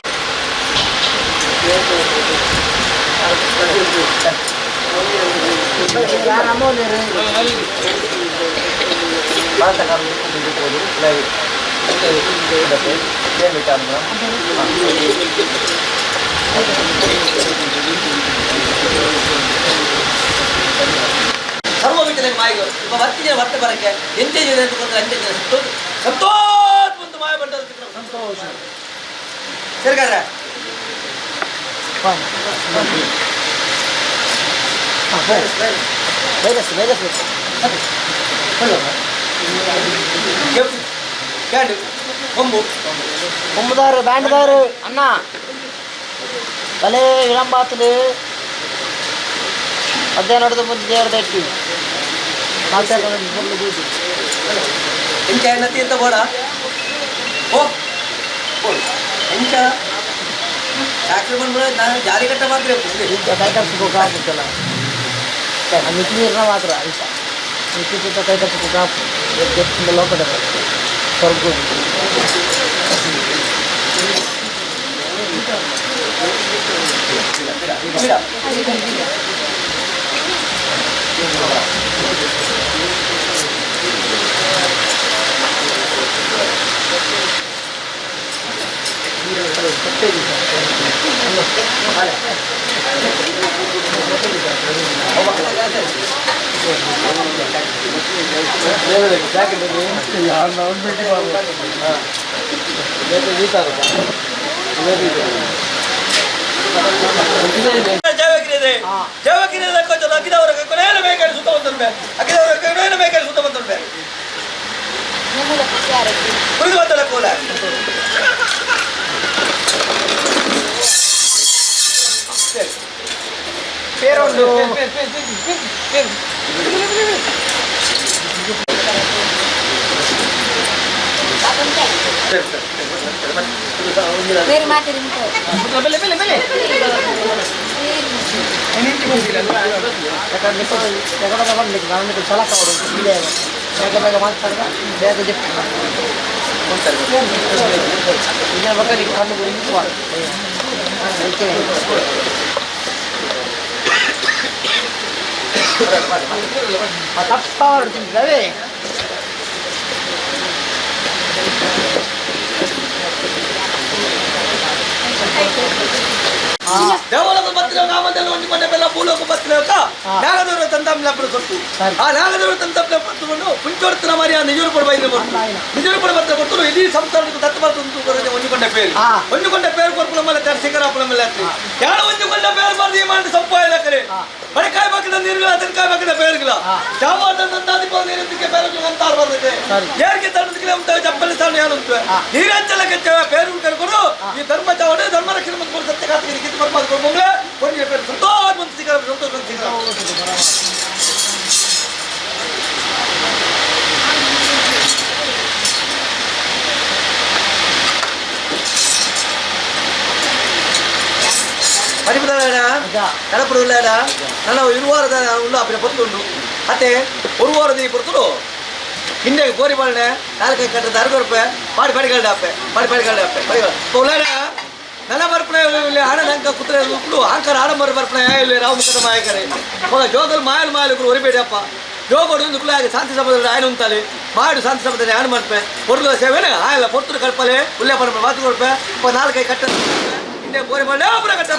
ಸರ್ವವಿಟ್ಟಲೆ ಮಾಯಿಗಳು ಹತ್ತು ಜನ ಮತ್ತೆ ಬರಕ್ಕೆ ಎಂಟೇ ಜನ ಅಂತೆ ಜನ ಸಂತೋಷ ಬಂತು ಮಾಯ ಬಂದ ಸಂತೋಷ ಸರ್ಕಾರ కొమ్ముదారు బ్యాండ్దారు అన్న భలే విలంబాతులు మధ్యాహ్నం నడుతూ ముందు దేవుడు తట్టి మాట్లాడుతుంది చూసి ఇంకా ఎంత కూడా ಓ ಎಂಚ ಟ್ಯಾಕ್ಟ್ರಿ ಬಂದ್ಬಿಡ ನಾನು ಜಾರಿ ಕಟ್ಟ ಮಾತ್ರ ಕೈ ಕಟ್ಸ್ಬೇಕು ಆಗ್ಬಿಟ್ಟಲ್ಲ ಮಿಕ್ಕಿ ನೀರನ್ನ ಮಾತ್ರ ಆಯ್ತಾ ಮಿಕ್ಕಿ ಕೈ ಕಟ್ಸ್ಬೇಕು ಆಗ್ತದೆ ಲೋಕದ ಸ್ವರ್ಗ ಬೇರೆ ಮಾತಿರಿ మాట్లాడగా వేగ చెప్తున్నాను కన్ను గురించి వాడు తప్ప పడుతుంది రవి ದೇವಲೋಕ ಬತ್ತಿನ ಕಾಮದಲ್ಲಿ ಒಂದು ಮನೆ ಬೆಲ್ಲ ಭೂಲೋಕ ಬತ್ತಿನ ನಾಗದೂರ ತಂದಮ್ಲಪ್ಪರು ಕೊಟ್ಟು ಆ ನಾಗದೇವರು ತನ್ನ ತಪ್ಪಲೆ ಪತ್ರವನ್ನು ಪುಂಚೋಡ್ತನ ಮಾರಿ ಆ ನಿಜರು ಪಡಬೈದು ನಿಜರು ಪಡಬತ್ತ ಕೊಟ್ಟು ಇಡೀ ಸಂಸ್ಥಾನಕ್ಕೆ ತತ್ವಬಾರ್ದು ಬರೋದೇ ಒಂದುಕೊಂಡ ಪೇರು ಒಂದುಕೊಂಡ ಪೇರು ಕೊರ್ಪುಲ ಮೇಲೆ ಶಿಖರಾಪುಲ ಮೇಲೆ ಯಾರು ಒಂದುಕೊಂಡ ಪೇರು ಬಾರ್ದು ಈ ಮಾಡಿ ಸಂಪಾಯ ಕರೆ ಬಡಕಾಯಿ ಬಾಕಿದ ನೀರುಗಳ ಅದನ್ಕಾಯಿ ಬಾಕಿದ ಪೇರುಗಳ ಜಾಮಾದಿಪ ನೀರಂತಿಕೆ ಪೇರು ಅಂತ ಬರ್ತದೆ ಏರಿಗೆ ತಣ್ಣದಕ್ಕೆ ಉಂಟ ಚಪ್ಪಲಿ ಸ್ಥಾನ ಏನು ನೀರಂಚಲಕ್ಕೆ ಪೇರು ಕರ್ಕೊಂಡು ಈ ಧರ್ಮ ಚಾವಡೆ ಧರ್ಮ ರಕ್ಷಣೆ ಮತ್ತು ಸತ್ಯಘಾತಕ್ಕೆ ಕಿತ್ತು ಬರ್ಬಾರ್ದು ಕೊಡ್ಬಂಗ್ರೆ ಒಂದು ಪೇರು ಸಂತೋಷ ಬಂತು ಸಿಗರ ಸಂತೋಷ ಬಂತು ಸಿಗರ ಕಡಪಡುಲ್ಲ ನನ್ನ ಇರುವಾರದ ಉಳ್ಳು ಅಪ್ಪಿನ ಪೊತ್ತುಂಡು ಮತ್ತೆ ಒಂದು ವಾರದ ಪೊರ್ತುಡು ಹಿಂದೆ ಗೋರಿ ಬಾಳೆ 4 ಕಟ್ಟದ 60 ರೂಪಾಯಿ ಪಾಡಿಗಳಡೆ ಅಪ್ಪೆ ಪಾಡಿಗಳಡೆ ಅಪ್ಪೆ ಉಳ್ಳಾಡ ನನ್ನ ಬರ್ಪಣೆ ಇಲ್ಲಿ ಹಣ ನಂಕ ಕುತ್ರೆ ಉಪ್ಪು ಆಂಕರ ಆಡಂಬರ ಬರ್ಪಣೆ ಇಲ್ಲಿ ರಾವ್ ಮುಖದ ಮಾಯಕರೆ ಜೋಗಲ್ ಮಾಯಲು ಹೊರಿಬೇಡಿ ಅಪ್ಪ ಜೋಗೋಡು ನುಕ್ಲಾಗಿ ಶಾಂತಿ ಸಭದಲ್ಲಿ ಆಯ್ನ ಉಂಟಲ್ಲಿ ಮಾಡಿ ಶಾಂತಿ ಸಭದಲ್ಲಿ ಆಯ್ನ ಮಾಡ್ಪೆ ಹೊರಲ ಸೇವೆನೆ ಆಯಲ್ಲ ಪೊರ್ತುಡು ಕಲ್ಪಲೆ ಉಲ್ಲೆ ಪಡ ಮಾತು ಕೊಡ್ಪೆ 4 ಕಟ್ಟ ಹಿಂದೆ ಗೋರಿ ಬಾಳೆ ಒಬ್ಬರ ಕಟ್ಟ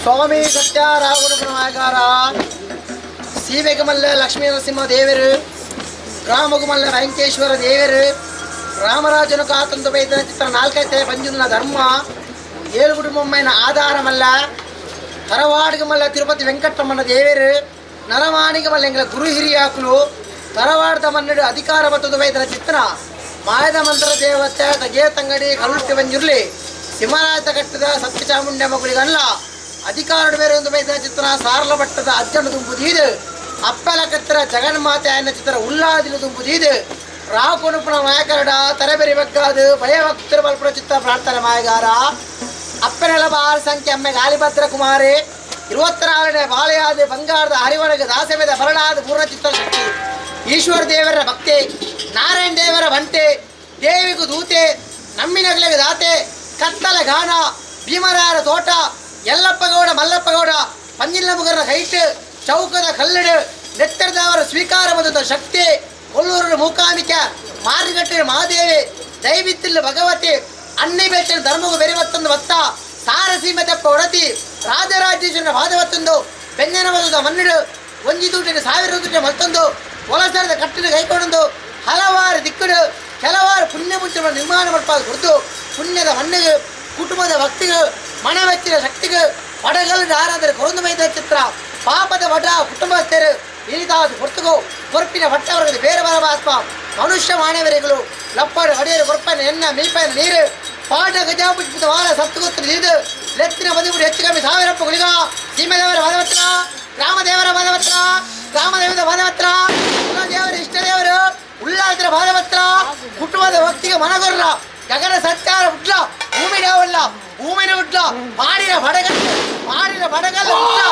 ಸ್ವಾಮಿ ಸತ್ಯ ರಾಘವನ ನಾಯಕಾರ ಸೀವೆಗೆ ಮಲ್ಲ ಲಕ್ಷ್ಮೀ ನರಸಿಂಹ ದೇವರು ರಾಮಗು ಮಲ್ಲ ವೆಂಕಟೇಶ್ವರ ದೇವರು ರಾಮರಾಜನು ಕಾತಂದು ಬೈದನ ಚಿತ್ರ ನಾಲ್ಕೈತೆ ಬಂಜುನ ಧರ್ಮ ಏಳು ಕುಟುಂಬಮ್ಮನ ಆಧಾರ ಮಲ್ಲ ತರವಾಡಿಗೆ ಮಲ್ಲ ತಿರುಪತಿ ವೆಂಕಟರಮಣ ದೇವರು ನರವಾಣಿಗೆ ಮಲ್ಲ ಎಂಗಳ ಗುರು ಹಿರಿಯಾಕಲು ತರವಾಡದ ಮನ್ನಡು ಅಧಿಕಾರ ಬತ್ತದ ಬೈದನ ಚಿತ್ರ ಮಾಯದ ಮಂತ್ರ ದೇವತೆ ತಗೆ ತಂಗಡಿ ಕಲ್ಲುಟ್ಟಿ ಬಂಜುರ್ಲಿ ಸಿಂಹರಾಜ ಕಟ್ಟದ ಸತ್ಯ ಚಾಮುಂಡ ಮಗುಳಿಗಲ್ಲ ಅಧಿಕಾರ ಬೇರೆ ಒಂದು ಬೈದನ ಚಿತ್ರ ಸಾರಲ ಬಟ್ಟದ ಅಜ್ಜನ ತುಂಬುದೀದು ಅಪ್ಪಲ ಕತ್ತರ ಜಗನ್ಮಾತೆ ಆಯನ ಚಿತ್ರ ಉಲ್ಲಾದಿನ ತುಂಬುದೀದು ರಾಪುನುಪುನ ಮಾಯಕರಡ ತರಬೇರಿ ಬಗ್ಗಾದು ಭಯ ಭಕ್ತರ ಬಲ್ಪುರ ಚಿತ್ರ ಪ್ರಾರ್ಥನೆ ಮಾಯಗಾರ ಅಪ್ಪನೆಲ ಬಾಳ ಸಂಖ್ಯೆ ಅಮ್ಮೆ ಗಾಲಿಭದ್ರ ಕುಮಾರಿ 26ನೇ ಬಾಳೆಯಾದ ಬಂಗಾರದ ಹರಿವಣಗ ದಾಸವೇದ ಬರಡಾದ ಪೂರ್ಣ ಚಿತ್ರ ಶಕ್ತಿ ಈಶ್ವರ ದೇವರ ಭಕ್ತಿ ನಾರಾಯಣ ದೇವರ ಬಂಟೆ ದೇವಿಗೂ ದೂತೆ ನಮ್ಮಿನಗಳಿಗೆ ದಾತೆ ಕತ್ತಲ ಗಾನ ಭೀಮರಾಯರ ತೋಟ, ಯಲ್ಲಪ್ಪ ಗೌಡ, ಮಲ್ಲಪ್ಪ ಗೌಡ, ಪಂಜಿನ ಮುಗರ ಹೈಟ್, ಚೌಕದ ಕಲ್ಲಡು, ನೆತ್ತರದವರ ಸ್ವೀಕಾರ ಬಂದ ಶಕ್ತಿ, ಕೊಲ್ಲೂರಿನ ಮೂಕಾಂಬಿಕೆ, ಮಾರುಗಟ್ಟಿನ ಮಹಾದೇವಿ, ದೈವಿತ್ತಿಲ್ಲ ಭಗವತಿ, ಅನ್ನಿ ಬೆಟ್ಟಿನ ಧರ್ಮವು ಬೇರೆ ಮತ್ತೊಂದು ಭತ್ತ, ಸಾರಸೀಮತಪ್ಪ ಒಡತಿ, ರಾಜರಾಜೇಶ್ವರನ ಭಾದವತ್ತೊಂದು, ಬೆಂಜನ ಮಧುದ ಮನ್ನಿಡು, ಒಂಜಿ ದುಡ್ಡಿನ 1000 ದುಡ್ಡಿನ ಮತ್ತೊಂದು, ಒಲಸರದ ಕಟ್ಟಿನ ಕೈಕೊಂಡೊಂದು, ಹಲವಾರು ದಿಕ್ಕುಡು, ಕೆಲವಾರು ಪುಣ್ಯ ಮುಂಚೆಗಳನ್ನು ನಿರ್ಮಾಣ ಮಾಡ್ಪಾದ ಕುರಿತು ಪುಣ್ಯದ ಮಣ್ಣಿಗೆ, ಕುಟುಂಬದ ಭಕ್ತಿಗೆ, ಮನವೆಚ್ಚಿನ ಶಕ್ತಿಗೆ, ಪಡಗಲ್ಲು ಆರಾಧನೆ ಕೊರೊಂದು ಮೈದ ಚಿತ್ರ, ಪಾಪದ ವಟ ಕುಟುಂಬಸ್ಥರು ಇರಿದಾದ ಹೊರತುಗೋ ಕೊರಪಿನ ಭಟ್ಟವರ್ಗದ ಬೇರೆ ಬರಬಾತ್ಮ ಮನುಷ್ಯ ಮಾನವರಿಗಳು ಲಪ್ಪಡ ಹೊಡೆಯರು ಕೊರಪನ ಎನ್ನ ಮೀಪನ ನೀರು ಪಾಠ ಗಜಾಪುಷ್ಪಿತ ವಾರ ಸಪ್ತಗೋತ್ರ ನೀರು ಲೆತ್ತಿನ ಬದುಕುಡು ಹೆಚ್ಚು ಕಮ್ಮಿ 1000 ಗುಳಿಗ ಸೀಮೆದೇವರ ಭಗವತ್ರ, ಗ್ರಾಮದೇವರ ಭಗವತ್ರ, ಗ್ರಾಮದೇವದ ಭಗವತ್ರ, ಕುಲದೇವರ ಇಷ್ಟದೇವರು, ಉಲ್ಲಾಸರ ಭಗವತ್ರ, ಕುಟುಂಬದ ಭಕ್ತಿಗೆ ಮನಗೊರ್ರ, ಗಗನ ಸತ್ಯಾರ ಹುಟ್ಲ, ಭೂಮಿನ ಉಳ್ಳ, ಭೂಮಿನ ಹುಟ್ಲ, ಮಾಡಿನ ಬಡಗಲ್ಲ ಹುಟ್ಲ,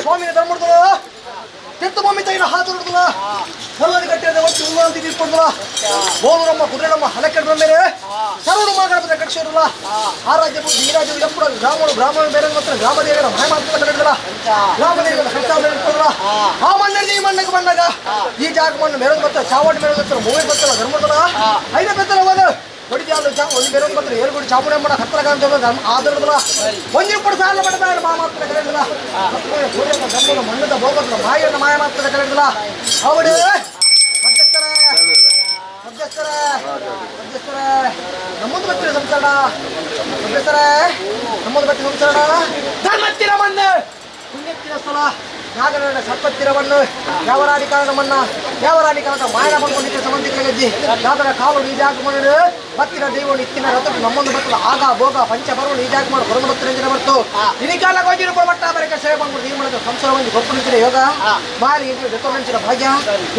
ಸ್ವಾಮಿಯ ಧರ್ಮಡ್ದಲ್ಲ ತೆತ್ತು ಮಮ್ಮಿ ತೈನ ಹಾತುಡ್ದಲ್ಲ ಸಲ್ಲದಿ ಕಟ್ಟಿದ ಒಟ್ಟು ಉಳ್ಳಂತಿ ತೀರ್ಕೊಡ್ದಲ್ಲ ಬೋಲುರಮ್ಮ ಕುದುರೆರಮ್ಮ ಹಲಕೆಡ್ರ ಮೇಲೆ ಸರ್ವರು ಮಾಗಣಪದ ಕಕ್ಷಿರಲ್ಲ ಆ ರಾಜ್ಯವು ಈ ರಾಜ್ಯವು ಎಪ್ಪಡ ಬ್ರಾಹ್ಮಣ ಬೇರೆ ಮಾತ್ರ ಗ್ರಾಮದೇವರ ಮನೆ ಮಾತ್ರ ಕಟ್ಟಿದಲ್ಲ ಗ್ರಾಮದೇವರ ಕರ್ತಾವ ಇಟ್ಕೊಡ್ದಲ್ಲ ಆ ಮಣ್ಣಲ್ಲಿ ಈ ಮಣ್ಣಕ್ಕೆ ಬಂದಾಗ ಈ ಜಾಗ ಮಣ್ಣು ಮೆರದು ಬರ್ತಾರೆ ಚಾವಟಿ ಮೆರದು ಬರ್ತಾರೆ ಮೂವಿ ಬರ್ತಾರ ಧರ್ಮಡ್ದಲ್ಲ ಐದ ಬೆತ್ತಲ ಹೋದ ಹೊಡಿಜಾಲು ಒಂದು ಬೇರೆ ಬರ್ತಾರೆ ಏಳ್ಗುಡಿ ಚಾಮುಂಡಮ್ಮನ ಹತ್ತಿರ ಕಾಂತ ಆದರದಲ್ಲ ಒಂದಿನ ಕೂಡ ಸಾಲ ಪಡೆದ ಮಾ ಮಾತ್ರ ಕರೆದಿಲ್ಲ ಗಮ್ಮನ ಮಣ್ಣದ ಬೋಗದ ಮಾಯನ ಮಾಯ ಮಾತ್ರ ಕರೆದಿಲ್ಲ ಅವಡು ಮಧ್ಯಸ್ಥರ ಮಧ್ಯಸ್ಥರ ಮಧ್ಯಸ್ಥರ ನಮ್ಮದು ಬತ್ತಿರ ಸಂಸಾರ ಮಧ್ಯಸ್ಥರ ನಮ್ಮದು ಬತ್ತಿರ ಸಂಸಾರ ಧರ್ಮತ್ತಿರ ಮಣ್ಣು ಪುಣ್ಯತ್ತಿರ ಸ್ಥಳ ನಾಗರ ಸಪ್ಪತ್ತಿರವನ್ನು ಯಾವರಾಡಿ ಕಾರಣವನ್ನ ಯಾವರಾಡಿ ಕಾರಣ ಮಾಯನ ಬಂದ್ಕೊಂಡಿದ್ದ ಸಂಬಂಧಿಕರಿದ್ದಿ ಯಾವರ ಕಾಲು ಈಜಾಗಮನ ಬತ್ತಿನ ದೇವರು ಇತ್ತಿನ ರಥ ನಮ್ಮೊಂದು ಬರ್ತದ ಆಗ ಭೋಗ ಪಂಚ ಬರುವ ಈಜಾಗಮನ ಹೊರದು ಬತ್ತಿನ ಬರ್ತು ಇನಿ ಕಾಲ ಗೋಜಿನ ಮಟ್ಟ ಬರಕ ಸೇವೆ ಮಾಡ್ಬೋದು ಈ ಮಾಡಿದ ಸಂಸಾರ ಒಂದು ಗೊಪ್ಪನಿಂಚಿನ ಯೋಗ ಮಾಲಿ ಜೊತೆ ಭಾಗ್ಯ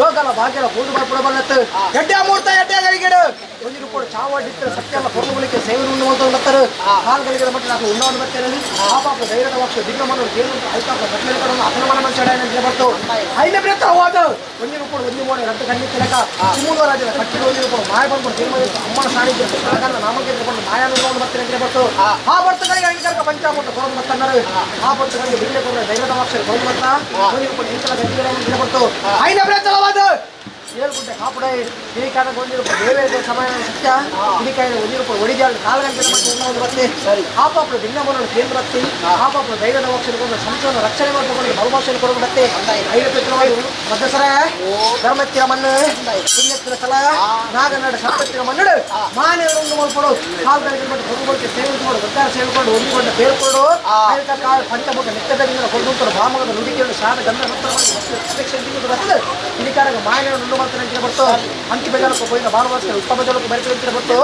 ಯೋಗಲ ಭಾಗ್ಯಲ ಬೋದು ಬರ್ಬಿಡಬಲ್ಲತ್ತು ಎಡ್ಡೆ ಮೂರ್ತ ಎಡ್ಡೆ ಗರಿಗೆಡು ಒಂದು ರೂಪಾಯಿ ಚಾವಡಿತ್ರ ಸತ್ಯಲ್ಲ ಹೊರಗುಳಿಕೆ ಸೇವೆ ಉಣ್ಣುವಂತ ಬರ್ತಾರೆ ಹಾಲ್ಗಳಿಗೆ ಮಟ್ಟ ನಾವು ಉಣ್ಣವನ್ನು ಬರ್ತೇನೆ ಪಾಪ ಧೈರ್ಯದ ವಕ್ಷ ದಿಗ್ಗಮನ ಕೇಳು ಆಯ್ತಾಪ ಬಟ್ಟಲೆ ಕಡನ್ನು ಅಪನಮನ ಮಂಚಾಡನೆ ಬರ್ತು ಐನ ಪ್ರಯತ್ನ ಹೋದ ಒಂದು ರೂಪಾಯಿ ಒಂದು ಮೋನೆ ರದ್ದು ಕಣ್ಣಿ ತಿಲಕ ಶಿವಮೊಗ್ಗ ರಾಜ್ಯದ ಕಟ್ಟಿದ ಒಂದು ರೂಪಾಯಿ ಮಾಯ ಬಂದ್ಬಿಟ್ಟು ತೀರ್ಮಾನ ಅಮ್ಮನ ಸಾಣಿಧ್ಯ ಸಾಗರ ನಾಮಕ್ಕೆ ತಗೊಂಡು ಮಾಯಾನುಭವವನ್ನು ಬರ್ತೇನೆ ಬರ್ತು ಆ ಬರ್ತಗಳಿಗೆ ಅಂಕರ್ಕ ಪಂಚಾಮೃತ ಕೊರದು ಬರ್ತಂದರು ಆ ಬರ್ತಗಳಿಗೆ ಬಿಡ್ಲೆ ಕೊಡ ಧೈರ್ಯದ ವಕ್ಷ ಕೊರದು ಬರ್ತಾ ಒಂದು ರೂಪಾಯಿ ಇಂಕಲ ಗಟ್ಟಿಗಳ ಬರ್ತು ಐನ ಪ್ರಯತ್ನವಾದ ಏಳ್ಗುಡ್ಡೆ ಕಾಪುಡೆ ಈ ಕಾರಣಕ್ಕೆ ಒಂದು ರೂಪಾಯಿ ದೇವೇದ ಸಮಯ ಸತ್ಯ ಇದಕ್ಕಾಗಿ ಒಂದು ರೂಪಾಯಿ ಒಡಿಜಾಳು 4 ಗಂಟೆ ಮತ್ತೆ ಇನ್ನೊಂದು ಬತ್ತೆ ಆಪಾಪುರ ಭಿನ್ನಮನನ್ನು ಕೇಂದ್ರ ಬತ್ತಿ ಆಪಾಪುರ ಧೈರ್ಯದ ವಕ್ಷಿಕೊಂಡು ಸಂಸ್ಥೆಯನ್ನು ರಕ್ಷಣೆ ಮಾಡಿಕೊಂಡು ಬಹುಭಾಷೆಯನ್ನು ಕೊಡಲು ಬತ್ತೆ 5 ಪೆತ್ರವಾಯು ಮಧ್ಯಸರ ಧರ್ಮತ್ತಿರ ಮಣ್ಣು ಪುಣ್ಯತ್ತಿರ ಸ್ಥಳ ನಾಗನಾಡ ಸಪ್ಪತ್ತಿರ ಮಣ್ಣು ಮಾನೆಯನ್ನು ಮಾಡ್ಕೊಡು 4 ಗಂಟೆ ಮತ್ತೆ ಹೊರಗುಳಿಕೆ ಸೇವಿಸಿಕೊಂಡು ಗದ್ದಾರ ಸೇವಿಕೊಂಡು ಒಂದುಗೊಂಡ ಬೇರ್ಕೊಂಡು ಪಂಚಭೂತ ನಿತ್ಯದಿಂದ ಕೊಡುವಂತ ಭಾಮಗದ ನುಡಿಕೆಯನ್ನು ಶಾದ ಗಂಧ ಬರ್ತದೆ ಇದಕ್ಕಾಗಿ ಮಾಯನೆಯನ್ನು ಮಾಡ್ತಾರೆ ಬರ್ತು ಅಂಕಿ ಬೆಜಲಕ್ಕೆ ಹೋಯ್ದ ಭಾರವಾಸ ಉತ್ತಮ ಜಲಕ್ಕೆ ಬರೀತಾರೆ ಬರ್ತು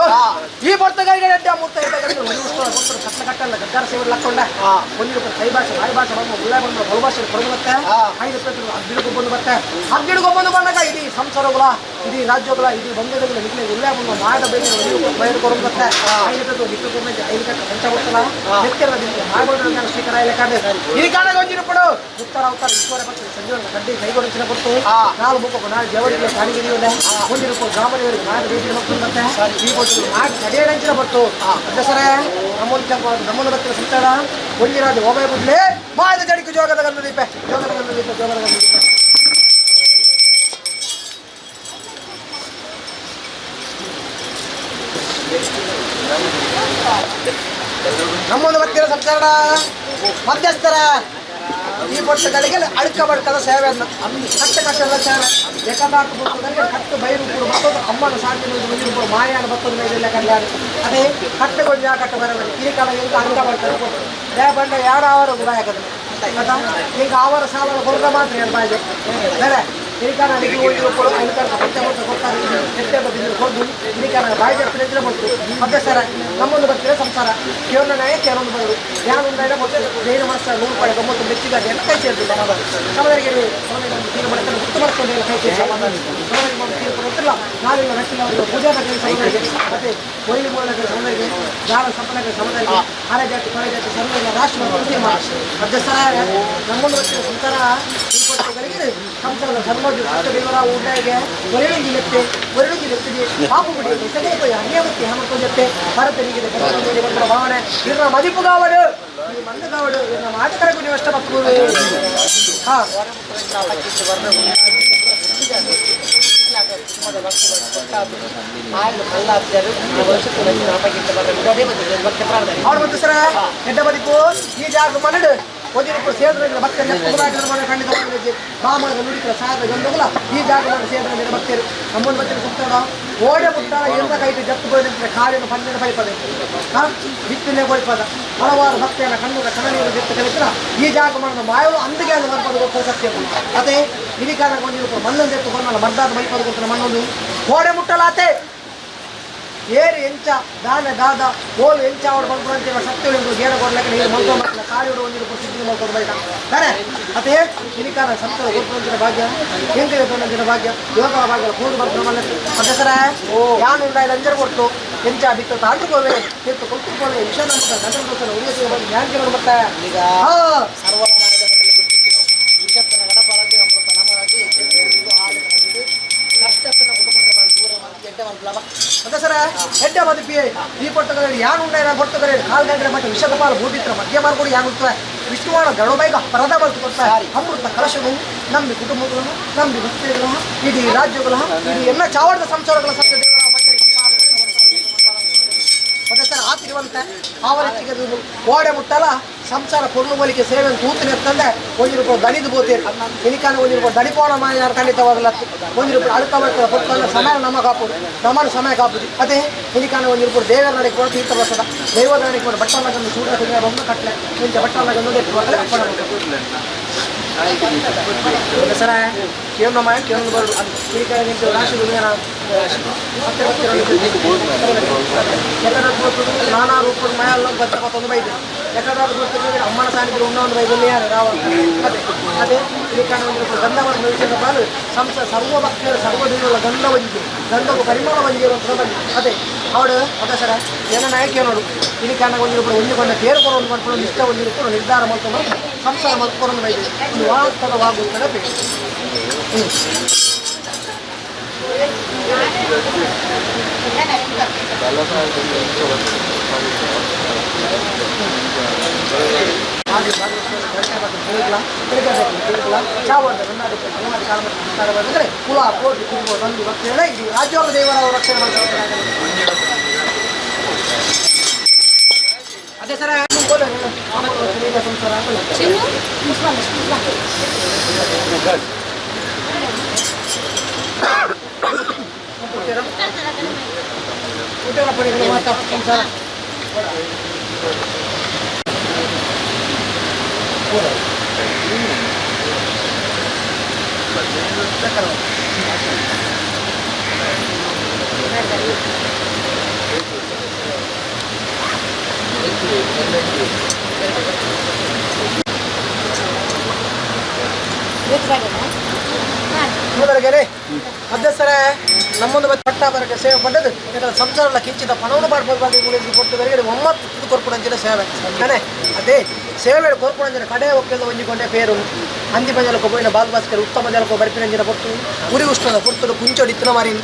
ಈ ಬರ್ತಗಾರಿಗೆ ಅಡ್ಡ ಮೂರ್ತ ಕಟ್ಟ ಕಟ್ಟಲ್ಲ ಗದ್ದಾರ ಸೇವೆ ಹಾಕೊಂಡ ಒಂದು ರೂಪಾಯಿ ಕೈ ಭಾಷೆ ಬಾಯಿ ಭಾಷೆ ಬಂದು ಉಳ್ಳ ಬಂದು ಬಹುಭಾಷೆ ಕೊಡುತ್ತೆ 5 ರೂಪಾಯಿ ಹಗ್ಗಿಡಿಗೂ ಬಂದು ಬರುತ್ತೆ ಹಗ್ಗಿಡಿಗೂ ಬಂದು ಬಂದಾಗ ಇಡೀ ಸಂಸಾರಗಳ ಇಡೀ ರಾಜ್ಯಗಳ ಇಡೀ ಬಂಧುಗಳ ನಿಮಗೆ ಉಳ್ಳ ಬಂದು ಮಾಯದ ಬೇಗ ಬಯಲು ಕೊಡು ಬರುತ್ತೆ 5 ರೂಪಾಯಿ ಇಟ್ಟು ಕೊಟ್ಟು 5 ಗಂಟೆ ಪಂಚ ಬರ್ತಲ್ಲ ಎತ್ತಿರ ಮಾಯಗೊಂಡ ಶ್ರೀಕರ ಲೆಕ್ಕಾದೆ ಈ ಕಾರಣ ಒಂದು ರೂಪಾಯಿ ಉತ್ತರ ಅವತಾರ ಈಶ್ವರ ಬರ್ತಾರೆ ಸಂಜೀವನ ಗಡ್ಡಿ ಕೈಗೊಳಿಸಿನ ಕೊಟ್ಟು 4 ಮುಖ ನಾಳೆ ಜವಳಿಗೆ ಕಾಣಿಗೆ ಒಂದು ರೂಪಾಯಿ ಗ್ರಾಮದವರಿಗೆ ಮಾಯದ ಬೇಗ ಮತ್ತೆ ಈ ಕೊಟ್ಟು ನಡೆಯಂಚಿನ ಬರ್ತು ದಸರಾ ನಮ್ಮನ್ನು ಬರ್ತಿರೋ ಸಂತಾನ ಒಂದಿರಾಜ ಹೋಗೇ ಬಿಡ್ಲಿ ಮಾಯದ ಜಡಿಕೆ ಜೋಗದ ಗಂಧ ದೀಪ ಜೋಗದ ಗಂಧ ದೀಪ ಜೋಗದ ಗಂಧ ದೀಪ ನಮ್ಮನ್ನು ಬರ್ತಿರೋ ಸಂತಾನ ಮಧ್ಯಸ್ಥರ ಈ ಬೊಟ್ಟಗಳಿಗೆ ಅಡ್ಕ ಬಡ್ಕದ ಸೇವೆ ಕಟ್ಟ ಕಟ್ಟದ ಸೇವೆ ಲೆಕ್ಕದಾಟುಗಳಿಗೆ ಕಟ್ಟು ಬೈರು ಕೂಡ ಬರ್ತದೆ ಅಮ್ಮನ ಸಾಧ್ಯ ಮಾಯಾನ ಬರ್ತದ ಮೇಲೆ ಕಲ್ಯಾಣ ಅದೇ ಕಟ್ಟೆಗೊಂಡು ಯಾ ಕಟ್ಟ ಬರಬೇಕು ಈ ಕಾಲ ಈಗ ಅಂಗ ಬರ್ತಾರೆ ದೇ ಬಂಡ ಯಾರು ಅವರು ಗುರಾಯಕದು ಈಗ ಅವರ ಸಾಲ ಹೊರಗ ಮಾತ್ರ ಏನು ಬಾಯಿಗೆ ಬೇರೆ ಈ ಕಾರಣ ಕೊಡು ಪಂಚಮೂರ್ತಿ ಕೊಡ್ತಾರೆ ಎಷ್ಟೇ ಬಂದಿದ್ರು ಕೊಟ್ಟು ಈ ಕಾರಣ ಬಾಯಿ ಜಪ್ಪಿದ್ರೆ ಬಂತು ಮಧ್ಯಸ್ಥರ ನಮ್ಮೊಂದು ಬರ್ತೀರ ಸಂಸಾರ ಕೇವಲ ಕೆಲವೊಂದು ಬಂದು ಯಾರು ಮತ್ತೆ ಜೈನ ಮಾಸ 100 ರೂಪಾಯಿ 90 ಮೆಚ್ಚಿದಾಗ ಎಲ್ಲ ಕೈ ಸೇರ್ತಿಲ್ಲ ಸಮಯಕ್ಕೆ ತೀರು ಮಾಡ್ತಾರೆ ಮುಕ್ತ ಮಾಡ್ಕೊಂಡು ಕೈ ಸೇರಿ ತೀರು ಕೊಡುತ್ತಿಲ್ಲ ನಾಳೆಲ್ಲ ರಕ್ಷಣೆ ಅವರಿಗೆ ಪೂಜಾ ಬಗ್ಗೆ ಸಮಯಕ್ಕೆ ಮತ್ತೆ ಕೊಯ್ಲು ಮೂಲಕ ಸಮಯಕ್ಕೆ ಜಾಲ ಸಂಪನ್ನಕ್ಕೆ ಸಮಯಕ್ಕೆ ಆರೆ ಜಾತಿ ಕೊಳೆ ಜಾತಿ ಸರ್ವ ರಾಷ್ಟ್ರ ಮಧ್ಯಸ್ಥರ ನಮ್ಮೊಂದು ಬರ್ತೀರ ಸಂಸಾರ ಈ ಕೊಟ್ಟಗಳಿಗೆ ಸಂಸಾರದ ಧರ್ಮ ದೇವರ ಊಟಗೆ ಒರಳುಗಿರುತ್ತೆ ಪಾಪು ಬಿಡಿ ಸದೈವ ಅನ್ಯಮತಿ ಹಮ್ಮಕೊಂಡತ್ತೆ ಭಾರತನಿಗೆ ಬಂದ ಭಾವನೆ ಇನ್ನ ಮದಿಪುಗಾವಡು ಈ ಮಂದಗಾವಡು ಇನ್ನ ಮಾಟಕರಗೂ ನೀವು ಅಷ್ಟ ಮಕ್ಕಳು ಅವಳು ಬಂದು ಸರ ಎಡ್ಡ ಬದಿಪು ಈ ಜಾಗ ಮನಡು ಒಂದು ರೂಪಾಯಿ ಸೇರಿದ್ರೆ ಮತ್ತೆ ಖಂಡಿತ ಮಾಮದ ನುಡಿತರ ಸಾಯದ ಗಂಡುಗಳ ಈ ಜಾಗವನ್ನು ಸೇರಿದ್ರೆ ಬರ್ತೀರಿ ನಮ್ಮನ್ನು ಬರ್ತೀರಿ ಸುತ್ತಾಡ ಓಡೆ ಮುಟ್ಟಾರ ಎಂದ ಕೈಗೆ ಜತ್ತು ಬಯಲಿದ್ರೆ ಕಾಲಿನ ಪಂದಿನ ಬೈಪದೆ ಬಿತ್ತನೆ ಬೈಪದ ಹಲವಾರು ಭಕ್ತಿಯನ್ನು ಕಣ್ಣುಗಳ ಕಣನೀರು ಜತ್ತು ಕಲಿತರ ಈ ಜಾಗವನ್ನು ಮಾಯವು ಅಂದಿಗೆ ಅದು ಬರ್ಬೋದು ಗೊತ್ತ ಸತ್ಯ ಅದೇ ಇಡೀ ಕಾರಣ ಒಂದು ರೂಪಾಯಿ ಮಣ್ಣೊಂದು ಎತ್ತುಕೊಂಡಲ್ಲ ಮರ್ದಾದ ಬೈಪದ ಗೊತ್ತಿನ ಮಣ್ಣೊಂದು ಓಡೆ ಮುಟ್ಟಲಾತೆ ಏರು ಎಂಚ ದಾನ ದಾದ ಓಲು ಎಂಚ ಅವ್ರು ಬಂದ್ಕೊಂತೀವ ಸತ್ಯ ಗೇಡ ಕೊಡ್ಲಿಕ್ಕೆ ನೀರು ಮಲ್ಕೊಂಡ್ಬರ್ತಲ್ಲ ಕಾಡಿಡು ಒಂದು ರೂಪಾಯಿ ಸಿದ್ಧಿ ಮಲ್ಕೊಂಡು ಬೈಕ ಬೇರೆ ಅದೇ ಇಲಿಕಾರ ಸಂತರ ಗೊತ್ತಿನ ಭಾಗ್ಯ ಹೆಂಗೆ ತೊಂದಿನ ಭಾಗ್ಯ ಯೋಗ ಭಾಗ್ಯ ಕೂಡು ಬರ್ತಾರೆ ದಸರಾ ಯಾನು ಇಲ್ಲ ಅಂಜರ್ ಕೊಟ್ಟು ಎಂಚ ಬಿತ್ತು ತಾಂಡ್ಕೋವೆ ಎತ್ತು ಕೊಟ್ಟು ವಿಷಯ ನಮ್ಮ ಗಂಟಲು ಉಳಿದ ಜ್ಞಾನ ಮತ್ತೆ ಈಗ ಸರ್ವ ಯಾನು ಉಂಡ ಕೊಡ್ತಾರೆ ಕಾಲ್ಗಂಗಡೆ ಮತ್ತೆ ವಿಷದ ಪಾಲು ಭೂಮಿತ್ರ ಮಧ್ಯ ಮಾರ್ಗಳು ಯಾನುತ್ತವೆ ವಿಷ್ಣುವಾಣ ಗರುಡಬೈಗ ಪರದ ಬಲ್ತು ಕೊಡ್ತಾರೆ ಅಮೃತ ಕಲಶಗಳು ನಮ್ಮಿ ಕುಟುಂಬಗಳನ್ನು ನಮ್ಮಿ ಭಕ್ತಿಗಳನ್ನು ಇಡೀ ರಾಜ್ಯಗಳನ್ನು ಇಡೀ ಎಲ್ಲ ಚಾವಡದ ಸಂಸಾರಗಳ ಸತ್ಯ ದೇವರ ಬಟ್ಟೆ ಮತ್ತೆ ಸರ್ ಆತಿರುವಂತ ಆವರತ್ತಿಗೆ ಗೋಡೆ ಮುಟ್ಟಲ್ಲ ಸಂಸಾರ ಕೊರ್ಲು ಬಲಿಕೆ ಸೇವೆ ತೂತಿನ ಎತ್ತಂದೆ ಒಂದು ರೂಪಾಯಿ ದಣಿದು ಬೋತೀರಿ ಇನಿಕಾನ ಒಂದು ರೂಪಾಯಿ ದಣಿಪೋಣ ಮಾಡಿ ಖಂಡಿತವಾಗಲ್ಲ ಒಂದು ರೂಪಾಯಿ ಅಳುಕ ಬರ್ತದೆ ಪುಟ್ಟ ಸಮಯ ನಮಗೆ ಹಾಕೋದು ನಮ್ಮನ್ನು ಸಮಯ ಕಾಪುದು ಅದೇ ಇನಿಕಾನ ಒಂದು ರೂಪಾಯಿ ದೇವರ ನಡೆಗೆ ಕೊಟ್ಟು ತೀರ್ಥ ಬರ್ತದ ದೈವದ ನಡೆಗೆ ಕೊಟ್ಟು ಬಟ್ಟಲಗಂದು ಸೂರ್ಯ ತಿಂಗಳ ಬಂದು ಕಟ್ಟಲೆ ಮುಂಚೆ ಬಟ್ಟಲಗಂದು ಸರ ಕೇವಲ ಮಾಯ ಕೇವಲ ಬರೋದು ಈ ಕಡೆ ನಿಂತು ರಾಶಿ ನಾನಾ ರೂಪದ ಮಯ ಬತ್ತ ಮತ್ತೊಂದು ಬೈದು ಯಾಕಂದ್ರೆ ಅಮ್ಮನ ಸಾನಿದ್ರು ಇನ್ನೊಂದು ಬೈದಲ್ಲಿ ಯಾರು ರಾವಣ ಅದೇ ಈ ಕಾರಣ ಒಂದು ಗಂಧವನ್ನು ವಿಷಯದ ಪಾಲು ಸರ್ವ ಭಕ್ತರ ಸರ್ವದೇವರ ಗಂಧ ಬಂದಿದ್ದು ಗಂಧವು ಪರಿಮಳ ಬಂದಿರುವಂಥ ಬಂದು ಅದೇ ಅವಳು ಅದ ಸರ ಏನ ನಾಯಕಿ ನೋಡು ಇಲ್ಲಿ ಕಾರಣ ಒಂದುಕೊಂಡ ತೇರು ಕೊಡೋದು ಮಾಡ್ಕೊಂಡು ಇಷ್ಟ ಒಂದಿರುತ್ತಾರೆ ನಿರ್ಧಾರ ಮಾಡ್ಕೊಂಡು ಸಂಸಾರ ಮಾಡ್ಕೊಂಡು ಬೈದು ಒಂದು ವಾಸ್ತವವಾಗುತ್ತದೆ ಬೇಕು ಕುಲ ಕೋಟಿ ಕುಟುಂಬ ಬಂದು ಭಕ್ತಿಯನ್ನ ಇದು ರಾಜ್ಯೋಗ ದೇವರ ರಕ್ಷಣೆ ಮಾಡ್ತಾರೆ ಅದೇ ಸರ ಸಂಸಾರ ಮಾತಾ ಸಂಸಾರ ನೋಡೋರಿಗೆ ಮಧ್ಯಸ್ಥರ ನಮ್ಮೊಂದು ಪಟ್ಟ ಬರಕ್ಕೆ ಸೇವೆ ಪಡ್ಡದು ಯಾಕಂದ್ರೆ ಸಂಸಾರ ಎಲ್ಲ ಕಿಂಚಿತ ಪಣವನ್ನು ಮಾಡ್ಬೋದು ಕೊಟ್ಟವರಿಗೆ ಒಮ್ಮತ್ತು ಕೊರ್ಪುಣಂಚಿನ ಸೇವೆ ತಾನೆ ಅದೇ ಸೇವೆ ಕೊರ್ಪುಣಂಚಿನ ಕಡೆ ಒಕ್ಕೆಲ್ಲ ಒಂಜಿಕೊಂಡೆ ಪೇರು ಅಂದಿ ಪಂಜಲಕ್ಕೆ ಹೋಗಿನ ಬಾಲ್ ಭಾಸ್ಕರ್ ಉತ್ತಮ ಜಲಕ್ಕೋ ಬರ್ಪಿನಂಜಿನ ಕೊಟ್ಟು ಉರಿ ಉಷ್ಣದ ಪುರ್ತರು ಕುಂಚೊಡಿತ್ತಿನ ಮಾರಿ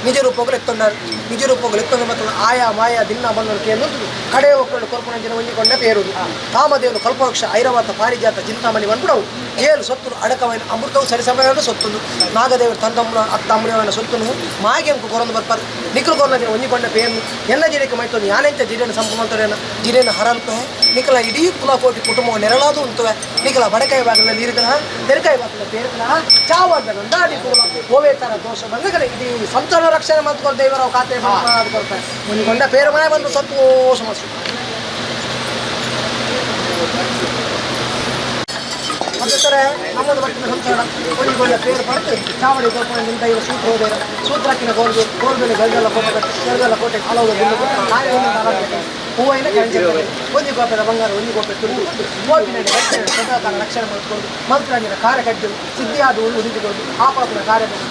ನಿಜ ರೂಪಗಳು ಎತ್ತೊಂಡಾರು ನಿಜ ರೂಪಗಳು ಎತ್ತೊಂದು ಮತ್ತು ಆಯಾ ಮಾಯಾ ದಿನ ಬಂದಕ್ಕೆ ಅನ್ನೋದು ಕಡೆ ಒಕ್ಕಳು ಕೊರ್ಪುಣಂಚಿನ ಒಂಜಿಕೊಂಡೆ ಪೇರುದು ಕಾಮದೇವನು ಕಲ್ಪವೃಕ್ಷ ಐರಾವತ ಪಾರಿಜಾತ ಚಿಂತಾಮಣಿ ಬಂದ್ಬಿಡವು ಏಳು ಸೊತ್ತು ಅಡಕವೈನ ಅಮೃತವು ಸರಿಸಮಯವನ್ನು ಸೊತ್ತುಂದು ನಾಗದೇವರು ತಂದಮ್ಮನ ಅತ್ತ ಅಮ್ಮನ ಸೊತ್ತುನು ಮಾಗೆ ಅಂಕು ಕೊರೊಂದು ಬರ್ಪಾರು ನಿಖಲು ಕೊರೊಂದಿನ ಒಂಜಿಕೊಂಡ ಪೇರು ಎಲ್ಲ ಜಿರೇಕೆ ಮೈತೊಂದು ಯಾನೆಂತ ಜಿರೇನ ಸಂಪೂರ್ಣ ಜಿರೇನ ಹರಲ್ಪೆ ನಿಖಲ ಇಡೀ ಕುಲಕೋಟಿ ಕುಟುಂಬವು ನೆರಳಾದು ಉಂಟುವೆ ನಿಖಲ ಬಡಕಾಯಿ ಭಾಗದಲ್ಲಿ ನೀರಿದ ತೆರಕಾಯಿ ಭಾಗದ ಪೇರ್ಕಲ ಚಾವಾದ ನಂದಾಡಿ ಹೋವೇ ತರ ದೋಷ ಬಂದಗಡೆ ಇಡೀ ಸಂಸಾರ ರಕ್ಷಣೆ ಮಾಡ್ಕೊಂಡು ದೇವರ ಖಾತೆ ಕೊಡ್ತಾರೆ ಒಂಜಿಕೊಂಡ ಪೇರು ಮನೆ ಬಂದು ಸಂತೋಷ ಮಾಡಿಸು ಅದೇ ಥರ ನಮ್ಮದು ಬಟ್ಟಿನ ಸಂಸಾರ ಒಂಜಿಕೊಂಡ ಪೇರು ಪಡೆದು ಚಾವಡಿ ಕೊಡ್ಕೊಂಡು ಇವರು ಸೂತ್ರ ಹೋದೇರ ಸೂತ್ರಕ್ಕಿನ ಗೋಲ್ಬೇಲೆ ಗಲ್ದೆಲ್ಲ ಕೋಟೆ ಹಲವು ಹೂವಿನ ಕಳಿಸಿದ್ದಾರೆ ಒಂದು ಗೋಪದ ಬಂಗಾರ ಒಂದು ಗೋಪೆ ತುಳಿದು ಕೋಪಿನಲ್ಲಿ ಸದಾಕಾಲ ರಕ್ಷಣೆ ಮಾಡಿಕೊಂಡು ಮಂತ್ರಾಂಗಿನ ಕಾರ್ಯಕಡ್ಡು ಸಿದ್ಧಿಯಾದ ಉಳಿದುಕೊಂಡು ಆಪಾಪನ ಕಾರ್ಯವನ್ನು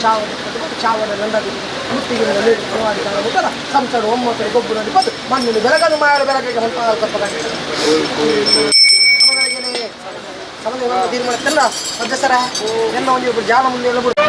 ಚಾವನ ನಂದಾಗಿ ಮುತ್ತಿಗೆ ಅನುವಾದಿ ಕಾಣಬಿಟ್ಟಲ್ಲ ಸಂಸಾರ ಒಮ್ಮೊತ್ತಲ್ಲಿ ಗೊಬ್ಬರಲ್ಲಿ ಬಂದು ಮಣ್ಣಿನ ಬೆಳಗನ್ನು ಮಾಡಿ ಬೆಳಗ್ಗೆ ಸ್ವಲ್ಪ ಸ್ವಲ್ಪ ಸಮಯ ತೀರ್ಮಾನಿಸ್ತಲ್ಲ ಮಧ್ಯಸ್ಥರ ಎಲ್ಲ ಒಂದು ಜಾಲ ಮುಂದೆ ಎಲ್ಲ ಬಿಡು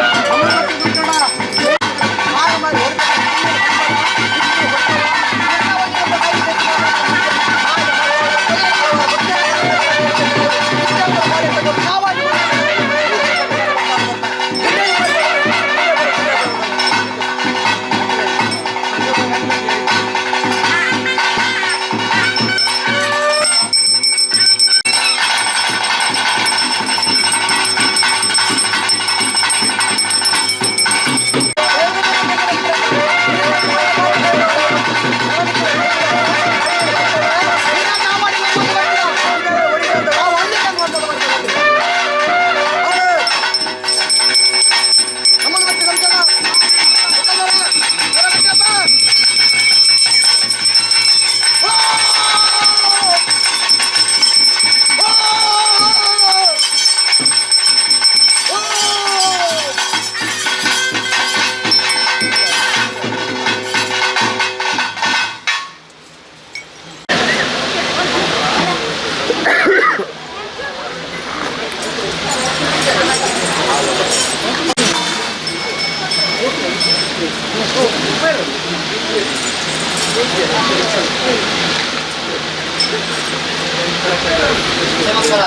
ನಮಸ್ಕಾರ.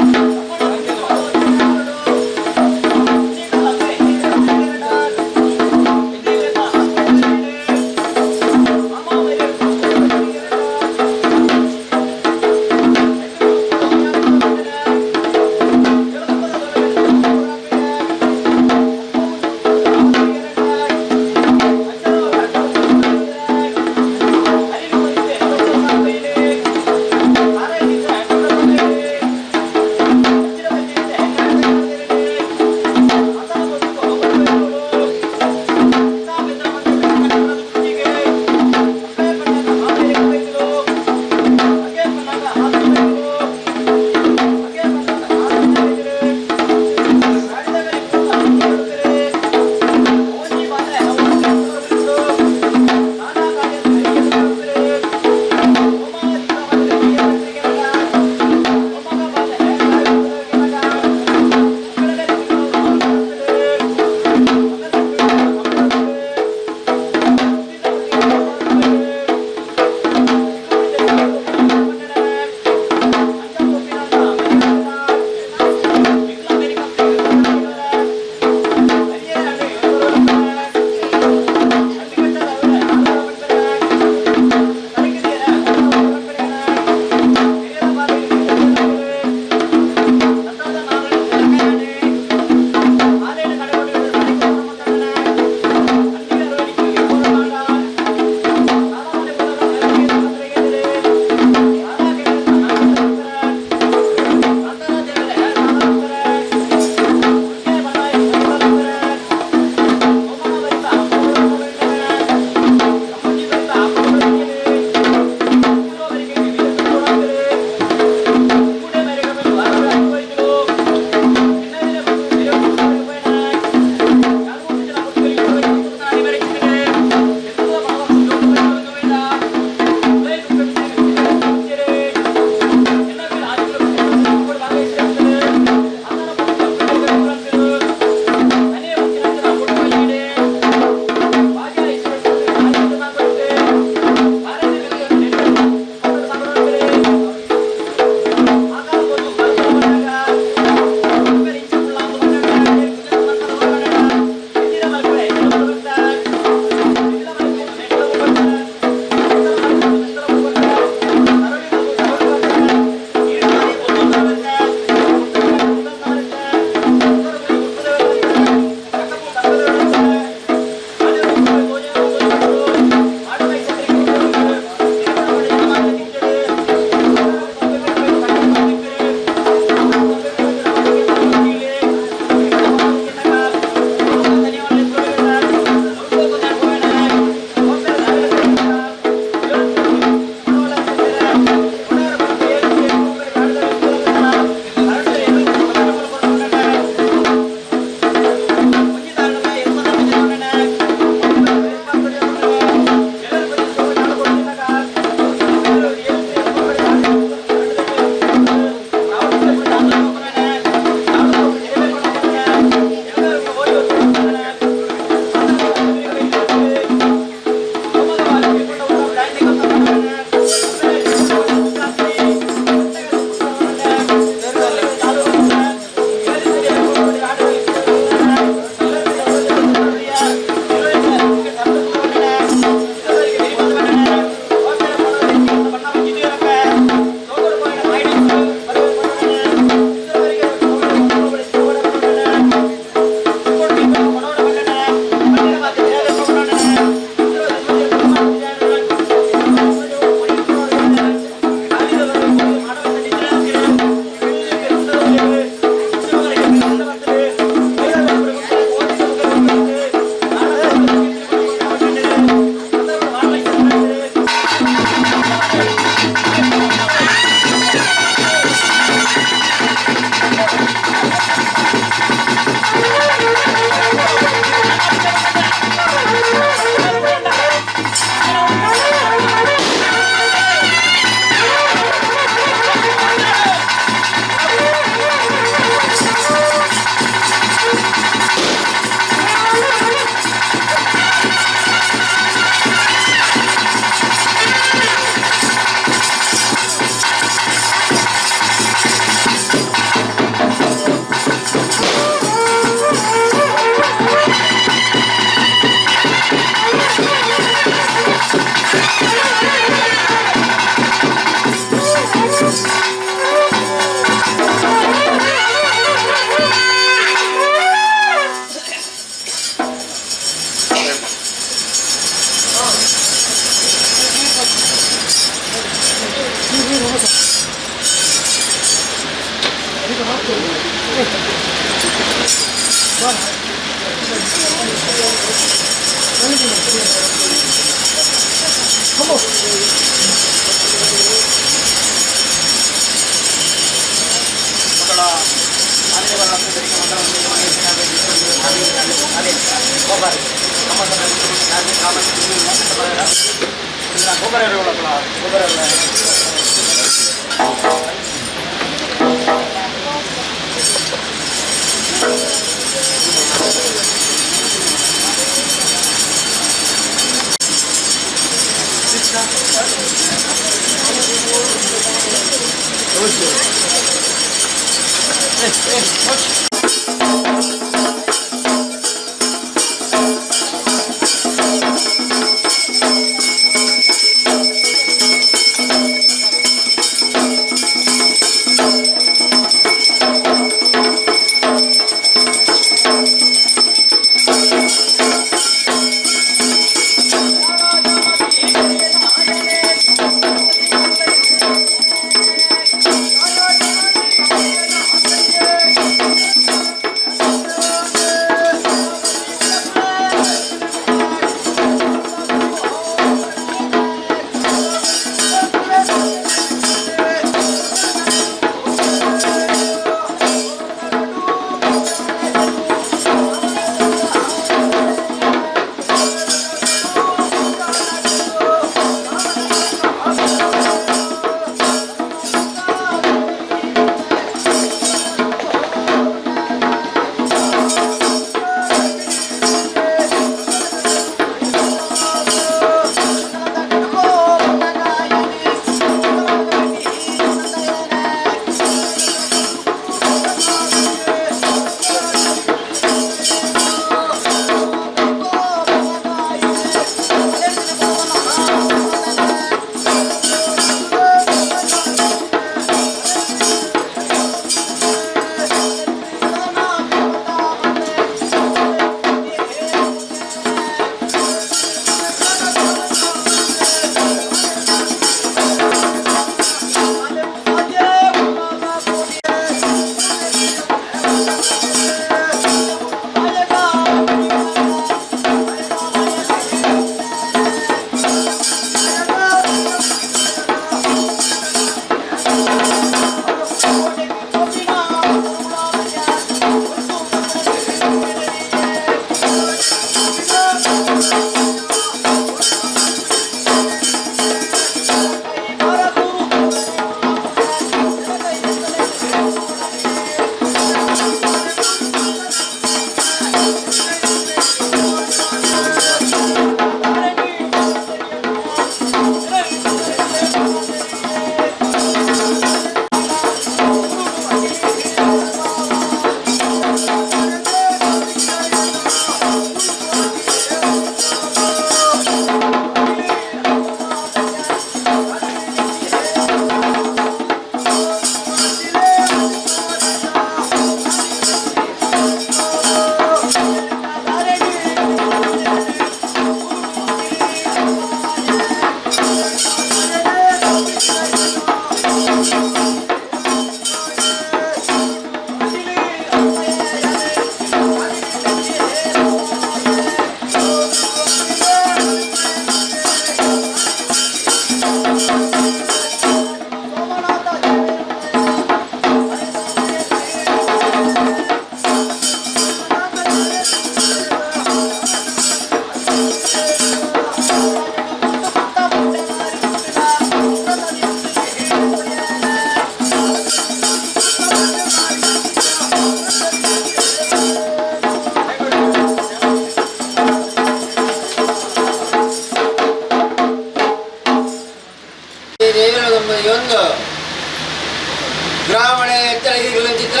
ಬ್ರಾಹ್ಮಣೆ ಎತ್ತರಗಿರಿಗಳ ಚಿತ್ರ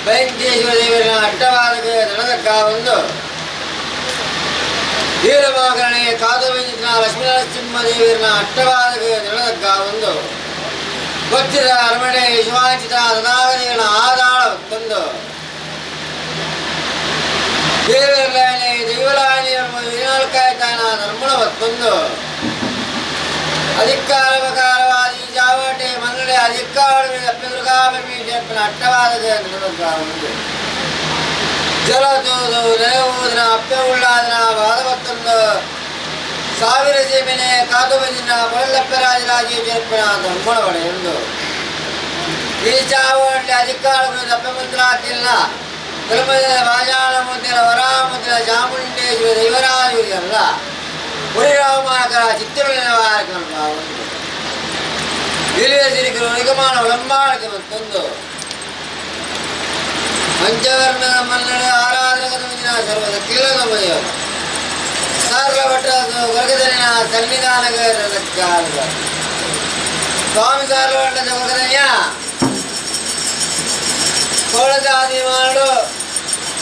ವೆಂಕಟೇಶ್ವರ ದೇವರ ಅಡ್ಡವಾದ ದಣದಕ್ಕ ಒಂದು ವೀರಮಾಗರಣೆ ಕಾದವಿ ಚಿತ್ರ ಲಕ್ಷ್ಮೀನರಸಿಂಹ ದೇವರ ಅಡ್ಡವಾದ ದಣದಕ್ಕ ಒಂದು ಗೊತ್ತಿದ ಅರಮನೆ ಶಿವಾಚಿತ ಸದಾಗದೇವನ ಆದಾಳ ಒಂದು ದೇವರಲಾಯನೆ ದೈವಲಾಯನೆ ವಿನಾಲ್ಕಾಯತಾನ ಧರ್ಮಣ ಮತ್ತೊಂದು ಅಧಿಕಾರವಾದಿ ಜಾವಟೆ ಮನ್ನಡೆ ಅಧಿಕಾರ ಅಟ್ಟವಾದ ಜಲದೂದು ನೆಲವೂದಿನ ಅಪ್ಪೆ ಉಳ್ಳಾದಿನ ಭಾಗವತ್ತೊಂದು ಸಾವಿರ ಸೀಮೆನೆ ಕಾದು ಬಂದಿನ ಮೊಳಲಪ್ಪರಾಜರಾಜಿ ಜರ್ಪಣ ಧರ್ಮಣವಡೆ ಎಂದು ಈ ಚಾವಳ್ಳಿ ಅಧಿಕಾರಗಳು ತಪ್ಪಮಂತ್ರಾತಿಲ್ಲ ಧರ್ಮದ ಬಾಜಾಳ ಮುದ್ದಿನ ವರಾಮುದ್ದಿನ ಚಾಮುಂಡೇಶ್ವರಿ ದೈವರಾಜುರಿಯಲ್ಲ ಮುರಿರಾಮಾಕರ ಚಿತ್ರಗಳಿನ ವಾರಕಲ್ಪ ಒಂದು ಇಳಿಯ ಸಿರಿಕರು ನಿಗಮಾನ ಒಳಂಬಾಳಕ್ಕೆ ಮತ್ತೊಂದು ಪಂಚವರ್ಣದ ಮನ್ನಡೆ ಆರಾಧನದ ಮುಂದಿನ ಸರ್ವದ ಕಿಲ್ಲದ ಮನೆಯ ಸಾರ್ಲ ಭಟ್ಟದ ವರ್ಗದಲ್ಲಿನ ಸನ್ನಿಧಾನಗಳ ಸ್ವಾಮಿ ಸಾರ್ಲ ಭಟ್ಟದ ವರ್ಗದನೆಯ ಕೋಳಜಾತಿ ಮಾಡು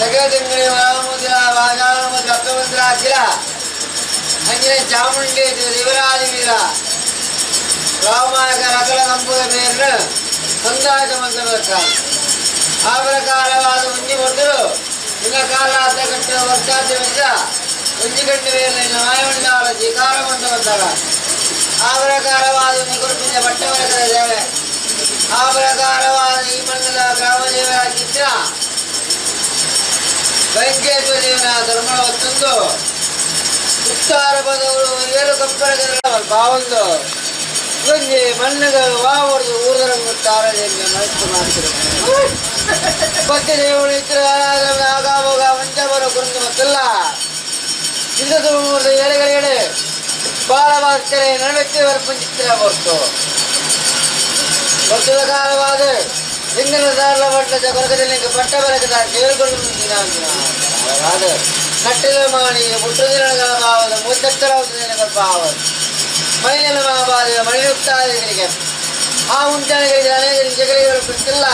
ಸಗತಿಂಗಳಿ ವರಾಮುದ್ರ ವಾಜಾಮುದ್ರ ಅಪ್ಪಮಂತ್ರ ಹಾಕಿರ ಅಂಜಿನ ಚಾಮುಂಡೇಶ್ವರಿ ದೇವರಾಜವೀರ ರಾಮಾಯಕ ರಕಲ ಕಂಪುದ ಮೇರ್ನ ಸಂದಾಯ ಮಂತ್ರಕ್ಕಾಗಿ ಆ ಪ್ರಕಾರವಾದ ಮುಂಜಿ ಮೊದಲು ಇನ್ನ ಕಾಲಾದ ಕಟ್ಟಿದ ವರ್ಷಾದ್ಯಮಿಂದ ಮುಂಜಿಗಂಡು ಮೇಲಿನ ಮಾಯಮಂಡಾಳ ಧಿಕಾರ ಮಂಡವಂತಾಳ ಆ ಪ್ರಕಾರವಾದ ನಿಗುರುಪಿಂದ ಬಟ್ಟವರ್ಗದ ದೇವೆ ಆ ಪ್ರಕಾರವಾದ ಈ ಮಂಡಲ ಗ್ರಾಮದೇವರ ಚಿತ್ರ ವೆಂಕಟೇಶ್ವರ ದೇವನ ಧರ್ಮಳ ಹೊತ್ತೊಂದು ಉತ್ತಾರ ಪದಗಳು ಏಳು ಕಪ್ಪರಗಳ ಬಾವೊಂದು ಮುಂದೆ ಮಣ್ಣಗಳು ವಾವರ್ದು ಊರರಂಗು ತಾರದೇವಿಯ ಮೈತ್ರಿ ಮಾಡ್ತಿರು ಭಕ್ತಿ ದೇವರು ಇತರ ಆಗಾವಾಗ ಮಂಚಬರ ಕುರಿತು ಮತ್ತಲ್ಲ ಚಿಂತದ ಎಳೆಗಡೆ ಬಾಳವಾಗ್ತಾರೆ ನಡಕ್ಕೆ ವರ್ಪಂಚಿತ್ರ ಹೊರತು ವರ್ಷದ ಕಾಲವಾದ ಹಿಂದಿನ ಸಾರ್ಲ ಬಟ್ಟದ ಕೊರಕದಲ್ಲಿ ಪಟ್ಟ ಬರಕದ ಕೇಳಿಕೊಂಡು ಮುಂದಿನ ನಟ್ಟಿನ ಮಾಡಿ ಮುಟ್ಟುದಿನಗಳ ಭಾವದ ಮುದ್ದೆತ್ತರವಾದ ಭಾವ ಮೈಲಿನ ಮಹಾಭಾದ ಮಣಿಯುಕ್ತಾದಿಗಳಿಗೆ ಆ ಮುಂಚಾನೆಗಳಿಗೆ ಅನೇಕ ಜಗಲಿಗಳು ಬಿಟ್ಟಿಲ್ಲ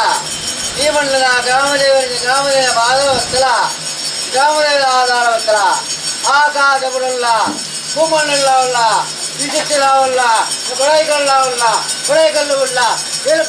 ಈ ಮಂಡಲ ಗ್ರಾಮದೇವರಿಗೆ ಗ್ರಾಮದೇವ ಪಾದವಸ್ತಲ ಗ್ರಾಮದೇವರ ಆಧಾರವಸ್ತಲ ಆಕಾಶ ಬಿಡಲ್ಲ ಭೂಮಣ್ಣಲ್ಲ ವಿಚಿತ್ರವಲ್ಲ ಕೊಡೈಕಲ್ಲ ಕೊಡೈಕಲ್ಲು ಉಳ್ಳ ಏಳು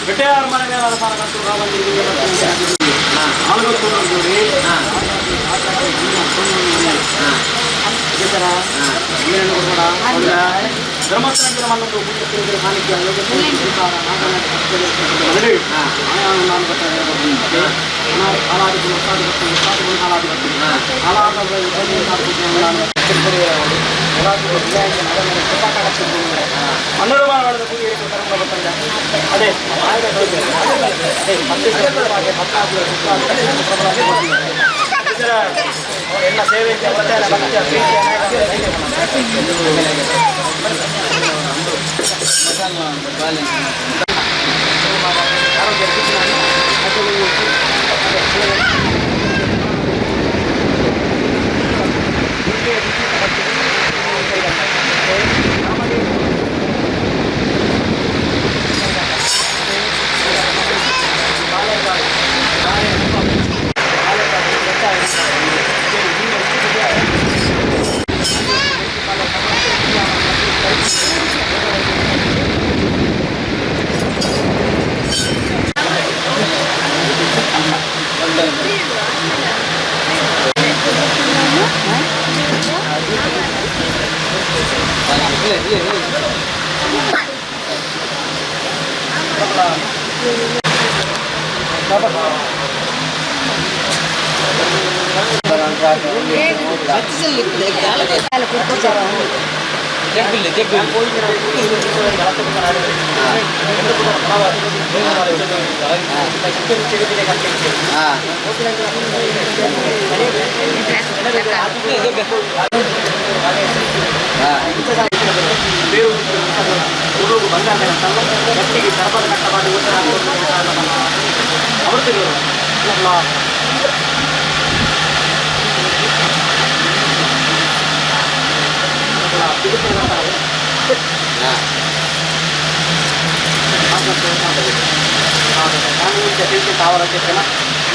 ಗಟ್ಟೆ ಅರಮನೆ ಮೇಲೆ ಅರಸಾರ ಕಟ್ಟುವ ಧರ್ಮಸ್ಥಳ ಮಲ್ಲೊಂದು ಕಾಣಿಕೆ ಹನ್ನೆರಡು ಮಾಡಿದ ಕೂಲಿ ಅದೇ ಎಲ್ಲ ಸೇವೆ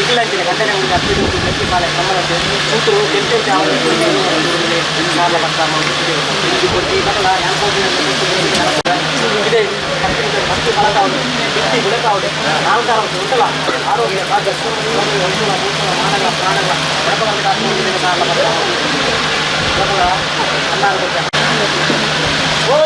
ಇಕ್ಕಿಲ್ಲ ಗಂಟನೆ ಒಂದು 10 ಗಂಟೆ ಕಾಲ ಕಮ್ಮಲಕ್ಕೆ ಕೂತರು ಕೆಂಪೆ ಕೊಟ್ಟು ಮಕ್ಕಳ ಇದೆ 10 ಕಲಕಾವಡೆ ವ್ಯಕ್ತಿ ಗುಣಕಾವಡೆ 4 ಉಂಟಲ್ಲ ಆರೋಗ್ಯ ಮಾನವ ಪ್ರಾಣಗಳ ಓ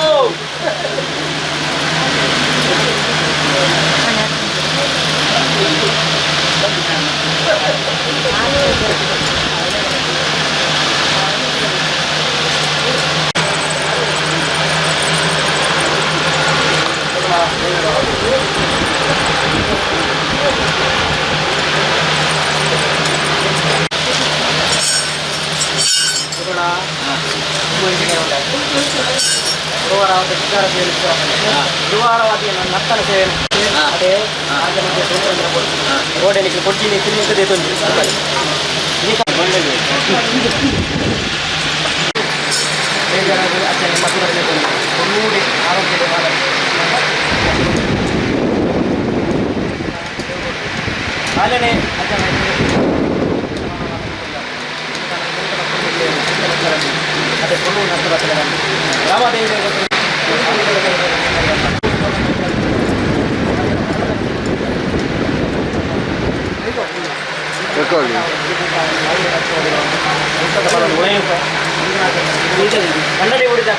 ಗುರುವಾರವಾದಿ ನರ್ತನ ಸೇವೆ ಅದೇ ಓಡಲಿಕ್ಕೆ ಕೊಟ್ಟಿನಿ ತಿನ್ನಿಸದೇ ತೊಂದರೆ ಆರೋಗ್ಯದ ಅಲ್ಲೇ ಅದೇ ರಾಮದೇವಿ ಕನ್ನಡಿ ಹೊಡಿದ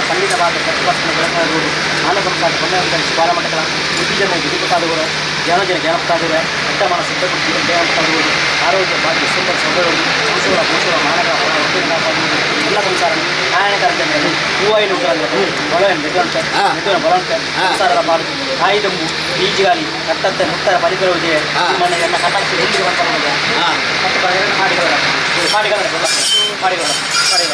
ಖಂಡಿತವಾದ ಪ್ರತಿಭಟನೆ ಬೆಳಗಾವಿ ಆನಂದ ಸಾಕು ಪೊನ್ನಂಕರಿಸಿ ಬಾಲಮಂಡಲ ಬುದ್ಧಿಜನ ಗಿರಿಪತಾದವರು ಜ್ಞಾನಜನ ಜ್ಞಾನಪತಾದವರೇ ಅಟ್ಟಮಾನ ಸಿದ್ಧಪುಟ್ಟಿ ಜ್ಞಾನಪತಾದವರು ಆರೋಗ್ಯ ಭಾಗ್ಯ ಸುಂದರ ಸೌಂದರ್ಯಗಳು ಸಂಶೋಧ ಭೂಷಣ ಮಾನಕ ಎಲ್ಲ ಸಂಸಾರ ನಾಯಕರ ಮೇಲೆ ಹೂವಾಯಿನ ಬಲವನ್ ಬೆಟ್ಟಂತೆ ಬಲವಂತೆ ಸಂಸಾರದ ಪಾಲು ಆಯುಧಂಬು ಬೀಜಗಾಲಿ ಕಟ್ಟಂತೆ ಮುತ್ತರ ಪರಿಕರ ವಿಜಯ ಮನೆ ಎಲ್ಲ ಕಟ್ಟಕ್ಕೆ ಎಲ್ಲಿಗೆ ಬರ್ತಾರೆ ಮತ್ತು ಹಾಡಿಗಳ ಹಾಡಿಗಳ ಹಾಡಿಗಳ ಹಾಡಿಗಳ